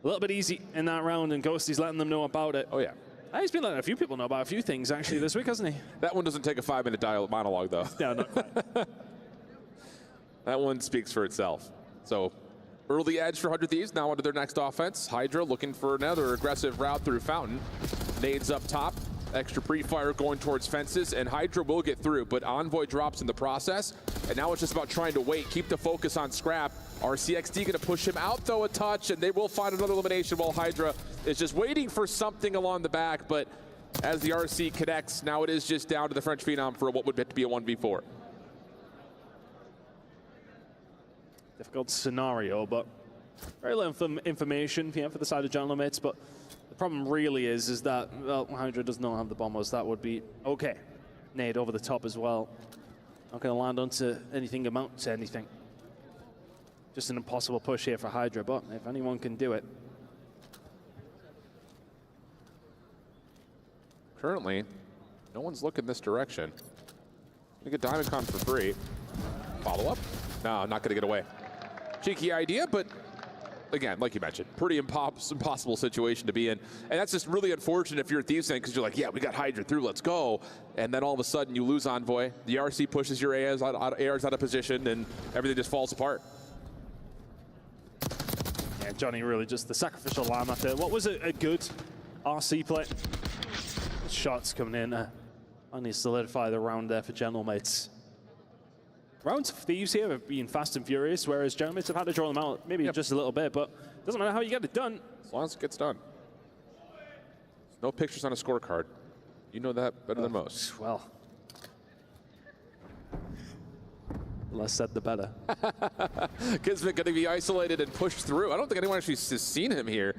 little bit easy in that round, and Ghosty's letting them know about it. Oh, yeah. He's been letting a few people know about a few things, actually, this week, hasn't he? That one doesn't take a 5-minute monologue, though. No, not quite. That one speaks for itself. So, early edge for 100 Thieves, now onto their next offense. Hydra looking for another aggressive route through Fountain. Nades up top. Extra pre-fire going towards fences, and Hydra will get through, but Envoy drops in the process, and now it's just about trying to wait, keep the focus on Scrap. RCXD gonna push him out, though, a touch, and they will find another elimination while Hydra is just waiting for something along the back, but as the RC connects, now it is just down to the French Phenom for what would have to be a 1v4. Difficult scenario, but very little information for the side of Gentlemates, but the problem really is that, well, Hydra does not have the bombers. That would be okay. Nade over the top as well. Not going to land onto anything, amount to anything. Just an impossible push here for Hydra, but if anyone can do it. Currently, no one's looking this direction. We get DiamondCon for free. Follow up? No, not going to get away. Cheeky idea, but again, like you mentioned, pretty impossible situation to be in. And that's just really unfortunate if you're a Thieves fan, because you're like, yeah, we got Hydra through, let's go. And then all of a sudden you lose Envoy. The RC pushes your ARs out of position, and everything just falls apart. Yeah, Johnny really just the sacrificial lamb after what was a good RC play. Shots coming in. Only solidify the round there for Gentlemates. Rounds of Thieves here have been fast and furious, whereas Gentlemates have had to draw them out maybe just a little bit, but Doesn't matter how you get it done. As long as it gets done. There's no pictures on a scorecard. You know that better than most. Well, less said the better. Kismet going to be isolated and pushed through. I don't think anyone actually has seen him here.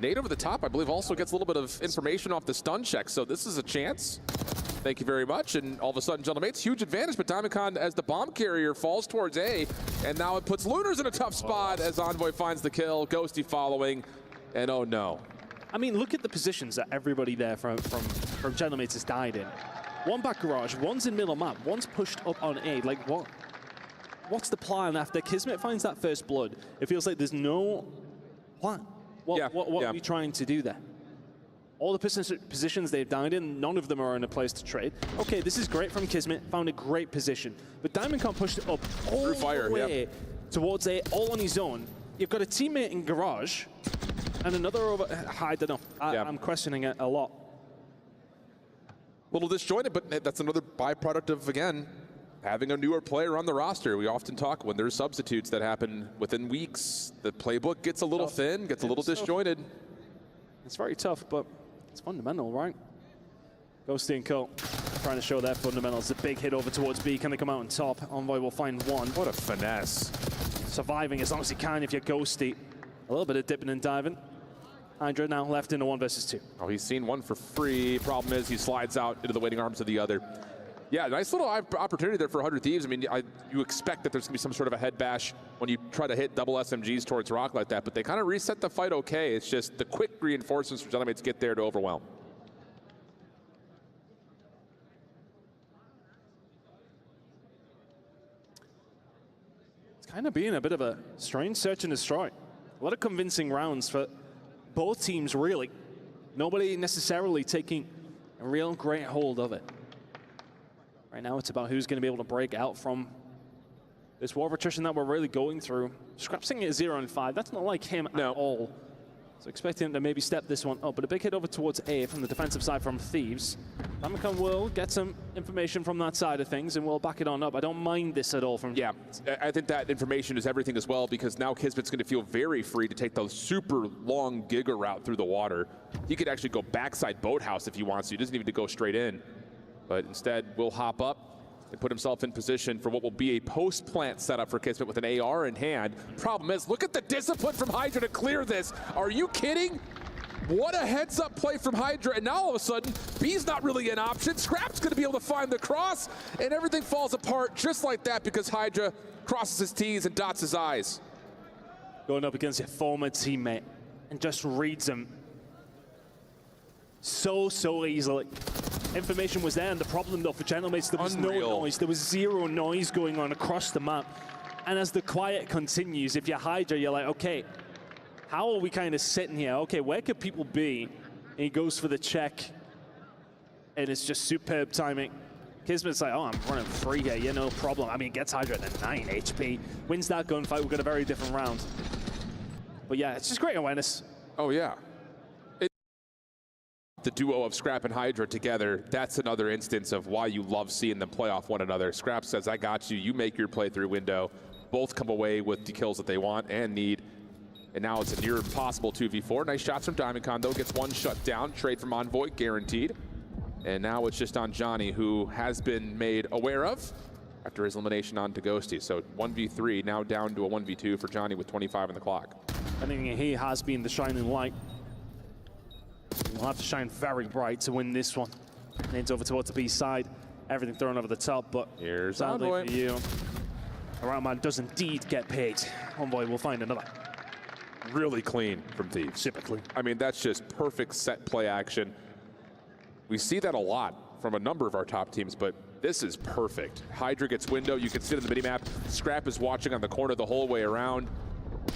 Nate over the top, I believe, also gets a little bit of information off the stun check, so this is a chance. Thank you very much. And all of a sudden, Gentlemates, huge advantage, but Diamondcon, as the bomb carrier, falls towards A, and now it puts Lunars in a tough spot as Envoy finds the kill. Ghosty following, and oh no. I mean, look at the positions that everybody there from Gentlemates has died in. One back garage, one's in middle map, one's pushed up on A. Like, what's the plan after Kismet finds that first blood? It feels like there's no plan. What are we trying to do there? All the positions they've died in, none of them are in a place to trade. Okay, this is great from Kismet, found a great position. But Diamondcon pushed it up all the way towards A, all on his own. You've got a teammate in garage, and another over, I don't know. I'm questioning it a lot. A little disjointed, but that's another byproduct of, again, having a newer player on the roster. We often talk when there's substitutes that happen within weeks, the playbook gets a little thin, gets a little disjointed. It's very tough, but it's fundamental, right? Ghosty and Co. trying to show their fundamentals. A big hit over towards B. Can they come out on top? Envoy will find one. What a finesse. Surviving as long as he can if you're Ghosty. A little bit of dipping and diving. Hydra now left in a 1 versus 2. Oh, he's seen one for free. Problem is he slides out into the waiting arms of the other. Yeah, nice little opportunity there for 100 Thieves. I mean, you expect that there's going to be some sort of a head bash when you try to hit double SMGs towards Rock like that, but they kind of reset the fight okay. It's just the quick reinforcements for Gentlemates get there to overwhelm. It's kind of being a bit of a strange search and destroy. A lot of convincing rounds for both teams, really. Nobody necessarily taking a real great hold of it. Right now, it's about who's going to be able to break out from this war of attrition that we're really going through. Scrap sitting at 0 and 5. That's not like him at all. So expecting him to maybe step this one up, but a big hit over towards A from the defensive side from Thieves. Diamondcon will get some information from that side of things, and we'll back it on up. I don't mind this at all from... Yeah, I think that information is everything as well, because now Kismet's going to feel very free to take the super long Giga route through the water. He could actually go backside boathouse if he wants to. He doesn't even need to go straight in. But instead, will hop up and put himself in position for what will be a post-plant setup for Kismet with an AR in hand. Problem is, look at the discipline from Hydra to clear this. Are you kidding? What a heads-up play from Hydra, and now all of a sudden, B's not really an option. Scrap's going to be able to find the cross, and everything falls apart just like that because Hydra crosses his T's and dots his I's. Going up against your former teammate and just reads him so easily. Information was there, and the problem though for Gentlemates, there was no noise. There was zero noise going on across the map. And as the quiet continues, if you're Hydra, you're like, okay, how are we kind of sitting here? Okay, where could people be? And he goes for the check, and it's just superb timing. Kismet's like, oh, I'm running free here, yeah, no problem. I mean, gets Hydra at the 9 HP. Wins that gunfight, we've got a very different round. But yeah, it's just great awareness. Oh yeah. The duo of Scrap and Hydra together, that's another instance of why you love seeing them play off one another. Scrap says, I got you, you make your playthrough window. Both come away with the kills that they want and need. And now it's a near impossible 2v4. Nice shots from Diamondcon, though, gets one shut down. Trade from Envoy, guaranteed. And now it's just on Johnny, who has been made aware of after his elimination onto Ghosty. So 1v3, now down to a 1v2 for Johnny with 25 on the clock. I think he has been the shining light. We'll have to shine very bright to win this one. Nade's over towards the B side. Everything thrown over the top, but here's sadly Envoy. for you, Around Man does indeed get paid. Envoy will find another. Really clean from Thieves. Super clean. I mean, that's just perfect set play action. We see that a lot from a number of our top teams, but this is perfect. Hydra gets window, you can see it in the minimap. Scrap is watching on the corner the whole way around.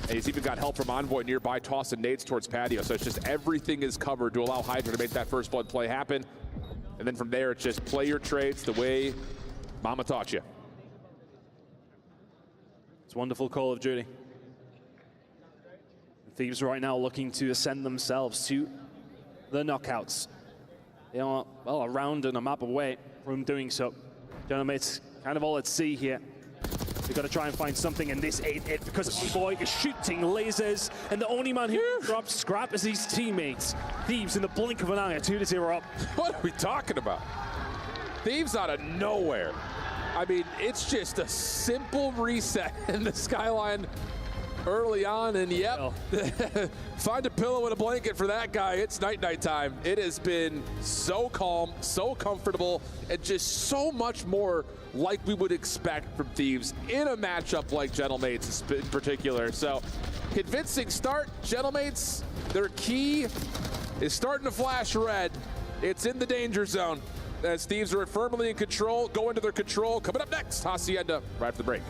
And he's even got help from Envoy nearby, tossing nades towards Patio. So it's just everything is covered to allow Hydra to make that first blood play happen. And then from there, it's just play your trades the way Mama taught you. It's wonderful Call of Duty. Thieves right now looking to ascend themselves to the knockouts. They are, well, a round and a map away from doing so. Gentlemates kind of all at sea here. They've got to try and find something in this 8-8 because Boy is shooting lasers, and the only man who drops scrap is his teammates. Thieves in the blink of an eye are 2-0 up. What are we talking about? Thieves out of nowhere. I mean, it's just a simple reset in the skyline early on, and yep, find a pillow and a blanket for that guy. It's night time. It has been so calm, so comfortable, and just so much more like we would expect from Thieves in a matchup like Gentlemates in particular. So, convincing start. Gentlemates, their key is starting to flash red. It's in the danger zone as Thieves are firmly in control, go into their control. Coming up next, Hacienda, right after the break.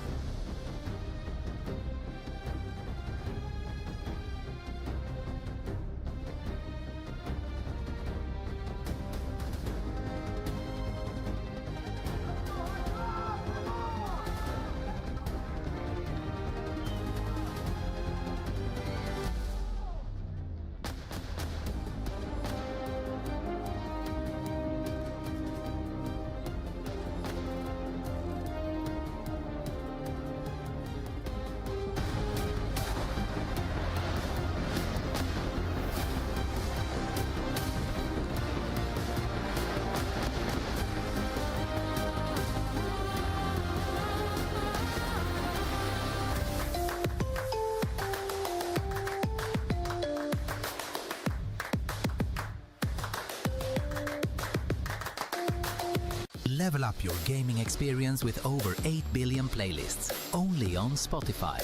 Level up your gaming experience with over 8 billion playlists, only on Spotify,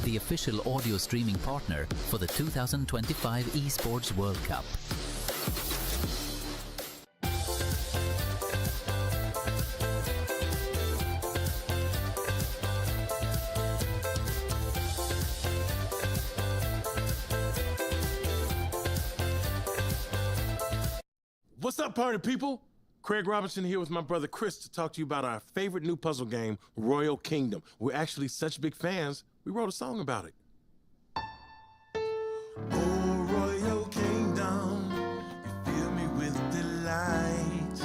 the official audio streaming partner for the 2025 Esports World Cup. What's up, party people? Craig Robinson here with my brother Chris to talk to you about our favorite new puzzle game, Royal Kingdom. We're actually such big fans, we wrote a song about it. Oh, Royal Kingdom, you fill me with delight.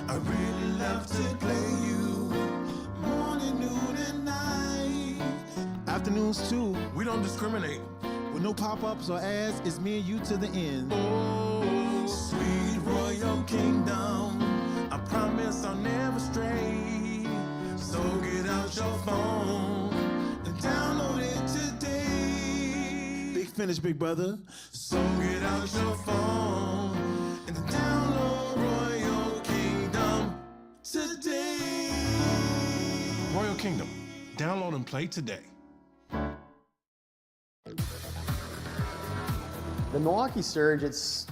I really love to play you morning, noon, and night. Afternoons too, we don't discriminate. With no pop-ups or ads, it's me and you to the end. Oh, sweet Royal Kingdom, I promise I'll never stray. So get out your phone and download it today. Big finish, big brother. So get out your phone and download Royal Kingdom today. Royal Kingdom, download and play today. The Milwaukee Surge, it's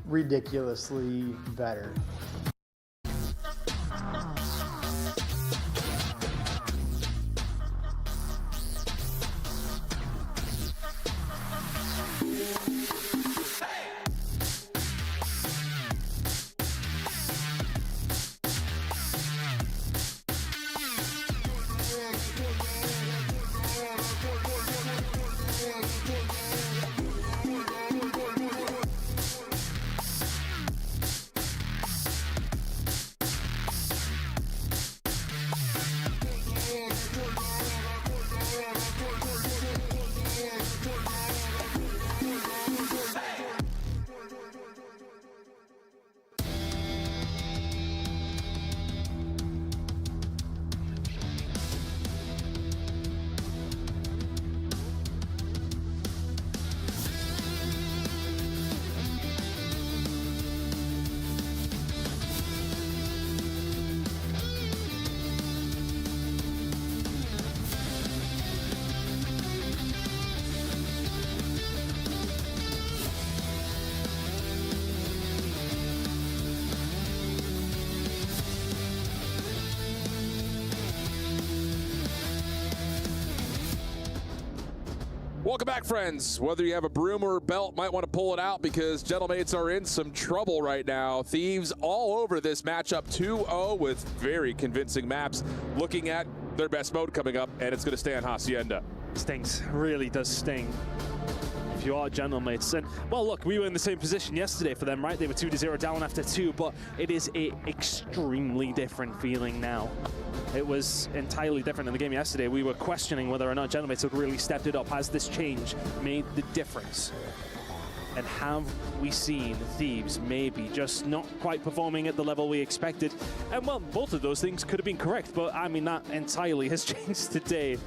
ridiculously better. Welcome back, friends. Whether you have a broom or a belt, might want to pull it out because Gentlemates are in some trouble right now. Thieves all over this matchup, 2-0 with very convincing maps. Looking at their best mode coming up, and it's going to stay on Hacienda. Stings, really does sting. If you are Gentlemates. And, well, look, we were in the same position yesterday for them, right? They were 2-0 down after 2, but it is a extremely different feeling now. It was entirely different in the game yesterday. We were questioning whether or not Gentlemates had really stepped it up. Has this change made the difference? And have we seen Thieves maybe just not quite performing at the level we expected? And, well, both of those things could have been correct, but, I mean, that entirely has changed today.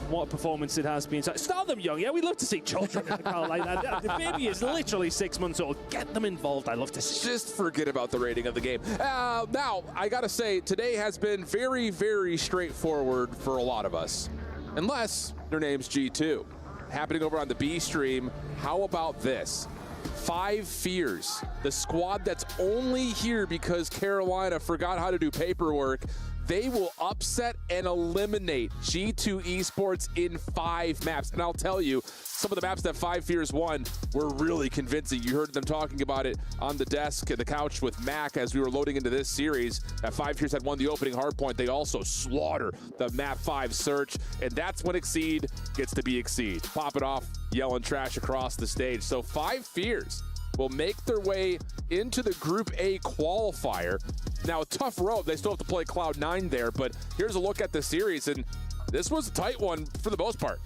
What a performance it has been. Start them young, yeah? We love to see children in the car like that. The baby is literally 6 months old. Get them involved. I love to see. Just forget about the rating of the game. Now, I got to say, today has been very, very straightforward for a lot of us. Unless their name's G2. Happening over on the B stream. How about this? 5 Fears, the squad that's only here because Carolina forgot how to do paperwork. They will upset and eliminate G2 Esports in 5 maps. And I'll tell you, some of the maps that 5 Fears won were really convincing. You heard them talking about it on the desk and the couch with Mac as we were loading into this series. That 5 Fears had won the opening hardpoint. They also slaughter the map 5 search. And that's when Exceed gets to be Exceed. Pop it off, yelling trash across the stage. So 5 Fears will make their way into the Group A qualifier. Now, a tough road. They still have to play Cloud9 there, but here's a look at the series, and this was a tight one for the most part.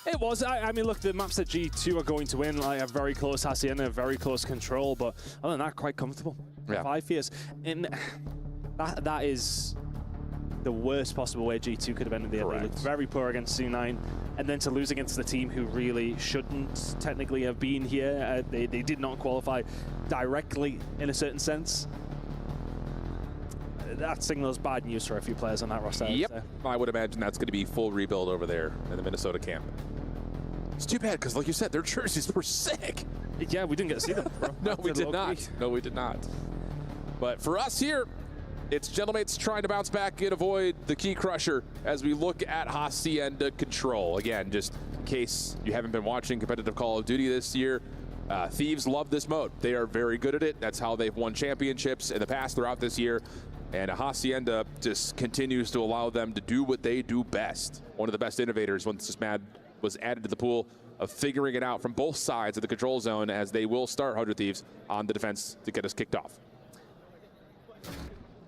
It was. I mean, look, the maps that G2 are going to win like, are very close Hacienda, very close control, but other than that, quite comfortable. Yeah. 5 Fears. And that is the worst possible way G2 could have ended the year. They looked very poor against C9, and then to lose against the team who really shouldn't technically have been here. They did not qualify directly in a certain sense. That signals bad news for a few players on that roster. Yep, I would imagine that's going to be full rebuild over there in the Minnesota camp. It's too bad because, like you said, their jerseys were sick. Yeah, we didn't get to see them, bro. No, we did not. No, we did not. But for us here, it's Gentlemates trying to bounce back and avoid the Key Crusher as we look at Hacienda Control. Again, just in case you haven't been watching competitive Call of Duty this year, Thieves love this mode. They are very good at it. That's how they've won championships in the past throughout this year. And Hacienda just continues to allow them to do what they do best. One of the best innovators once this map was added to the pool of figuring it out from both sides of the control zone as they will start 100 Thieves on the defense to get us kicked off.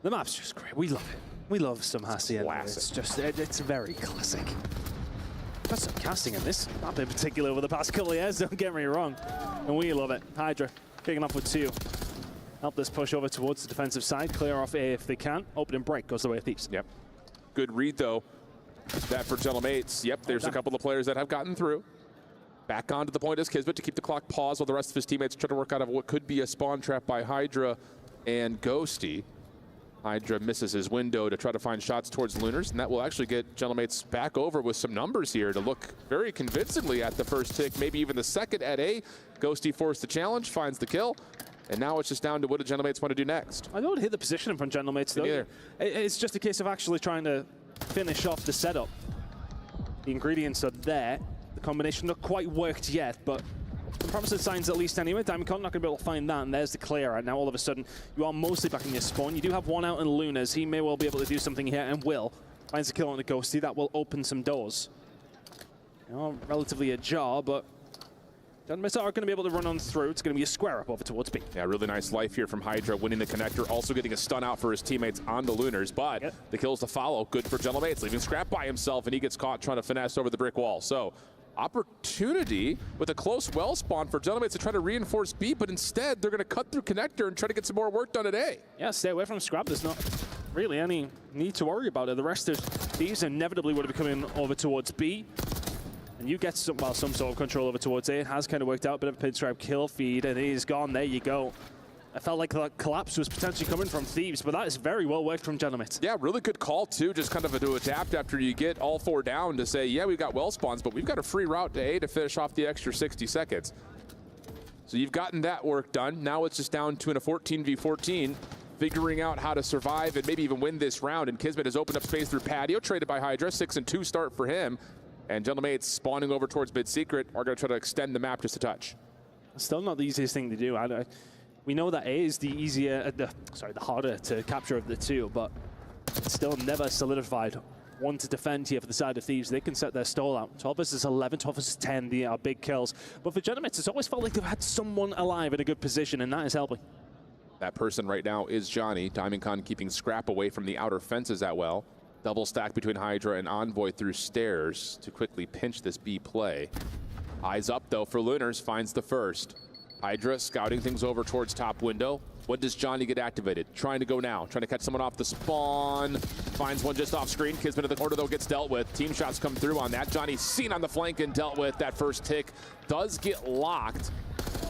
The map's just great. We love it. We love some Hacienda. It's just, it's very classic. Got some casting in this map in particular over the past couple of years, don't get me wrong. And we love it. Hydra kicking off with 2. Help this push over towards the defensive side. Clear off A if they can. Opening break goes the way of Thieves. Yep. Good read, though. That for Gentlemates. Yep, there's a couple of players that have gotten through. Back onto the point is Kismet to keep the clock paused while the rest of his teammates try to work out of what could be a spawn trap by Hydra and Ghosty. Hydra misses his window to try to find shots towards Lunars, and that will actually get Gentlemates back over with some numbers here to look very convincingly at the first tick, maybe even the second at A. Ghosty forced the challenge, finds the kill. And now it's just down to what do Gentlemates want to do next. I don't hit the position from Gentlemates, though. Neither. It's just a case of actually trying to finish off the setup. The ingredients are there. The combination not quite worked yet, but some promising signs at least anyway. Diamond Con not going to be able to find that, and there's the clear. Right now, all of a sudden, you are mostly back in your spawn. You do have one out in Lunars. He may well be able to do something here, and will. Finds a kill on the Ghosty. That will open some doors. You know, relatively ajar, but Gentlemates are going to be able to run on through. It's going to be a square up over towards B. Yeah, really nice life here from Hydra, winning the connector, also getting a stun out for his teammates on the Lunars, but the kills to follow. Good for Gentlemates, leaving Scrap by himself, and he gets caught trying to finesse over the brick wall. So, opportunity with a close well spawn for Gentlemates to try to reinforce B, but instead they're going to cut through connector and try to get some more work done at A. Yeah, stay away from Scrap. There's not really any need to worry about it. The rest of these inevitably would have been coming over towards B. And you get some sort of control over towards A. It has kind of worked out. Bit of a pinstripe kill feed, and he's gone. There you go. I felt like the collapse was potentially coming from Thieves, but that is very well worked from Gentlemates. Yeah, really good call, too. Just kind of to adapt after you get all 4 down to say, yeah, we've got well spawns, but we've got a free route to A to finish off the extra 60 seconds. So you've gotten that work done. Now it's just down to a 14v14, figuring out how to survive and maybe even win this round. And Kismet has opened up space through Patio, traded by Hydra. 6-2 start for him. And Gentlemates spawning over towards Mid-Secret are going to try to extend the map just a touch. Still not the easiest thing to do. We know that A is the easier, the harder to capture of the two, but it's still never solidified one to defend here for the side of Thieves. They can set their stall out. 12 versus 11, 12 versus 10, the big kills. But for Genomates, it's always felt like they've had someone alive in a good position, and that is helping. That person right now is Johnny. Diamondcon keeping Scrap away from the outer fences that well. Double stack between Hydra and Envoy through stairs to quickly pinch this B play. Eyes up though for Lunars, finds the first. Hydra scouting things over towards top window. When does Johnny get activated? Trying to go now, trying to catch someone off the spawn. Finds one just off screen. Kismet in the corner though gets dealt with. Team shots come through on that. Johnny seen on the flank and dealt with. That first tick does get locked,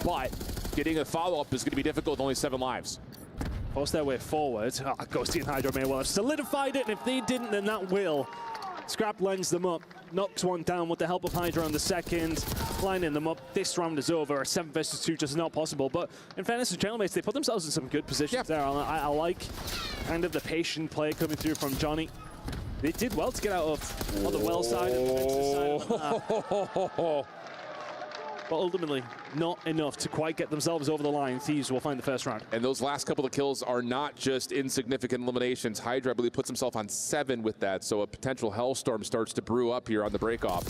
but getting a follow-up is going to be difficult with only 7 lives. Force their way forward. Ghosty and Hydra may well have solidified it, and if they didn't, then that will. Scrap lines them up, knocks one down with the help of Hydra on the second, lining them up. This round is over. 7 versus 2 just not possible. But in fairness to Genomates, they put themselves in some good positions there. I like kind of the patient play coming through from Johnny. They did well to get out of on the well side and the defensive side. But ultimately, not enough to quite get themselves over the line. Thieves will find the first round. And those last couple of kills are not just insignificant eliminations. Hydra, I believe, puts himself on 7 with that, so a potential hellstorm starts to brew up here on the breakoff.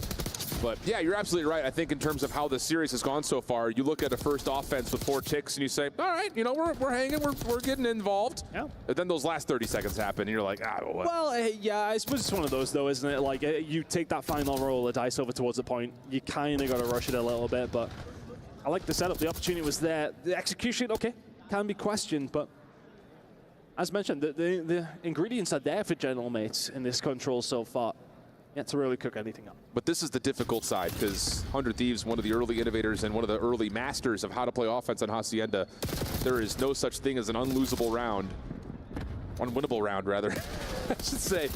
But yeah, you're absolutely right. I think in terms of how the series has gone so far, you look at a first offense with 4 ticks and you say, all right, you know, we're hanging, we're getting involved. Yeah. And then those last 30 seconds happen and you're like, what? Well, yeah, I suppose it's one of those though, isn't it? Like, you take that final roll of dice over towards the point, you kind of got to rush it a little bit, but I like the setup. The opportunity was there. The execution, okay, can be questioned, but as mentioned, the ingredients are there for Genomates in this control so far. Yet to really cook anything up. But this is the difficult side, because 100 Thieves, one of the early innovators and one of the early masters of how to play offense on Hacienda, there is no such thing as an unlosable round. Unwinnable round, rather, I should say,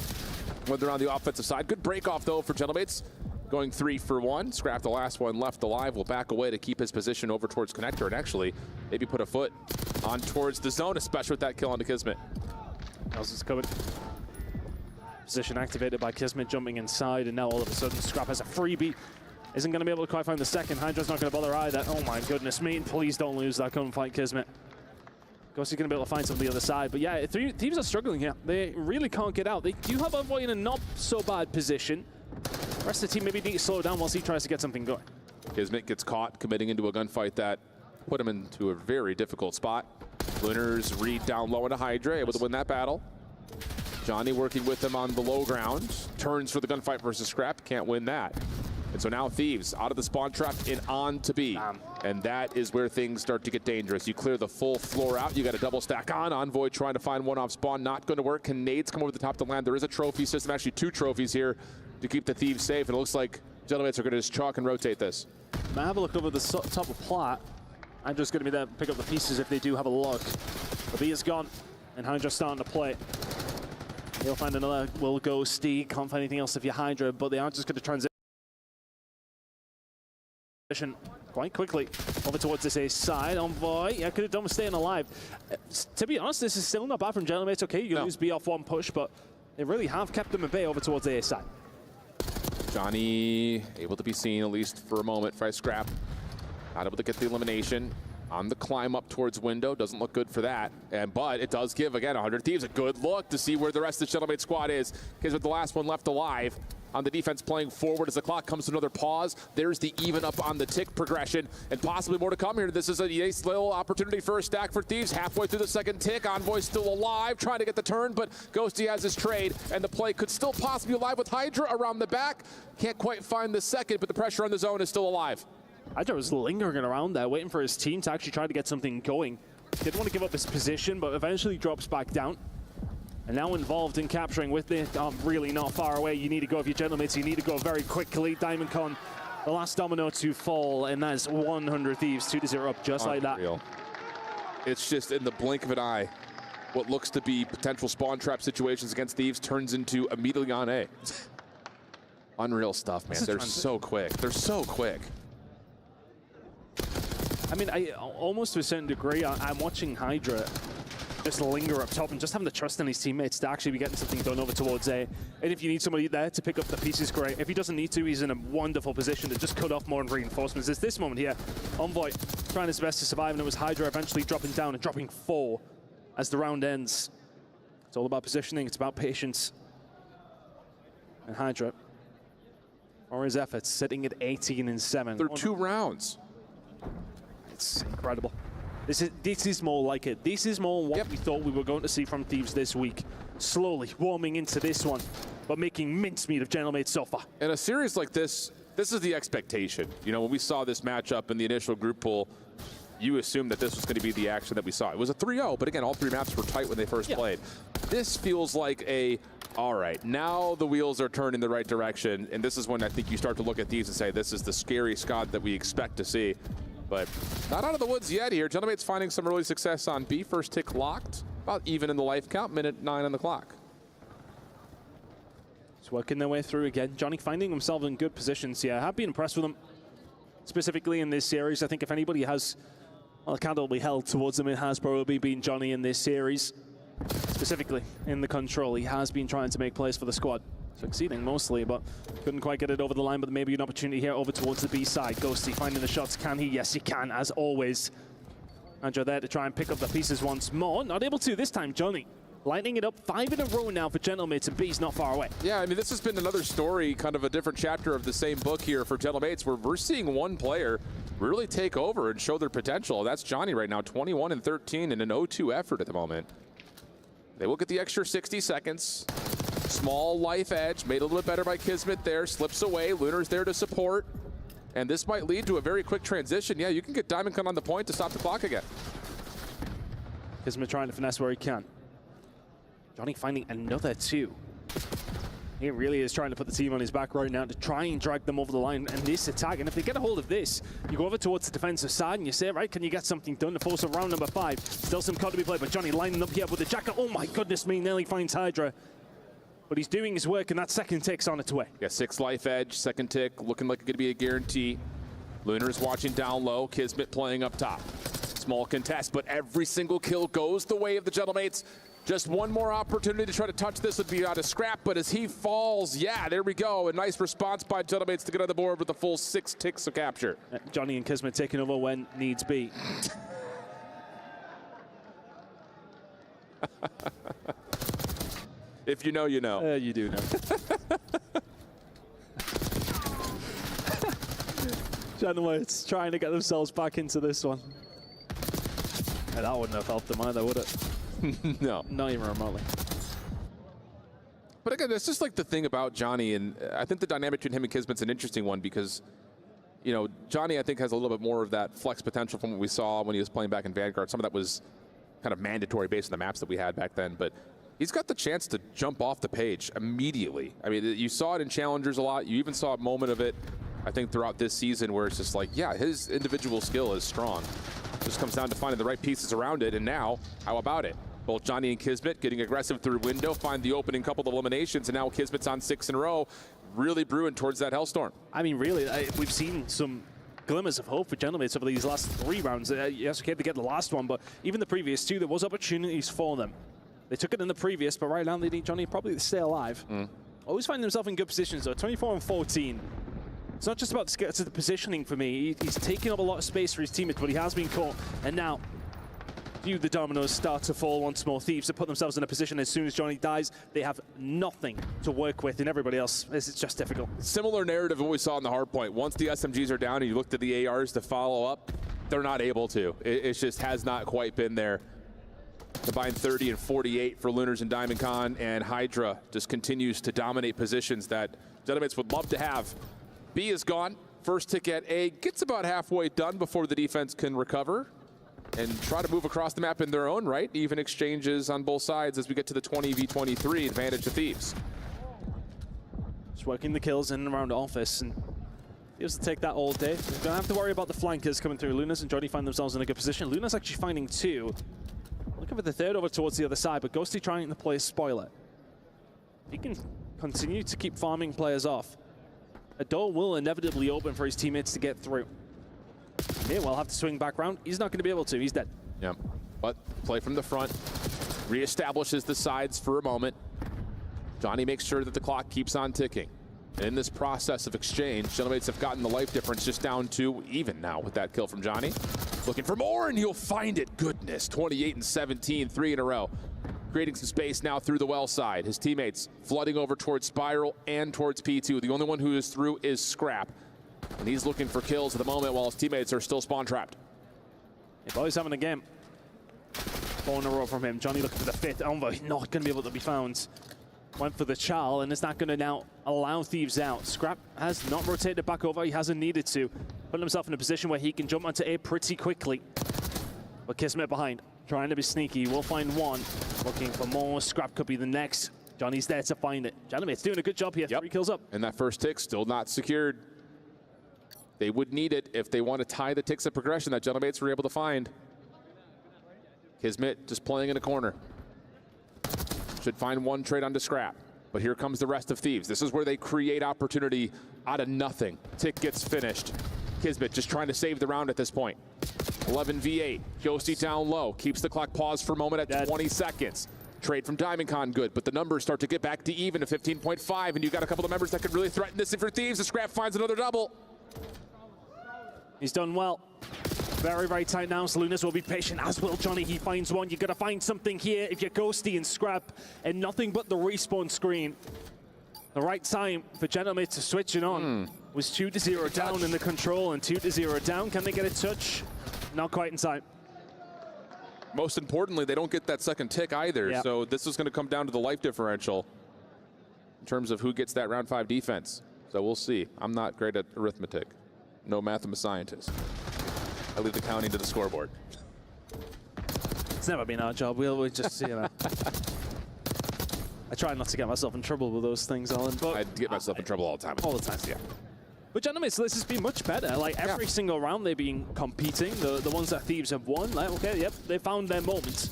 when they're on the offensive side. Good break off, though, for Genomates. Going 3 for 1. Scrap the last one left alive. Will back away to keep his position over towards Connector and actually maybe put a foot on towards the zone, especially with that kill on the Kismet. Else is coming. Position activated by Kismet jumping inside, and now all of a sudden Scrap has a freebie. Isn't going to be able to quite find the second. Hydra's not going to bother either. Oh my goodness me, please don't lose that. Come and fight Kismet. Ghosty's going to be able to find something on the other side. But yeah, Thieves are struggling here. They really can't get out. They do have Envoy in a not so bad position. The rest of the team maybe need to slow down whilst he tries to get something going. Kismet gets caught committing into a gunfight that put him into a very difficult spot. Lunars read down low into Hydra, able to win that battle. Johnny working with him on the low ground. Turns for the gunfight versus Scrap. Can't win that. And so now Thieves out of the spawn trap and on to B. And that is where things start to get dangerous. You clear the full floor out. You got a double stack on. Envoy trying to find one off spawn. Not going to work. Can nades come over the top to land? There is a trophy system. Actually 2 trophies here to keep the Thieves safe. And it looks like Genomates are going to just chalk and rotate this. Now have a look over the top of plot. I'm just going to be there to pick up the pieces if they do have a log. The B is gone. And Hydra's starting to play. They'll find another Will Ghosty. Can't find anything else if you're Hydra, but they are just going to transition quite quickly over towards this A side. Envoy, yeah, could have done with staying alive. To be honest, this is still not bad from Genomates. Okay, you lose B off 1 push, but they really have kept them at bay over towards the A side. Johnny able to be seen, at least for a moment, by Scrap. Not able to get the elimination. On the climb up towards window, doesn't look good for that. But it does give, again, 100 Thieves a good look to see where the rest of the Genomates squad is. Because with the last one left alive, on the defense playing forward as the clock comes to another pause. There's the even up on the tick progression, and possibly more to come here. This is a nice little opportunity for a stack for Thieves. Halfway through the second tick, Envoy still alive, trying to get the turn, but Ghosty has his trade, and the play could still possibly be alive with Hydra around the back. Can't quite find the second, but the pressure on the zone is still alive. Hydra was lingering around there, waiting for his team to actually try to get something going. Didn't want to give up his position, but eventually drops back down. And now involved in capturing with it. Really not far away. You need to go if you're Genomates. You need to go very quickly. Diamondcon, the last domino to fall, and that is 100 Thieves, 2-0 up, just like that. It's just in the blink of an eye. What looks to be potential spawn trap situations against Thieves turns into immediately on A. Unreal stuff, man. They're so quick. They're so quick. I mean, almost to a certain degree, I'm watching Hydra just linger up top and just having the trust in his teammates to actually be getting something done over towards A. And if you need somebody there to pick up the pieces, great. If he doesn't need to, he's in a wonderful position to just cut off more reinforcements. It's this moment here. Envoy trying his best to survive, and it was Hydra eventually dropping down and dropping 4 as the round ends. It's all about positioning. It's about patience. And Hydra, or his efforts, sitting at 18 and 7. They're 2 rounds. It's incredible. This is more like it. This is more what we thought we were going to see from Thieves this week. Slowly warming into this one, but making mincemeat of GentleMates so far. In a series like this, this is the expectation. You know, when we saw this matchup in the initial group pool, you assumed that this was going to be the action that we saw. It was a 3-0, but again, all 3 maps were tight when they first played. This feels like all right, now the wheels are turning the right direction, and this is when I think you start to look at these and say, this is the scary squad that we expect to see. But not out of the woods yet here. GentleMates finding some early success on B. First tick locked, about even in the life count, minute 9 on the clock. Just working their way through again. Johnny finding himself in good positions here. I have been impressed with him, specifically in this series. I think if anybody has a candle will be held towards him, it has probably been Johnny in this series. Specifically in the control, he has been trying to make plays for the squad. Succeeding mostly, but couldn't quite get it over the line, but maybe an opportunity here over towards the B side. Ghosty finding the shots. Can he? Yes, he can, as always. Andrew there to try and pick up the pieces once more. Not able to this time, Johnny. Lighting it up 5 in a row now for GentleMates, and B's not far away. Yeah, I mean, this has been another story, kind of a different chapter of the same book here for GentleMates, where we're seeing one player really take over and show their potential. That's Johnny right now, 21 and 13 in an 0-2 effort at the moment. They will get the extra 60 seconds. Small life edge, made a little bit better by Kismet there, slips away, Lunar's there to support. And this might lead to a very quick transition. Yeah, you can get Diamond on the point to stop the clock again. Kismet trying to finesse where he can. Johnny finding another 2. He really is trying to put the team on his back right now to try and drag them over the line and this attack. And if they get a hold of this, you go over towards the defensive side and you say, right, can you get something done to force a round number 5? Still some card to be played, but Johnny lining up here with the jacket. Oh my goodness me, nearly finds Hydra. But he's doing his work, and that second tick's on its way. Yeah, 6 life edge, second tick, looking like it's going to be a guarantee. Lunar's watching down low, Kismet playing up top. Small contest, but every single kill goes the way of the GentleMates. Just one more opportunity to try to touch this would be out of scrap, but as he falls, yeah, there we go. A nice response by GentleMates to get on the board with the full 6 ticks of capture. Johnny and Kismet taking over when needs be. If you know, you know. You do know. GentleMates trying to get themselves back into this one. And that wouldn't have helped them either, would it? No. Not even remotely. But again, that's just like the thing about Johnny, and I think the dynamic between him and Kismet's an interesting one because, you know, Johnny, I think, has a little bit more of that flex potential from what we saw when he was playing back in Vanguard. Some of that was kind of mandatory based on the maps that we had back then, but he's got the chance to jump off the page immediately. I mean, you saw it in Challengers a lot. You even saw a moment of it, I think, throughout this season where it's just like, yeah, his individual skill is strong. Just comes down to finding the right pieces around it, and now, how about it? Both Johnny and Kismet getting aggressive through window, find the opening couple of eliminations, and now Kismet's on 6 in a row, really brewing towards that Hellstorm. I mean, really, we've seen some glimmers of hope for GentleMates over these last 3 rounds. Yes, okay, they get the last one, but even the previous 2, there was opportunities for them. They took it in the previous, but right now they need Johnny probably to stay alive. Always find themselves in good positions, though. 24 and 14. It's not just about the positioning for me. He's taking up a lot of space for his teammates, but he has been caught. And now, the dominoes start to fall once more. Thieves have put themselves in a position as soon as Johnny dies, they have nothing to work with, and everybody else, it's just difficult. Similar narrative of what we saw in the hard point. Once the SMGs are down and you looked at the ARs to follow up, they're not able to. It just has not quite been there. Combined 30 and 48 for Lunars and Diamond Con, and Hydra just continues to dominate positions that GentleMates would love to have. B is gone. First tick at A gets about halfway done before the defense can recover and try to move across the map in their own right. Even exchanges on both sides as we get to the 20v23 advantage to Thieves. Just working the kills in and around office, and Thieves will take that all day. They're going to have to worry about the flankers coming through. Lunas and Johnny find themselves in a good position. Luna's actually finding 2. Looking for the 3rd over towards the other side, but Ghosty trying to play spoiler. He can continue to keep farming players off. A door will inevitably open for his teammates to get through. May well have to swing back round. He's not going to be able to. He's dead. Yeah, but play from the front. Reestablishes the sides for a moment. Johnny makes sure that the clock keeps on ticking. And in this process of exchange, GentleMates have gotten the life difference just down to even now with that kill from Johnny. Looking for more, and he'll find it. Goodness, 28 and 17, 3 in a row. creating some space now through the well side. His teammates flooding over towards Spiral and towards P2. The only one who is through is Scrap. And he's looking for kills at the moment while his teammates are still spawn trapped. If Boy's having a game. 4 in a row from him. Johnny looking for the 5th. Envoy not going to be able to be found. Went for the Charl, and it's not going to now allow Thieves out. Scrap has not rotated back over. He hasn't needed to. Putting himself in a position where he can jump onto A pretty quickly. But Kismet behind, trying to be sneaky. We'll find one. Looking for more. Scrap could be the next. Johnny's there to find it. Gentleman's doing a good job here. Yep. 3 kills up. And that first tick still not secured. They would need it if they want to tie the ticks of progression that Gentlemates were able to find. Kismet just playing in a corner. Should find one trade onto Scrap. But here comes the rest of Thieves. This is where they create opportunity out of nothing. Tick gets finished. Kismet just trying to save the round at this point. 11 v8. Ghosty down low. Keeps the clock paused for a moment at 20 seconds. Trade from Diamondcon good, but the numbers start to get back to even to 15.5, and you got a couple of members that could really threaten this for Thieves. The Scrap finds another double. He's done well. Very, very tight now. Lunas will be patient, as will Johnny. He finds one. You got to find something here if you're Ghosty and Scrap, and nothing but the respawn screen. The right time for Gentleman to switch it on was 2-0 down in the control and 2-0 down. Can they get a touch? Not quite in time. Most importantly, they don't get that second tick either. Yep. So this is going to come down to the life differential in terms of who gets that round 5 defense. So we'll see. I'm not great at arithmetic. No mathematician scientist. I leave the counting to the scoreboard. It's never been our job. We just, you know. I try not to get myself in trouble with those things, Alan. But I get myself in trouble all the time. All the time, yeah. But gentlemen, so this has been much better. Like every single round they've been competing. The ones that Thieves have won, like, okay, yep, they found their moments.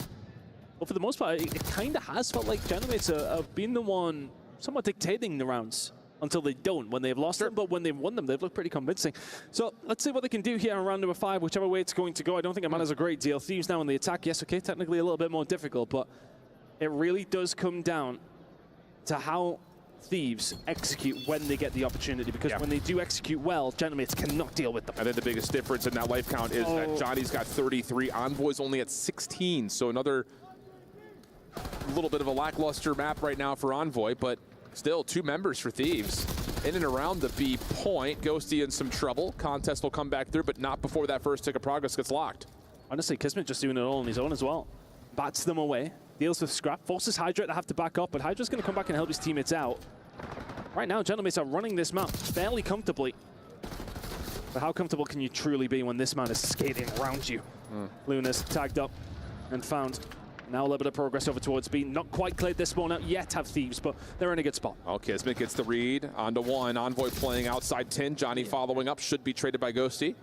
But for the most part, it kind of has felt like gentlemen have been the one somewhat dictating the rounds until they don't when they've lost them. But when they've won them, they've looked pretty convincing. So let's see what they can do here in round number 5, whichever way it's going to go. I don't think it matters a great deal. Thieves now in the attack, yes, okay, technically a little bit more difficult, but it really does come down to how Thieves execute when they get the opportunity, because when they do execute well, gentlemen cannot deal with them. I think the biggest difference in that life count is that Johnny's got 33, Envoy's only at 16, so another little bit of a lackluster map right now for Envoy, but still 2 members for Thieves. In and around the B point, Ghosty in some trouble. Contest will come back through, but not before that first tick of progress gets locked. Honestly, Kismet just doing it all on his own as well. Bats them away, deals with Scrap, forces Hydra to have to back up, but Hydra's going to come back and help his teammates out. Right now, gentlemen are running this map fairly comfortably. But how comfortable can you truly be when this man is skating around you? Lunas tagged up and found. Now a little bit of progress over towards B. Not quite cleared this spawn out yet, have Thieves, but they're in a good spot. Okay, Kismet gets the read. Onto 1. Envoy playing outside 10. Johnny following up. Should be traded by Ghosty.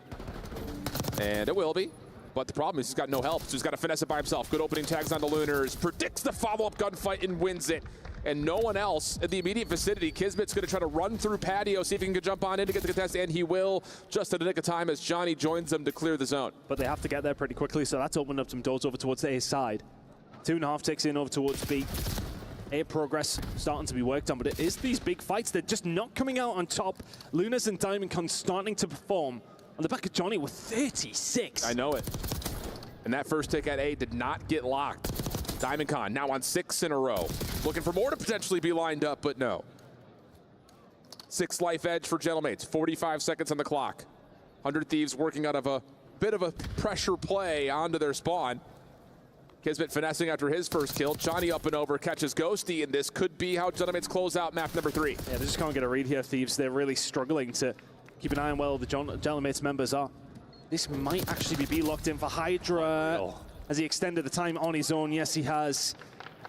And it will be. But the problem is he's got no help, so he's got to finesse it by himself. Good opening tags onto Lunars. Predicts the follow-up gunfight and wins it. And no one else in the immediate vicinity. Kismet's going to try to run through patio, see if he can jump on in to get the contest, and he will, just in the nick of time as Johnny joins them to clear the zone. But they have to get there pretty quickly, so that's opened up some doors over towards A side. 2.5 ticks in over towards B. A progress starting to be worked on, but it is these big fights. They're just not coming out on top. Lunas and Diamondcon starting to perform on the back of Johnny with 36. I know it. And that first tick at A did not get locked. Diamondcon now on 6 in a row. Looking for more to potentially be lined up, but no. 6 life edge for Gentlemates. 45 seconds on the clock. 100 Thieves working out of a bit of a pressure play onto their spawn. Kismet finessing after his first kill. Johnny up and over, catches Ghosty, and this could be how Gentlemates close out map number 3. Yeah, they just can't get a read here, Thieves. They're really struggling to keep an eye on where the Gentlemates members are. This might actually be locked in for Hydra. Has he extended the time on his own? Yes, he has.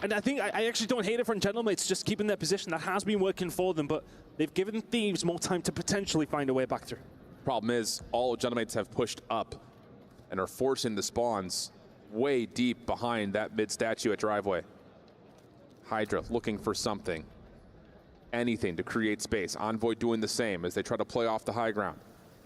And I think I actually don't hate it from Gentlemates just keeping their position. That has been working for them, but they've given Thieves more time to potentially find a way back through. Problem is, all Gentlemates have pushed up and are forcing the spawns way deep behind that mid-statue at driveway. Hydra looking for something. Anything to create space. Envoy doing the same as they try to play off the high ground.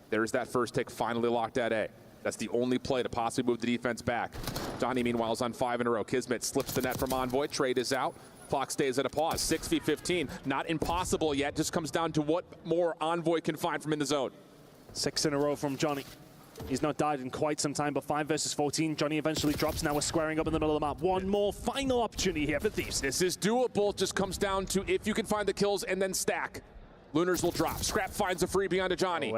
There's that first tick finally locked at A. That's the only play to possibly move the defense back. Johnny, meanwhile, is on 5 in a row. Kismet slips the net from Envoy. Trade is out. Clock stays at a pause. 6v15. Not impossible yet. Just comes down to what more Envoy can find from in the zone. 6 in a row from Johnny. He's not died in quite some time, but 5 versus 14. Johnny eventually drops. Now we're squaring up in the middle of the map. One more final opportunity here for Thieves. This is doable. Just comes down to if you can find the kills and then stack. Lunars will drop. Scrap finds a freebie onto Johnny.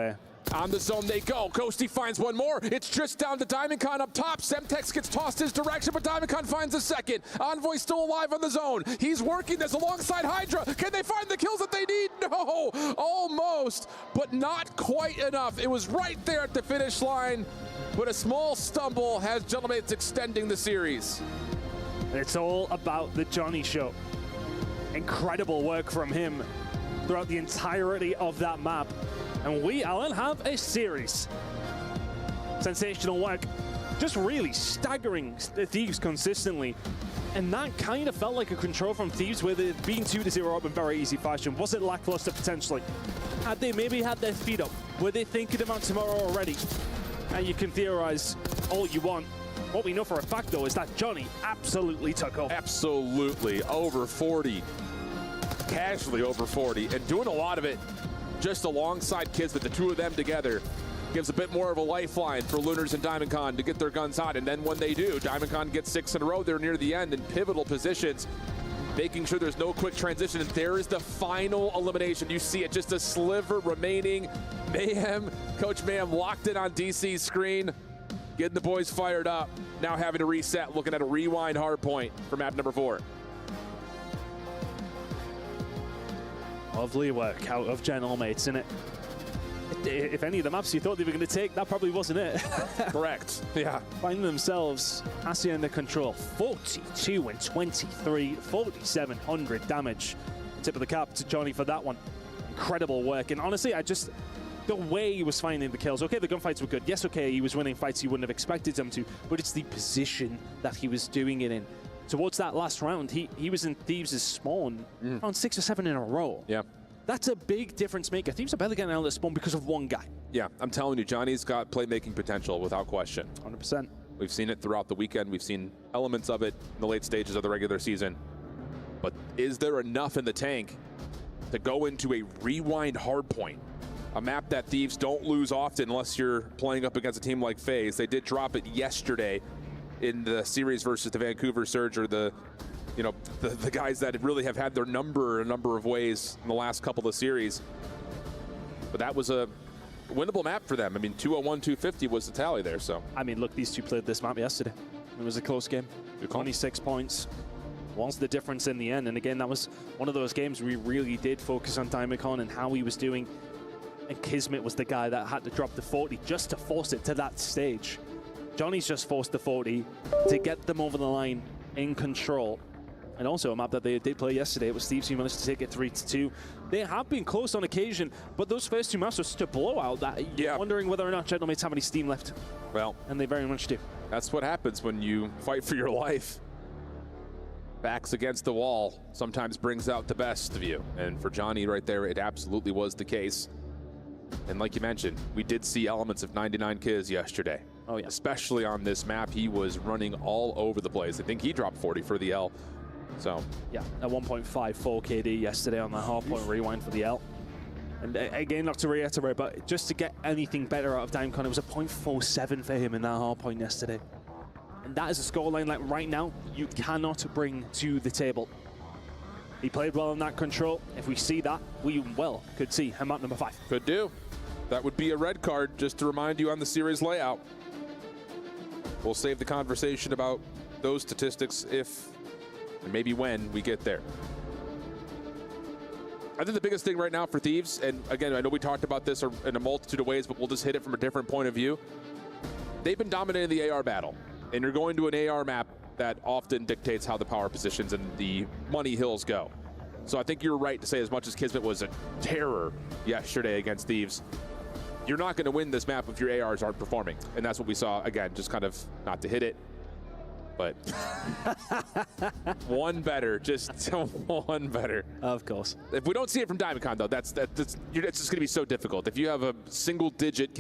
On the zone they go. Ghosty finds one more. It's just down to Diamondcon up top. Semtex gets tossed his direction, but Diamondcon finds a second. Envoy still alive on the zone. He's working this alongside Hydra. Can they find the kills that they need? No, almost, but not quite enough. It was right there at the finish line, but a small stumble has Gentlemates extending the series. It's all about the Johnny show. Incredible work from him throughout the entirety of that map. And we, Alan, have a series. Sensational work. Just really staggering the Thieves consistently. And that kind of felt like a control from Thieves where they'd been 2-0 up in very easy fashion. Was it lackluster potentially? Had they maybe had their feet up? Were they thinking about tomorrow already? And you can theorize all you want. What we know for a fact, though, is that Johnny absolutely took off. Absolutely. Over 40. Casually over 40. And doing a lot of it just alongside Kismet. The two of them together gives a bit more of a lifeline for Lunars and Diamondcon to get their guns hot. And then when they do, Diamondcon gets 6 in a row. They're near the end in pivotal positions, making sure there's no quick transition. And there is the final elimination. You see it, just a sliver remaining. Mayhem, Coach Mayhem locked it on DC's screen, getting the boys fired up. Now having to reset, looking at a rewind hard point for map number 4. Lovely work out of Gentlemates, isn't it? If any of the maps you thought they were going to take, that probably wasn't it. Correct. Yeah. Finding themselves Assi under control. 42 and 23, 4,700 damage. Tip of the cap to Johnny for that one. Incredible work. And honestly, the way he was finding the kills. Okay, the gunfights were good. Yes, okay, he was winning fights you wouldn't have expected him to, but it's the position that he was doing it in. Towards that last round, he was in Thieves' spawn around 6 or 7 in a row. Yeah. That's a big difference maker. Thieves are barely getting out of the spawn because of one guy. Yeah, I'm telling you, Johnny's got playmaking potential without question. 100%. We've seen it throughout the weekend. We've seen elements of it in the late stages of the regular season. But is there enough in the tank to go into a rewind hardpoint? A map that Thieves don't lose often unless you're playing up against a team like FaZe. They did drop it yesterday in the series versus the Vancouver Surge, or the guys that really have had their number a number of ways in the last couple of series. But that was a winnable map for them. I mean, 201, 250 was the tally there. So I mean, look, these two played this map yesterday. It was a close game. 26 points was the difference in the end. And again, that was one of those games we really did focus on Diamondcon and how he was doing. And Kismet was the guy that had to drop the 40 just to force it to that stage. Johnny's just forced the 40 to get them over the line in control. And also a map that they did play yesterday. It was Thieves who managed to take it 3-2. They have been close on occasion, but those first two maps were such a blowout that you're wondering whether or not Gentlemates have any steam left. Well, and they very much do. That's what happens when you fight for your life. Backs against the wall sometimes brings out the best of you. And for Johnny right there, it absolutely was the case. And like you mentioned, we did see elements of 99 kills yesterday. Oh yeah. Especially on this map, he was running all over the place. I think he dropped 40 for the L. So yeah, a 1.54 KD yesterday on that half-point rewind for the L. And again, not to reiterate, but just to get anything better out of Diamondcon, it was a 0.47 for him in that hard-point yesterday. And that is a scoreline that right now you cannot bring to the table. He played well in that control. If we see that, we well could see him at number 5. Could do. That would be a red card, just to remind you on the series layout. We'll save the conversation about those statistics if, and maybe when, we get there. I think the biggest thing right now for Thieves, and again, I know we talked about this in a multitude of ways, but we'll just hit it from a different point of view. They've been dominating the AR battle, and you're going to an AR map that often dictates how the power positions and the money hills go. So I think you're right to say, as much as Kismet was a terror yesterday against Thieves, you're not going to win this map if your ARs aren't performing. And that's what we saw, again, just kind of not to hit it, but one better, just one better. Of course. If we don't see it from Diamondcon, though, it's just going to be so difficult. If you have a single-digit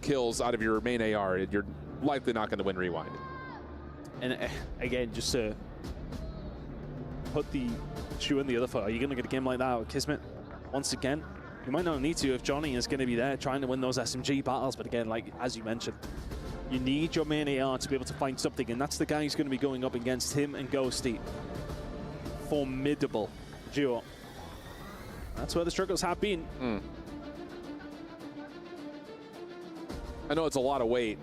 kills out of your main AR, you're likely not going to win Rewind. And again, just to put the shoe in the other foot, are you going to get a game like that with Kismet once again? You might not need to if Johnny is going to be there trying to win those SMG battles. But again, like as you mentioned, you need your main AR to be able to find something. And that's the guy who's going to be going up against him and Ghosty. Formidable duo. That's where the struggles have been. I know it's a lot of weight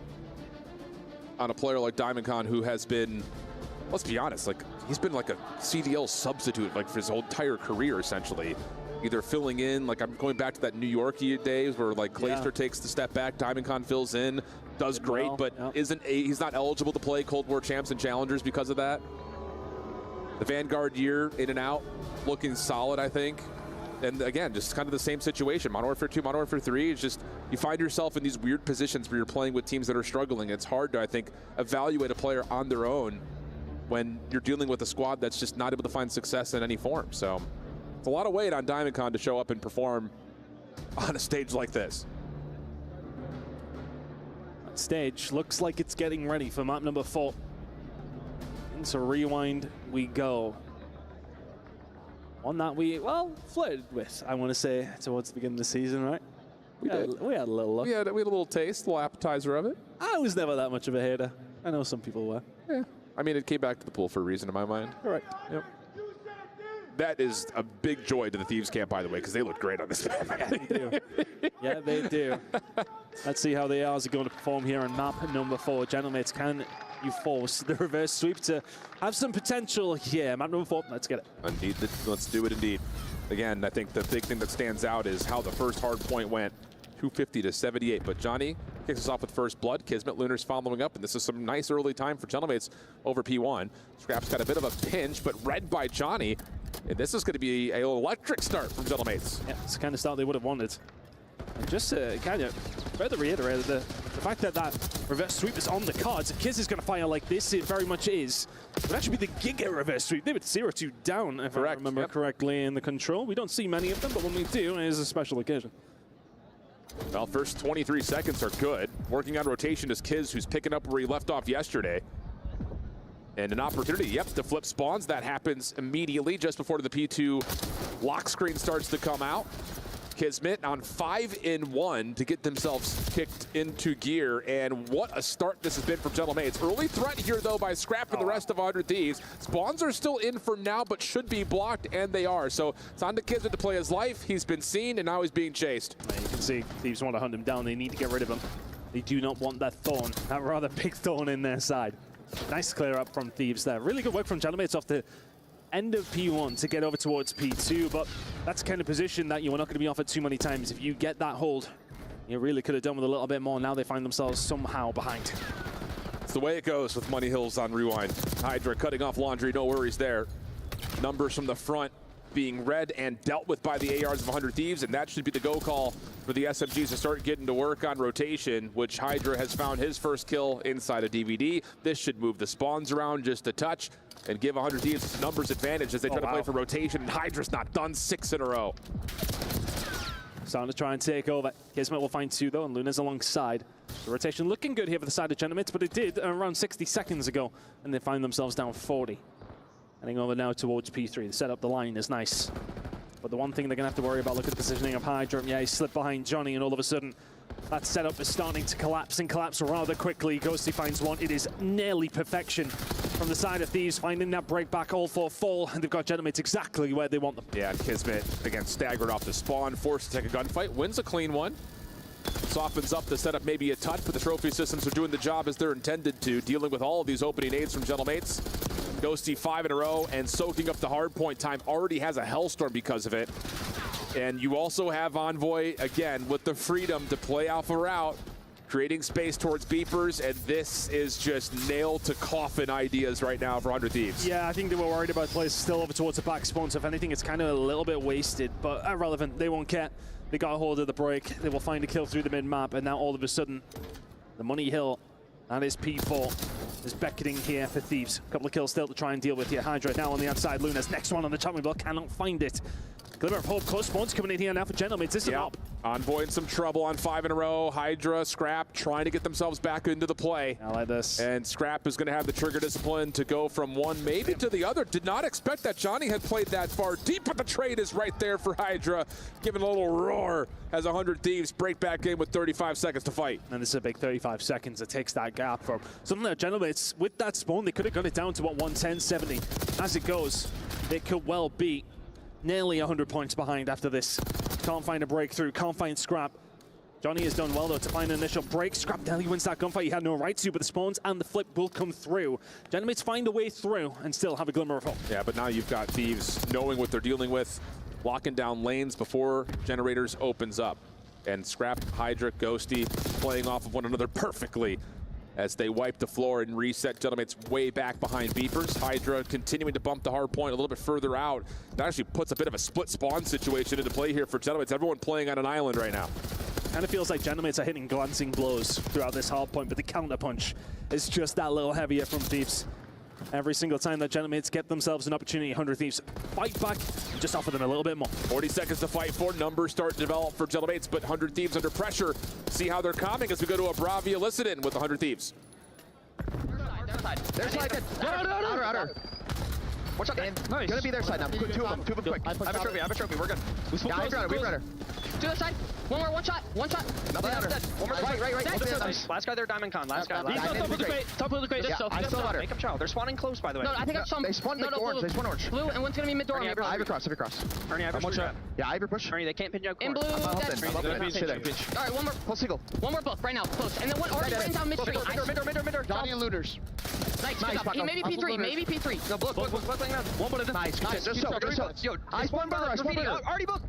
on a player like Diamondcon who has been, let's be honest, like he's been like a CDL substitute like for his whole entire career essentially. Either filling in, like I'm going back to that New York days where like Clayster takes the step back, Diamondcon fills in, does great, but he's not eligible to play Cold War Champs and Challengers because of that. The Vanguard year in and out, looking solid, I think. And again, just kind of the same situation. Modern Warfare 2, Modern Warfare 3, it's just you find yourself in these weird positions where you're playing with teams that are struggling. It's hard to, I think, evaluate a player on their own when you're dealing with a squad that's just not able to find success in any form. So it's a lot of weight on Diamondcon to show up and perform on a stage like this. That stage looks like it's getting ready for map number 4. Into Rewind we go. One that we, well, flirted with, I want to say, towards the beginning of the season, right? We had a little look. We had a little taste, a little appetizer of it. I was never that much of a hater. I know some people were. Yeah. I mean, it came back to the pool for a reason in my mind. Correct. Yep. That is a big joy to the Thieves camp, by the way, because they look great on this map. Yeah, they do. Yeah, they do. Let's see how the ARs are going to perform here on map number 4. Gentlemates, can you force the reverse sweep to have some potential here? Map number 4, let's get it. Indeed, let's do it indeed. Again, I think the big thing that stands out is how the first hard point went, 250 to 78. But Johnny kicks us off with first blood. Kismet Lunar's following up, and this is some nice early time for Gentlemates over P1. Scrap's got a bit of a pinch, but read by Johnny. And this is going to be an electric start from Gentlemates. Yeah, it's the kind of start they would have wanted. And just to kind of further reiterate the fact that that reverse sweep is on the cards. If Kiz is going to fire like this, it very much is. It would actually be the Giga reverse sweep. They would 0-2 down, if I remember correctly, in the control. We don't see many of them, but when we do, it is a special occasion. Well, first 23 seconds are good. Working on rotation is Kiz, who's picking up where he left off yesterday. And an opportunity, to flip spawns. That happens immediately just before the P2 lock screen starts to come out. Kismet on 5-in-1 to get themselves kicked into gear. And what a start this has been from Gentlemates. Early threat here, though, by Scrap and the rest of 100 Thieves. Spawns are still in for now, but should be blocked, and they are. So it's on to Kismet to play his life. He's been seen, and now he's being chased. You can see Thieves want to hunt him down. They need to get rid of him. They do not want that thorn, that rather big thorn in their side. Nice clear up from Thieves there. Really good work from Gentlemates off the end of P1 to get over towards P2, but that's the kind of position that you are not going to be offered too many times. If you get that hold, you really could have done with a little bit more. Now they find themselves somehow behind. It's the way it goes with Money Hills on Rewind. Hydra cutting off Laundry, no worries there. Numbers from the front being read and dealt with by the ARs of 100 Thieves, and that should be the go call for the SMGs to start getting to work on rotation, which Hydra has found his first kill inside a DVD. This should move the spawns around just a touch and give 100 Thieves numbers advantage as they try to play for rotation, and Hydra's not done 6 in a row. Starting to try and take over. Kismet will find 2 though, and Luna's alongside. The rotation looking good here for the side of Gentlemates, but it did around 60 seconds ago, and they find themselves down 40. Heading over now towards P3. The setup, the line is nice. But the one thing they're going to have to worry about, look at the positioning of Hydra. Yeah, he slipped behind Johnny, and all of a sudden, that setup is starting to collapse and collapse rather quickly. Ghosty finds one. It is nearly perfection from the side of Thieves, finding that break back all for fall, and they've got Gentlemates exactly where they want them. Yeah, Kismet, again, staggered off the spawn, forced to take a gunfight, wins a clean one. Softens up the setup maybe a touch, but the trophy systems are doing the job as they're intended to, dealing with all of these opening nades from Gentlemates. Ghosty 5 in a row and soaking up the hard point time, already has a hellstorm because of it. And you also have Envoy, again, with the freedom to play off a route, creating space towards beepers, and this is just nail to coffin ideas right now for 100 Thieves. Yeah, I think they were worried about players still over towards the back spawn, so if anything, it's kind of a little bit wasted, but irrelevant. They won't care. They got a hold of the break. They will find a kill through the mid-map, and now all of a sudden, the Money Hill and his P4 is beckoning here for Thieves. A couple of kills still to try and deal with here. Hydra now on the outside. Luna's next one on the chopping block, cannot find it. Glimmer of hope. Close spawns coming in here now for Gentlemen. This is up. Envoy in some trouble on 5 in a row. Hydra, Scrap trying to get themselves back into the play. I like this. And Scrap is going to have the trigger discipline to go from one maybe to the other. Did not expect that Johnny had played that far deep, but the trade is right there for Hydra. Giving a little roar as 100 Thieves break back in with 35 seconds to fight. And this is a big 35 seconds. It takes that gap from something that Gentlemen, with that spawn, they could have got it down to what, 110-70. As it goes, it could well be nearly 100 points behind after this. Can't find a breakthrough, can't find Scrap. Johnny has done well though to find an initial break. Scrap nearly wins that gunfight. He had no right to, but the spawns and the flip will come through. Gentlemen find a way through and still have a glimmer of hope. Yeah, but now you've got Thieves knowing what they're dealing with, locking down lanes before Generators opens up. And Scrap, Hydra, Ghosty playing off of one another perfectly as they wipe the floor and reset Gentlemen's way back behind Beepers. Hydra continuing to bump the hard point a little bit further out. That actually puts a bit of a split spawn situation into play here for Gentlemen's. Everyone playing on an island right now. Kind of feels like Gentlemen's are hitting glancing blows throughout this hard point, but the counter punch is just that little heavier from Thieves. Every single time that Gentlemen's get themselves an opportunity, 100 Thieves fight back and just offer them a little bit more. 40 seconds to fight for. Numbers start to develop for Gentlemen's, but 100 Thieves under pressure. See how they're calming as we go to a Bravia Listen with 100 Thieves. Their side, good. Outer. Watch out, nice. Gonna be their side now. Two of them quick. I have a trophy, we're good. We runner. To the side. One more, one shot. Nothing under. One more, right. Last guy there, Diamond Con. Last guy. Top of the crate. I still water. Make them child. They're spawning close, by the way. No, I think I saw They spawned orange. They spawned orange. Blue, and one's gonna be mid door. Ivy cross. Ernie, I have a shot. Yeah, Ivy push. Ernie, they can't pin you out. In blue, dead. Alright, one more. Full single. One more book right now, close. And then one already ran down mid street. Mid. Johnny and looters. Nice, maybe P3, maybe P3. No, book laying down. One bullet in. Nice. Yo, I spawned burger. Already book.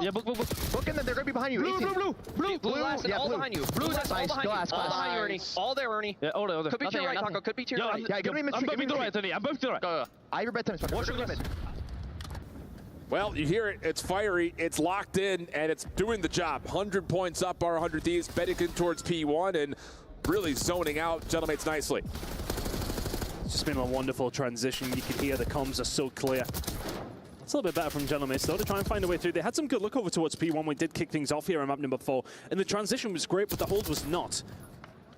Yeah, book. Book in them. They're gonna be behind you. Blue last, all behind you. Blue last, all behind you. All behind you, Ernie. All there, Ernie. Yeah, all there. Could be to your right, Taco. Could be to your right. Yeah, give me mid. I'm moving to the right, Ernie. I'm moving to the right. Ivy bedtime. Watch your limit. Well, you hear it. It's fiery. It's locked in, and it's doing the job. 100 points up, our 100 Thieves, betting towards P1, and really zoning out Gentlemates nicely. It's just been a wonderful transition. You can hear the comms are so clear. It's a little bit better from Gentlemen though to try and find a way through. They had some good look over towards P1. We did kick things off here on map number 4. And the transition was great, but the hold was not.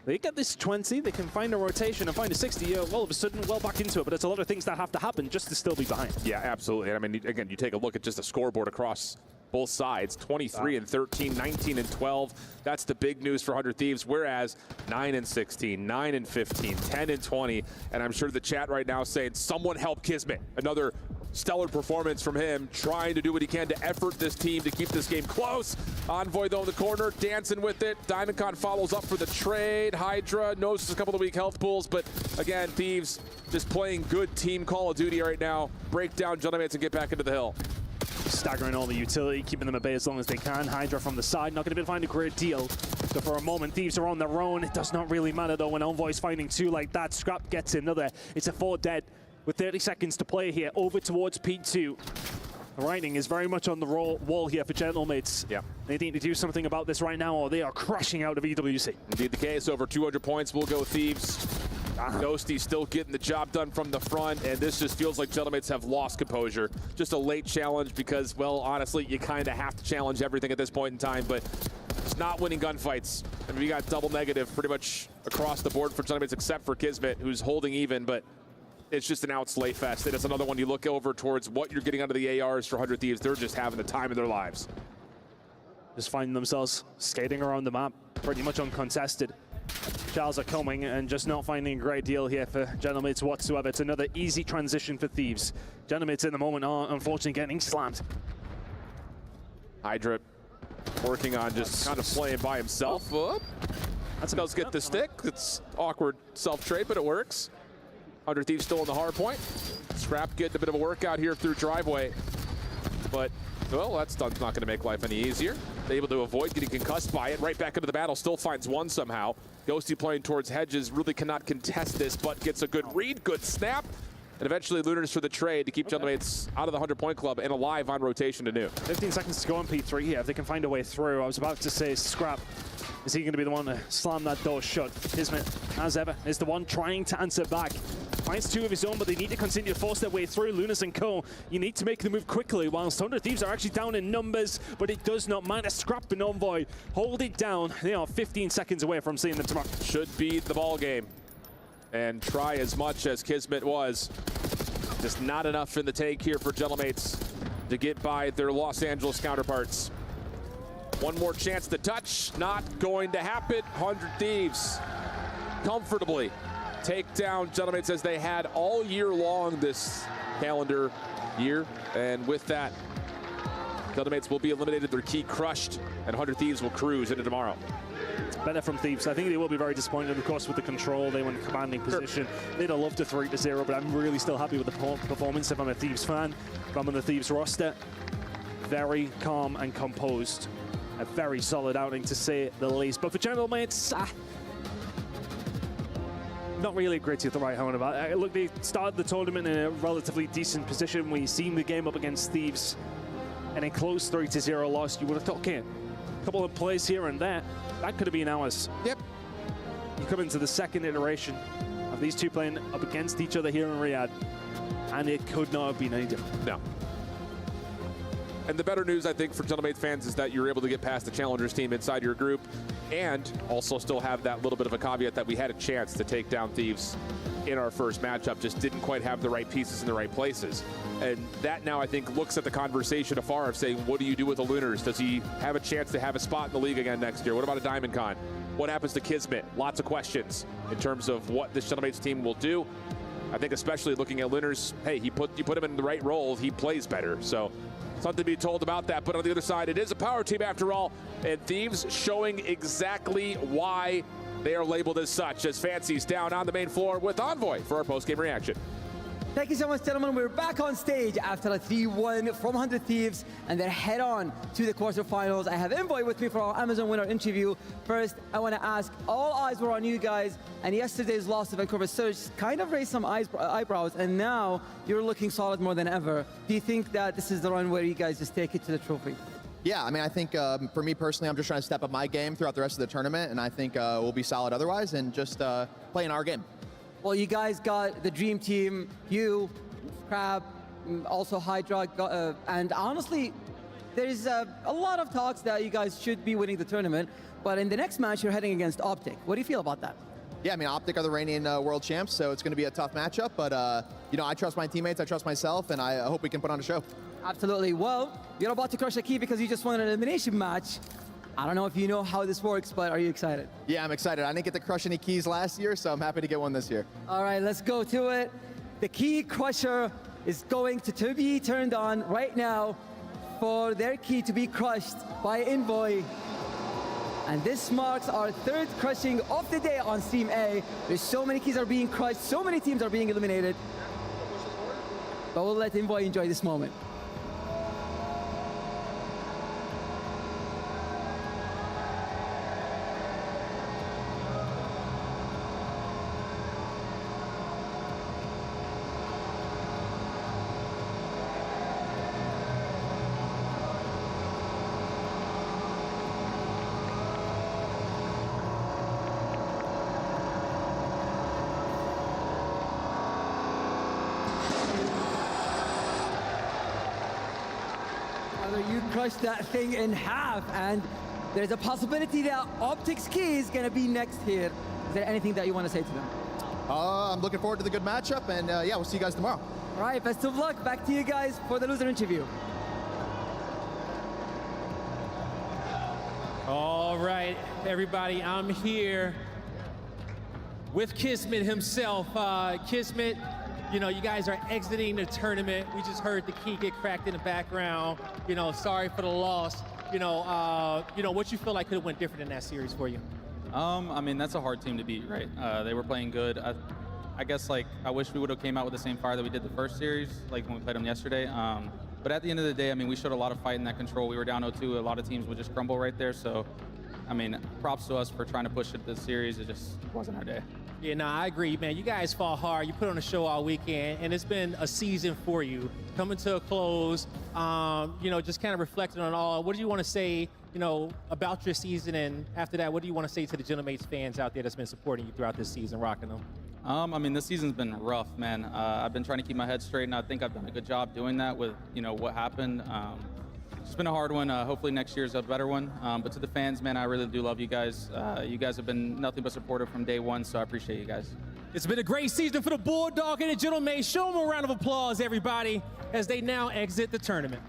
They get this 20, they can find a rotation and find a 60. All of a sudden, well back into it. But it's a lot of things that have to happen just to still be behind. Yeah, absolutely. And I mean, again, you take a look at just the scoreboard across both sides. 23 and 13, 19 and 12. That's the big news for 100 Thieves. Whereas 9 and 16, 9 and 15, 10 and 20. And I'm sure the chat right now saying, someone help Kismet. Another stellar performance from him, trying to do what he can to effort this team to keep this game close. Envoy, though, in the corner, dancing with it. DiamondCon follows up for the trade. Hydra knows a couple of weak health pools, but again, Thieves just playing good team Call of Duty right now. Break down Gentlemen and get back into the hill. Staggering all the utility, keeping them at bay as long as they can. Hydra from the side, not going to be able to find a great deal. So for a moment, Thieves are on their own. It does not really matter, though, when Envoy's finding 2 like that. Scrap gets another. It's a 4 dead. With 30 seconds to play here, over towards P2. The writing is very much on the wall here for Gentlemates. Yeah. They need to do something about this right now, or they are crashing out of EWC. Indeed the case. Over 200 points will go Thieves. Ghosty still getting the job done from the front, and this just feels like Gentlemates have lost composure. Just a late challenge because, well, honestly, you kind of have to challenge everything at this point in time, but it's not winning gunfights. I mean, we got double negative pretty much across the board for Gentlemates except for Kismet, who's holding even, but it's just an out slay fest. And it's another one you look over towards what you're getting out of the ARs for 100 Thieves. They're just having the time of their lives. Just finding themselves skating around the map, pretty much uncontested. Charles are coming and just not finding a great deal here for Gentlemates whatsoever. It's another easy transition for Thieves. Gentlemates in the moment are unfortunately getting slammed. Hydra working on just kind of playing by himself. That does get the stick. It's awkward self-trade, but it works. 100 Thieves still on the hard point. Scrap getting a bit of a workout here through driveway. But, well, that's not going to make life any easier. Able to avoid getting concussed by it. Right back into the battle. Still finds one somehow. Ghosty playing towards Hedges. Really cannot contest this, but gets a good read. Good snap. And eventually Lunars for the trade to keep Gentlemates out of the 100-point club and alive on rotation to new. 15 seconds to go on P3 here if they can find a way through. I was about to say Scrap. Is he going to be the one to slam that door shut? Kismet, as ever, is the one trying to answer back. finds two of his own, but they need to continue to force their way through. Lunas and Co, you need to make the move quickly, whilst 100 Thieves are actually down in numbers, but it does not matter. Scrap and Envoy hold it down. They are 15 seconds away from seeing them tomorrow. Should be the ball game and try as much as Kismet was. Just not enough in the take here for Gentlemates to get by their Los Angeles counterparts. One more chance to touch, not going to happen. 100 Thieves comfortably take down Gentlemates as they had all year long this calendar year. And with that, Gentlemates will be eliminated, their key crushed, and 100 Thieves will cruise into tomorrow. Better from Thieves. I think they will be very disappointed, of course, with the control. They were in commanding position. They'd have loved to 3-0, but I'm really still happy with the performance if I'm a Thieves fan. If I'm on the Thieves roster, very calm and composed. A very solid outing, to say the least. But for Gentlemates, not really great to get the right hand about. Look, they started the tournament in a relatively decent position. We've seen the game up against Thieves, and a close 3-0 loss. You would have thought, okay, a couple of plays here and there, that could have been ours. Yep. You come into the second iteration of these two playing up against each other here in Riyadh, and it could not have been any different. No. And the better news, I think, for Gentlemates fans is that you're able to get past the Challengers team inside your group and also still have that little bit of a caveat that we had a chance to take down Thieves in our first matchup, just didn't quite have the right pieces in the right places. And that now, I think, looks at the conversation afar of saying, what do you do with the Lunars? Does he have a chance to have a spot in the league again next year? What about a Diamond Con? What happens to Kismet? Lots of questions in terms of what this Gentlemates team will do. I think especially looking at Lunars, hey, you put him in the right role, he plays better. So something to be told about that. But on the other side, it is a power team after all, and Thieves showing exactly why they are labeled as such, as Fancy's down on the main floor with Envoy for our post-game reaction. Thank you so much, gentlemen. We're back on stage after a 3-1 from 100 Thieves, and then head on to the quarterfinals. I have Envoy with me for our Amazon winner interview. First, I want to ask, all eyes were on you guys, and yesterday's loss to Vancouver Surge kind of raised some eyebrows, and now you're looking solid more than ever. Do you think that this is the run where you guys just take it to the trophy? Yeah, I mean, I think for me personally, I'm just trying to step up my game throughout the rest of the tournament, and I think we'll be solid otherwise, and just playing our game. Well, you guys got the dream team, you, Crab, also Hydra, and honestly, there's a lot of talks that you guys should be winning the tournament, but in the next match, you're heading against Optic. What do you feel about that? Yeah, I mean, Optic are the reigning world champs, so it's going to be a tough matchup, but, you know, I trust my teammates, I trust myself, and I hope we can put on a show. Absolutely. Well, you're about to crush a key because you just won an elimination match. I don't know if you know how this works, but are you excited? Yeah, I'm excited. I didn't get to crush any keys last year, so I'm happy to get one this year. All right, let's go to it. The key crusher is going to be turned on right now for their key to be crushed by Envoy. And this marks our third crushing of the day on Team A. There's so many keys are being crushed, so many teams are being eliminated. But we'll let Envoy enjoy this moment. You crushed that thing in half, and there's a possibility that Optic's key is going to be next here. Is there anything that you want to say to them? I'm looking forward to the good matchup, and yeah, we'll see you guys tomorrow. All right, best of luck. Back to you guys for the loser interview. All right, everybody, I'm here with Kismet himself. Kismet, you know, you guys are exiting the tournament. We just heard the key get cracked in the background. You know, sorry for the loss. You know, what you feel like could have went different in that series for you? I mean, that's a hard team to beat, right? They were playing good. I guess, like, I wish we would have came out with the same fire that we did the first series, like when we played them yesterday. But at the end of the day, I mean, we showed a lot of fight in that control. We were down 0-2. A lot of teams would just crumble right there. So, I mean, props to us for trying to push it this series. It just wasn't our day. Yeah, no, I agree, man. You guys fought hard. You put on a show all weekend, and it's been a season for you. Coming to a close, you know, just kind of reflecting on all. What do you want to say, you know, about your season? And after that, what do you want to say to the Gentlemates fans out there that's been supporting you throughout this season, rocking them? I mean, this season's been rough, man. I've been trying to keep my head straight, and I think I've done a good job doing that with, what happened. It's been a hard one. Hopefully next year's a better one. But to the fans, man, I really do love you guys. You guys have been nothing but supportive from day one, so I appreciate you guys. It's been a great season for the Bulldog and the Gentlemen. Show them a round of applause, everybody, as they now exit the tournament.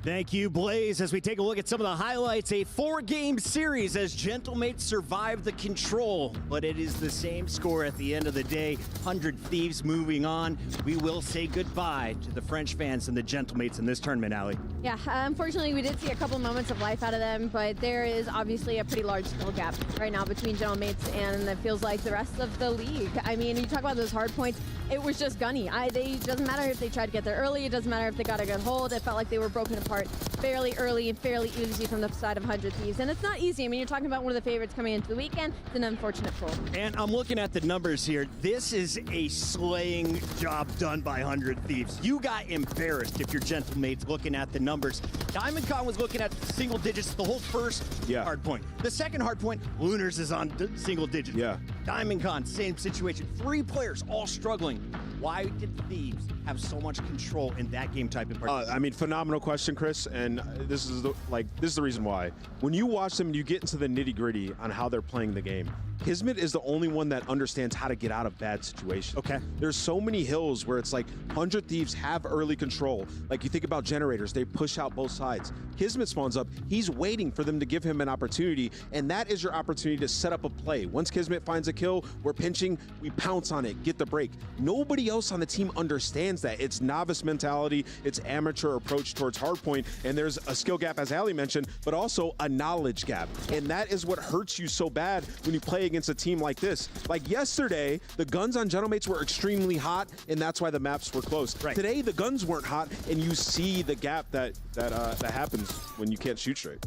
Thank you, Blaze. As we take a look at some of the highlights, a 4-game series as Gentlemates survive the control, but it is the same score at the end of the day. 100 Thieves moving on. We will say goodbye to the French fans and the Gentlemates in this tournament, Ali. Yeah, unfortunately, we did see a couple moments of life out of them, but there is obviously a pretty large skill gap right now between Gentlemates and it feels like the rest of the league. I mean, you talk about those hard points, it was just gunny. It doesn't matter if they tried to get there early, it doesn't matter if they got a good hold. It felt like they were broken apart fairly early and fairly easy from the side of 100 Thieves. And it's not easy. I mean, you're talking about one of the favorites coming into the weekend. It's an unfortunate pull. And I'm looking at the numbers here. This is a slaying job done by 100 Thieves. You got embarrassed if you're Gentlemates looking at the numbers. Diamond Con was looking at single digits the whole first hard point. The second hard point, Lunars is on single digits. Yeah. Diamond Con, same situation. 3 players all struggling. Why did Thieves have so much control in that game type in particular? I mean, phenomenal question, Chris, and this is the reason why. When you watch them and you get into the nitty-gritty on how they're playing the game, Kismet is the only one that understands how to get out of bad situations. Okay. There's so many hills where it's like 100 Thieves have early control. Like you think about generators, they push out both sides. Kismet spawns up, he's waiting for them to give him an opportunity, and that is your opportunity to set up a play. Once Kismet finds a kill, we're pinching, we pounce on it, get the break. Nobody else on the team understands that. It's novice mentality, it's amateur approach towards hardpoint, and there's a skill gap, as Ali mentioned, but also a knowledge gap. And that is what hurts you so bad when you play against a team like this. Like yesterday, the guns on Gentlemates were extremely hot, and that's why the maps were close. Right. Today, the guns weren't hot, and you see the gap that happens when you can't shoot straight.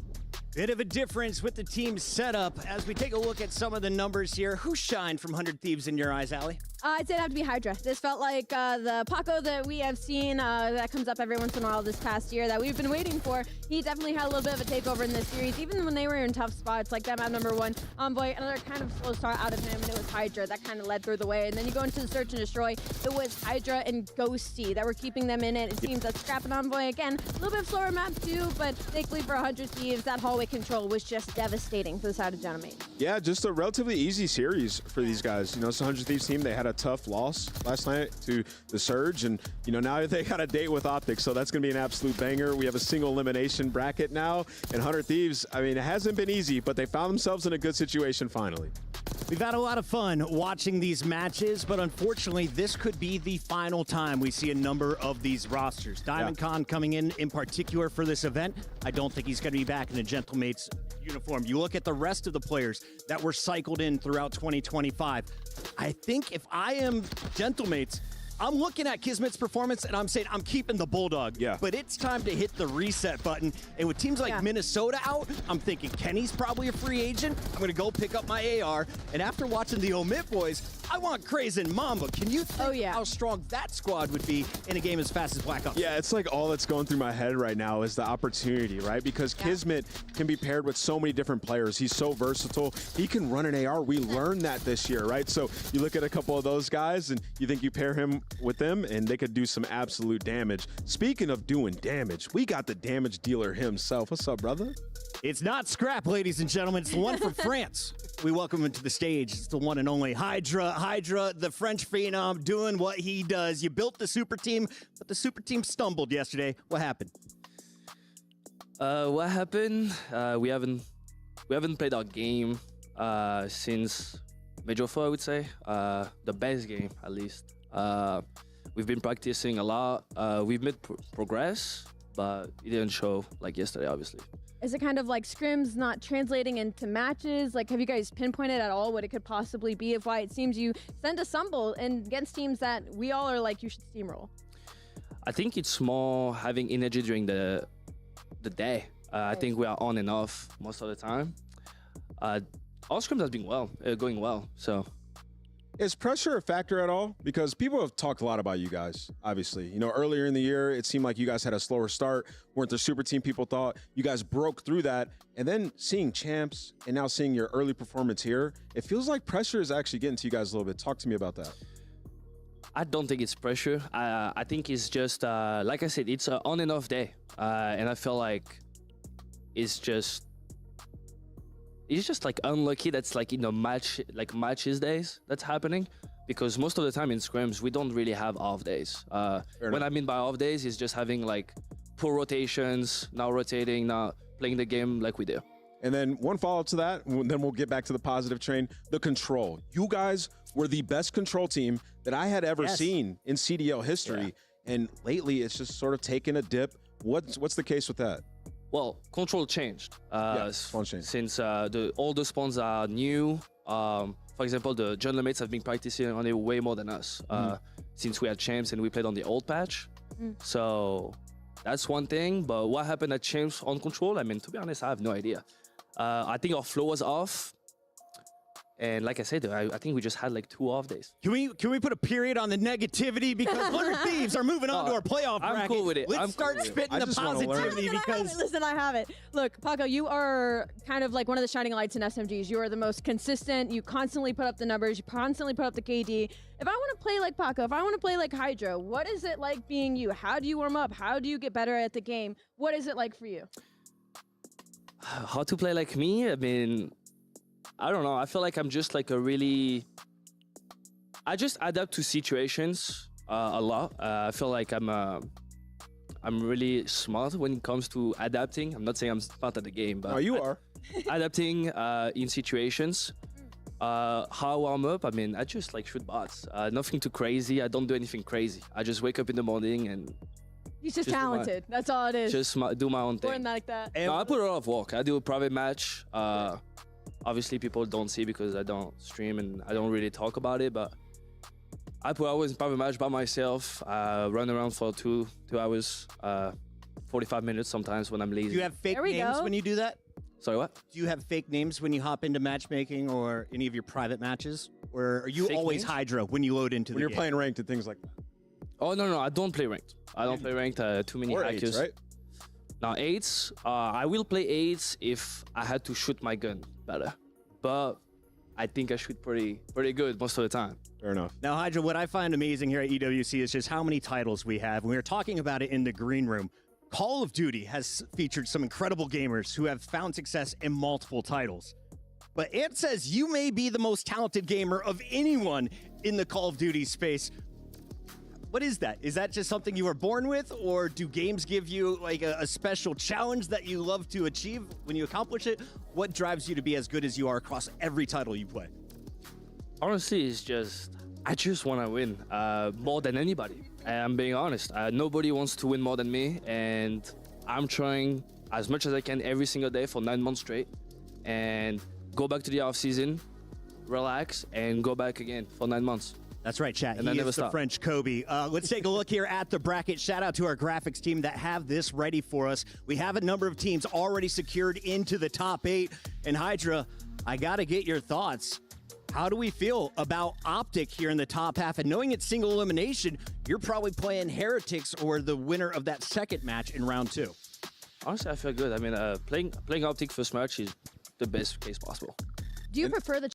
Bit of a difference with the team setup as we take a look at some of the numbers here. Who shined from 100 Thieves in your eyes, Ali? I'd say it'd have to be Hydra. This felt like the Paco that we have seen that comes up every once in a while this past year that we've been waiting for. He definitely had a little bit of a takeover in this series, even when they were in tough spots, like them at #1. Envoy, another kind of slow start out of him, and it was Hydra that kind of led through the way. And then you go into the Search and Destroy, it was Hydra and Ghosty that were keeping them in it. It seems that Scrap and Envoy, again, a little bit slower map too, but thankfully for 100 Thieves, that hallway control was just devastating for the side of Gentlemen. Yeah, just a relatively easy series for these guys. It's a 100 Thieves team. They had a tough loss last night to the Surge, and now they got a date with Optic, so that's going to be an absolute banger. We have a single elimination bracket now, and 100 Thieves, I mean, it hasn't been easy, but they found themselves in a good situation finally. We've had a lot of fun watching these matches, but unfortunately, this could be the final time we see a number of these rosters. Diamond Con coming in particular for this event. I don't think he's going to be back in a Gentlemates uniform. You look at the rest of the players that were cycled in throughout 2025. I think if I am Gentlemates, I'm looking at Kismet's performance and I'm saying I'm keeping the Bulldog. Yeah. But it's time to hit the reset button. And with teams like Minnesota out, I'm thinking Kenny's probably a free agent. I'm going to go pick up my AR. And after watching the Omit boys, I want Craze and Mamba. Can you think how strong that squad would be in a game as fast as Black Ops? Yeah, it's like all that's going through my head right now is the opportunity, right? Because Kismet can be paired with so many different players. He's so versatile. He can run an AR. We learned that this year, right? So you look at a couple of those guys and you think you pair him with them and they could do some absolute damage. Speaking of doing damage, we got the damage dealer himself. What's up, brother? It's not Scrap, ladies and gentlemen. It's the one from France. We welcome him to the stage. It's the one and only Hydra. Hydra, the French phenom, doing what he does. You built the super team, but the super team stumbled yesterday. What happened? What happened? We haven't played our game since Major 4, I would say. The best game, at least. We've been practicing a lot. We've made progress, but it didn't show like yesterday, obviously. Is it kind of like scrims not translating into matches? Like, have you guys pinpointed at all what it could possibly be of why it seems you send a stumble and against teams that we all are like, you should steamroll? I think it's more having energy during the day. I think we are on and off most of the time. All scrims has been going well, so. Is pressure a factor at all? Because people have talked a lot about you guys, obviously. You know, earlier in the year, it seemed like you guys had a slower start, weren't the super team people thought. You guys broke through that. And then seeing champs and now seeing your early performance here, it feels like pressure is actually getting to you guys a little bit. Talk to me about that. I don't think it's pressure. I think it's just, like I said, it's an on and off day. And I feel like it's just like unlucky that's like in the matches days that's happening, because most of the time in scrims we don't really have off days. What I mean by off days is just having like poor rotations, now rotating, now playing the game like we do. And then one follow-up to that, then we'll get back to the positive train, the control. You guys were the best control team that I had ever seen in CDL history. Yeah. And lately it's just sort of taken a dip. What's the case with that? Well, control changed. Since all the spawns are new. For example, the jungle mates have been practicing on it way more than us since we had champs and we played on the old patch. So that's one thing. But what happened at champs on control? I mean, to be honest, I have no idea. I think our flow was off. And like I said, I think we just had like 2 off days. Can we put a period on the negativity, because 100 Thieves are moving on to our playoff bracket. I'm cool with it. Let's start spitting the positivity because Listen, I have it. Look, Paco, you are kind of like one of the shining lights in SMGs. You are the most consistent. You constantly put up the numbers. You constantly put up the KD. If I want to play like Paco, if I want to play like Hydra, what is it like being you? How do you warm up? How do you get better at the game? What is it like for you? How to play like me? I mean, I don't know. I feel like I'm just like I just adapt to situations a lot. I feel like I'm really smart when it comes to adapting. I'm not saying I'm smart at the game, but you are. Adapting in situations. How I warm up? I mean, I just like shoot bots. Nothing too crazy. I don't do anything crazy. I just wake up in the morning and He's just talented. That's all it is. Just do my own thing. Born like that. No, I put a lot of work. I do a private match. Obviously, people don't see because I don't stream and I don't really talk about it. But I put always a private match by myself. Run around for 2 hours, 45 minutes sometimes when I'm lazy. Do you have fake names when you do that? Sorry, what? Do you have fake names when you hop into matchmaking or any of your private matches? Or are you Fake always names? Hydra when you load into the When you're game? playing ranked and things like that. Oh, no, I don't play ranked. I don't play ranked. Too many Or hackers. eights, right? Now, 8s, I will play 8s if I had to shoot my gun better. But I think I shoot pretty good most of the time. Fair enough. Now, Hydra, what I find amazing here at EWC is just how many titles we have. We were talking about it in the green room. Call of Duty has featured some incredible gamers who have found success in multiple titles. But Ant says you may be the most talented gamer of anyone in the Call of Duty space. What is that? Is that just something you were born with, or do games give you like a special challenge that you love to achieve when you accomplish it? What drives you to be as good as you are across every title you play? Honestly, I just want to win more than anybody. I'm being honest. Nobody wants to win more than me, and I'm trying as much as I can every single day for 9 months straight, and go back to the off season, relax, and go back again for 9 months. That's right, chat. And He never is the stop. French Kobe. Let's take a look here at the bracket. Shout out to our graphics team that have this ready for us. We have a number of teams already secured into the top 8. And Hydra, I got to get your thoughts. How do we feel about Optic here in the top half? And knowing it's single elimination, you're probably playing Heretics or the winner of that second match in round 2. Honestly, I feel good. I mean, playing Optic first match is the best case possible. Do you prefer the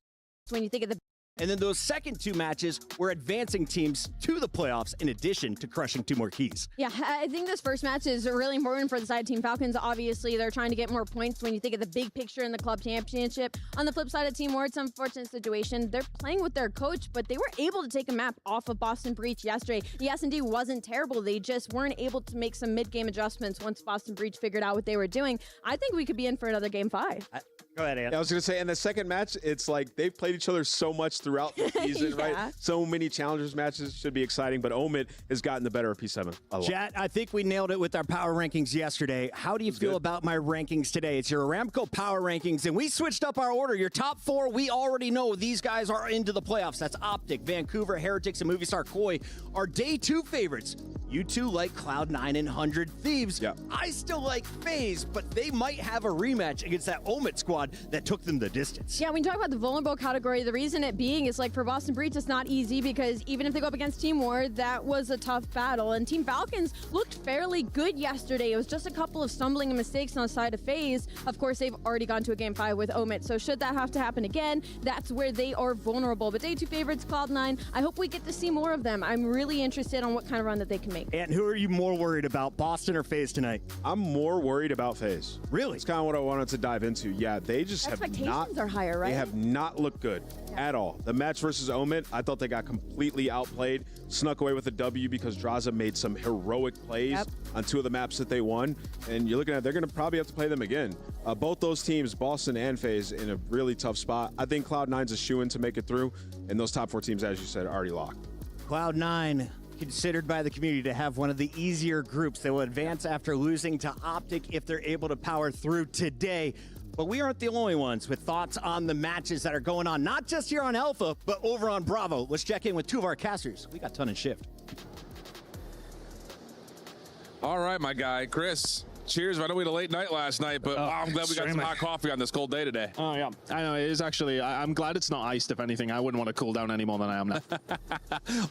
when you think of the And then those second 2 matches were advancing teams to the playoffs in addition to crushing 2 more keys. Yeah, I think this first match is really important for the side of Team Falcons. Obviously, they're trying to get more points when you think of the big picture in the club championship. On the flip side of Team War, it's an unfortunate situation. They're playing with their coach, but they were able to take a map off of Boston Breach yesterday. The S&D wasn't terrible. They just weren't able to make some mid-game adjustments once Boston Breach figured out what they were doing. I think we could be in for another Game 5. Go ahead, Ann. Yeah, I was going to say, in the second match, it's like they've played each other so much throughout the season, Yeah. right? So many challengers matches should be exciting, but Omid has gotten the better of P7 a lot. Chat, I think we nailed it with our power rankings yesterday. How do you feel about my rankings today? It's your Aramco power rankings, and we switched up our order. Your top 4, we already know these guys are into the playoffs. That's Optic, Vancouver, Heretics, and Movie Star Koi. Our day 2 favorites, You two like Cloud9 and 100 Thieves. Yeah. I still like FaZe, but they might have a rematch against that Omit squad that took them the distance. Yeah, when you talk about the vulnerable category, the reason it being is like for Boston Breach, it's not easy because even if they go up against Team War, that was a tough battle. And Team Falcons looked fairly good yesterday. It was just a couple of stumbling and mistakes on the side of FaZe. Of course, they've already gone to a Game 5 with Omit, so should that have to happen again, that's where they are vulnerable. But day 2 favorites, Cloud9, I hope we get to see more of them. I'm really interested on what kind of run that they can make. And who are you more worried about, Boston or FaZe tonight? I'm more worried about FaZe. Really? It's kind of what I wanted to dive into. Yeah, they just have not. Expectations are higher, right? They have not looked good at all. The match versus Omit, I thought they got completely outplayed, snuck away with a W because Draza made some heroic plays on 2 of the maps that they won. And you're looking at, they're going to probably have to play them again. Both those teams, Boston and FaZe, in a really tough spot. I think Cloud9's a shoo-in to make it through, and those top 4 teams, as you said, are already locked. Cloud9 considered by the community to have one of the easier groups. They will advance after losing to Optic if they're able to power through today. But we aren't the only ones with thoughts on the matches that are going on, not just here on Alpha, but over on Bravo. Let's check in with 2 of our casters. We got Ton and Shift. All right, my guy, Chris. Cheers. I know we had a late night last night, but I'm glad we got some hot coffee on this cold day today. Oh, yeah. I know. It is actually, I'm glad it's not iced, if anything. I wouldn't want to cool down any more than I am now.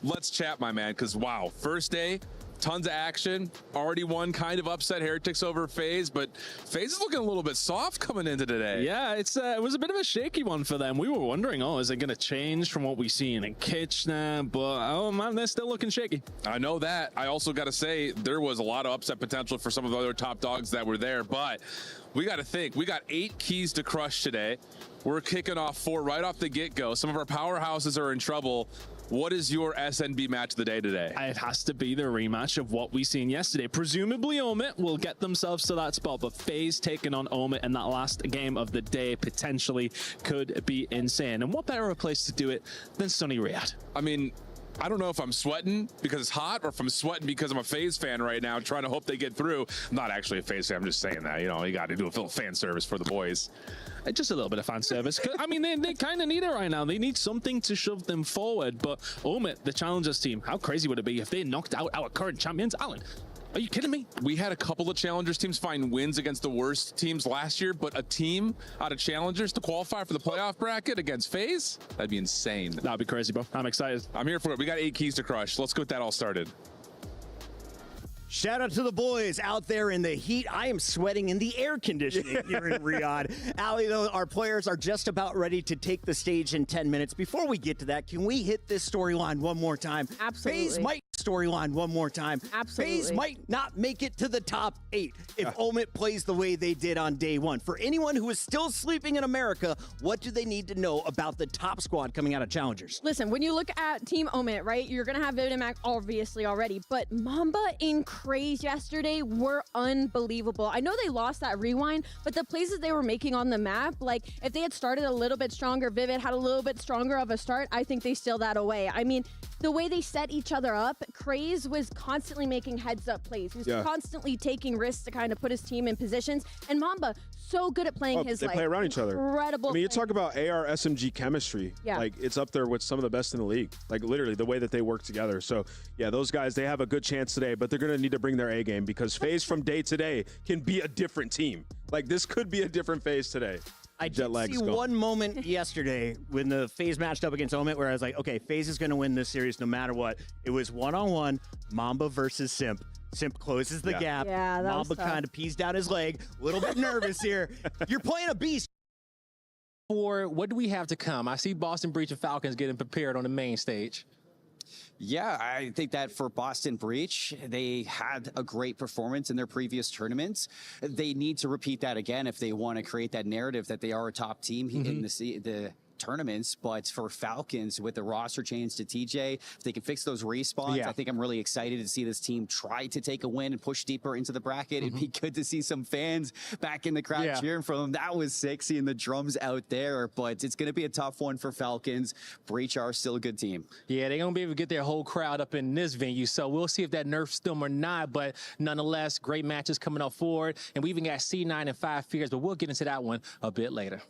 Let's chat, my man, because, wow, first day, tons of action. Already won kind of upset Heretics over FaZe, but FaZe is looking a little bit soft coming into today. Yeah, it was a bit of a shaky one for them. We were wondering, is it going to change from what we seen in Kitchener? But, oh, man, they're still looking shaky. I know that. I also got to say, there was a lot of upset potential for some of the other top dogs that were there, but we got to think. We got 8 keys to crush today. We're kicking off 4 right off the get-go. Some of our powerhouses are in trouble. What is your SNB match of the day today? It has to be the rematch of what we seen yesterday. Presumably Omit will get themselves to that spot, but FaZe taking on Omit in that last game of the day potentially could be insane. And what better a place to do it than sunny Riyadh? I mean, I don't know if I'm sweating because it's hot or if I'm sweating because I'm a FaZe fan right now trying to hope they get through. I'm not actually a FaZe fan. I'm just saying that, you know, you got to do a little fan service for the boys. Just a little bit of fan service. I mean, they kind of need it right now. They need something to shove them forward. But Omit, the challengers team, how crazy would it be if they knocked out our current champions? Alan, are you kidding me? We had a couple of challengers teams find wins against the worst teams last year, but a team out of challengers to qualify for the playoff bracket against FaZe? That'd be insane. That'd be crazy, bro. I'm excited. I'm here for it. We got 8 keys to crush. Let's get that all started. Shout out to the boys out there in the heat. I am sweating in the air conditioning here in Riyadh. Ali, though, our players are just about ready to take the stage in 10 minutes. Before we get to that, can we hit this storyline one more time? Absolutely. FaZe might storyline one more time. Absolutely. FaZe might not make it to the top 8 if Omit plays the way they did on day 1. For anyone who is still sleeping in America, what do they need to know about the top squad coming out of Challengers? Listen, when you look at Team Omit, right, you're going to have Vivid and Mac obviously already, but Mamba in Craze yesterday were unbelievable. I know they lost that rewind, but the places they were making on the map, like if they had started a little bit stronger, Vivid had a little bit stronger of a start, I think they steal that away. I mean, the way they set each other up, Craze was constantly making heads-up plays. He was constantly taking risks to kind of put his team in positions. And Mamba, so good at playing his They play around each other. Incredible. I mean, you talk about AR SMG chemistry. Yeah. Like, it's up there with some of the best in the league. Like, literally, the way that they work together. So, yeah, those guys, they have a good chance today, but they're going to need to bring their A game because FaZe from day to day can be a different team. Like, this could be a different FaZe today. I did see one moment yesterday when the FaZe matched up against Omit where I was like, okay, FaZe is going to win this series no matter what. It was one-on-one, Mamba versus Simp. Simp closes the gap. Yeah, that Mamba kind of pees down his leg. A little bit nervous here. You're playing a beast. For what do we have to come? I see Boston Breach and Falcons getting prepared on the main stage. Yeah, I think that for Boston Breach, they had a great performance in their previous tournaments. They need to repeat that again if they want to create that narrative that they are a top team in the tournaments. But for Falcons, with the roster change to TJ, if they can fix those respawns, I think I'm really excited to see this team try to take a win and push deeper into the bracket. It'd be good to see some fans back in the crowd cheering for them. That was sick, seeing the drums out there, but it's going to be a tough one for Falcons. Breach are still a good team. Yeah, they're going to be able to get their whole crowd up in this venue, so we'll see if that nerfs them or not, but nonetheless, great matches coming up forward, and we even got C9 and 5 Fears, but we'll get into that one a bit later.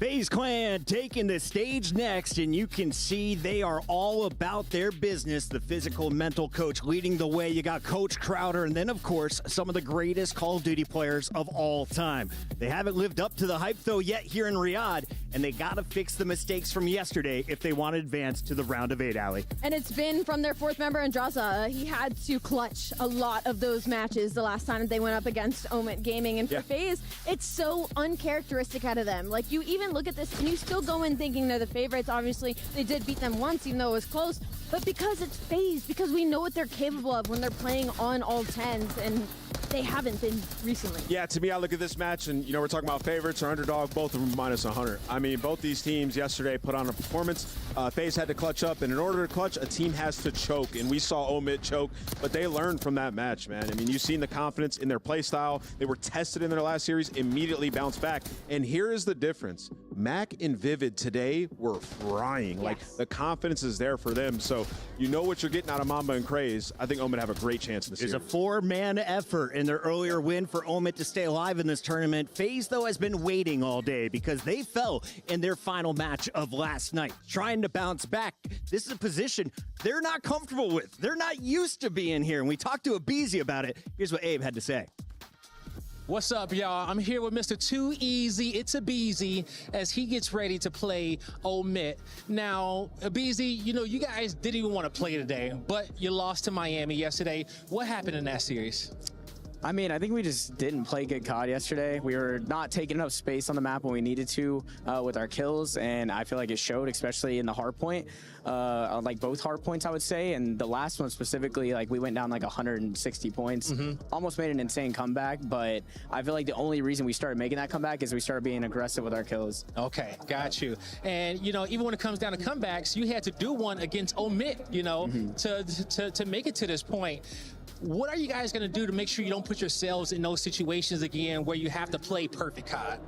FaZe Clan taking the stage next, and you can see they are all about their business. The physical, mental coach leading the way. You got Coach Crowder, and then, of course, some of the greatest Call of Duty players of all time. They haven't lived up to the hype, though, yet here in Riyadh, and they got to fix the mistakes from yesterday if they want to advance to the round of 8, Allie. And it's been from their fourth member, Andrasa. He had to clutch a lot of those matches the last time they went up against Omit Gaming. And for FaZe, it's so uncharacteristic out of them. Like, you even look at this and you still go in thinking they're the favorites. Obviously, they did beat them once, even though it was close. But because it's FaZe, because we know what they're capable of when they're playing on all 10s, and they haven't been recently. Yeah, to me, I look at this match, and, we're talking about favorites or underdog, both of them minus 100. I mean, both these teams yesterday put on a performance. FaZe had to clutch up, and in order to clutch, a team has to choke, and we saw Omit choke, but they learned from that match, man. I mean, you've seen the confidence in their play style. They were tested in their last series, immediately bounced back, and here is the difference. Mac and Vivid today were frying. Like, the confidence is there for them, so you know what you're getting out of Mamba and Craze. I think Omit have a great chance in this series. There's a four-man effort in their earlier win for Omit to stay alive in this tournament. FaZe, though, has been waiting all day because they fell in their final match of last night, trying to bounce back. This is a position they're not comfortable with. They're not used to being here, and we talked to Abeezy about it. Here's what Abe had to say. What's up, y'all? I'm here with Mr. Too Easy. It's Abeezy as he gets ready to play Omit. Now, Abeezy, you guys didn't even want to play today, but you lost to Miami yesterday. What happened in that series? I mean, I think we just didn't play good COD yesterday. We were not taking enough space on the map when we needed to with our kills, and I feel like it showed, especially in the hard point, like both hard points, I would say. And the last one specifically, like we went down like 160 points, almost made an insane comeback. But I feel like the only reason we started making that comeback is we started being aggressive with our kills. Okay, got you. And even when it comes down to comebacks, you had to do one against Omit, to make it to this point. What are you guys going to do to make sure you don't put yourselves in those situations again where you have to play perfect COD?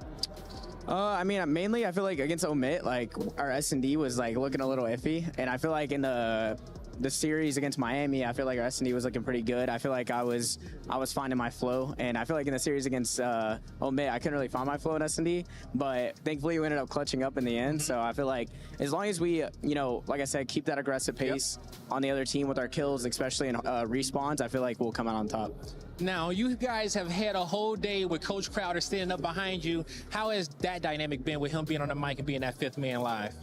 I mean, mainly I feel like against Omit, like our S&D was like looking a little iffy, and I feel like in the series against Miami, I feel like our S&D was looking pretty good. I feel like I was finding my flow, and I feel like in the series against Omit, I couldn't really find my flow in S&D, but thankfully we ended up clutching up in the end. So I feel like as long as we, like I said, keep that aggressive pace on the other team with our kills, especially in respawns, I feel like we'll come out on top. Now, you guys have had a whole day with Coach Crowder standing up behind you. How has that dynamic been with him being on the mic and being that fifth man live?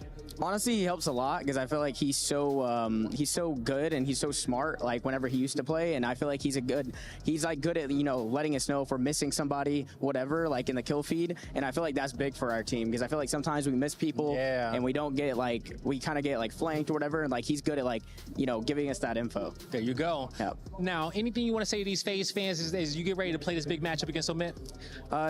Honestly, he helps a lot because I feel like he's so good and he's so smart. Like whenever he used to play, and I feel like he's like good at letting us know if we're missing somebody, whatever, like in the kill feed. And I feel like that's big for our team because I feel like sometimes we miss people and we don't get we kind of get flanked or whatever. And like he's good at giving us that info. There you go. Yep. Now, anything you want to say to these FaZe fans as you get ready to play this big matchup against Omit?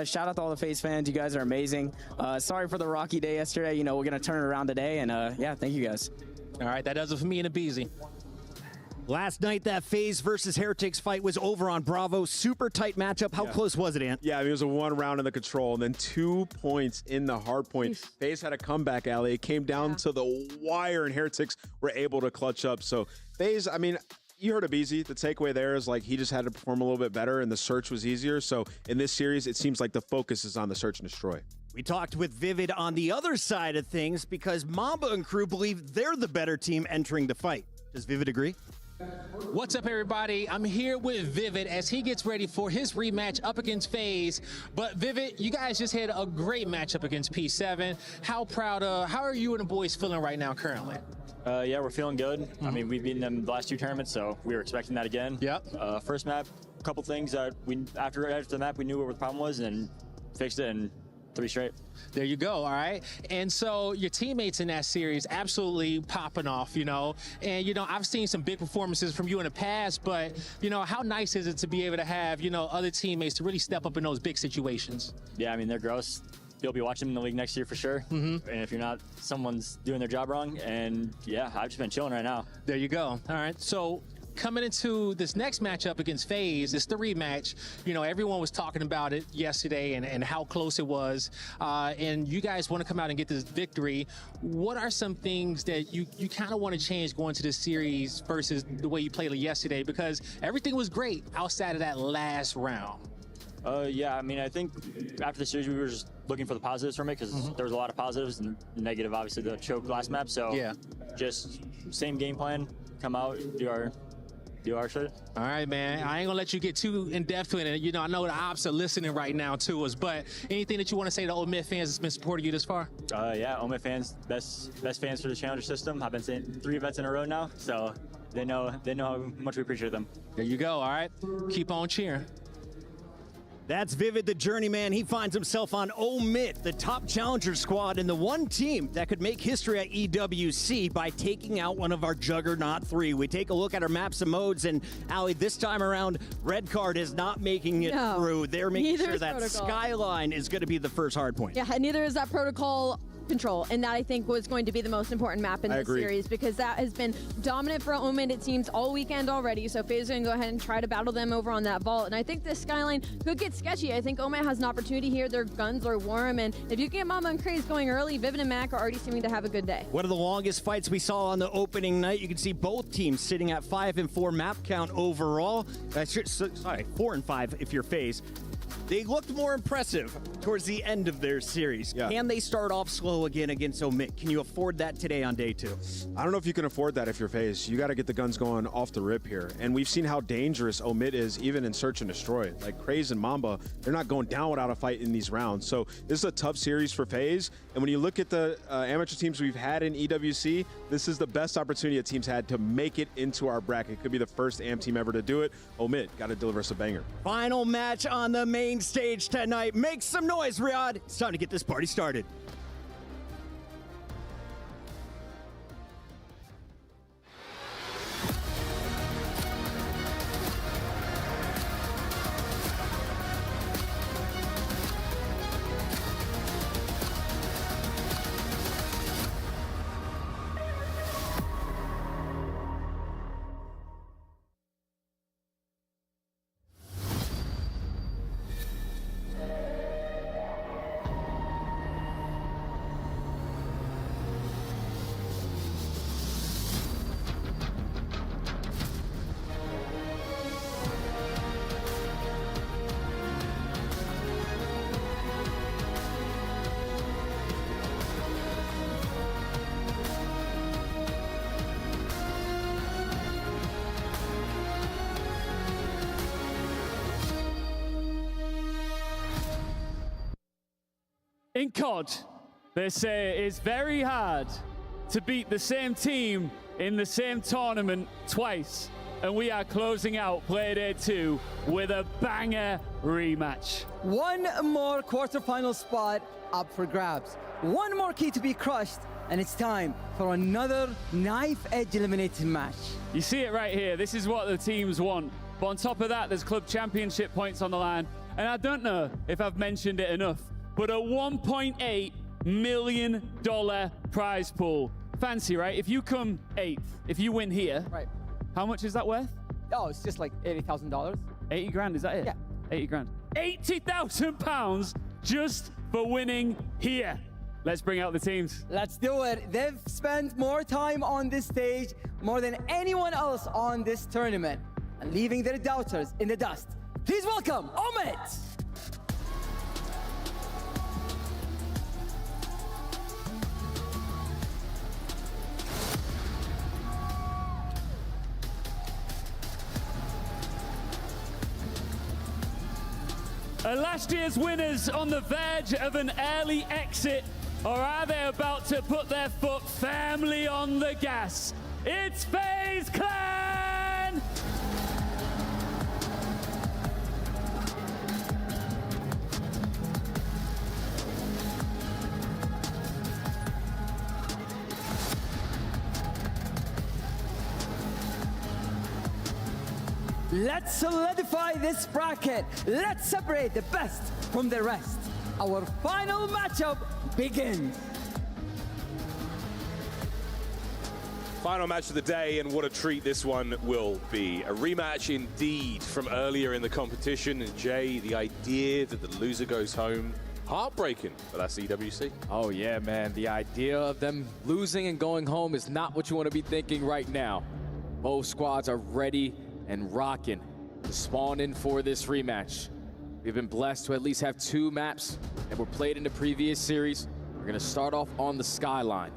Shout out to all the FaZe fans. You guys are amazing. Sorry for the rocky day yesterday. We're gonna turn it around today. And yeah, thank you guys. All right, that does it for me and Abeezy. Last night, that FaZe versus Heretics fight was over on Bravo. Super tight matchup. How close was it, Ant? Yeah, it was a one round in the control and then 2 points in the hard point. FaZe had a comeback, Allie. It came down to the wire, and Heretics were able to clutch up. So FaZe, I mean, you heard Abeezy. The takeaway there is he just had to perform a little bit better, and the search was easier. So in this series, it seems like the focus is on the search and destroy. We talked with Vivid on the other side of things because Mamba and crew believe they're the better team entering the fight. Does Vivid agree? What's up, everybody? I'm here with Vivid as he gets ready for his rematch up against FaZe. But Vivid, you guys just had a great matchup against P7. How are you and the boys feeling right now currently? Yeah, we're feeling good. I mean, we've beaten them the last 2 tournaments, so we were expecting that again. Yep. First map, a couple things that after the map we knew what the problem was and fixed it in 3 straight. There you go, all right? And so your teammates in that series absolutely popping off, And, I've seen some big performances from you in the past, but, how nice is it to be able to have, other teammates to really step up in those big situations? Yeah, I mean, they're gross. You'll be watching them in the league next year for sure. And if you're not, someone's doing their job wrong. And, yeah, I've just been chilling right now. There you go. All right, so coming into this next matchup against FaZe, it's the rematch. Everyone was talking about it yesterday and how close it was. And you guys want to come out and get this victory. What are some things that you kind of want to change going to this series versus the way you played it yesterday? Because everything was great outside of that last round. Yeah, I mean, I think after the series we were just looking for the positives from it because there was a lot of positives and negative, obviously, the choke last map. So Yeah. just same game plan, come out, do our shit. All right, man. I ain't gonna let you get too in depth with it. You know, I know the ops are listening right now to us, but anything that you want to say to Ole Miss fans that's been supporting you this far? Yeah, Ole Miss fans, best fans for the Challenger system. I've been saying 3 events in a row now, so they know how much we appreciate them. There you go. All right, keep on cheering. That's Vivid, the journeyman. He finds himself on Omit, the top challenger squad, and the one team that could make history at EWC by taking out one of our Juggernaut 3. We take a look at our maps and modes, and Allie, this time around, Red Card is not making it through. They're making sure that Protocol. Skyline is going to be the first hard point. Yeah, and neither is that Protocol Control, and that I think was going to be the most important map in this series because that has been dominant for Omen, it seems, all weekend already. So FaZe is going to go ahead and try to battle them over on that vault, and I think this Skyline could get sketchy. I think Omen has an opportunity here. Their guns are warm, and if you can get Mama and Craze going early, Vivid and Mac are already seeming to have a good day. One of the longest fights we saw on the opening night. You can see both teams sitting at 5 and 4 map count overall. Sorry, 4 and 5 if you're FaZe. They looked more impressive towards the end of their series. Yeah. Can they start off slow again against Omit? Can you afford that today on day 2? I don't know if you can afford that if you're FaZe. You got to get the guns going off the rip here. And we've seen how dangerous Omit is even in Search and Destroy. Like Craze and Mamba, they're not going down without a fight in these rounds. So this is a tough series for FaZe. And when you look at the amateur teams we've had in EWC, this is the best opportunity a team's had to make it into our bracket. Could be the first AM team ever to do it. Omit got to deliver us a banger. Final match on the main stage tonight. Make some noise, Riyadh. It's time to get this party started. In COD, they say it's very hard to beat the same team in the same tournament twice. And we are closing out Play Day 2 with a banger rematch. One more quarterfinal spot up for grabs. One more key to be crushed, and it's time for another knife-edge eliminating match. You see it right here. This is what the teams want. But on top of that, there's club championship points on the line. And I don't know if I've mentioned it enough, but a $1.8 million prize pool. Fancy, right? If you come 8th, if you win here, right? How much is that worth? Oh, it's just like $80,000. 80 grand, is that it? Yeah. 80 grand. 80,000 pounds just for winning here. Let's bring out the teams. Let's do it. They've spent more time on this stage, more than anyone else on this tournament, and leaving their doubters in the dust. Please welcome Omit. Are last year's winners on the verge of an early exit, or are they about to put their foot firmly on the gas? It's FaZe Clan! Let's solidify this bracket. Let's separate the best from the rest. Our final matchup begins. Final match of the day, and what a treat this one will be. A rematch indeed from earlier in the competition. And Jay, the idea that the loser goes home, heartbreaking, but that's EWC. Oh yeah, man. The idea of them losing and going home is not what you want to be thinking right now. Both squads are ready and rocking to spawn in for this rematch. We've been blessed to at least have 2 maps that were played in the previous series. We're gonna start off on the Skyline.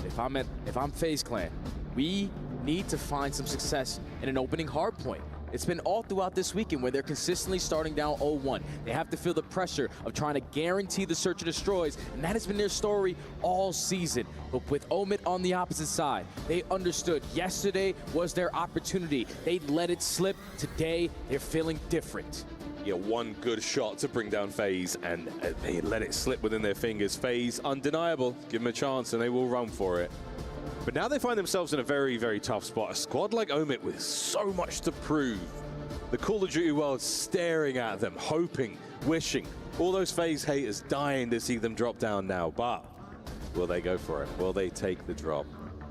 If I'm FaZe Clan, we need to find some success in an opening hard point. It's been all throughout this weekend where they're consistently starting down 0-1. They have to feel the pressure of trying to guarantee the search and destroys, and that has been their story all season. But with Omid on the opposite side, they understood yesterday was their opportunity. They let it slip. Today, they're feeling different. Yeah, one good shot to bring down FaZe, and they let it slip within their fingers. FaZe, undeniable. Give them a chance, and they will run for it. But now they find themselves in a very, very tough spot. A squad like Omid with so much to prove. The Call of Duty world staring at them, hoping, wishing. All those FaZe haters dying to see them drop down now. But will they go for it? Will they take the drop?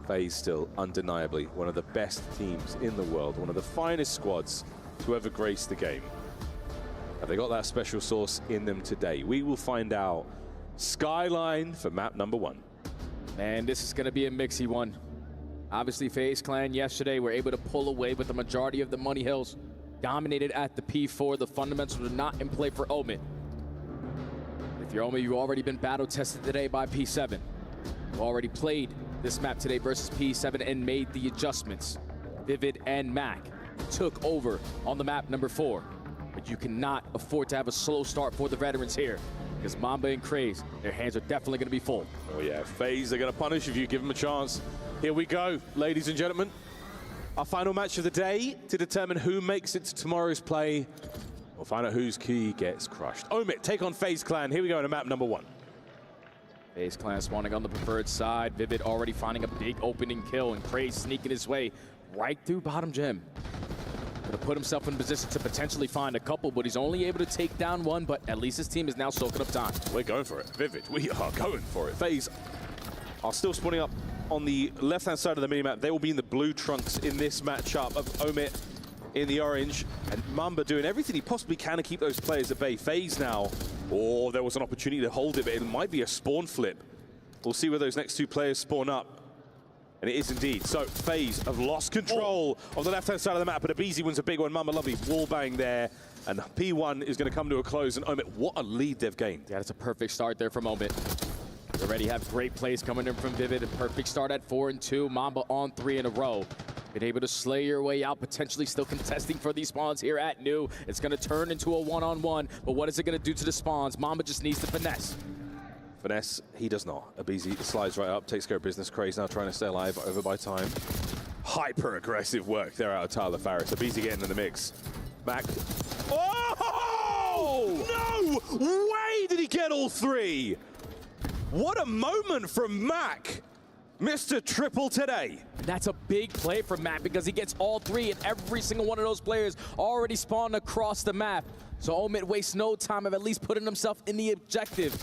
FaZe still undeniably one of the best teams in the world, one of the finest squads to ever grace the game. Have they got that special sauce in them today? We will find out. Skyline for map number 1. Man, this is going to be a mixy one. Obviously, FaZe Clan yesterday were able to pull away with the majority of the money hills. Dominated at the P4. The fundamentals were not in play for Omid. If you're Omid, you've already been battle tested today by P7. You've already played this map today versus P7 and made the adjustments. Vivid and Mac took over on the map number 4. But you cannot afford to have a slow start for the veterans here, because Mamba and Craze, their hands are definitely going to be full. Oh yeah, FaZe are going to punish if you give them a chance. Here we go, ladies and gentlemen. Our final match of the day to determine who makes it to tomorrow's play. We'll find out whose key gets crushed. Omid, take on FaZe Clan. Here we go to map number 1. FaZe Clan spawning on the preferred side. Vivid already finding a big opening kill, and Craze sneaking his way right through bottom gem. Going to put himself in position to potentially find a couple, but he's only able to take down 1, but at least his team is now soaking up time. We're going for it. Vivid, we are going for it. FaZe are still spawning up on the left-hand side of the minimap. They will be in the blue trunks in this matchup of Omid in the orange, and Mamba doing everything he possibly can to keep those players at bay. FaZe now, oh, there was an opportunity to hold it, but it might be a spawn flip. We'll see where those next 2 players spawn up. And it is indeed. So FaZe have lost control of the left-hand side of the map, but Abizi wins a big one. Mamba lovely wall bang there. And P1 is going to come to a close. And Omid, what a lead they've gained. Yeah, that's a perfect start there from Omid. They already have great plays coming in from Vivid. A perfect start at 4 and 2. Mamba on 3 in a row. Been able to slay your way out, potentially still contesting for these spawns here at New. It's going to turn into a one-on-one. But what is it going to do to the spawns? Mamba just needs to finesse. Finesse, he does not. Abizi slides right up, takes care of business. Craze now trying to stay alive, over by time. Hyper-aggressive work there out of Tyler Farris. Abizi getting in the mix. Mac. Oh! No way did he get all 3! What a moment from Mac. Mr. Triple today. That's a big play from Mac because he gets all 3, and every single one of those players already spawned across the map. So Omid wastes no time of at least putting himself in the objective.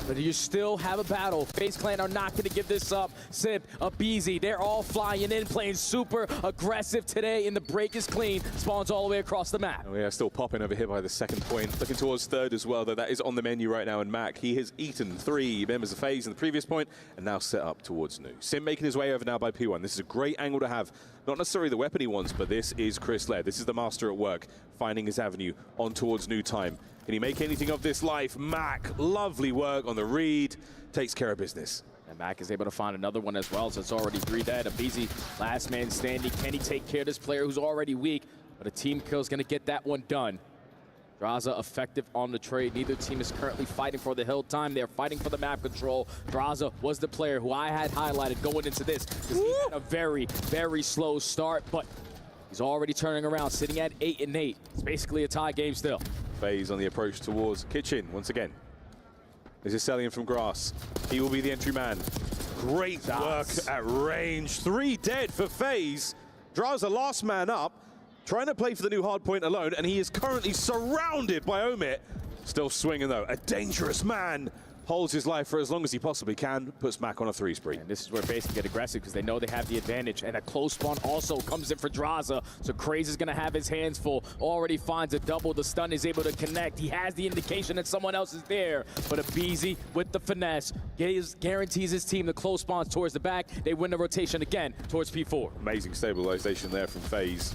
But you still have a battle. FaZe Clan are not going to give this up. Sip, Abizi, they're all flying in, playing super aggressive today, and the break is clean. Spawns all the way across the map. Oh yeah, still popping over here by the 2nd point. Looking towards 3rd as well, though that is on the menu right now. And Mac, he has eaten 3 members of FaZe in the previous point, and now set up towards New. Sim making his way over now by P1. This is a great angle to have. Not necessarily the weapon he wants, but this is Chris Laird. This is the master at work, finding his avenue on towards New time. Can he make anything of this life? Mac, lovely work on the read, takes care of business. And Mac is able to find another one as well, so it's already 3 dead. Abizi, last man standing. Can he take care of this player who's already weak? But a team kill is going to get that one done. Draza effective on the trade. Neither team is currently fighting for the hill time. They're fighting for the map control. Draza was the player who I had highlighted going into this, because he had a very, very slow start, but he's already turning around, sitting at 8 and 8. It's basically a tie game still. FaZe on the approach towards Kitchen once again. This is Sellian from Grass. He will be the entry man. Great work at range. 3 dead for FaZe. Draza last man up, trying to play for the new hard point alone, and he is currently surrounded by Omid. Still swinging though. A dangerous man. Holds his life for as long as he possibly can, puts Mac on a 3 spree. And this is where FaZe can get aggressive because they know they have the advantage. And a close spawn also comes in for Draza. So Craze is going to have his hands full. Already finds a double. The stun is able to connect. He has the indication that someone else is there. But Abizi with the finesse guarantees his team the close spawns towards the back. They win the rotation again towards P4. Amazing stabilization there from FaZe.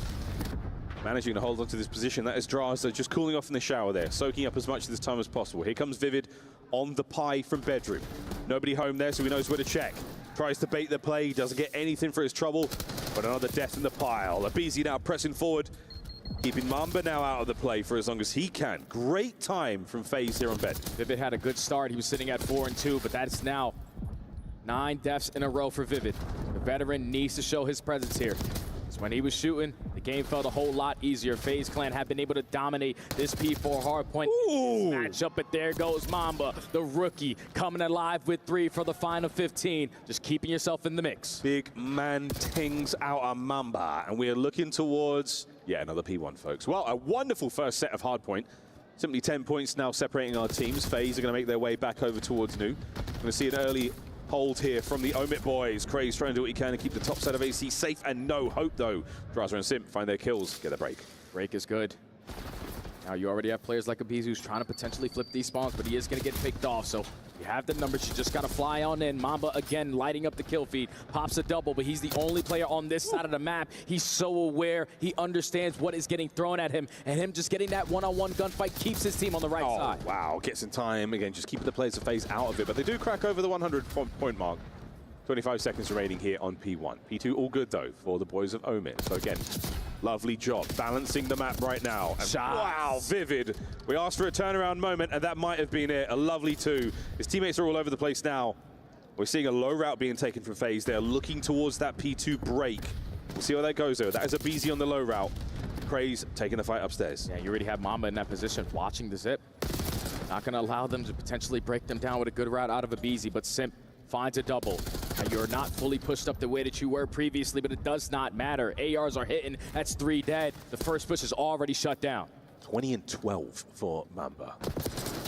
managing to hold on to this position. That is Draza just cooling off in the shower there, soaking up as much of this time as possible. Here comes Vivid on the pie from bedroom. Nobody home there, so he knows where to check. Tries to bait the play, doesn't get anything for his trouble, but another death in the pile. Abizi now pressing forward, keeping Mamba now out of the play for as long as he can. Great time from FaZe here on bed. Vivid had a good start. He was sitting at 4-2, but that's now 9 deaths in a row for Vivid. The veteran needs to show his presence here. So when he was shooting, the game felt a whole lot easier. FaZe Clan have been able to dominate this P4 hardpoint matchup, but there goes Mamba, the rookie, coming alive with 3 for the final 15. Just keeping yourself in the mix. Big man tings out a Mamba, and we are looking towards, yeah, another P1, folks. Well, a wonderful first set of hardpoint. Simply 10 points now separating our teams. FaZe are going to make their way back over towards Nu. Going to see an early hold here from the Omit boys. Craze trying to do what he can to keep the top set of AC safe, and no hope though. Draza and Simp find their kills, get a break. Break is good. Now you already have players like Abizi who's trying to potentially flip these spawns, but he is going to get picked off. So you have the numbers, you just got to fly on in. Mamba again lighting up the kill feed, pops a double, but he's the only player on this side of the map. He's so aware, he understands what is getting thrown at him, and him just getting that one-on-one gunfight keeps his team on the right side. Wow, gets in time. Again, just keeping the players of FaZe out of it, but they do crack over the 100 point mark. 25 seconds remaining here on P1. P2 all good though for the boys of Omit. So again, lovely job balancing the map right now. And wow, Vivid. We asked for a turnaround moment, and that might have been it. A lovely 2. His teammates are all over the place now. We're seeing a low route being taken from FaZe. They're looking towards that P2 break. We'll see where that goes though. That is Abizi on the low route. Craze taking the fight upstairs. Yeah, you already have Mamba in that position, watching the zip. Not going to allow them to potentially break them down with a good route out of Abizi, but Simp finds a double. Now you're not fully pushed up the way that you were previously, but it does not matter. ARs are hitting. That's 3 dead. The first push is already shut down. 20-12 for Mamba.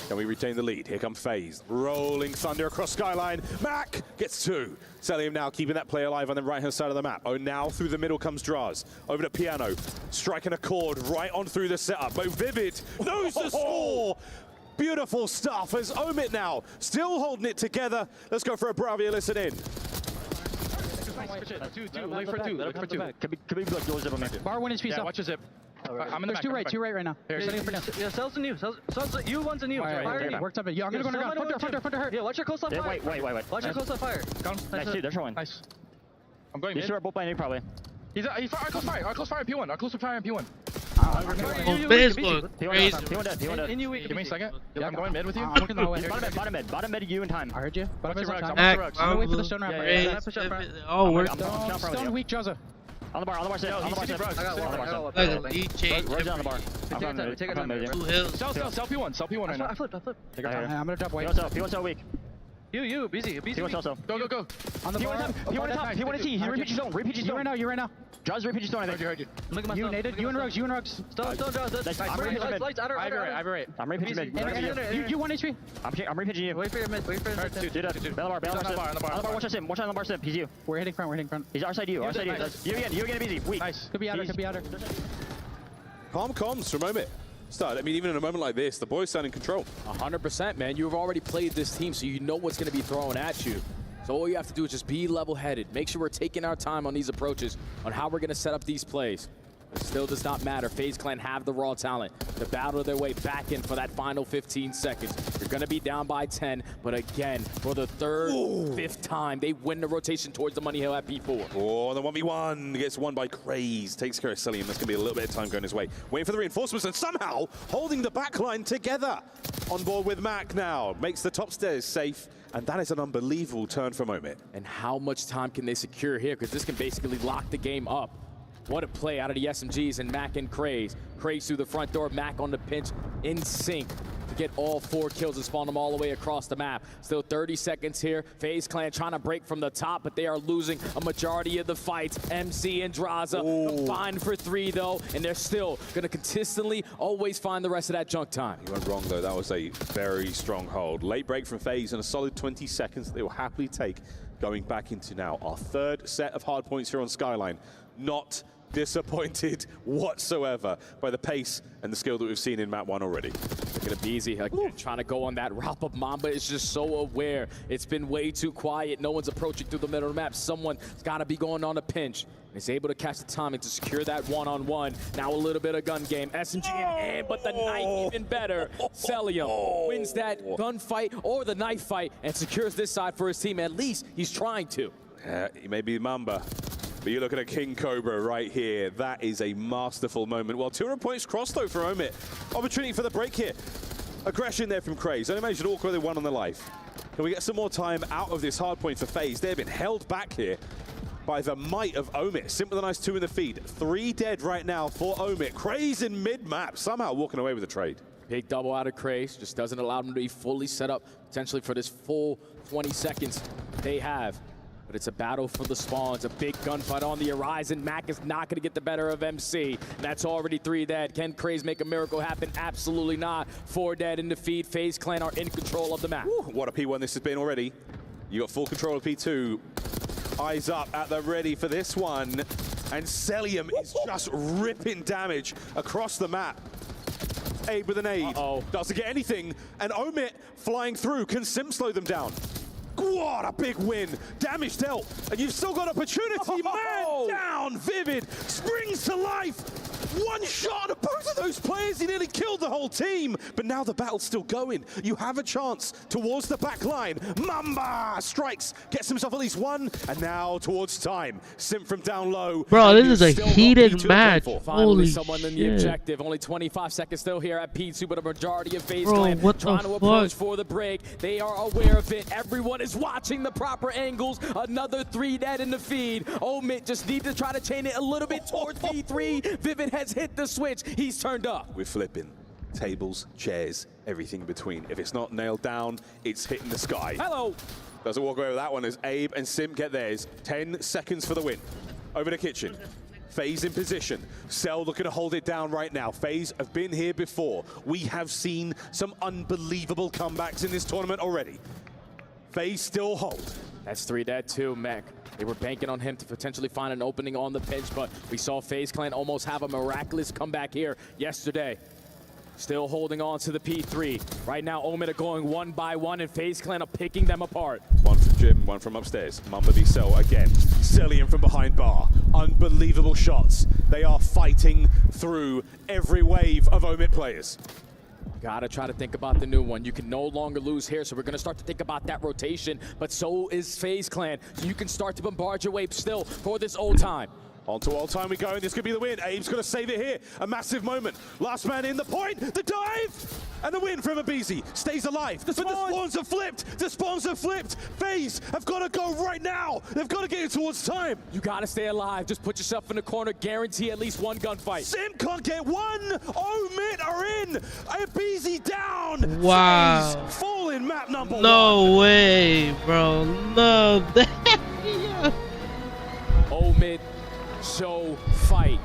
Can we retain the lead? Here comes FaZe. Rolling thunder across Skyline. Mac gets 2. Selim now keeping that play alive on the right-hand side of the map. Oh, now through the middle comes Draz. Over to Piano. Striking a chord right on through the setup. But Vivid knows the score. Beautiful stuff as Omit now still holding it together. Let's go for a Bravia listen in. Wait for two. Could be good. Go zip on me. Bar 1 HP. Yeah, watch your zip. I'm in the back. 2 right now. Yeah, cells and you. You one's and you. Fire. Worked up. Yeah, I'm gonna go down. Front to hurt. Yeah, watch your close left fire. Wait. Watch your close left fire. Nice, dude. They're showing. Nice. I'm going mid. These two are both playing probably. He's our close fire. Our close fire P1. Our close fire P1. P1 dead. Give me a second. Yeah, I'm going mid with you. I'm looking the way. Bottom mid, you in time. I heard you. I'm gonna wait for the stone wrap. Oh, we're stone weak, Jaza. On the bar, sit. I got one. Where's on the bar? Take it down. Sell P1 right now. I flipped. I'm gonna drop weight. P1 so weak. You, busy. P1 also. Go. On the bar. P1 T. He's repeat zone. You right now. Jaws repeat zone. I heard you. You naded. You and Rugs. Stone, Jaws. Lights. Outer. I'm repeating mid. You 1 HP. I'm repeating you. Wait for your mid. Dude, on the bar. Watch him. Watch on the bar. He's you. We're hitting front. He's our side. You again. Easy. Weak. Nice. Could be outer. Calm comms from Omit. I mean, even in a moment like this, the boys stand in control. 100%, man. You've already played this team, so you know what's going to be thrown at you. So all you have to do is just be level-headed. Make sure we're taking our time on these approaches, on how we're going to set up these plays. It still does not matter. FaZe Clan have the raw talent to battle their way back in for that final 15 seconds. You're going to be down by 10, but again, for the fifth time, they win the rotation towards the money hill at P4. Oh, the 1v1 gets won by Craze. Takes care of Selim. That's going to be a little bit of time going his way. Waiting for the reinforcements and somehow holding the backline together. On board with Mac now. Makes the top stairs safe. And that is an unbelievable turn from Omit. And how much time can they secure here? Because this can basically lock the game up. What a play out of the SMGs and Mac and Craze. Craze through the front door, Mac on the pinch, in sync to get all 4 kills and spawn them all the way across the map. Still 30 seconds here. FaZe Clan trying to break from the top, but they are losing a majority of the fights. MC and Draza combined for 3 though, and they're still gonna consistently always find the rest of that junk time. You went wrong though, that was a very strong hold. Late break from FaZe and a solid 20 seconds that they will happily take going back into now our 3rd set of hard points here on Skyline. Not disappointed whatsoever by the pace and the skill that we've seen in map 1 already. Look at Abizi again, trying to go on that route, but Mamba is just so aware. It's been way too quiet. No one's approaching through the middle of the map. Someone's got to be going on a pinch. Is able to catch the timing to secure that one-on-one. Now a little bit of gun game. SMG in hand, but the knife even better. Celium wins that gunfight or the knife fight and secures this side for his team. At least he's trying to. Yeah, he may be Mamba, but you're looking at King Cobra right here. That is a masterful moment. Well, 200 points crossed though for Omit. Opportunity for the break here. Aggression there from Craze. Only managed to walk away 1 on the life. Can we get some more time out of this hard point for FaZe? They've been held back here by the might of Omit. Simp with a nice 2 in the feed. 3 dead right now for Omit. Craze in mid-map, somehow walking away with a trade. Big double out of Craze, just doesn't allow them to be fully set up, potentially for this full 20 seconds they have. But it's a battle for the spawns, a big gunfight on the horizon. Mac is not going to get the better of MC. That's already 3 dead. Can Craze make a miracle happen? Absolutely not. 4 dead in the feed. FaZe Clan are in control of the map. Woo, what a P1 this has been already. You got full control of P2. Eyes up at the ready for this one. And Celium is just ripping damage across the map. Abe with an aid. Doesn't get anything. And Omit flying through. Can Sim slow them down? What a big win. Damage dealt. And you've still got opportunity. Man down. Vivid springs to life. One shot of both of those players. He nearly killed the whole team. But now the battle's still going. You have a chance towards the back line. Mamba strikes. Gets himself at least 1. And now towards time. Sim from down low. Bro, this is a heated match. Finally, Holy someone shit. in the objective. Only 25 seconds still here at P2, but a majority of FaZe Bro, Clan what the trying to fuck? approach for the break. They are aware of it. Everyone is watching the proper angles. Another 3 dead in the feed. Omit just need to try to chain it a little bit towards P3. Vivid has hit the switch. He's turned up. We're flipping. Tables, chairs, everything in between. If it's not nailed down, it's hitting the sky. Hello. Doesn't walk away with that one as Abe and Sim get theirs. 10 seconds for the win. Over the kitchen. FaZe in position. Cell looking to hold it down right now. FaZe have been here before. We have seen some unbelievable comebacks in this tournament already. FaZe still hold. That's 3 dead too, Mech. They were banking on him to potentially find an opening on the pinch, but we saw FaZe Clan almost have a miraculous comeback here yesterday. Still holding on to the P3. Right now, Omid are going 1 by 1, and FaZe Clan are picking them apart. 1 from Jim, 1 from upstairs. Mamba v Cell again. Celium from behind bar. Unbelievable shots. They are fighting through every wave of Omid players. Gotta try to think about the new one. You can no longer lose here, so we're gonna start to think about that rotation, but so is FaZe Clan. So you can start to bombard your way still for this old time. On to all time we go, and this could be the win. Abe's gonna save it here. A massive moment. Last man in, the point, the dive, and the win from Abizi. Stays alive, but the spawns have flipped. The spawns have flipped. FaZe have gotta go right now. They've gotta get it towards time. You gotta stay alive. Just put yourself in the corner. Guarantee at least 1 gunfight. Sim can't get 1. Omid are in. Abizi down. Wow. FaZe fall in map number 1. No way, bro. No. Omid show fight.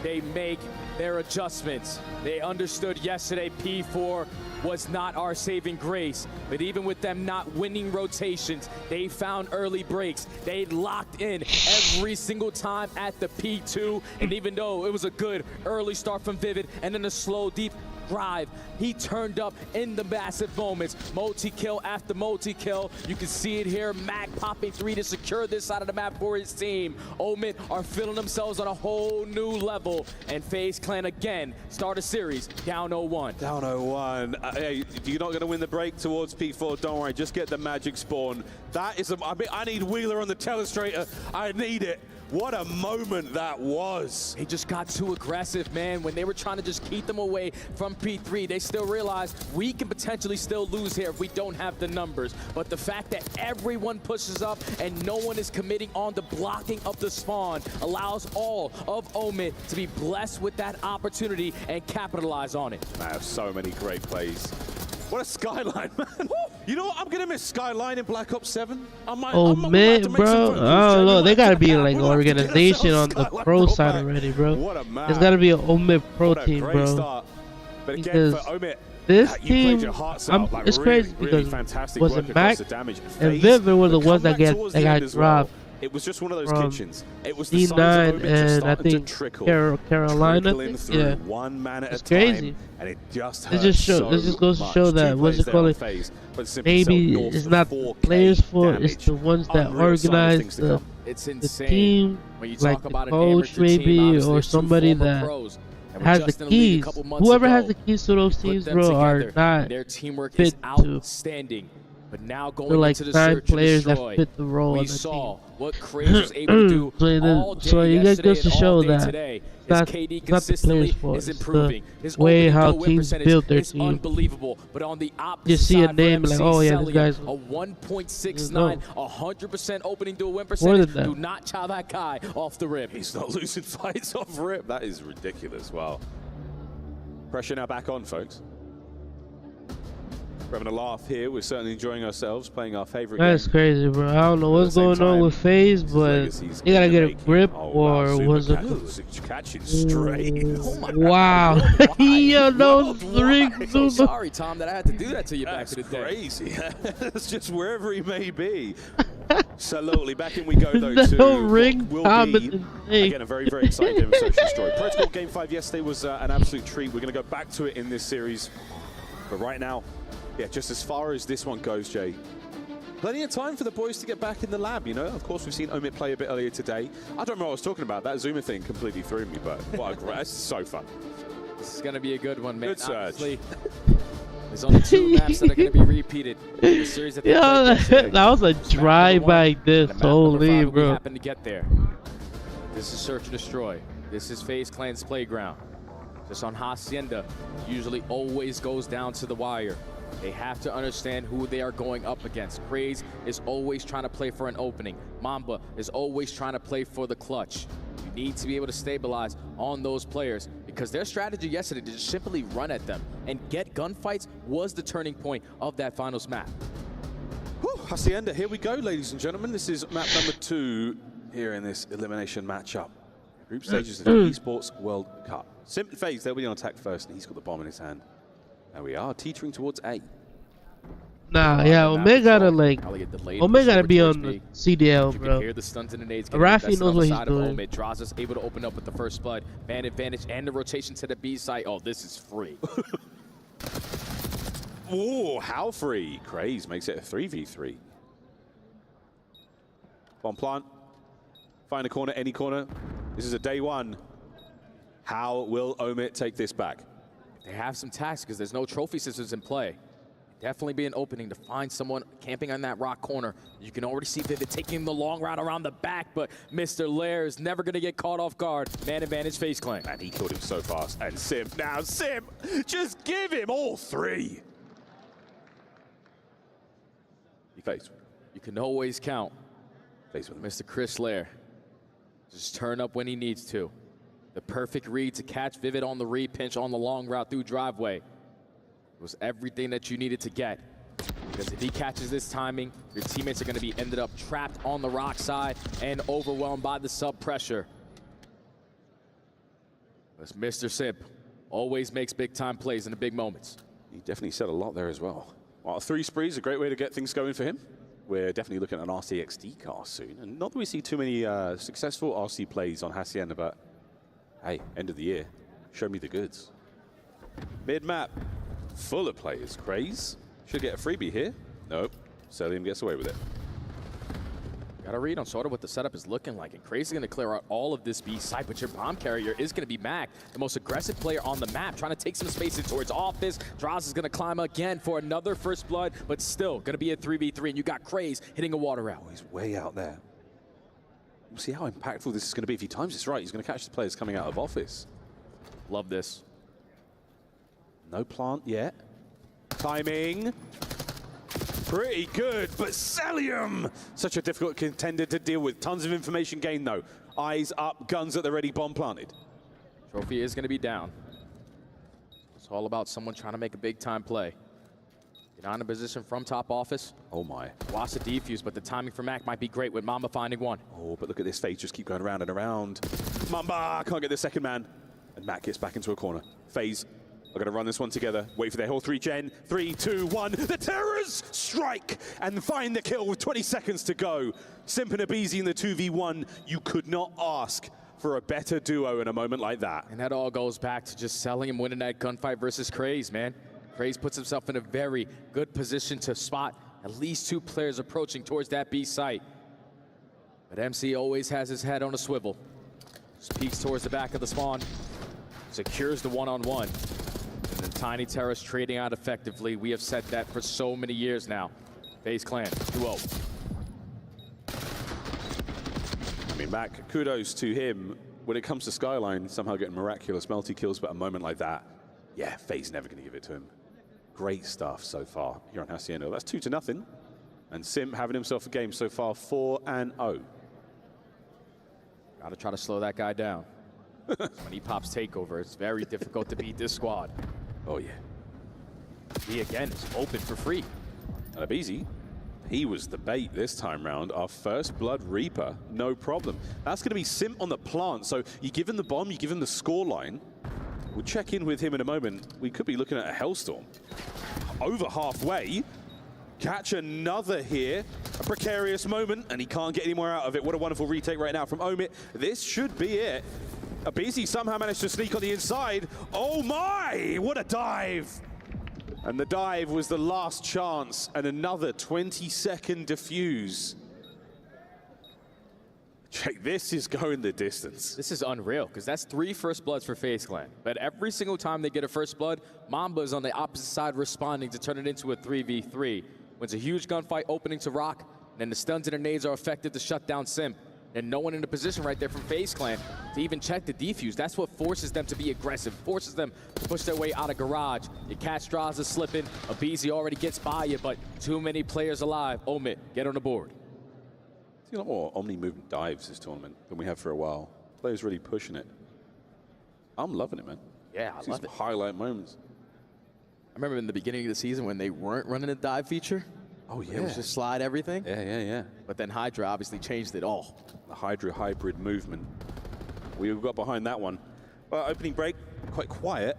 They make their adjustments. They understood yesterday P4 was not our saving grace, but even with them not winning rotations, they found early breaks. They locked in every single time at the P2, and even though it was a good early start from Vivid and then a slow, deep drive, he turned up in the massive moments. Multi-kill after multi-kill. You can see it here. Mac popping 3 to secure this side of the map for his team. Omid are feeling themselves on a whole new level. And FaZe Clan again start a series down 0-1. Down 0-1. Hey, you're not going to win the break towards P4. Don't worry. Just get the magic spawn. That is I need Wheeler on the telestrator. I need it. What a moment that was. They just got too aggressive, man. When they were trying to just keep them away from P3, they still realized we can potentially still lose here if we don't have the numbers. But the fact that everyone pushes up and no one is committing on the blocking of the spawn allows all of Omid to be blessed with that opportunity and capitalize on it. I have so many great plays. What a skyline, man. You know what? I'm going to miss Skyline in Black Ops 7. Oh, man, bro. I don't know. They got to be like an organization on the pro side already, bro. What a man. There's got to be an Omid pro team, bro. Start. But again, for Omid, this team, it's crazy because was it Mac and Vivid were the ones that got dropped. It was just one of those kitchens. It was the D9 and I think Carolina. Yeah, one man at it's a time, crazy. And it just It just goes to show that what's it called? Maybe it's not the players' fault. It's the ones that organize the It's the insane. team, When you like talk the about an coach amateur team, maybe, obviously or there's two somebody former that pros that were has just the in the league a keys. couple months Whoever ago. has the keys to those Put teams, them bro, are together, not and their teamwork fit is to. outstanding. But now They're going like into the 9 search and players that destroy, fit the role we on the saw team. what Craze was able to do all day So you get yesterday goes to and show all day that today. it's His not, KD it's not the consistently players' fault. is It's improving. the His way opening how go win teams percentage built their is team. unbelievable. But on the opposite You see a side name for like, MC oh yeah, this Celium, guy's a 1.69, no. 100% opening to a win More percentage. than that. Do not chow that guy off the rip. He's not losing fights off rip. That is ridiculous. Wow. Pressure now back on, folks. We're having a laugh here. We're certainly enjoying ourselves, playing our favorite game. That's crazy, bro. I don't know what's going on with FaZe, but they gotta get a grip, or was it? Catching straight. Oh my Wow. Yo, no ring. So sorry, Tom, that I had to do that to you back in the day. Crazy. That's just wherever he may be. Slowly back in we go though. No to ring will comment. be again a very exciting game of Search and Destroy. Protocol Game 5 yesterday was an absolute treat. We're going to go back to it in this series, but right now, yeah, just as far as this one goes, Jay, plenty of time for the boys to get back in the lab, you know. Of course, we've seen Omid play a bit earlier today. I don't know what I was talking about. That Zuma thing completely threw me, but what a great, it's so fun. This is going to be a good one, man. Good Surge. Obviously, there's only 2 maps that are going to be repeated in the series that they played yesterday. That was a drive-by this, holy, We bro. happen to get there. This is Search and Destroy. This is FaZe Clan's playground. Just on Hacienda, usually always goes down to the wire. They have to understand who they are going up against. Craze is always trying to play for an opening. Mamba is always trying to play for the clutch. You need to be able to stabilize on those players because their strategy yesterday to just simply run at them and get gunfights was the turning point of that finals map. Whew, Hacienda, here we go, ladies and gentlemen. This is map number 2 here in this elimination matchup. Group stages of the Esports World Cup. Simply FaZe, they'll be on attack first, and he's got the bomb in his hand. There we are, teetering towards A. Nah, yeah, Omega gotta like, Omega gotta be on the CDL, bro. Rafi knows what he's doing. Draza's able to open up with the first blood. Man advantage and the rotation to the B site. Oh, this is free. Oh, how free. Craze makes it a 3v3. Bomb plant. Find a corner, any corner. This is a day one. How will Omid take this back? They have some tax because there's no trophy systems in play. Definitely be an opening to find someone camping on that rock corner. You can already see Vivid taking the long route around the back, but Mr. Lair is never going to get caught off guard. Man advantage, FaZe Clan. And he killed him so fast. And Sim, now Sim, just give him all 3. FaZe. You can always count. FaZe with Mr. Chris Lair. Just turn up when he needs to. The perfect read to catch Vivid on the re-pinch on the long route through driveway. It was everything that you needed to get. Because if he catches this timing, your teammates are going to be ended up trapped on the rock side and overwhelmed by the sub pressure. As Mr. Simp always makes big time plays in the big moments. He definitely said a lot there as well. Well, 3 sprees, a great way to get things going for him. We're definitely looking at an RCXD car soon. And not that we see too many successful RC plays on Hacienda, but hey, end of the year, show me the goods. Mid-map, full of players. Craze should get a freebie here. Nope, Celium gets away with it. Got to read on sort of what the setup is looking like. And Crazy is going to clear out all of this B site, but your bomb carrier is going to be Mac, the most aggressive player on the map, trying to take some space in towards office. Droz is going to climb again for another first blood, but still going to be a 3v3. And you got Craze hitting a water route. Oh, he's way out there. We'll see how impactful this is going to be. If he times this right, he's going to catch the players coming out of office. Love this. No plant yet. Timing. Pretty good, but Celium! Such a difficult contender to deal with. Tons of information gained, though. Eyes up, guns at the ready, bomb planted. Trophy is going to be down. It's all about someone trying to make a big-time play. Get on a position from top office. Oh, my. Watch the defuse, but the timing for Mac might be great with Mamba finding one. Oh, but look at this FaZe just keep going around and around. Mamba can't get the second man. And Mac gets back into a corner. FaZe are going to run this one together. Wait for their whole 3-gen. 3, 2, 1. The Terrors strike and find the kill with 20 seconds to go. Simp and Abizi in the 2v1. You could not ask for a better duo in a moment like that. And that all goes back to just selling and winning that gunfight versus Craze, man. Craze puts himself in a very good position to spot at least 2 players approaching towards that B site. But MC always has his head on a swivel. Just peeks towards the back of the spawn. Secures the one-on-one. And then Tiny Terrace trading out effectively. We have said that for so many years now. FaZe Clan, 2-0. I mean, Mac, kudos to him. When it comes to Skyline, somehow getting miraculous multi-kills, but a moment like that, yeah, FaZe never going to give it to him. Great stuff so far here on Hacienda. That's 2-0. And Sim having himself a game so far, 4-0. Gotta try to slow that guy down. When he pops takeover, it's very difficult to beat this squad. Oh, yeah. He, again, is open for free. And Abizi, he was the bait this time round. Our first Blood Reaper, no problem. That's going to be Sim on the plant. So you give him the bomb, you give him the score line. We'll check in with him in a moment. We could be looking at a Hellstorm. Over halfway. Catch another here. A precarious moment, and he can't get any more out of it. What a wonderful retake right now from Omit. This should be it. Abizi somehow managed to sneak on the inside. Oh my! What a dive! And the dive was the last chance, and another 20-second defuse. Check, this is going the distance. This is unreal, because that's 3 first bloods for FaZe Clan. But every single time they get a first blood, Mamba is on the opposite side responding to turn it into a 3v3. Wins a huge gunfight opening to Rock, and then the stuns and the nades are effective to shut down Sim. And no one in a position right there from FaZe Clan to even check the defuse. That's what forces them to be aggressive, forces them to push their way out of garage. You catch Draza slipping, Abizi already gets by you, but too many players alive. Omit, get on the board. See a lot more Omni movement dives this tournament than we have for a while. Players really pushing it. I'm loving it, man. Yeah, I love it. Highlight moments. I remember in the beginning of the season when they weren't running a dive feature. Oh, yeah. It was just slide everything. Yeah. But then Hydra obviously changed it all. The Hydra hybrid movement. We got behind that one. Well, opening break, quite quiet.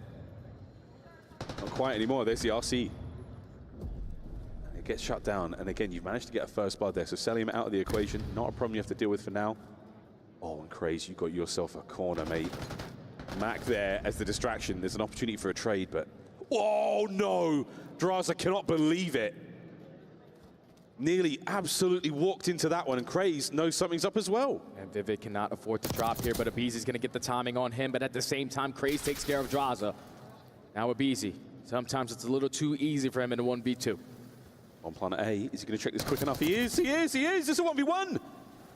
Not quiet anymore. There's the RC. It gets shut down. And again, you've managed to get a first blood there. So selling him out of the equation, not a problem you have to deal with for now. Oh, and Craze, you got yourself a corner, mate. Mac there as the distraction. There's an opportunity for a trade, but... Oh, no! Draza cannot believe it. Nearly absolutely walked into that one, and Craze knows something's up as well. And Vivid cannot afford to drop here, but Abizi's going to get the timing on him, but at the same time, Craze takes care of Draza. Now Abizi, sometimes it's a little too easy for him in a 1v2. On planet A, is he going to check this quick enough? He is. This is a 1v1.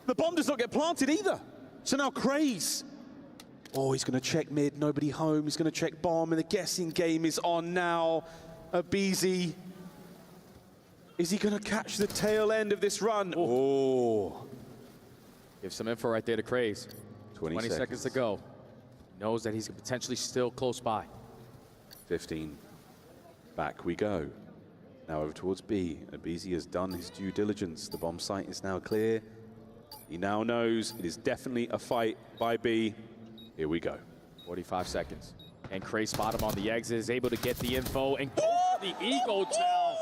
The bomb does not get planted either. So now Craze. Oh, he's going to check mid, nobody home. He's going to check bomb, and the guessing game is on now. Abizi. Is he going to catch the tail end of this run? Oh. Give some info right there to Craze. 20 seconds to go. Knows that he's potentially still close by. 15. Back we go. Now over towards B. Abizi has done his due diligence. The bomb site is now clear. He now knows it is definitely a fight by B. Here we go. 45 seconds. And Craze spot him on the exit, is able to get the info and the ego down.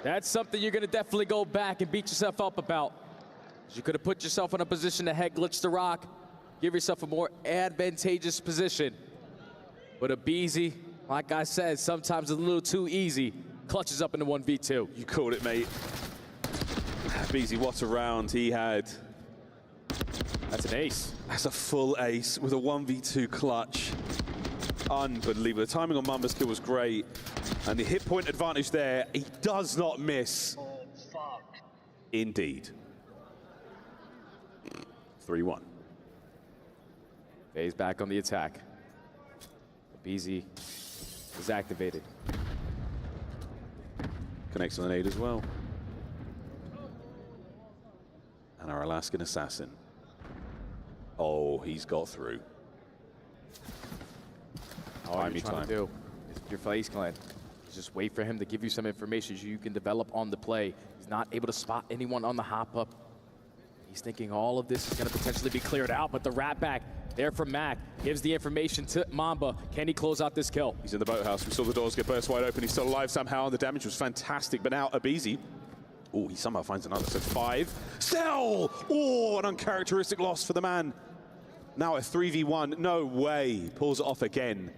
That's something you're going to definitely go back and beat yourself up about. You could have put yourself in a position to head glitch the rock, give yourself a more advantageous position. But Abizi, like I said, sometimes it's a little too easy. Clutches up into 1v2. You called it, mate. Abizi, what a round he had. That's an ace. That's a full ace with a 1v2 clutch. Unbelievable. The timing on Mamba's kill was great. And the hit point advantage there, he does not miss. Oh, fuck. Indeed. 3-1. FaZe back on the attack. Abizi is activated. Connects on an 8 as well. And our Alaskan assassin. Oh, he's got through. All you're trying to do is your FaZe Clan. Just wait for him to give you some information so you can develop on the play. He's not able to spot anyone on the hop up. He's thinking all of this is going to potentially be cleared out, but the rat back there from Mac gives the information to Mamba. Can he close out this kill? He's in the boathouse. We saw the doors get burst wide open. He's still alive somehow, and the damage was fantastic. But now Abizi, oh, he somehow finds another. So 5. Sell! Oh, an uncharacteristic loss for the man. Now a 3v1. No way. Pulls it off again.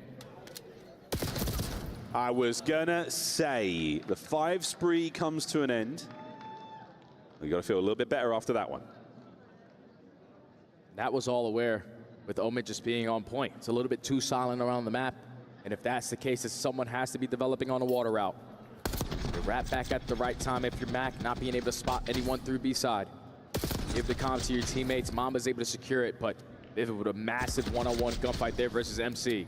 I was gonna say, the 5 spree comes to an end. We gotta feel a little bit better after that one. That was all aware with Omid just being on point. It's a little bit too silent around the map. And if that's the case, someone has to be developing on a water route. You wrap back at the right time if you're Mac, not being able to spot anyone through B side. Give the comms to your teammates. Mamba's able to secure it, but Vivid with a massive one-on-one gunfight there versus MC.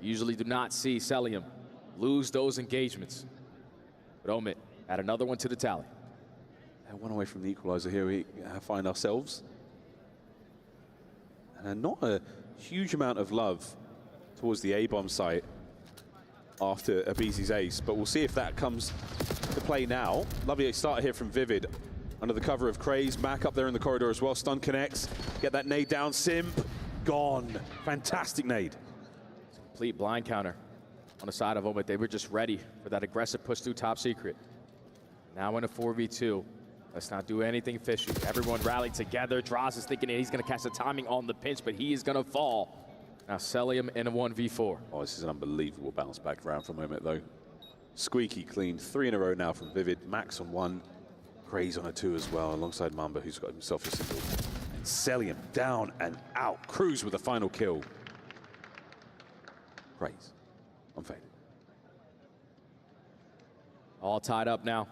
Usually do not see Celium lose those engagements. But Omid add another one to the tally. One away from the equalizer here, we find ourselves. And not a huge amount of love towards the A-bomb site after Abizi's ace, but we'll see if that comes to play now. Lovely start here from Vivid under the cover of Craze. Mac up there in the corridor as well. Stun connects. Get that nade down. Simp gone. Fantastic nade. Complete blind counter on the side of Omid. They were just ready for that aggressive push through top secret. Now in a 4v2. Let's not do anything fishy. Everyone rallied together. Droz is thinking he's going to catch the timing on the pinch, but he is going to fall. Now Celium in a 1v4. Oh, this is an unbelievable bounce back round from Omid, though. Squeaky clean. 3 in a row now from Vivid. Max on 1. Craze on a 2 as well, alongside Mamba, who's got himself a single. And Celium down and out. Cruz with the final kill. Craze on fade. All tied up now.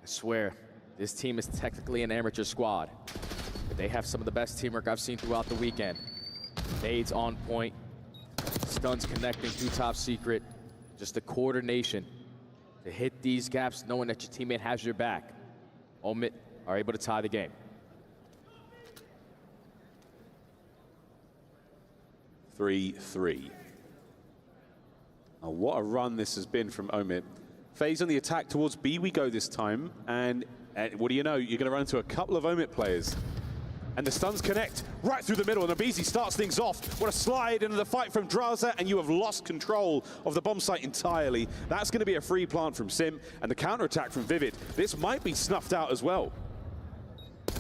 I swear, this team is technically an amateur squad, but they have some of the best teamwork I've seen throughout the weekend. Nades on point, stuns connecting through top secret, just the coordination to hit these gaps knowing that your teammate has your back. Omid are able to tie the game. 3-3. Now, what a run this has been from Omid. FaZe on the attack towards B we go this time, and what do you know, you're going to run into a couple of Omid players. And the stuns connect right through the middle, and Abizi starts things off. What a slide into the fight from Draza, and you have lost control of the bomb site entirely. That's going to be a free plant from Sim, and the counterattack from Vivid. This might be snuffed out as well.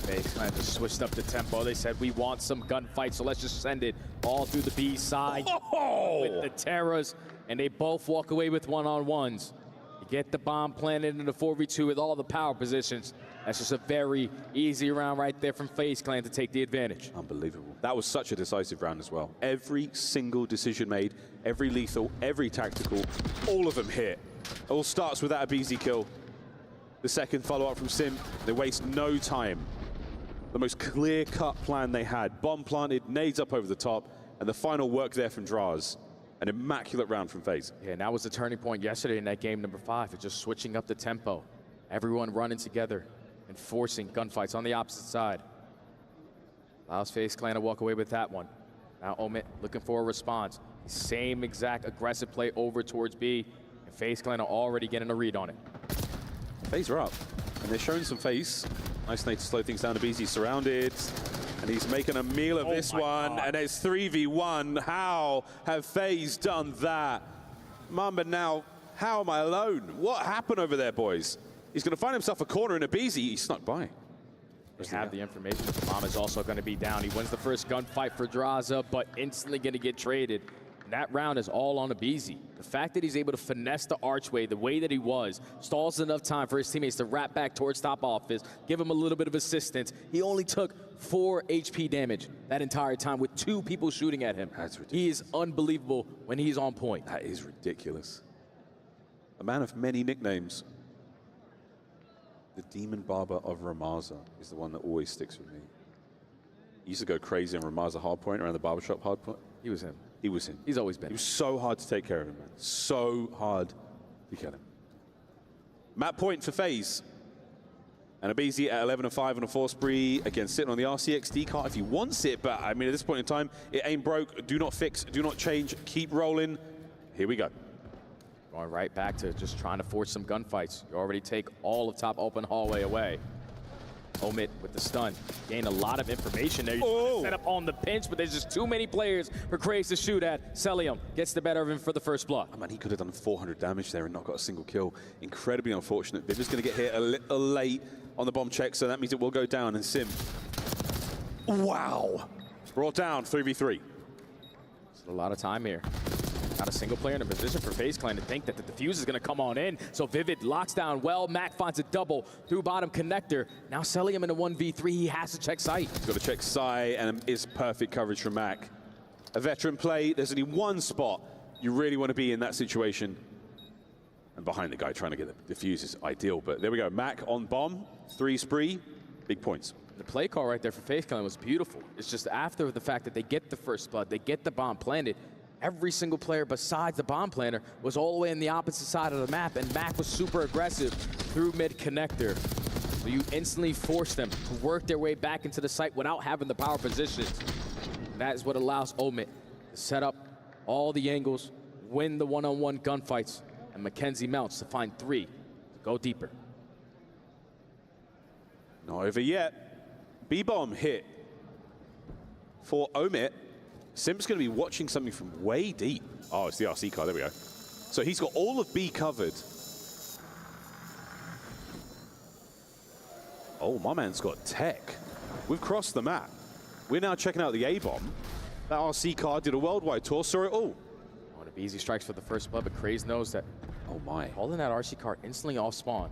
They kind of just switched up the tempo. They said, we want some gunfight, so let's just send it all through the B side with the Terras, and they both walk away with one-on-ones. You get the bomb planted in the 4v2 with all the power positions. That's just a very easy round right there from FaZe Clan to take the advantage. Unbelievable. That was such a decisive round as well. Every single decision made, every lethal, every tactical, all of them hit. It all starts with that Abizi kill. The second follow-up from Sim. They waste no time. The most clear-cut plan they had. Bomb planted, nades up over the top, and the final work there from Draz. An immaculate round from FaZe. Yeah, and that was the turning point yesterday in that game number 5. It's just switching up the tempo. Everyone running together and forcing gunfights on the opposite side. Allows FaZe Clan to walk away with that one. Now Omid looking for a response. Same exact aggressive play over towards B, and FaZe Clan are already getting a read on it. FaZe are up, and they're showing some face. Nice nade to slow things down. Abizi's surrounded, and he's making a meal of this one, and it's 3v1. How have FaZe done that? Mamba now, how am I alone? What happened over there, boys? He's going to find himself a corner in Abizi. He snuck by. They have the information. Mama's also going to be down. He wins the first gunfight for Draza, but instantly going to get traded. And that round is all on Abizi. The fact that he's able to finesse the archway the way that he was, stalls enough time for his teammates to wrap back towards top office, give him a little bit of assistance. He only took 4 HP damage that entire time with 2 people shooting at him. That's ridiculous. He is unbelievable when he's on point. That is ridiculous. A man of many nicknames. The Demon Barber of Ramaza is the one that always sticks with me. He used to go crazy on Ramaza hardpoint around the barbershop hardpoint. He was him. He was him. He's always been. It was so hard to take care of him, man. So hard to kill him. Map point for FaZe. And Abizi at 11-5 on a 4 spree. Again, sitting on the RCXD cart if he wants it. But, I mean, at this point in time, it ain't broke. Do not fix. Do not change. Keep rolling. Here we go. Going right back to just trying to force some gunfights. You already take all of top open hallway away. Omid with the stun. Gain a lot of information there. You set up on the pinch, but there's just too many players for Craze to shoot at. Celium gets the better of him for the first blood. Oh, man, he could have done 400 damage there and not got a single kill. Incredibly unfortunate. Vivid's going to get hit a little late on the bomb check, so that means it will go down. And Sim, wow. Brought down 3v3. A lot of time here. Not a single player in a position for FaZe Clan to think that the defuse is going to come on in. So Vivid locks down well. Mac finds a double through bottom connector. Now selling him in a 1v3. He has to check sight. He's got to check sight, and it's perfect coverage from Mac. A veteran play. There's only one spot you really want to be in that situation. And behind the guy trying to get the defuse is ideal. But there we go. Mac on bomb. 3 spree. Big points. The play call right there for FaZe Clan was beautiful. It's just after the fact that they get the first blood, they get the bomb planted, every single player besides the bomb planter was all the way in the opposite side of the map, and Mac was super aggressive through mid connector. So you instantly force them to work their way back into the site without having the power positions. That is what allows Omit to set up all the angles, win the one-on-one gunfights, and Mackenzie mounts to find 3 to go deeper. Not over yet. B-bomb hit for Omit. Simp's going to be watching something from way deep. Oh, it's the RC car. There we go. So he's got all of B covered. Oh, my man's got tech. We've crossed the map. We're now checking out the A-bomb. That RC car did a worldwide tour, saw it all. One of easy strikes for the first blood, but Craze knows that. Oh my. Holding that RC car instantly off spawn.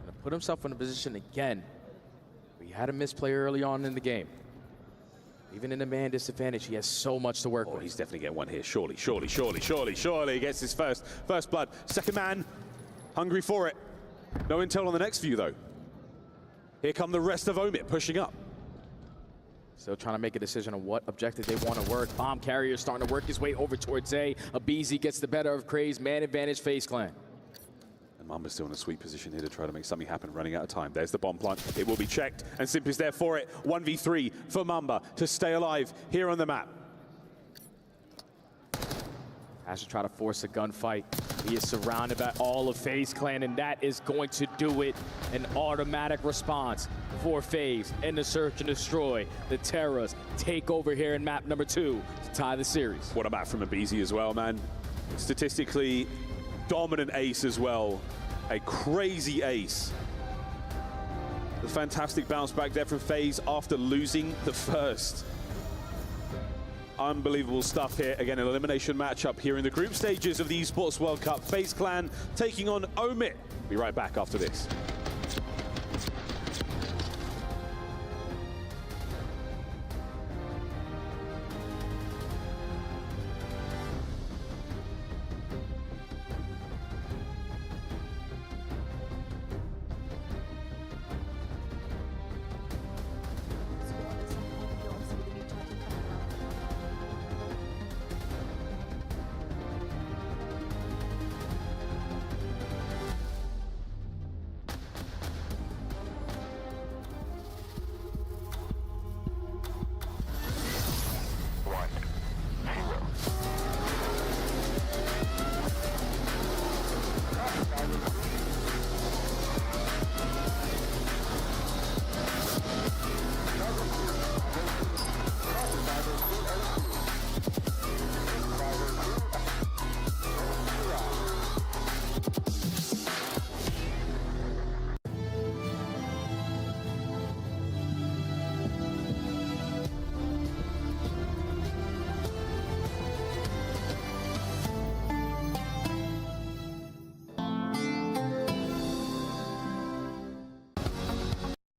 Gonna put himself in a position again. He had a misplay early on in the game. Even in a man disadvantage, he has so much to work with. He's definitely getting one here. Surely, surely, surely, surely, surely. Gets his first blood. Second man, hungry for it. No intel on the next view, though. Here come the rest of Omit pushing up. Still trying to make a decision on what objective they want to work. Bomb carrier starting to work his way over towards A. Abizi gets the better of Craze. Man advantage, FaZe Clan. And Mamba's still in a sweet position here to try to make something happen, running out of time. There's the bomb plant. It will be checked, and Simp is there for it. 1v3 for Mamba to stay alive here on the map. Has to try to force a gunfight. He is surrounded by all of FaZe Clan, and that is going to do it. An automatic response for FaZe and the search and destroy. The Terras take over here in map number 2 to tie the series. What a map from Abizi as well, man. Statistically dominant ace as well. A crazy ace. The fantastic bounce back there from FaZe after losing the first. Unbelievable stuff here. Again, an elimination matchup here in the group stages of the Esports World Cup. FaZe Clan taking on Omit. Be right back after this.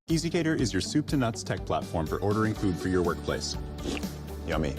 EasyCater is your soup to nuts tech platform for ordering food for your workplace. Yummy.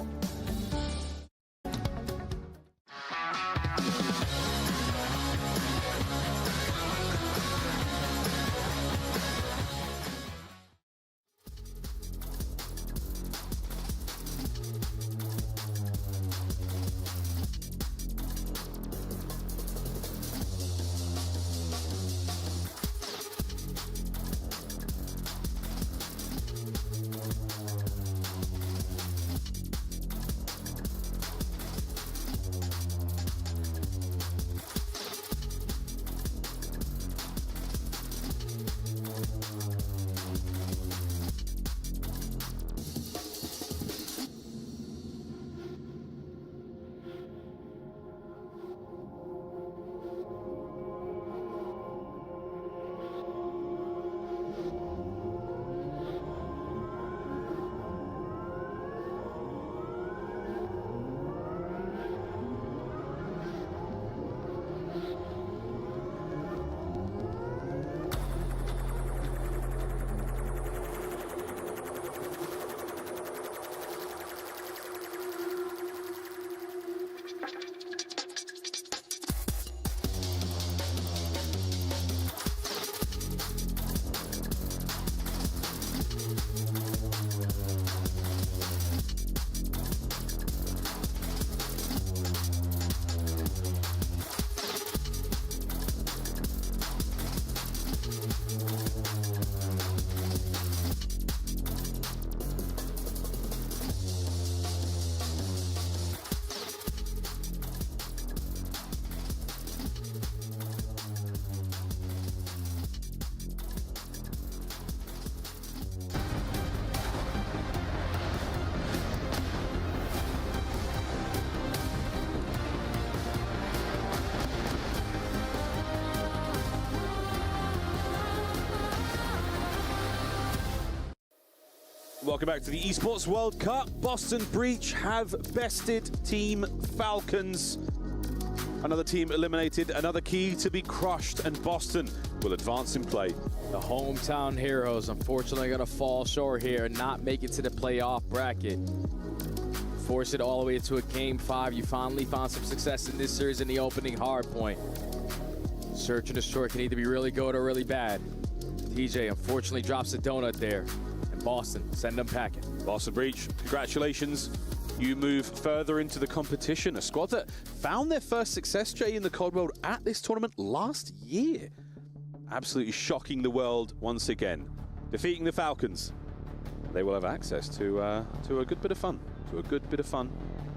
Welcome back to the Esports World Cup. Boston Breach have bested Team Falcons. Another team eliminated, another key to be crushed, and Boston will advance in play. The hometown heroes unfortunately going to fall short here and not make it to the playoff bracket. Force it all the way to a Game 5. You finally found some success in this series in the opening hard point. Search and destroy can either be really good or really bad. TJ unfortunately drops a donut there. And Boston, send them packing. Boston Breach, congratulations. You move further into the competition. A squad that found their first success, Jay, in the Cold World at this tournament last year. Absolutely shocking the world once again. Defeating the Falcons. They will have access to a good bit of fun.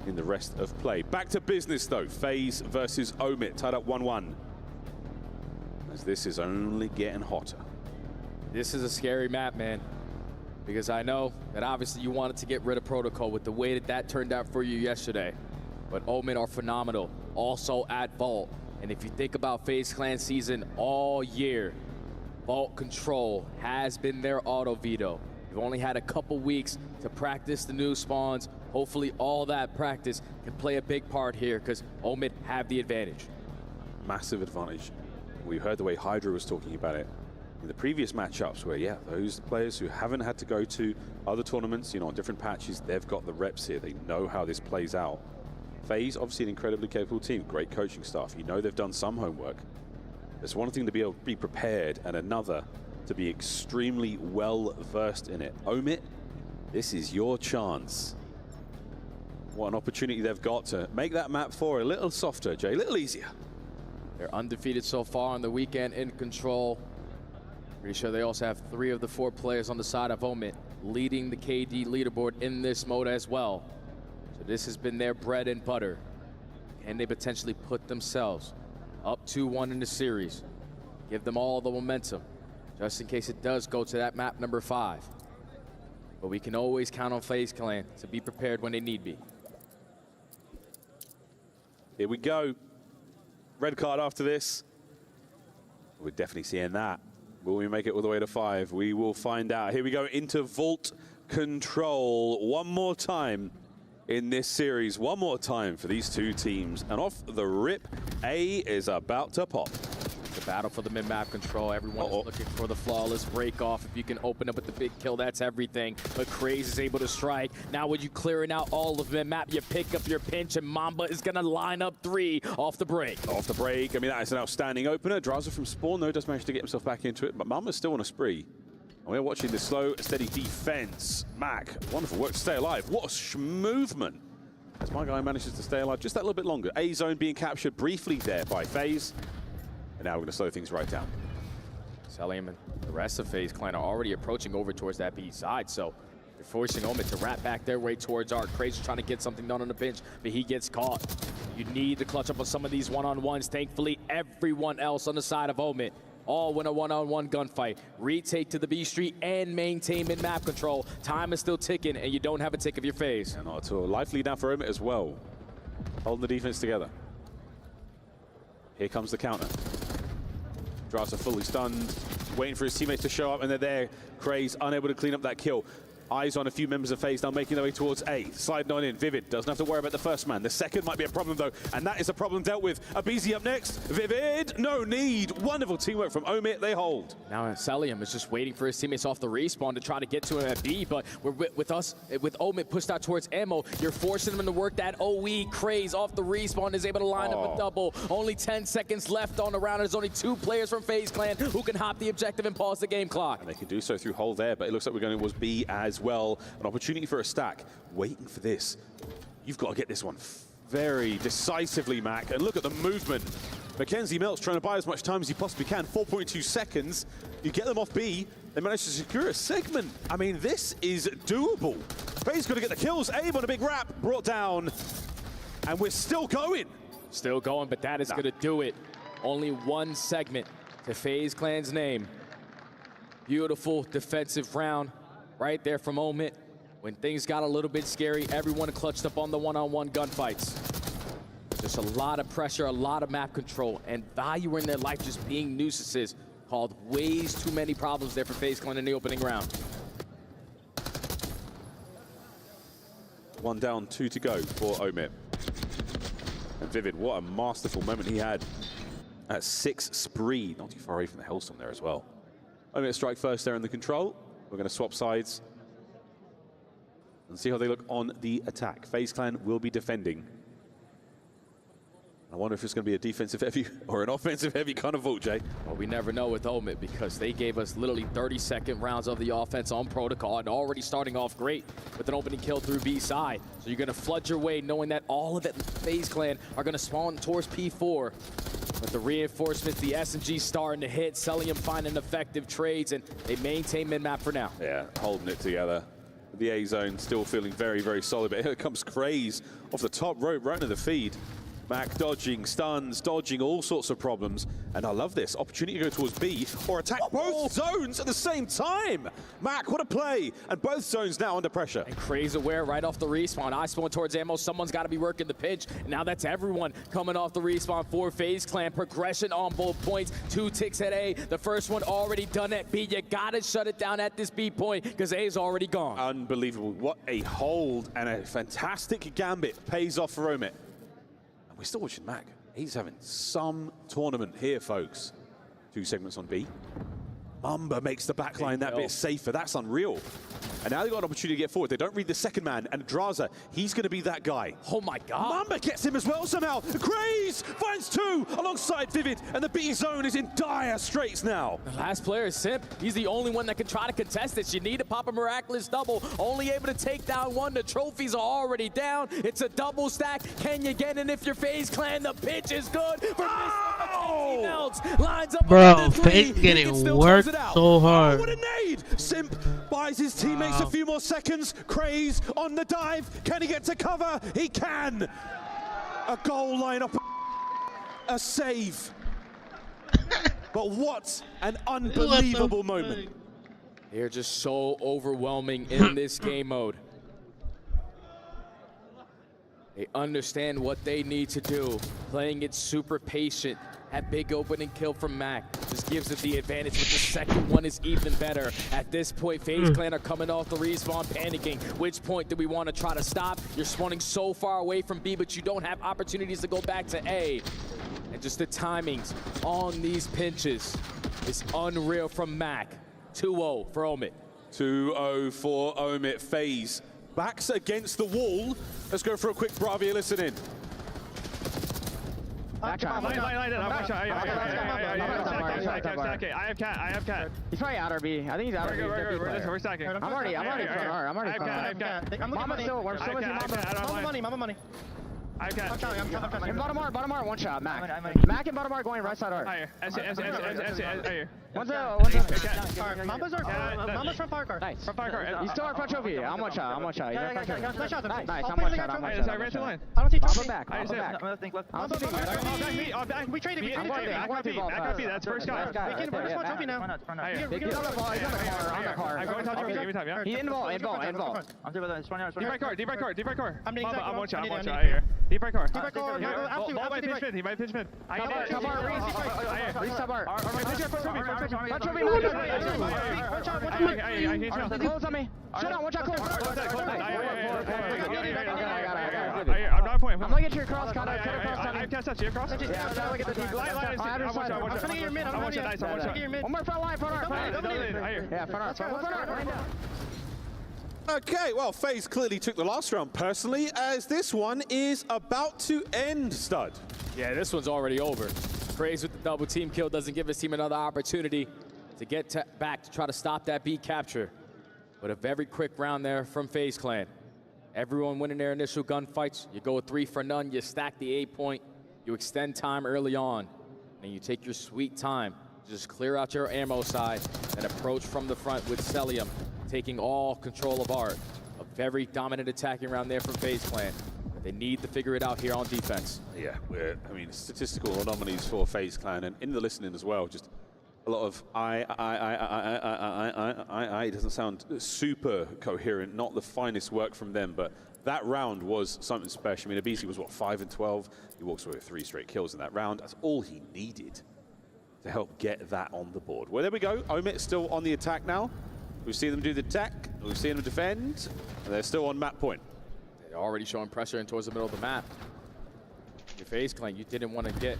In the rest of play. Back to business though. FaZe versus Omit, tied up 1-1. As this is only getting hotter. This is a scary map, man. Because I know that obviously you wanted to get rid of Protocol with the way that turned out for you yesterday. But Omit are phenomenal, also at Vault. And if you think about FaZe Clan season all year, Vault Control has been their auto veto. You've only had a couple weeks to practice the new spawns. Hopefully all that practice can play a big part here because Omit have the advantage. Massive advantage. We heard the way Hydra was talking about it in the previous matchups where, yeah, those players who haven't had to go to other tournaments, you know, on different patches, they've got the reps here. They know how this plays out. FaZe, obviously an incredibly capable team, great coaching staff. You know they've done some homework. There's one thing to be able to be prepared and another to be extremely well-versed in it. Omit, this is your chance. What an opportunity they've got to make that map 4 a little softer, Jay, a little easier. They're undefeated so far on the weekend in control. Pretty sure they also have 3 of the 4 players on the side of Omit leading the KD leaderboard in this mode as well. So this has been their bread and butter. Can they potentially put themselves up 2-1 in the series? Give them all the momentum, just in case it does go to that map number 5. But we can always count on FaZe Clan to be prepared when they need be. Here we go. Red card after this. We're definitely seeing that. Will we make it all the way to 5? We will find out. Here we go into Vault Control. One more time in this series. One more time for these two teams. And off the rip, A is about to pop. The battle for the mid-map control. Everyone is looking for the flawless break-off. If you can open up with the big kill, that's everything. But Craze is able to strike. Now when you clearing out all of mid-map, you pick up your pinch, and Mamba is going to line up 3 off the break. Off the break. I mean, that is an outstanding opener. Draza from spawn, though, does manage to get himself back into it. But Mamba's still on a spree. And we're watching the slow, steady defense. Mac, wonderful work to stay alive. What a movement. As my guy manages to stay alive just that little bit longer. A zone being captured briefly there by FaZe. And now we're going to slow things right down. Celium and the rest of FaZe Clan are already approaching over towards that B side, so they're forcing Omit to wrap back their way towards Arc. Crazy trying to get something done on the pinch, but he gets caught. You need to clutch up on some of these one-on-ones. Thankfully, everyone else on the side of Omit all win a one-on-one gunfight. Retake to the B Street and maintain mid-map control. Time is still ticking, and you don't have a tick of your phase. And not at all. Life lead now for Omit as well. Holding the defense together. Here comes the counter. Draza fully stunned, waiting for his teammates to show up, and they're there. Craze unable to clean up that kill. Eyes on a few members of FaZe now making their way towards A. Sliding on in. Vivid doesn't have to worry about the first man. The second might be a problem, though, and that is a problem dealt with. Abizi up next. Vivid, no need. Wonderful teamwork from Omit. They hold. Now Celium is just waiting for his teammates off the respawn to try to get to him at B, but we're with Omit pushed out towards ammo, you're forcing them to work that OE. Craze off the respawn is able to line up a double. Only 10 seconds left on the round. There's only 2 players from FaZe Clan who can hop the objective and pause the game clock. And they can do so through hold there, but it looks like we're going towards B as well. An opportunity for a stack. Waiting for this. You've got to get this one very decisively, Mac. And look at the movement. Mackenzie Melt's trying to buy as much time as he possibly can. 4.2 seconds. You get them off B. They manage to secure a segment. I mean, this is doable. FaZe's got to get the kills. Aim on a big wrap. Brought down. And we're still going. Still going, but that is going to do it. Only 1 segment to FaZe Clan's name. Beautiful defensive round right there from Omit. When things got a little bit scary, everyone clutched up on the one-on-one gunfights. Just a lot of pressure, a lot of map control, and value in their life just being nuisances caused ways too many problems there for FaZe Clan in the opening round. 1 down, 2 to go for Omit. And Vivid, what a masterful moment he had at 6 spree. Not too far away from the Hellstorm there as well. Omit strike first there in the control. We're going to swap sides and see how they look on the attack. FaZe Clan will be defending. I wonder if it's going to be a defensive heavy or an offensive heavy kind of vault, Jay. Well, we never know with Omit because they gave us literally 30-second rounds of the offense on protocol and already starting off great with an opening kill through B side. So you're going to flood your way knowing that all of it FaZe Clan are going to spawn towards P4. With the reinforcements, the SMG starting to hit, Celium finding effective trades, and they maintain mid-map for now. Yeah, holding it together. The A zone still feeling very, very solid, but here comes Craze off the top rope right into the feed. Mac dodging, stuns, dodging all sorts of problems. And I love this. Opportunity to go towards B or attack both zones at the same time. Mac, what a play. And both zones now under pressure. And Craze aware right off the respawn. I spawn towards ammo. Someone's got to be working the pinch. And now that's everyone coming off the respawn for FaZe Clan. Progression on both points. 2 ticks at A. The first one already done at B. You got to shut it down at this B point because A is already gone. Unbelievable. What a hold and a fantastic gambit pays off for Omit. We're still watching Mac. He's having some tournament here, folks. 2 segments on B. Mamba makes the backline that bit safer. That's unreal. And now they've got an opportunity to get forward. They don't read the second man, and Draza, he's going to be that guy. Oh my God. Mamba gets him as well somehow. Craze finds 2 alongside Vivid, and the B zone is in dire straits now. The last player is Simp. He's the only one that can try to contest this. You need to pop a miraculous double. Only able to take down 1. The trophies are already down. It's a double stack. Can you get it if you're FaZe Clan? The pitch is good for Mr. Melts. Lines up. Bro, FaZe getting worked so hard. Oh, what a nade! Simp buys his teammates a few more seconds. Craze on the dive. Can he get to cover? He can! A goal line up. A save. But what an unbelievable moment. They're just so overwhelming in this game mode. They understand what they need to do. Playing it super patient. That big opening kill from Mac just gives it the advantage, but the second one is even better. At this point, FaZe Clan are coming off the respawn, panicking. Which point do we want to try to stop? You're spawning so far away from B, but you don't have opportunities to go back to A. And just the timings on these pinches is unreal from Mac. 2-0 for Omit. 2-0 for Omit. FaZe backs against the wall. Let's go for a quick Bravia listen in. I have cat. He's probably out RB. I think he's out RB. We're stacking. I'm already front R. I have cat. Mama still. We're still missing Mama. Mama money. I have cat. I'm bottom R, 1 shot. Mac and bottom R going right side R. Higher. One's Mama's front fire car. Nice. Front fire car. He's still our front trophy. I'm 1 shot. Nice, I'm 1 shot. I ran through line. I don't see trophy. Back. We traded. I'm going to be. That's first guy. We can first trophy now. On the car. I'm going to trophy every time, yeah? He's in ball. I'm doing that. Deep right car. I'm 1 shot. Here. Deep right car. He might pitch mid. Top bar. Reese top bar. Close on me. Shut down. Watch out. Close. I'm not point. I'm looking at your cross. I have cast touch. You have cross? Yeah, I'm trying to get the deep line. I'm trying to get your mid. I'm trying to get your mid. One more front line. Front R. Yeah, front R. Okay, well, FaZe clearly took the last round personally, as this one is about to end, Stud. Yeah, this one's already over. Craze with the double team kill doesn't give his team another opportunity to get back to try to stop that B capture. But a very quick round there from FaZe Clan. Everyone winning their initial gunfights. You go 3 for none, you stack the 8 point, you extend time early on, and you take your sweet time to just clear out your ammo side and approach from the front with Celium, taking all control of art. A very dominant attacking round there from FaZe Clan. But they need to figure it out here on defense. Yeah, statistical anomalies for FaZe Clan, and in the listening as well, just a lot of it doesn't sound super coherent, not the finest work from them, but that round was something special. I mean, Abisi was, what, 5 and 12? He walks away with 3 straight kills in that round. That's all he needed to help get that on the board. Well, there we go. Omit still on the attack now. We've seen them do the attack, we've seen them defend, and they're still on map point. They're already showing pressure in towards the middle of the map. Your FaZe Clan, you didn't want to get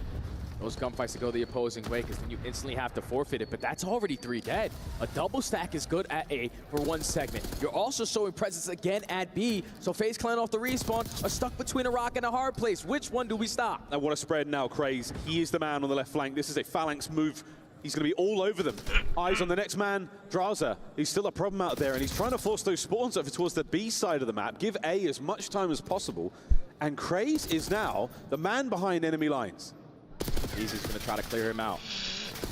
those gunfights to go the opposing way because then you instantly have to forfeit it, but that's already 3 dead. A double stack is good at A for 1 segment. You're also showing presence again at B, so FaZe Clan off the respawn are stuck between a rock and a hard place. Which one do we stop? And what a spread now, Craze. He is the man on the left flank. This is a phalanx move. He's going to be all over them. Eyes on the next man, Draza. He's still a problem out there, and he's trying to force those spawns over towards the B side of the map. Give A as much time as possible. And Craze is now the man behind enemy lines. He's going to try to clear him out.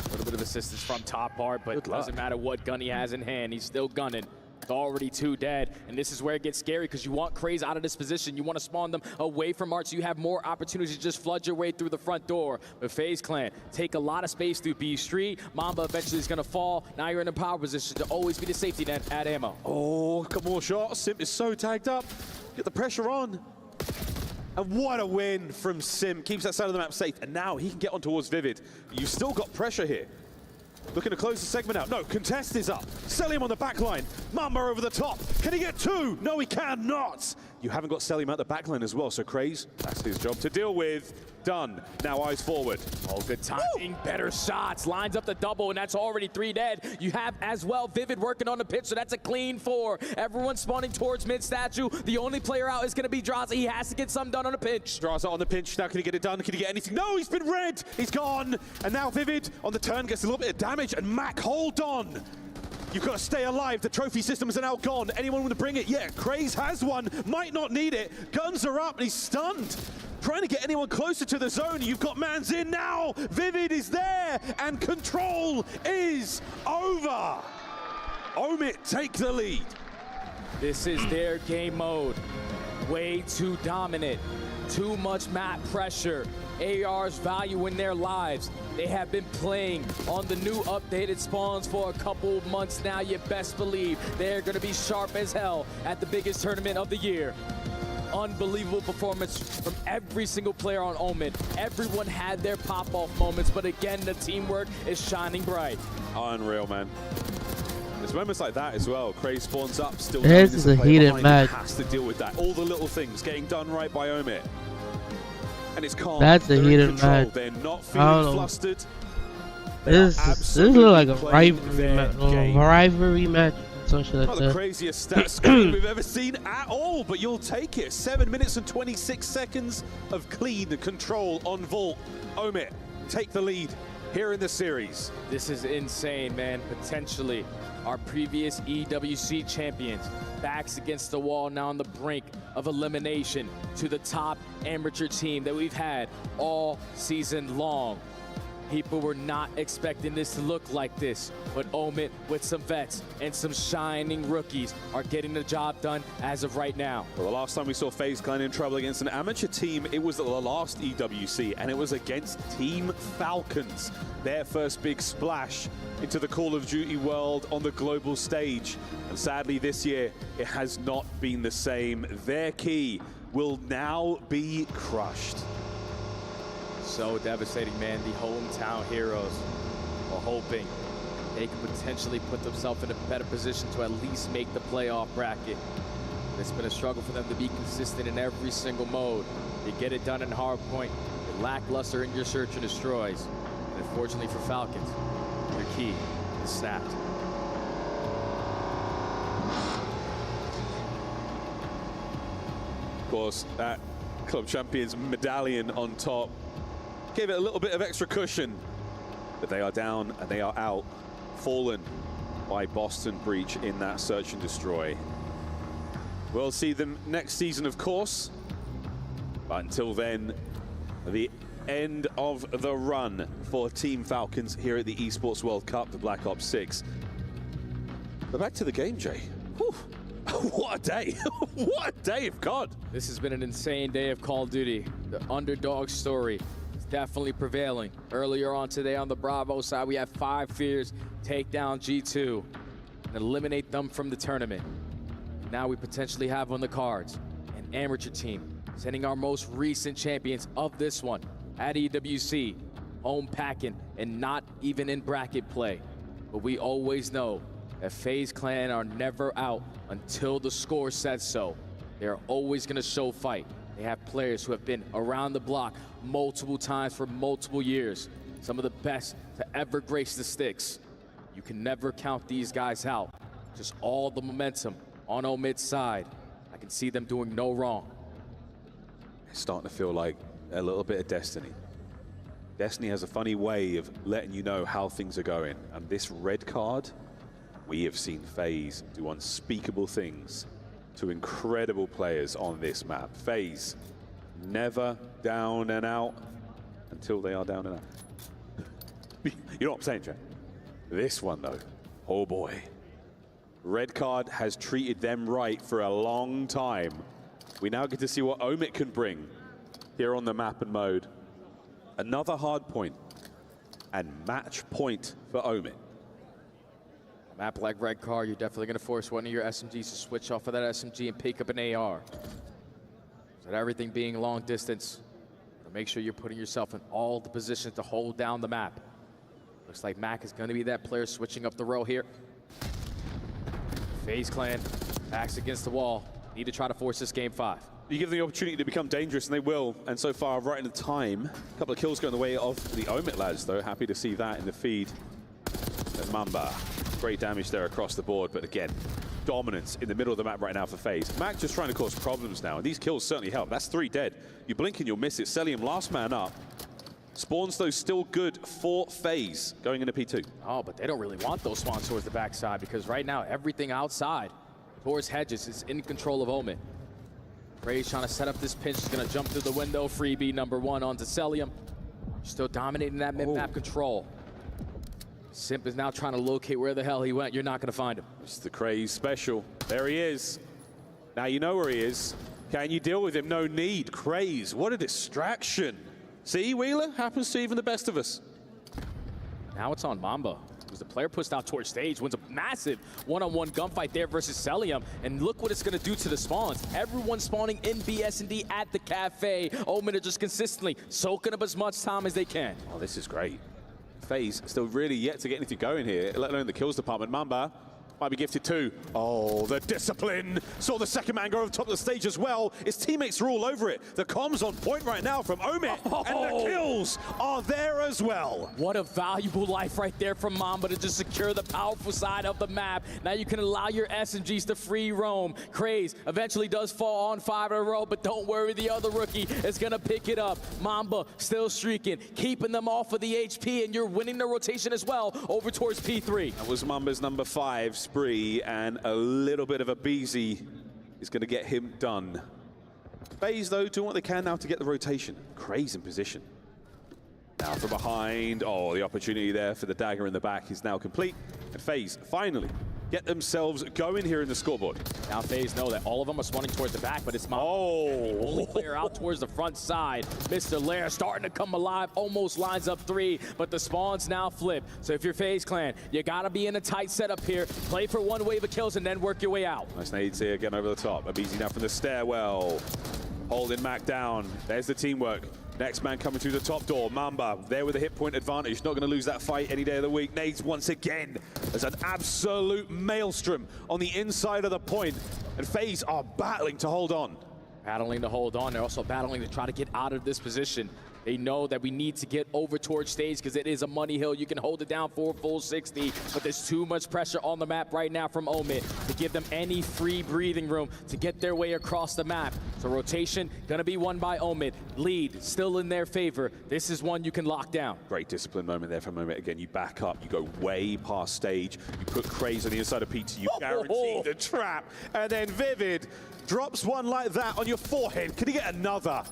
A little bit of assistance from top part, but it doesn't matter what gun he has in hand. He's still gunning. It's already 2 dead, and this is where it gets scary because you want Craze out of this position. You want to spawn them away from Arch so you have more opportunities to just flood your way through the front door. But FaZe Clan take a lot of space through B Street. Mamba eventually is going to fall. Now you're in a power position to always be the safety net at ammo. Oh, a couple more shots. Simp is so tagged up. Get the pressure on. And what a win from Sim. Keeps that side of the map safe. And now he can get on towards Vivid. You've still got pressure here. Looking to close the segment out. No, Contest is up. Selim on the back line. Mamba over the top. Can he get 2? No, he cannot. You haven't got Selim at the back line as well, so Craze, that's his job to deal with. Done. Now eyes forward. Oh, good timing. Better shots. Lines up the double, and that's already 3 dead. You have as well Vivid working on the pitch, so that's a clean 4. Everyone spawning towards mid-statue. The only player out is going to be Draza. He has to get some done on the pinch. Draza on the pinch. Now can he get it done? Can he get anything? No, he's been red. He's gone. And now Vivid on the turn gets a little bit of damage, and Mac, hold on. You've got to stay alive. The trophy systems are now gone. Anyone want to bring it? Yeah, Craze has one. Might not need it. Guns are up, and he's stunned. Trying to get anyone closer to the zone. You've got mans in now. Vivid is there, and control is over. Omit take the lead. This is their game mode. Way too dominant. Too much map pressure. AR's valuing their lives. They have been playing on the new updated spawns for a couple months now. You best believe they're going to be sharp as hell at the biggest tournament of the year. Unbelievable performance from every single player on Omen. Everyone had their pop-off moments, but again, the teamwork is shining bright. Unreal, man. There's moments like that as well. Craze spawns up, still this is a heated match. Has to deal with that. All the little things getting done right by Omit. And it's calm. That's a heated match. They're not feeling flustered. This looks like a rivalry match. Not the craziest stat screen we've ever seen at all, but you'll take it. 7 minutes and 26 seconds of clean control on Vault. Omit, take the lead here in the series. This is insane, man. Potentially our previous EWC champions. Backs against the wall, now on the brink of elimination to the top amateur team that we've had all season long. People were not expecting this to look like this, but Omit with some vets and some shining rookies are getting the job done as of right now. Well, the last time we saw FaZe Clan in trouble against an amateur team, it was at the last EWC, and it was against Team Falcons. Their first big splash into the Call of Duty world on the global stage. And sadly this year, it has not been the same. Their key will now be crushed. So devastating, man. The hometown heroes are hoping they can potentially put themselves in a better position to at least make the playoff bracket. It's been a struggle for them to be consistent in every single mode. They get it done in hardpoint, they're lackluster in your search and destroys. And unfortunately for Falcons, their key is snapped. Of course, that Club Champions medallion on top gave it a little bit of extra cushion, but they are down and they are out, fallen by Boston Breach in that search and destroy. We'll see them next season, of course, but until then, the end of the run for Team Falcons here at the Esports World Cup, the Black Ops 6. But back to the game, Jay. Whew. What a day. What a day of God. This has been an insane day of Call of Duty. The underdog story definitely prevailing. Earlier on today on the Bravo side, we have 5 Fears take down G2 and eliminate them from the tournament. Now we potentially have on the cards an amateur team sending our most recent champions of this one at EWC, home packing and not even in bracket play. But we always know that FaZe Clan are never out until the score says so. They're always going to show fight. They have players who have been around the block multiple times for multiple years. Some of the best to ever grace the sticks. You can never count these guys out. Just all the momentum on Omid's side. I can see them doing no wrong. It's starting to feel like a little bit of destiny. Destiny has a funny way of letting you know how things are going. And this red card, we have seen FaZe do unspeakable things to incredible players on this map. FaZe never down and out until they are down and out. You know what I'm saying, Jack? This one though, oh boy. Red card has treated them right for a long time. We now get to see what Omid can bring here on the map and mode. Another hard point and match point for Omid. A map like Red Card, you're definitely going to force one of your SMGs to switch off of that SMG and pick up an AR. So everything being long distance, make sure you're putting yourself in all the positions to hold down the map. Looks like Mac is going to be that player switching up the row here. FaZe Clan backs against the wall. Need to try to force this game 5. You give them the opportunity to become dangerous, and they will. And so far, right in the time, a couple of kills going the way of the Omid lads, though. Happy to see that in the feed. And Mamba, great damage there across the board, but again, dominance in the middle of the map right now for FaZe. Mac just trying to cause problems now, and these kills certainly help. That's 3 dead. You blink and you'll miss it. Celium, last man up. Spawns, though, still good for FaZe going into P2. Oh, but they don't really want those spawns towards the backside because right now, everything outside towards hedges is in control of Omid. Ray's trying to set up this pinch. He's going to jump through the window. Freebie number 1 onto Celium. Still dominating that mid-map control. Simp is now trying to locate where the hell he went. You're not going to find him. It's the Craze special. There he is. Now you know where he is. Can you deal with him? No need. Craze, what a distraction. See, Wheeler? Happens to even the best of us. Now it's on Mamba. As the player pushed out towards stage, wins a massive one-on-one gunfight there versus Celium. And look what it's going to do to the spawns. Everyone spawning in BS&D at the cafe. Omid are just consistently soaking up as much time as they can. Oh, this is great. FaZe still really yet to get anything going here, let alone the kills department. Mamba might be gifted too. Oh, the discipline. Saw the second man go over the top of the stage as well. His teammates are all over it. The comms on point right now from Omid, and the kills are there as well. What a valuable life right there from Mamba to just secure the powerful side of the map. Now you can allow your SMGs to free roam. Craze eventually does fall on 5 in a row, but don't worry, the other rookie is gonna pick it up. Mamba still streaking, keeping them off of the HP, and you're winning the rotation as well over towards P3. That was Mamba's number 5. Spree, and a little bit of a Beezy is going to get him done. FaZe, though, doing what they can now to get the rotation. Craze in position. Now from behind. Oh, the opportunity there for the dagger in the back is now complete. And FaZe finally get themselves going here in the scoreboard. Now FaZe know that all of them are spawning towards the back, but it's Mamba. The only player out towards the front side. Mr. Lair starting to come alive, almost lines up 3, but the spawns now flip. So if you're FaZe Clan, you gotta be in a tight setup here. Play for 1 wave of kills and then work your way out. Nice nades here, again over the top. Abizi now from the stairwell. Holding Mac down. There's the teamwork. Next man coming through the top door. Mamba there with a hit point advantage. Not going to lose that fight any day of the week. Nades once again. There's an absolute maelstrom on the inside of the point. And FaZe are battling to hold on. Battling to hold on. They're also battling to try to get out of this position. They know that we need to get over towards stage because it is a money hill. You can hold it down for a full 60, but there's too much pressure on the map right now from Omid to give them any free breathing room to get their way across the map. So rotation gonna be won by Omid. Lead still in their favor. This is one you can lock down. Great discipline moment there for a moment. Again, you back up, you go way past stage, you put Craze on the inside of PT, you guarantee the trap, and then Vivid drops one like that on your forehead. Can he get another?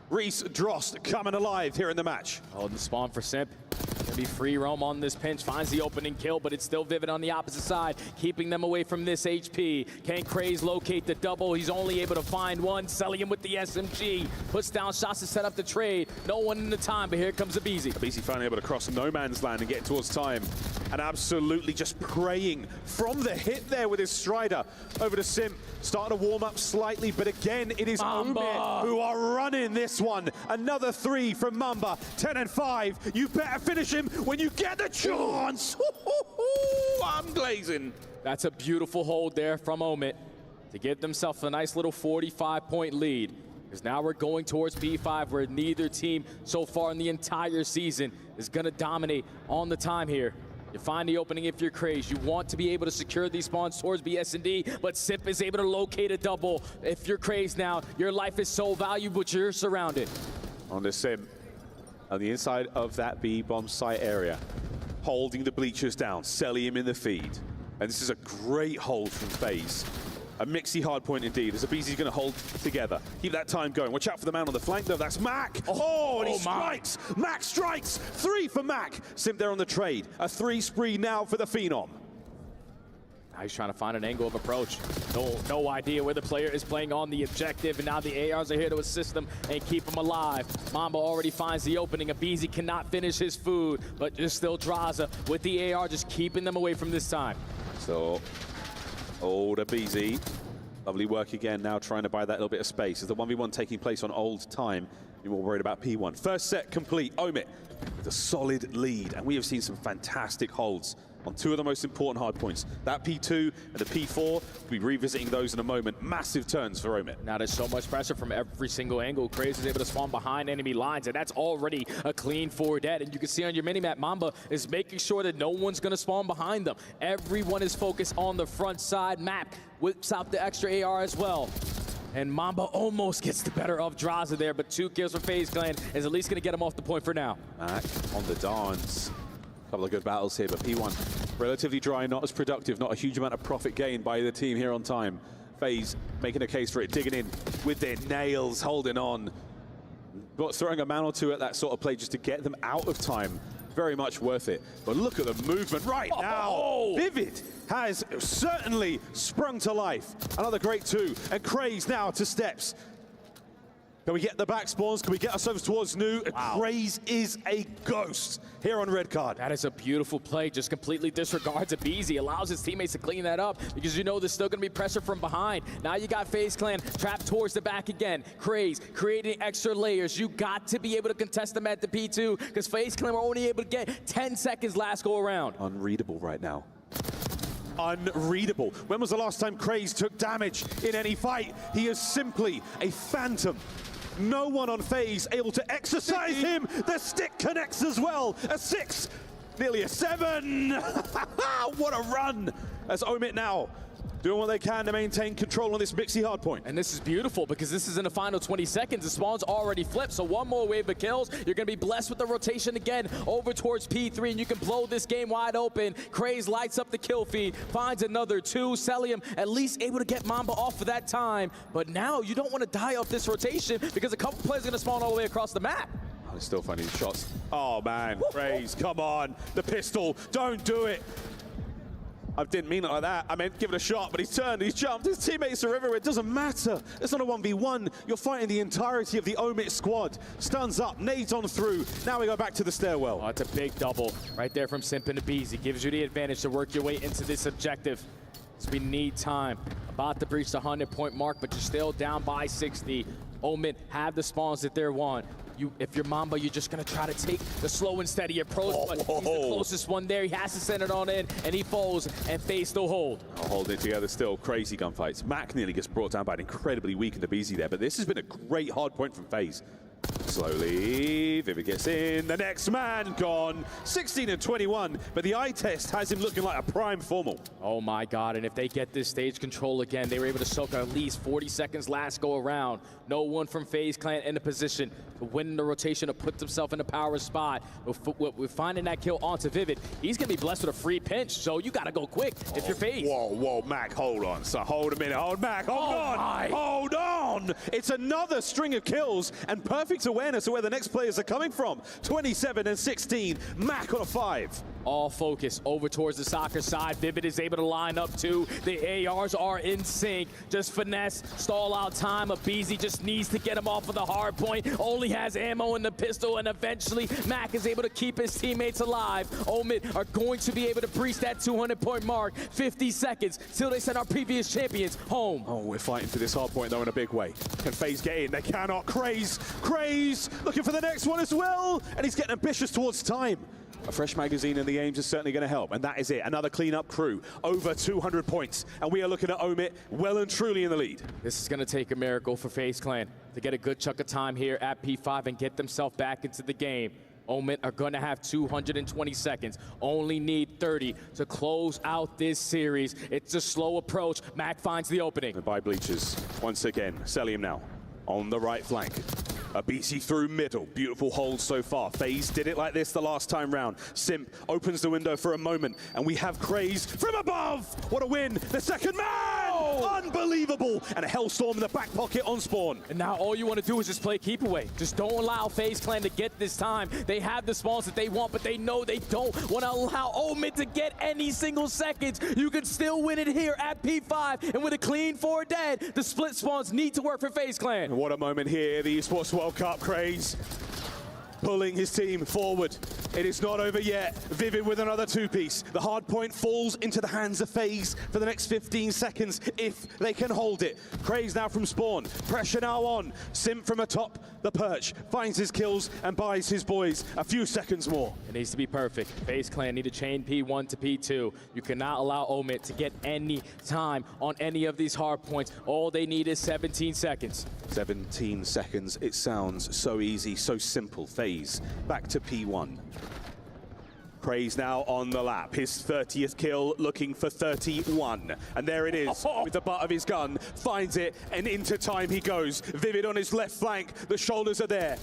Reese Drost coming alive here in the match. Oh, the spawn for Simp. Gonna be free roam on this pinch. Finds the opening kill, but it's still Vivid on the opposite side, keeping them away from this HP. Can Craze locate the double? He's only able to find one. Celium with the SMG. Puts down shots to set up the trade. No one in the time, but here comes Abizi. Abizi finally able to cross no man's land and get towards time. And absolutely just praying from the hit there with his Strider over to Simp. Starting to warm up slightly, but again, it is Omid who are running this one. Another 3 from Mamba. 10 and 5. You better finish him when you get the chance. I'm glazing. That's a beautiful hold there from Omid. to give themselves a nice little 45-point lead. Because now we're going towards P5, where neither team so far in the entire season is going to dominate on the time here. You find the opening if you're Craze. You want to be able to secure these spawns towards BS&D, but Simp is able to locate a double. If you're Craze now, your life is so valuable, but you're surrounded. On the Simp, on the inside of that B-bomb site area, holding the bleachers down, selling him in the feed. And this is a great hold from FaZe. A mixy hard point indeed, as aBeZy's going to hold together. Keep that time going. Watch out for the man on the flank, though. That's Mac. And he strikes. Mac strikes. 3 for Mac. Simp there on the trade. A 3 spree now for the Phenom. Now he's trying to find an angle of approach. No idea where the player is playing on the objective, and now the ARs are here to assist him and keep him alive. Mamba already finds the opening. aBeZy cannot finish his food, but just still Draza with the AR just keeping them away from this time. So, old aBeZy. Lovely work again now, trying to buy that little bit of space. As the 1v1 taking place on old time, you're more worried about P1. First set complete. Omit with a solid lead, and we have seen some fantastic holds on 2 of the most important hard points. That P2 and the P4, we'll be revisiting those in a moment. Massive turns for Omit. Now there's so much pressure from every single angle. Craze is able to spawn behind enemy lines, and that's already a clean 4 dead. And you can see on your minimap, Mamba is making sure that no one's gonna spawn behind them. Everyone is focused on the front side map. Whips out the extra AR as well. And Mamba almost gets the better of Draza there, but 2 kills for FaZe Clan is at least gonna get him off the point for now. Mac on the dance. Couple of good battles here, but P1 relatively dry, not as productive, not a huge amount of profit gained by the team here on time. FaZe making a case for it, digging in with their nails, holding on. But throwing a man or 2 at that sort of play just to get them out of time, very much worth it. But look at the movement right now. Vivid has certainly sprung to life. Another great 2, and Craze now to steps. Can we get the back spawns? Can we get ourselves towards new? Wow. Craze is a ghost here on red card. That is a beautiful play. Just completely disregards aBeZy. Allows his teammates to clean that up because you know there's still going to be pressure from behind. Now you got FaZe Clan trapped towards the back again. Craze creating extra layers. You got to be able to contest them at the P2 because FaZe Clan were only able to get 10 seconds last go around. Unreadable right now. Unreadable. When was the last time Craze took damage in any fight? He is simply a phantom. No one on FaZe able to exercise him. The stick connects as well. A 6, nearly a 7. What a run. As Omit now doing what they can to maintain control on this mixy hardpoint. And this is beautiful because this is in the final 20 seconds. The spawn's already flipped, so one more wave of kills. You're going to be blessed with the rotation again over towards P3, and you can blow this game wide open. Craze lights up the kill feed, finds another 2. Celium at least able to get Mamba off for that time. But now you don't want to die off this rotation because a couple players are going to spawn all the way across the map. They're still finding shots. Oh, man. Craze, come on. The pistol, don't do it. I didn't mean it like that. I meant give it a shot, but he's turned, he's jumped. His teammates are everywhere. It doesn't matter. It's not a 1v1. You're fighting the entirety of the Omit squad. Stuns up, nades on through. Now we go back to the stairwell. Oh, it's a big double right there from Simp and aBeZy. Gives you the advantage to work your way into this objective. So we need time. About to breach the 100-point mark, but you're still down by 60. Omit have the spawns that they want. If you're Mamba, you're just going to try to take the slow and steady approach, but he's the closest one there. He has to send it on in, and he falls, and FaZe still hold. Holding it together still. Crazy gunfights. Mac nearly gets brought down by an incredibly weakened aBeZy there, but this has been a great hard point from FaZe. Slowly, Vivid gets in. The next man gone. 16 and 21, but the eye test has him looking like a prime formal. Oh my God, and if they get this stage control again, they were able to soak at least 40 seconds last go around. No one from FaZe Clan in a position to win the rotation to put himself in a power spot. We're finding that kill onto Vivid. He's gonna be blessed with a free pinch, so you gotta go quick if you're FaZe. Whoa, Mac, hold on. So hold a minute, hold Mac, hold on. Hold on. It's another string of kills and perfect awareness of where the next players are coming from. 27 and 16, Mac on a 5. All focus over towards the soccer side. Vivid is able to line up too. The ARs are in sync. Just finesse, stall out time. aBeZy just needs to get him off of the hard point. Only has ammo in the pistol, and eventually Mac is able to keep his teammates alive. Omit are going to be able to breach that 200-point mark. 50 seconds till they send our previous champions home. Oh, we're fighting for this hard point though in a big way. Can FaZe get in? They cannot. Craze looking for the next one as well, and he's getting ambitious towards time. A fresh magazine in the aims is certainly going to help, and that is it. Another cleanup crew, over 200 points, and we are looking at Omit well and truly in the lead. This is going to take a miracle for FaZe Clan to get a good chunk of time here at P5 and get themselves back into the game. Omit are going to have 220 seconds, only need 30 to close out this series. It's a slow approach. Mac finds the opening. The buy bleachers once again. Selim now on the right flank. A BC through middle. Beautiful hold so far. FaZe did it like this the last time round. Simp opens the window for a moment, and we have Craze from above. What a win. The second man. Unbelievable. And a Hellstorm in the back pocket on spawn. And now all you want to do is just play keep away. Just don't allow FaZe Clan to get this time. They have the spawns that they want, but they know they don't want to allow Omit to get any single seconds. You can still win it here at P5. And with a clean 4 dead, the split spawns need to work for FaZe Clan. And what a moment here. The Esports World Cup. Craze pulling his team forward. It is not over yet. Vivid with another 2-piece. The hard point falls into the hands of FaZe for the next 15 seconds if they can hold it. Craze now from spawn. Pressure now on. Simp from atop the perch finds his kills and buys his boys a few seconds more. It needs to be perfect. FaZe Clan need to chain P1 to P2. You cannot allow Omit to get any time on any of these hard points. All they need is 17 seconds. 17 seconds. It sounds so easy, so simple. FaZe back to P1. Craze now on the lap. His 30th kill, looking for 31. And there it is, with the butt of his gun. Finds it, and into time he goes. Vivid on his left flank. The shoulders are there.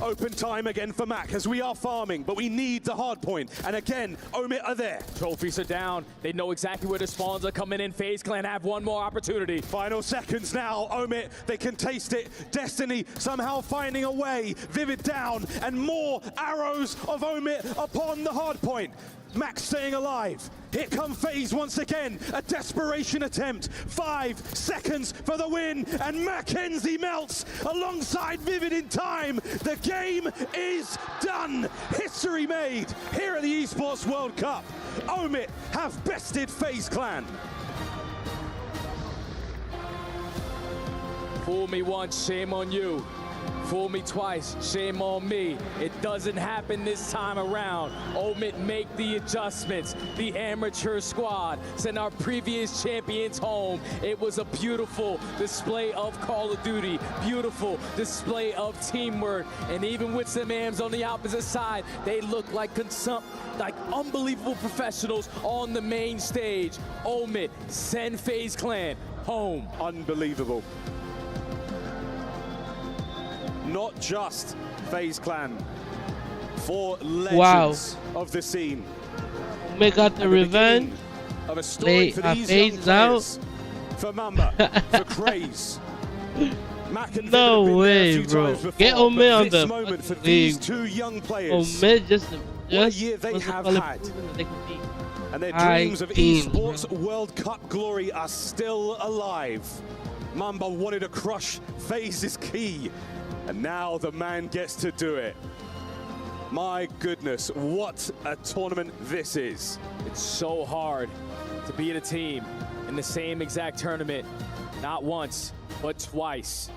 Open time again for Mac, as we are farming, but we need the hard point. And again, Omit are there. Trophies are down. They know exactly where the spawns are coming in. FaZe Clan have one more opportunity. Final seconds now. Omit, they can taste it. Destiny somehow finding a way. Vivid down, and more arrows of Omit upon the hard point. Max staying alive. Here come FaZe once again. A desperation attempt. 5 seconds for the win, and Mackenzie melts alongside Vivid in time. The game is done. History made here at the Esports World Cup. Omit have bested FaZe Clan. Fool me once, shame on you. Fool me twice, shame on me. It doesn't happen this time around. Omit make the adjustments. The amateur squad sent our previous champions home. It was a beautiful display of Call of Duty, beautiful display of teamwork. And even with some AMs on the opposite side, they look like unbelievable professionals on the main stage. Omit send FaZe Clan home. Unbelievable. Not just FaZe Clan, 4 legends of the scene. Omit got the revenge. Of a story for these young players. For Mamba, for Craze. Mac and No way, bro. Get Omit on the moment for league. these 2 young players. Omit just what a year they have had. And their dreams of Esports World Cup glory are still alive. Mamba wanted to crush FaZe's key. And now the man gets to do it. My goodness, what a tournament this is. It's so hard to beat a team in the same exact tournament, not once, but twice.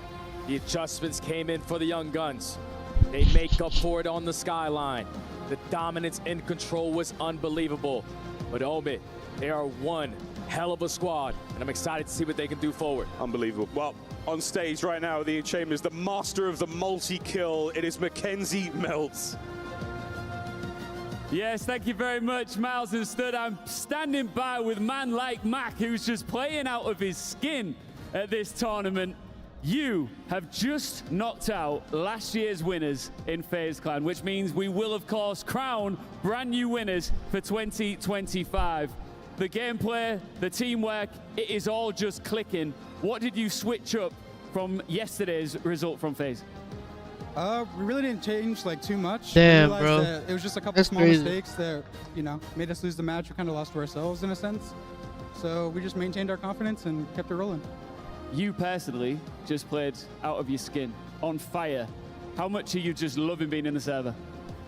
The adjustments came in for the Young Guns. They make up for it on the skyline. The dominance and control was unbelievable. But Omit, they are one hell of a squad, and I'm excited to see what they can do forward. Unbelievable. Well, on stage right now, the Chambers, the master of the multi-kill. It is Mackenzie Melts. Yes, thank you very much, Miles and Stud. I'm standing by with man like Mac, who's just playing out of his skin at this tournament. You have just knocked out last year's winners in FaZe Clan, which means we will, of course, crown brand new winners for 2025. The gameplay, the teamwork, it is all just clicking. What did you switch up from yesterday's result from FaZe? We really didn't change too much. Damn, we bro. That it was just a couple That's small crazy. mistakes that, made us lose the match. We kind of lost to ourselves in a sense. So we just maintained our confidence and kept it rolling. You personally just played out of your skin, on fire. How much are you just loving being in the server?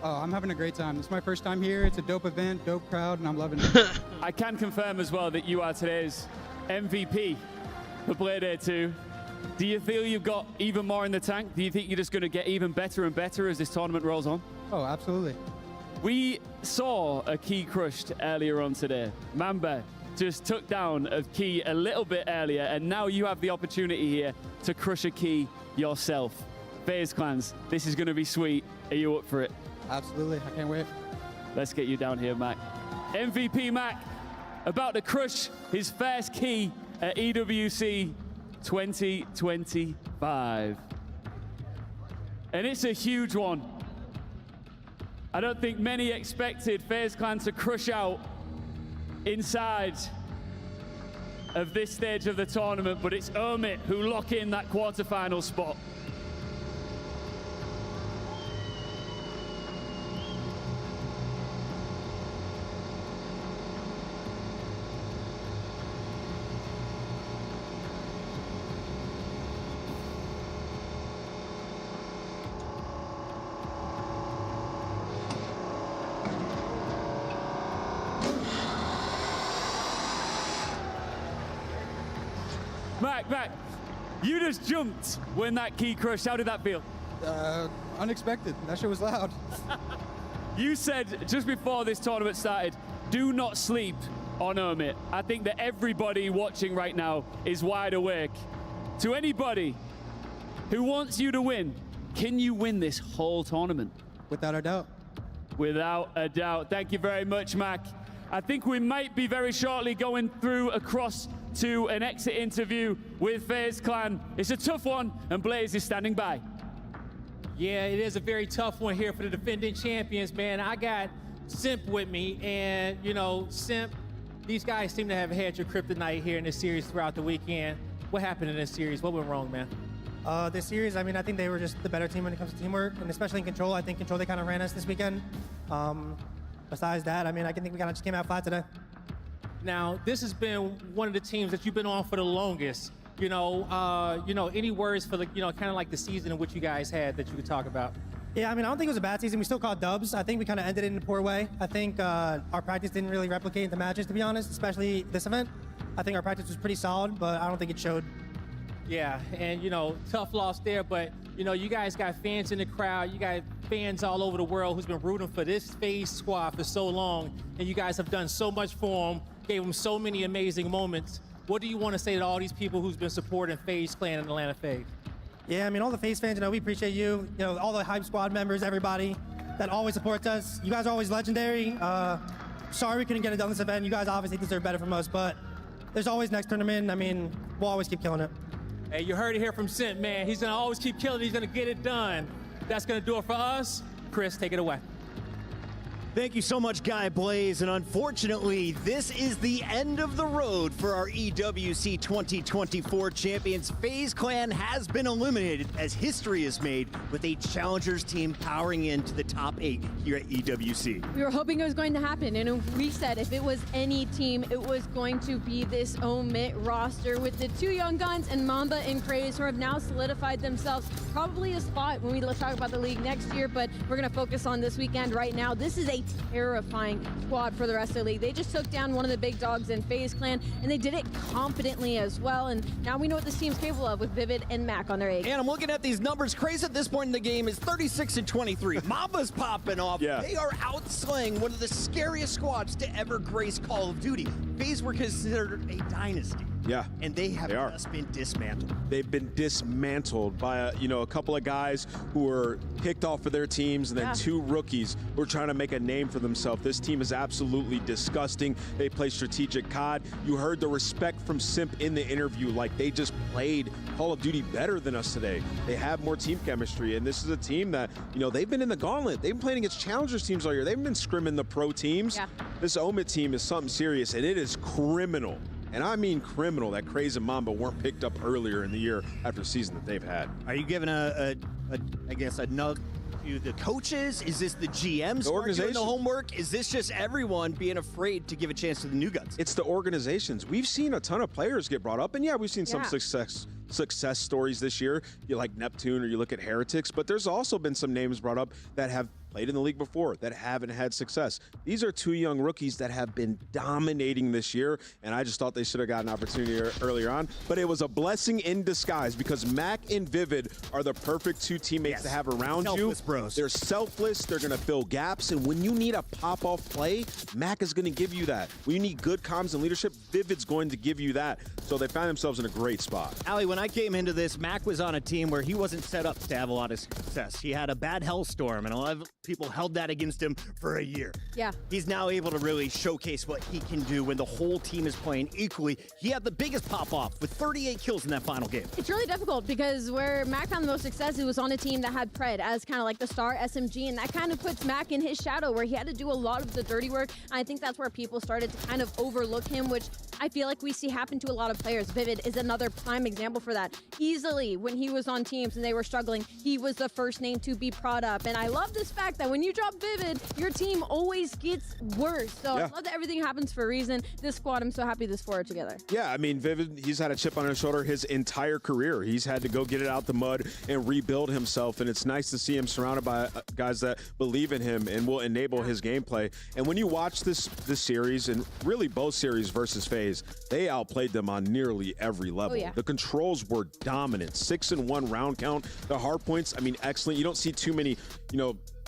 Oh, I'm having a great time. It's my first time here. It's a dope event, dope crowd, and I'm loving it. I can confirm as well that you are today's MVP for Play Day 2. Do you feel you've got even more in the tank? Do you think you're just going to get even better and better as this tournament rolls on? Oh, absolutely. We saw a key crushed earlier on today. Mamba just took down a key a little bit earlier, and now you have the opportunity here to crush a key yourself. FaZe Clans, this is going to be sweet. Are you up for it? Absolutely. I can't wait. Let's get you down here, Mac. MVP Mac about to crush his first key at EWC 2025. And it's a huge one. I don't think many expected FaZe Clan to crush out inside of this stage of the tournament, but it's Omit who lock in that quarterfinal spot. Mac, you just jumped when that key crushed. How did that feel? Unexpected. That shit was loud. You said just before this tournament started, do not sleep on Omit. I think that everybody watching right now is wide awake. To anybody who wants you to win, can you win this whole tournament? Without a doubt. Without a doubt. Thank you very much, Mac. I think we might be very shortly going through across to an exit interview with FaZe Clan. It's a tough one, and Blaze is standing by. Yeah, it is a very tough one here for the defending champions, man. I got Simp with me, and, you know, Simp, these guys seem to have had your kryptonite here in this series throughout the weekend. What happened in this series? What went wrong, man? This series, I mean, I think they were just the better team when it comes to teamwork, and especially in Control. I think Control, they kind of ran us this weekend. Besides that, I mean, I think we kind of just came out flat today. Now, this has been one of the teams that you've been on for the longest. You know, any words for the, kind of like the season in which you guys had that you could talk about? Yeah, I mean, I don't think it was a bad season. We still caught dubs. I think we kind of ended it in a poor way. I think our practice didn't really replicate the matches, to be honest, especially this event. I think our practice was pretty solid, but I don't think it showed. Yeah, and, tough loss there, but, you guys got fans in the crowd. You got fans all over the world who's been rooting for this FaZe squad for so long, and you guys have done so much for them, gave them so many amazing moments. What do you want to say to all these people who's been supporting FaZe Clan and Atlanta FaZe? Yeah, I mean, all the FaZe fans, we appreciate you. All the Hype Squad members, everybody that always supports us. You guys are always legendary. Sorry we couldn't get it done this event. You guys obviously deserve better from us, but there's always next tournament. I mean, we'll always keep killing it. Hey, you heard it here from Simp, man. He's going to always keep killing it. He's going to get it done. That's going to do it for us. Chris, take it away. Thank you so much, Guy Blaze, and unfortunately, this is the end of the road for our EWC 2024 champions. FaZe Clan has been eliminated as history is made with a Challengers team powering into the top 8 here at EWC. We were hoping it was going to happen, and we said if it was any team, it was going to be this Omit roster with the two young guns and Mamba and Craze, who have now solidified themselves probably a spot when we talk about the league next year, but we're going to focus on this weekend right now. This is a terrifying squad for the rest of the league. They just took down one of the big dogs in FaZe Clan, and they did it confidently as well, and now we know what this team's capable of with Vivid and Mac on their A. And I'm looking at these numbers. Craze at this point in the game is 36-23. Mamba's popping off. Yeah. They are outslaying one of the scariest squads to ever grace Call of Duty. FaZe were considered a dynasty. Yeah, and they have just been dismantled. They've been dismantled by a couple of guys who were kicked off of their teams, and then two rookies who are trying to make a name for themselves. This team is absolutely disgusting. They play strategic COD. You heard the respect from Simp in the interview, like they just played Call of Duty better than us today. They have more team chemistry, and this is a team that, they've been in the gauntlet. They've been playing against Challengers teams all year. They've been scrimming the pro teams. Yeah. This Omit team is something serious, and it is criminal. And I mean criminal that Craze and Mamba weren't picked up earlier in the year after the season that they've had. Are you giving a nug to the coaches? Is this the GMs the organization doing the homework? Is this just everyone being afraid to give a chance to the new guns? It's the organizations. We've seen a ton of players get brought up, and we've seen some success stories this year. You like Neptune or you look at Heretics, but there's also been some names brought up that have played in the league before that haven't had success. These are two young rookies that have been dominating this year, and I just thought they should have got an opportunity earlier on. But it was a blessing in disguise because Mac and Vivid are the perfect two teammates to have around Selfless you. bros. They're selfless. They're going to fill gaps, and when you need a pop-off play, Mac is going to give you that. When you need good comms and leadership, Vivid's going to give you that. So they found themselves in a great spot. Ali, when I came into this, Mac was on a team where he wasn't set up to have a lot of success. He had a bad hellstorm, and a lot of people held that against him for a year. Yeah. He's now able to really showcase what he can do when the whole team is playing equally. He had the biggest pop-off with 38 kills in that final game. It's really difficult because where Mac found the most success, it was on a team that had Pred as kind of like the star SMG, and that kind of puts Mac in his shadow where he had to do a lot of the dirty work. I think that's where people started to kind of overlook him, which I feel like we see happen to a lot of players. Vivid is another prime example for that. Easily, when he was on teams and they were struggling, he was the first name to be prod up. And I love this fact that when you drop Vivid, your team always gets worse. So I love that everything happens for a reason. This squad, I'm so happy this four are together. Yeah, I mean, Vivid, he's had a chip on his shoulder his entire career. He's had to go get it out the mud and rebuild himself, and it's nice to see him surrounded by guys that believe in him and will enable his gameplay. And when you watch this series, and really both series versus FaZe, they outplayed them on nearly every level. The controls were dominant. 6-1 round count. The hard points, I mean, excellent. You don't see too many,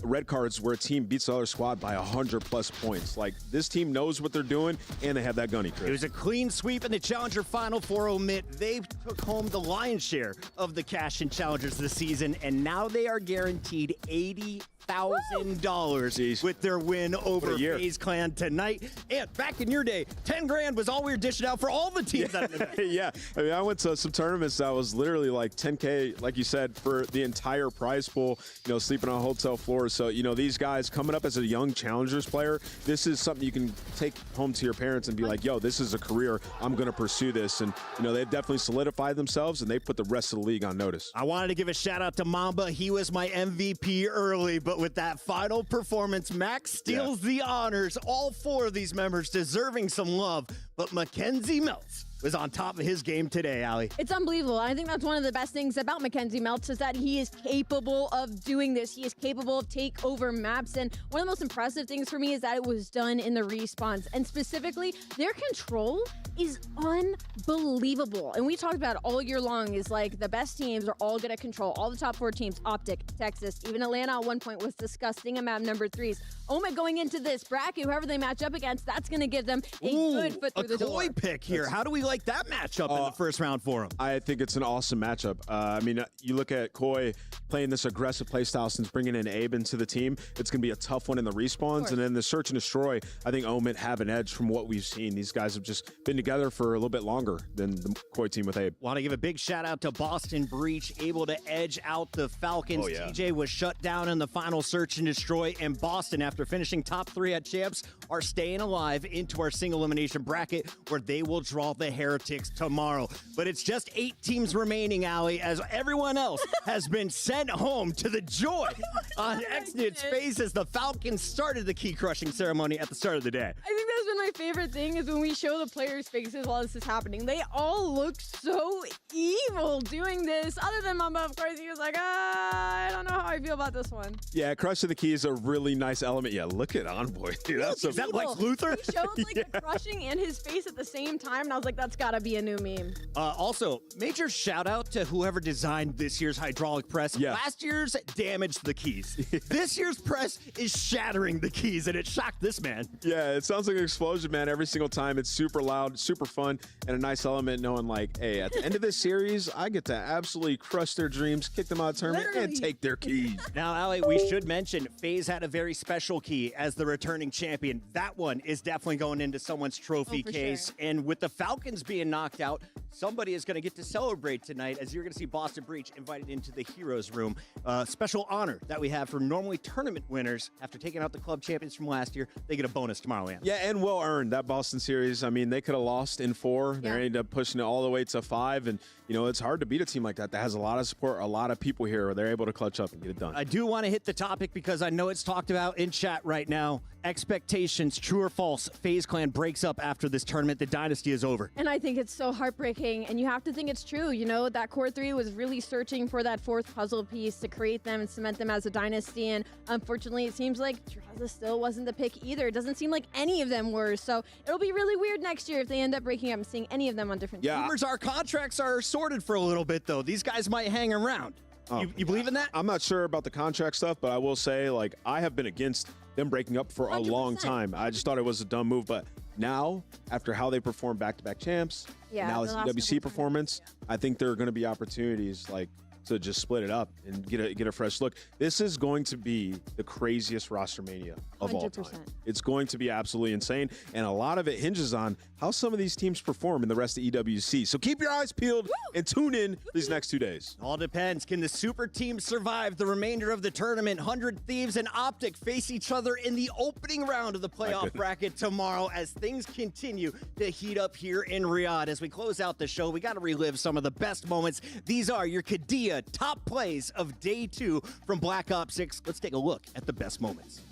red cards where a team beats the other squad by 100+ points. Like, this team knows what they're doing, and they have that gunny. It was a clean sweep in the Challenger Final for Omit. They took home the lion's share of the cash in Challengers this season, and now they are guaranteed $80,000 with their win over FaZe Clan tonight. And back in your day, 10 grand was all we were dishing out for all the teams. Yeah, I mean, I went to some tournaments that was literally like 10K, like you said, for the entire prize pool, sleeping on hotel floors. So, these guys coming up as a young Challengers player, this is something you can take home to your parents and be like, yo, this is a career. I'm going to pursue this. And, they've definitely solidified themselves, and they put the rest of the league on notice. I wanted to give a shout out to Mamba. He was my MVP early, but with that final performance, Max steals the honors. All four of these members deserving some love, but Mackenzie Meltz was on top of his game today, Ali. It's unbelievable. I think that's one of the best things about Mackenzie Meltz is that he is capable of doing this. He is capable of take over maps. And one of the most impressive things for me is that it was done in the respawns. And specifically, their control is unbelievable. And we talked about it all year long is like the best teams are all good at control. All the top four teams, Optic, Texas, even Atlanta at one point was disgusting at map number 3s. Omid going into this bracket, whoever they match up against, that's going to give them a good foot through the door. A Koi pick here. How do we like that matchup in the first round for him? I think it's an awesome matchup. I mean, you look at Koi playing this aggressive playstyle since bringing in Abe into the team. It's going to be a tough one in the respawns. And then the search and destroy, I think Omid have an edge from what we've seen. These guys have just been together for a little bit longer than the Koi team with Abe. Want to give a big shout out to Boston Breach, able to edge out the Falcons. TJ was shut down in the final search and destroy, and Boston, after finishing top 3 at champs, are staying alive into our single elimination bracket where they will draw the Heretics tomorrow. But it's just 8 teams remaining, Ali, as everyone else has been sent home to the joy on Xnit's face as the Falcons started the key crushing ceremony at the start of the day. I think that's been my favorite thing is when we show the players' faces while this is happening. They all look so evil doing this. Other than Mamba, of course, he was like, I don't know how I feel about this one. Yeah, crushing the key is a really nice element. Yeah, look at Envoy. Dude, that's is that Lex Luthor? He showed like the crushing and his face at the same time, and I was like, that's gotta be a new meme. Also, major shout out to whoever designed this year's hydraulic press. Yeah. Last year's damaged the keys. This year's press is shattering the keys, and it shocked this man. Yeah, it sounds like an explosion, man, every single time. It's super loud, super fun, and a nice element knowing like, hey, at the end of this series, I get to absolutely crush their dreams, kick them out of the tournament, and take their keys. Now, Ali, we should mention FaZe had a very special key as the returning champion. That one is definitely going into someone's trophy case. Sure. And with the Falcons being knocked out, somebody is going to get to celebrate tonight as you're going to see Boston Breach invited into the Heroes Room. Special honor that we have for normally tournament winners. After taking out the club champions from last year, they get a bonus tomorrow, Ann. Yeah, and well well earned, that Boston series. I mean, they could have lost in 4. They ended up pushing it all the way to 5. And, you know, it's hard to beat a team like that has a lot of support, a lot of people here where they're able to clutch up and get it done. I do want to hit the topic because I know it's talked about in chat right now. Expectations, true or false, FaZe Clan breaks up after this tournament. The dynasty is over. And I think it's so heartbreaking, and you have to think it's true. You know, that core 3 was really searching for that 4th puzzle piece to create them and cement them as a dynasty, and unfortunately it seems like Traza still wasn't the pick either. It doesn't seem like any of them were, so it'll be really weird next year if they end up breaking up and seeing any of them on different teams. Rumors are contracts are sorted for a little bit, though. These guys might hang around. You believe in that? I'm not sure about the contract stuff, but I will say, like, I have been against them breaking up for 100%. A long time. I just thought it was a dumb move, but now, after how they performed back-to-back champs, now this EWC performance, I think there are going to be opportunities, like, to just split it up and get a fresh look. This is going to be the craziest roster mania of 100%. All time. It's going to be absolutely insane, and a lot of it hinges on how some of these teams perform in the rest of EWC. So keep your eyes peeled and tune in these next 2 days. All depends. Can the super team survive the remainder of the tournament? 100 Thieves and Optic face each other in the opening round of the playoff bracket tomorrow as things continue to heat up here in Riyadh. As we close out the show, we got to relive some of the best moments. These are your Kadia top plays of day 2 from Black Ops 6. Let's take a look at the best moments.